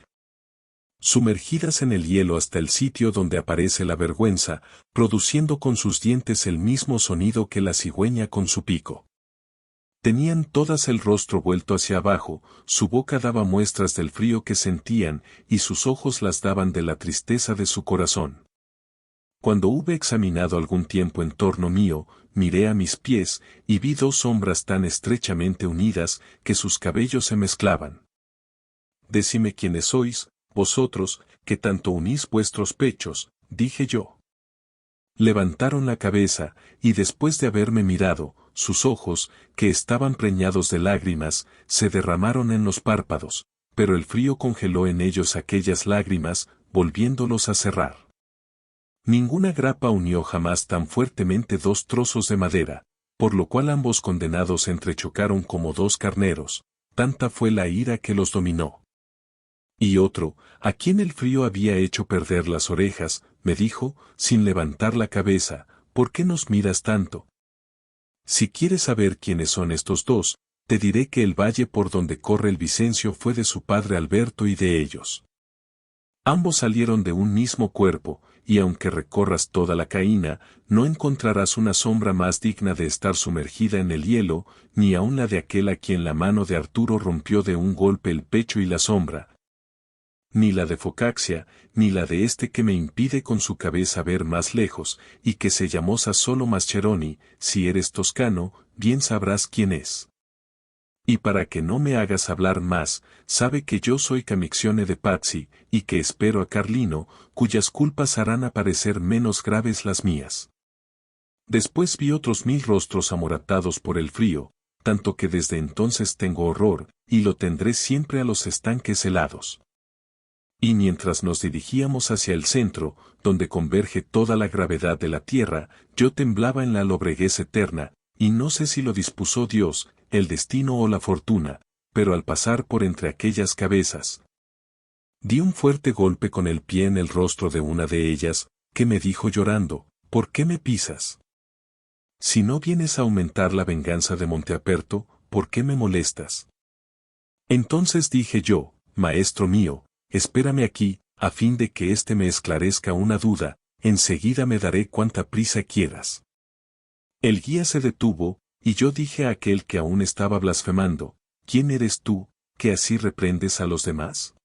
sumergidas en el hielo hasta el sitio donde aparece la vergüenza, produciendo con sus dientes el mismo sonido que la cigüeña con su pico. Tenían todas el rostro vuelto hacia abajo, su boca daba muestras del frío que sentían, y sus ojos las daban de la tristeza de su corazón. Cuando hube examinado algún tiempo en torno mío, miré a mis pies, y vi dos sombras tan estrechamente unidas, que sus cabellos se mezclaban. Decime quiénes sois, vosotros, que tanto unís vuestros pechos, dije yo. Levantaron la cabeza, y después de haberme mirado, sus ojos, que estaban preñados de lágrimas, se derramaron en los párpados, pero el frío congeló en ellos aquellas lágrimas, volviéndolos a cerrar. Ninguna grapa unió jamás tan fuertemente dos trozos de madera, por lo cual ambos condenados entrechocaron como dos carneros, tanta fue la ira que los dominó. Y otro, a quien el frío había hecho perder las orejas, me dijo, sin levantar la cabeza, ¿por qué nos miras tanto? Si quieres saber quiénes son estos dos, te diré que el valle por donde corre el Vicencio fue de su padre Alberto y de ellos. Ambos salieron de un mismo cuerpo, y aunque recorras toda la Caína, no encontrarás una sombra más digna de estar sumergida en el hielo, ni aun la de aquel a quien la mano de Arturo rompió de un golpe el pecho y la sombra, ni la de Focaxia, ni la de este que me impide con su cabeza ver más lejos, y que se llamó Sassolo Mascheroni. Si eres toscano, bien sabrás quién es. Y para que no me hagas hablar más, sabe que yo soy Camixione de Pazzi, y que espero a Carlino, cuyas culpas harán aparecer menos graves las mías. Después vi otros 1000 rostros amoratados por el frío, tanto que desde entonces tengo horror, y lo tendré siempre a los estanques helados. Y mientras nos dirigíamos hacia el centro, donde converge toda la gravedad de la tierra, yo temblaba en la lobreguez eterna, y no sé si lo dispuso Dios, el destino o la fortuna, pero al pasar por entre aquellas cabezas, di un fuerte golpe con el pie en el rostro de una de ellas, que me dijo llorando, ¿por qué me pisas? Si no vienes a aumentar la venganza de Monteaperto, ¿por qué me molestas? Entonces dije yo, maestro mío, espérame aquí, a fin de que éste me esclarezca una duda, enseguida me daré cuanta prisa quieras. El guía se detuvo, y yo dije a aquel que aún estaba blasfemando, ¿quién eres tú, que así reprendes a los demás?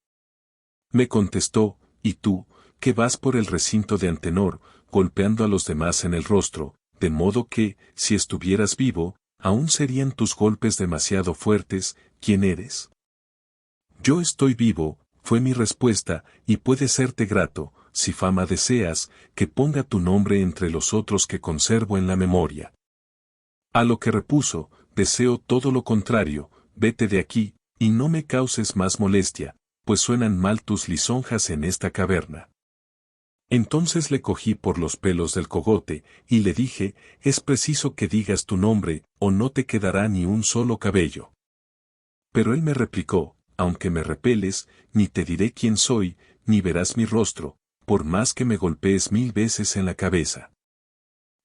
Me contestó, y tú, que vas por el recinto de Antenor, golpeando a los demás en el rostro, de modo que, si estuvieras vivo, aún serían tus golpes demasiado fuertes, ¿quién eres? Yo estoy vivo, fue mi respuesta, y puede serte grato, si fama deseas, que ponga tu nombre entre los otros que conservo en la memoria. A lo que repuso, deseo todo lo contrario, vete de aquí, y no me causes más molestia, pues suenan mal tus lisonjas en esta caverna. Entonces le cogí por los pelos del cogote, y le dije, es preciso que digas tu nombre, o no te quedará ni un solo cabello. Pero él me replicó, aunque me repeles, ni te diré quién soy, ni verás mi rostro, por más que me golpees 1000 veces en la cabeza.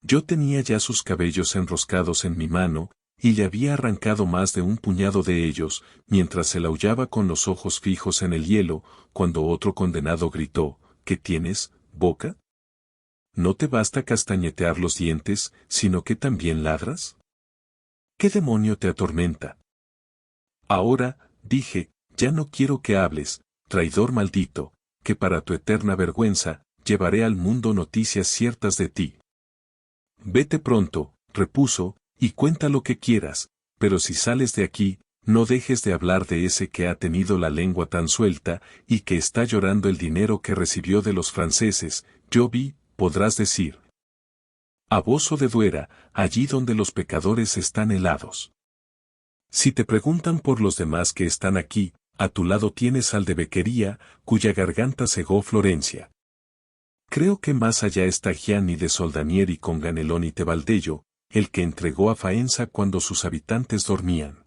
Yo tenía ya sus cabellos enroscados en mi mano, y le había arrancado más de un puñado de ellos, mientras él aullaba con los ojos fijos en el hielo, cuando otro condenado gritó, ¿qué tienes, boca? ¿No te basta castañetear los dientes, sino que también ladras? ¿Qué demonio te atormenta? Ahora, dije, ya no quiero que hables, traidor maldito, que para tu eterna vergüenza, llevaré al mundo noticias ciertas de ti. Vete pronto, repuso, y cuenta lo que quieras, pero si sales de aquí, no dejes de hablar de ese que ha tenido la lengua tan suelta, y que está llorando el dinero que recibió de los franceses. Yo vi, podrás decir. A Bozo de Duera, allí donde los pecadores están helados. Si te preguntan por los demás que están aquí, a tu lado tienes al de Becquería, cuya garganta cegó Florencia. Creo que más allá está Gianni de Soldanieri con Ganelón y Tebaldello, el que entregó a Faenza cuando sus habitantes dormían.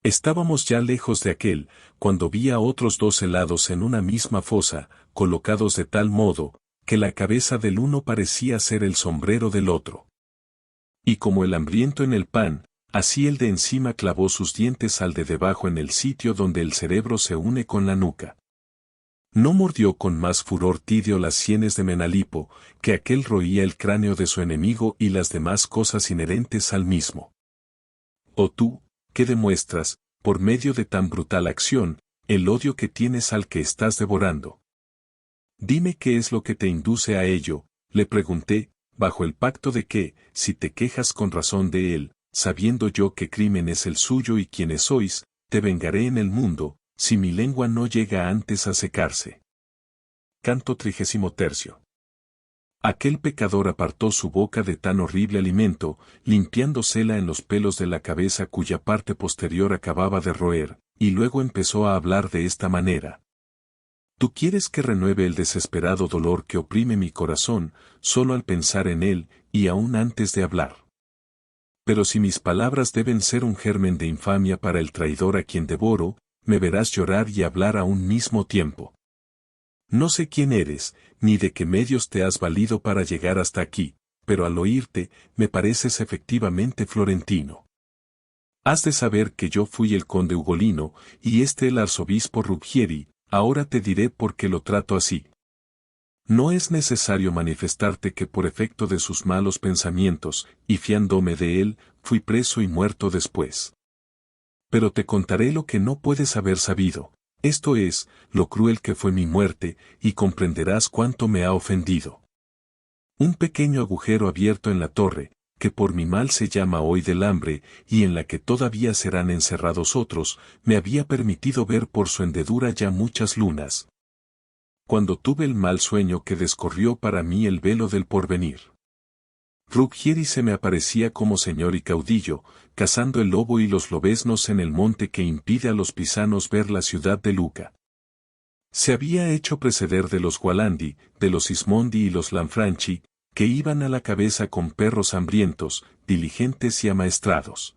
Estábamos ya lejos de aquel, cuando vi a otros dos helados en una misma fosa, colocados de tal modo, que la cabeza del uno parecía ser el sombrero del otro. Y como el hambriento en el pan, así el de encima clavó sus dientes al de debajo en el sitio donde el cerebro se une con la nuca. No mordió con más furor Tidio las sienes de Menalipo, que aquel roía el cráneo de su enemigo y las demás cosas inherentes al mismo. O tú, ¿qué demuestras, por medio de tan brutal acción, el odio que tienes al que estás devorando? Dime qué es lo que te induce a ello, le pregunté, bajo el pacto de que, si te quejas con razón de él, sabiendo yo qué crimen es el suyo y quiénes sois, te vengaré en el mundo, si mi lengua no llega antes a secarse. Canto 33. Aquel pecador apartó su boca de tan horrible alimento, limpiándosela en los pelos de la cabeza cuya parte posterior acababa de roer, y luego empezó a hablar de esta manera. Tú quieres que renueve el desesperado dolor que oprime mi corazón, solo al pensar en él, y aún antes de hablar. Pero si mis palabras deben ser un germen de infamia para el traidor a quien devoro, me verás llorar y hablar a un mismo tiempo. No sé quién eres, ni de qué medios te has valido para llegar hasta aquí, pero al oírte, me pareces efectivamente florentino. Has de saber que yo fui el conde Ugolino, y el arzobispo Ruggieri. Ahora te diré por qué lo trato así. No es necesario manifestarte que por efecto de sus malos pensamientos, y fiándome de él, fui preso y muerto después. Pero te contaré lo que no puedes haber sabido, esto es, lo cruel que fue mi muerte, y comprenderás cuánto me ha ofendido. Un pequeño agujero abierto en la torre, que por mi mal se llama hoy del hambre, y en la que todavía serán encerrados otros, me había permitido ver por su hendedura ya muchas lunas. Cuando tuve el mal sueño que descorrió para mí el velo del porvenir. Ruggieri se me aparecía como señor y caudillo, cazando el lobo y los lobeznos en el monte que impide a los pisanos ver la ciudad de Luca. Se había hecho preceder de los Gualandi, de los Sismondi y los Lanfranchi, que iban a la cabeza con perros hambrientos, diligentes y amaestrados.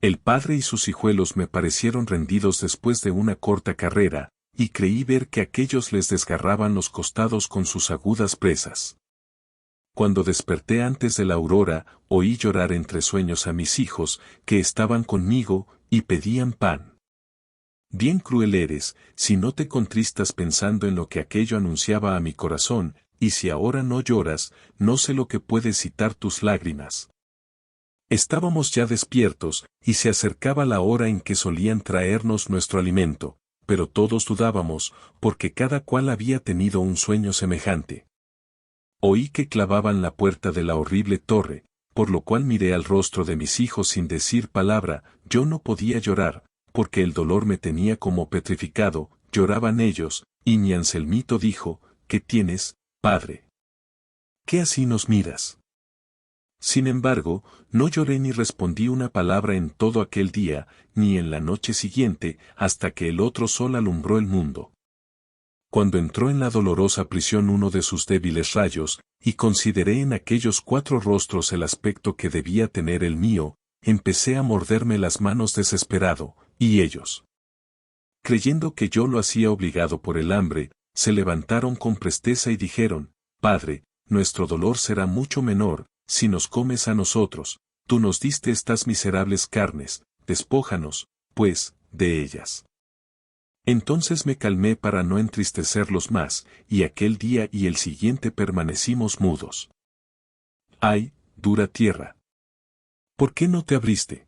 El padre y sus hijuelos me parecieron rendidos después de una corta carrera, y creí ver que aquellos les desgarraban los costados con sus agudas presas. Cuando desperté antes de la aurora, oí llorar entre sueños a mis hijos, que estaban conmigo, y pedían pan. Bien cruel eres, si no te contristas pensando en lo que aquello anunciaba a mi corazón, y si ahora no lloras, no sé lo que puede citar tus lágrimas. Estábamos ya despiertos, y se acercaba la hora en que solían traernos nuestro alimento, pero todos dudábamos, porque cada cual había tenido un sueño semejante. Oí que clavaban la puerta de la horrible torre, por lo cual miré al rostro de mis hijos sin decir palabra. Yo no podía llorar, porque el dolor me tenía como petrificado. Lloraban ellos, y mi Anselmito dijo, ¿qué tienes, padre? ¿Qué así nos miras? Sin embargo, no lloré ni respondí una palabra en todo aquel día, ni en la noche siguiente, hasta que el otro sol alumbró el mundo. Cuando entró en la dolorosa prisión uno de sus débiles rayos, y consideré en aquellos 4 rostros el aspecto que debía tener el mío, empecé a morderme las manos desesperado, y ellos, creyendo que yo lo hacía obligado por el hambre, se levantaron con presteza y dijeron, Padre, nuestro dolor será mucho menor, si nos comes a nosotros, tú nos diste estas miserables carnes, despójanos, pues, de ellas. Entonces me calmé para no entristecerlos más, y aquel día y el siguiente permanecimos mudos. ¡Ay, dura tierra! ¿Por qué no te abriste?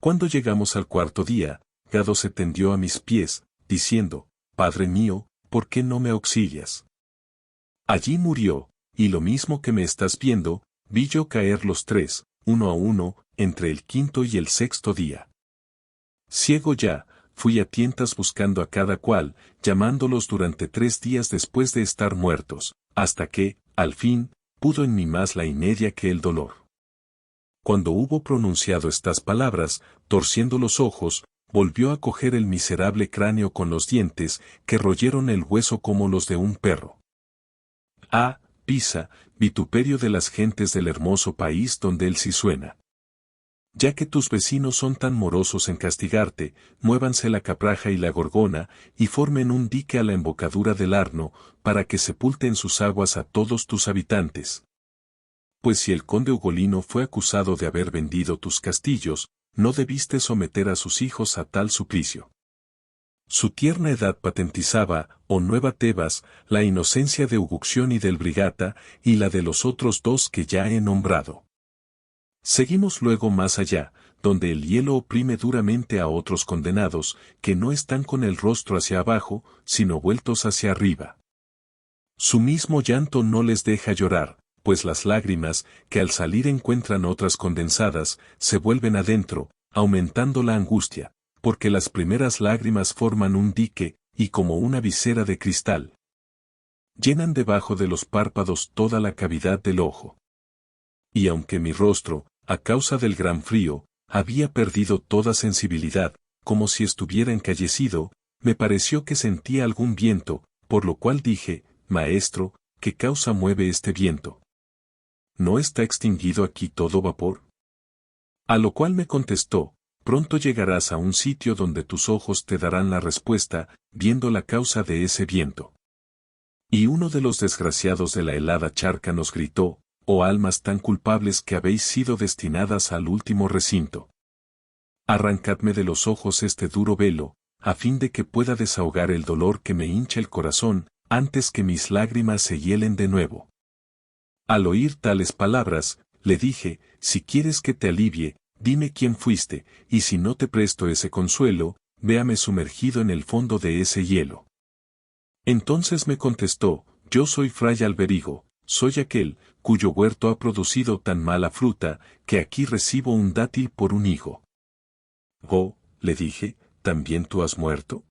Cuando llegamos al 4.º día, Gado se tendió a mis pies, diciendo, Padre mío, ¿por qué no me auxilias? Allí murió, y lo mismo que me estás viendo, vi yo caer los 3, uno a uno, entre el quinto y el sexto día. Ciego ya, fui a tientas buscando a cada cual, llamándolos durante 3 días después de estar muertos, hasta que, al fin, pudo en mí más la inercia que el dolor. Cuando hubo pronunciado estas palabras, torciendo los ojos, volvió a coger el miserable cráneo con los dientes, que royeron el hueso como los de un perro. Ah, Pisa, vituperio de las gentes del hermoso país donde él sí suena. Ya que tus vecinos son tan morosos en castigarte, muévanse la capraja y la gorgona, y formen un dique a la embocadura del Arno, para que sepulte en sus aguas a todos tus habitantes. Pues si el conde Ugolino fue acusado de haber vendido tus castillos, no debiste someter a sus hijos a tal suplicio. Su tierna edad patentizaba, oh Nueva Tebas, la inocencia de Ugucción y del Brigata, y la de los otros 2 que ya he nombrado. Seguimos luego más allá, donde el hielo oprime duramente a otros condenados, que no están con el rostro hacia abajo, sino vueltos hacia arriba. Su mismo llanto no les deja llorar, pues las lágrimas, que al salir encuentran otras condensadas, se vuelven adentro, aumentando la angustia, porque las primeras lágrimas forman un dique, y como una visera de cristal, llenan debajo de los párpados toda la cavidad del ojo. Y aunque mi rostro, a causa del gran frío, había perdido toda sensibilidad, como si estuviera encallecido, me pareció que sentía algún viento, por lo cual dije, Maestro, ¿qué causa mueve este viento? ¿No está extinguido aquí todo vapor? A lo cual me contestó, pronto llegarás a un sitio donde tus ojos te darán la respuesta, viendo la causa de ese viento. Y uno de los desgraciados de la helada charca nos gritó, oh almas tan culpables que habéis sido destinadas al último recinto. Arrancadme de los ojos este duro velo, a fin de que pueda desahogar el dolor que me hincha el corazón, antes que mis lágrimas se hielen de nuevo. Al oír tales palabras, le dije, si quieres que te alivie, dime quién fuiste, y si no te presto ese consuelo, véame sumergido en el fondo de ese hielo. Entonces me contestó, yo soy Fray Alberigo, soy aquel, cuyo huerto ha producido tan mala fruta, que aquí recibo un dátil por un higo. Oh, le dije, ¿también tú has muerto?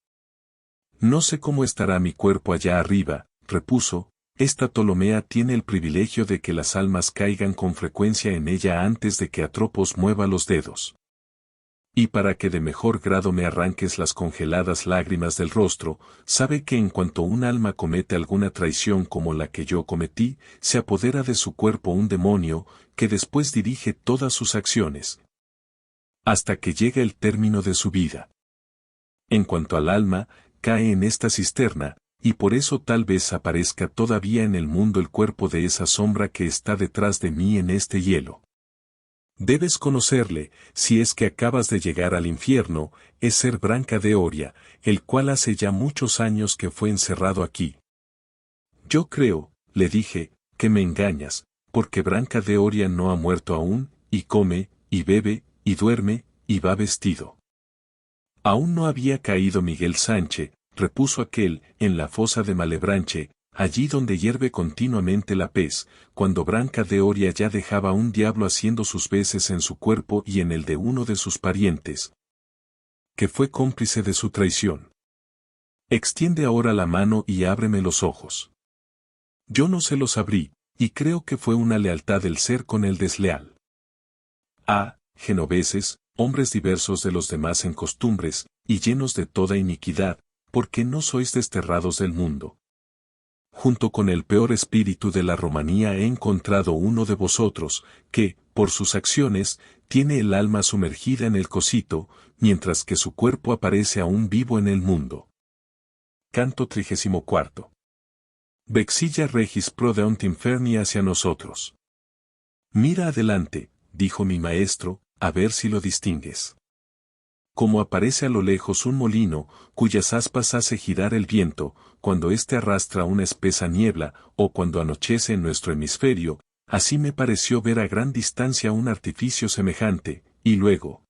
No sé cómo estará mi cuerpo allá arriba, repuso, esta Ptolomea tiene el privilegio de que las almas caigan con frecuencia en ella antes de que Atropos mueva los dedos. Y para que de mejor grado me arranques las congeladas lágrimas del rostro, sabe que en cuanto un alma comete alguna traición como la que yo cometí, se apodera de su cuerpo un demonio, que después dirige todas sus acciones, hasta que llega el término de su vida. En cuanto al alma, cae en esta cisterna, y por eso tal vez aparezca todavía en el mundo el cuerpo de esa sombra que está detrás de mí en este hielo. Debes conocerle, si es que acabas de llegar al infierno, es ser Branca de Oria, el cual hace ya muchos años que fue encerrado aquí. Yo creo, le dije, que me engañas, porque Branca de Oria no ha muerto aún, y come, y bebe, y duerme, y va vestido. Aún no había caído Miguel Sánchez, repuso aquel, en la fosa de Malebranche, allí donde hierve continuamente la pez, cuando Branca de Oria ya dejaba un diablo haciendo sus veces en su cuerpo y en el de uno de sus parientes, que fue cómplice de su traición. Extiende ahora la mano y ábreme los ojos. Yo no se los abrí, y creo que fue una lealtad del ser con el desleal. Ah, genoveses, hombres diversos de los demás en costumbres, y llenos de toda iniquidad, ¿por qué no sois desterrados del mundo? Junto con el peor espíritu de la Romanía he encontrado uno de vosotros, que, por sus acciones, tiene el alma sumergida en el cosito, mientras que su cuerpo aparece aún vivo en el mundo. Canto 34. Vexilla regis prodeunt inferni hacia nosotros. Mira adelante, dijo mi maestro, a ver si lo distingues. Como aparece a lo lejos un molino, cuyas aspas hace girar el viento, cuando éste arrastra una espesa niebla, o cuando anochece en nuestro hemisferio, así me pareció ver a gran distancia un artificio semejante, y luego,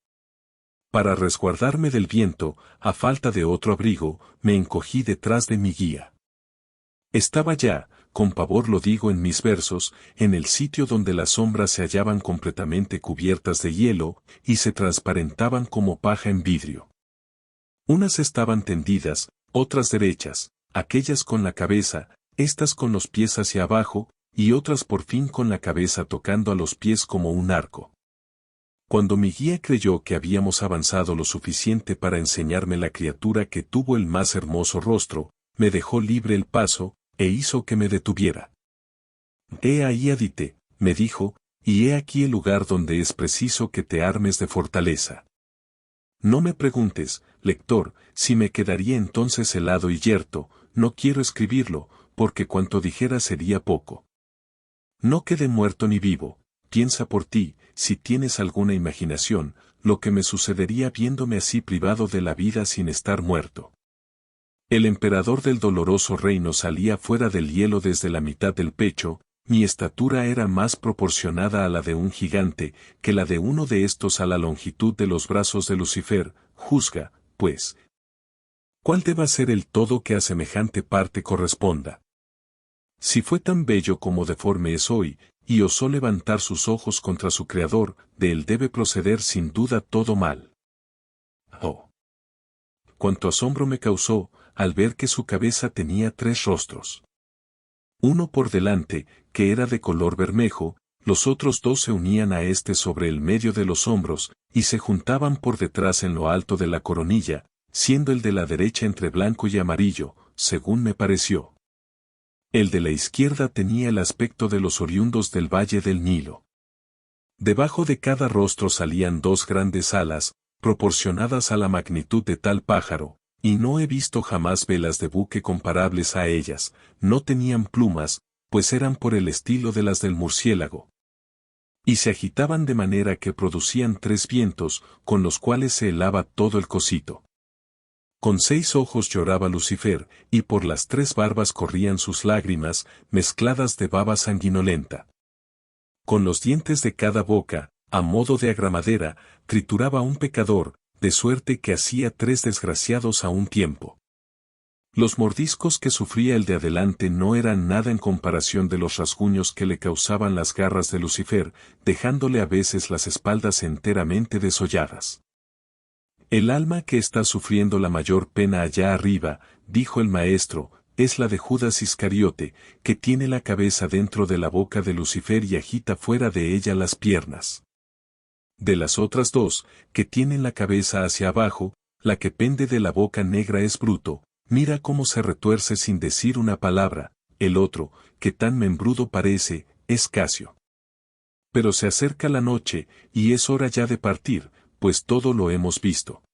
para resguardarme del viento, a falta de otro abrigo, me encogí detrás de mi guía. Estaba ya, con pavor lo digo en mis versos, en el sitio donde las sombras se hallaban completamente cubiertas de hielo, y se transparentaban como paja en vidrio. Unas estaban tendidas, otras derechas, aquellas con la cabeza, estas con los pies hacia abajo, y otras por fin con la cabeza tocando a los pies como un arco. Cuando mi guía creyó que habíamos avanzado lo suficiente para enseñarme la criatura que tuvo el más hermoso rostro, me dejó libre el paso, e hizo que me detuviera. He ahí Adite, me dijo, y he aquí el lugar donde es preciso que te armes de fortaleza. No me preguntes, lector, si me quedaría entonces helado y yerto, no quiero escribirlo, porque cuanto dijera sería poco. No quedé muerto ni vivo, piensa por ti, si tienes alguna imaginación, lo que me sucedería viéndome así privado de la vida sin estar muerto. El emperador del doloroso reino salía fuera del hielo desde la mitad del pecho, mi estatura era más proporcionada a la de un gigante, que la de uno de estos a la longitud de los brazos de Lucifer, juzga, pues, ¿cuál deba ser el todo que a semejante parte corresponda? Si fue tan bello como deforme es hoy, y osó levantar sus ojos contra su Creador, de él debe proceder sin duda todo mal. Oh. Cuánto asombro me causó, al ver que su cabeza tenía 3 rostros. Uno por delante, que era de color bermejo, los otros 2 se unían a este sobre el medio de los hombros, y se juntaban por detrás en lo alto de la coronilla, siendo el de la derecha entre blanco y amarillo, según me pareció. El de la izquierda tenía el aspecto de los oriundos del valle del Nilo. Debajo de cada rostro salían 2 grandes alas, proporcionadas a la magnitud de tal pájaro, y no he visto jamás velas de buque comparables a ellas, no tenían plumas, pues eran por el estilo de las del murciélago. Y se agitaban de manera que producían 3 vientos, con los cuales se helaba todo el cosito. Con 6 ojos lloraba Lucifer, y por las 3 barbas corrían sus lágrimas, mezcladas de baba sanguinolenta. Con los dientes de cada boca, a modo de agramadera, trituraba un pecador, de suerte que hacía 3 desgraciados a un tiempo. Los mordiscos que sufría el de adelante no eran nada en comparación de los rasguños que le causaban las garras de Lucifer, dejándole a veces las espaldas enteramente desolladas. El alma que está sufriendo la mayor pena allá arriba, dijo el maestro, es la de Judas Iscariote, que tiene la cabeza dentro de la boca de Lucifer y agita fuera de ella las piernas. De las otras 2, que tienen la cabeza hacia abajo, la que pende de la boca negra es Bruto, mira cómo se retuerce sin decir una palabra, el otro, que tan membrudo parece, es Casio. Pero se acerca la noche, y es hora ya de partir, pues todo lo hemos visto.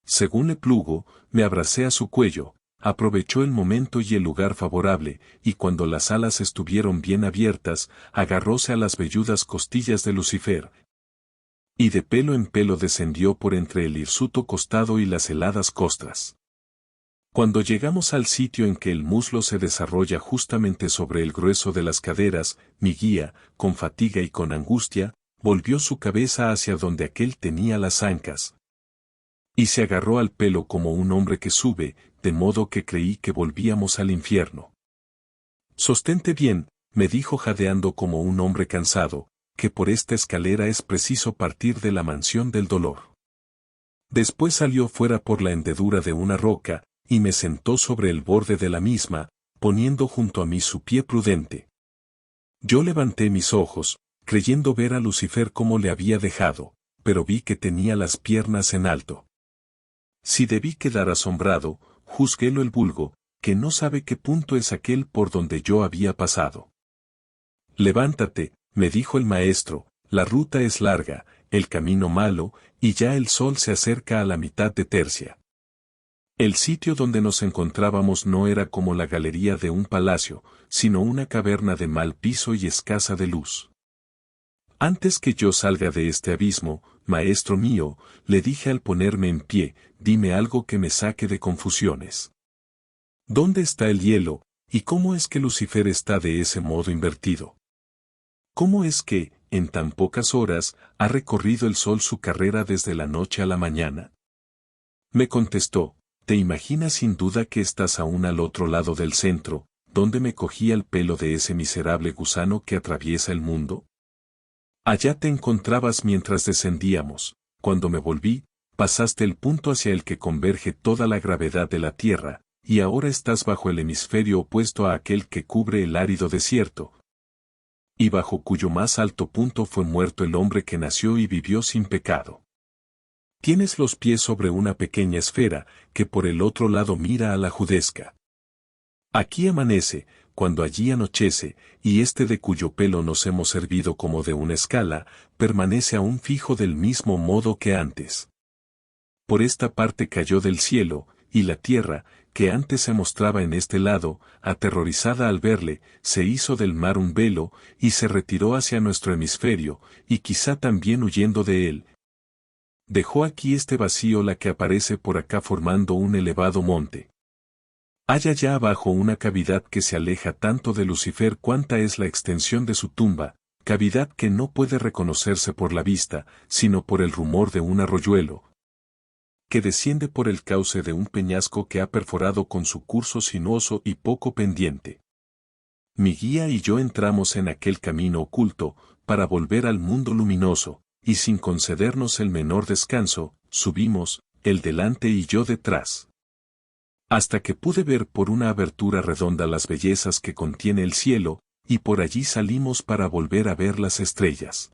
Según le plugo, me abracé a su cuello, aprovechó el momento y el lugar favorable, y cuando las alas estuvieron bien abiertas, agarróse a las velludas costillas de Lucifer, y de pelo en pelo descendió por entre el hirsuto costado y las heladas costras. Cuando llegamos al sitio en que el muslo se desarrolla justamente sobre el grueso de las caderas, mi guía, con fatiga y con angustia, volvió su cabeza hacia donde aquel tenía las ancas. Y se agarró al pelo como un hombre que sube, de modo que creí que volvíamos al infierno. Sostente bien, me dijo jadeando como un hombre cansado, que por esta escalera es preciso partir de la mansión del dolor. Después salió fuera por la hendedura de una roca, y me sentó sobre el borde de la misma, poniendo junto a mí su pie prudente. Yo levanté mis ojos, creyendo ver a Lucifer como le había dejado, pero vi que tenía las piernas en alto. Si debí quedar asombrado, juzguélo el vulgo, que no sabe qué punto es aquel por donde yo había pasado. Levántate, me dijo el maestro, la ruta es larga, el camino malo, y ya el sol se acerca a la mitad de tercia. El sitio donde nos encontrábamos no era como la galería de un palacio, sino una caverna de mal piso y escasa de luz. Antes que yo salga de este abismo, maestro mío, le dije al ponerme en pie, dime algo que me saque de confusiones. ¿Dónde está el hielo, y cómo es que Lucifer está de ese modo invertido? ¿Cómo es que, en tan pocas horas, ha recorrido el sol su carrera desde la noche a la mañana? Me contestó, te imaginas sin duda que estás aún al otro lado del centro, ¿dónde me cogía el pelo de ese miserable gusano que atraviesa el mundo? Allá te encontrabas mientras descendíamos. Cuando me volví, pasaste el punto hacia el que converge toda la gravedad de la Tierra, y ahora estás bajo el hemisferio opuesto a aquel que cubre el árido desierto, y bajo cuyo más alto punto fue muerto el hombre que nació y vivió sin pecado. Tienes los pies sobre una pequeña esfera, que por el otro lado mira a la Judesca. Aquí amanece, cuando allí anochece, y este de cuyo pelo nos hemos servido como de una escala, permanece aún fijo del mismo modo que antes. Por esta parte cayó del cielo, y la tierra, que antes se mostraba en este lado, aterrorizada al verle, se hizo del mar un velo, y se retiró hacia nuestro hemisferio, y quizá también huyendo de él. Dejó aquí este vacío la que aparece por acá formando un elevado monte. Hay allá abajo una cavidad que se aleja tanto de Lucifer cuanta es la extensión de su tumba, cavidad que no puede reconocerse por la vista, sino por el rumor de un arroyuelo, que desciende por el cauce de un peñasco que ha perforado con su curso sinuoso y poco pendiente. Mi guía y yo entramos en aquel camino oculto, para volver al mundo luminoso, y sin concedernos el menor descanso, subimos, él delante y yo detrás, hasta que pude ver por una abertura redonda las bellezas que contiene el cielo, y por allí salimos para volver a ver las estrellas.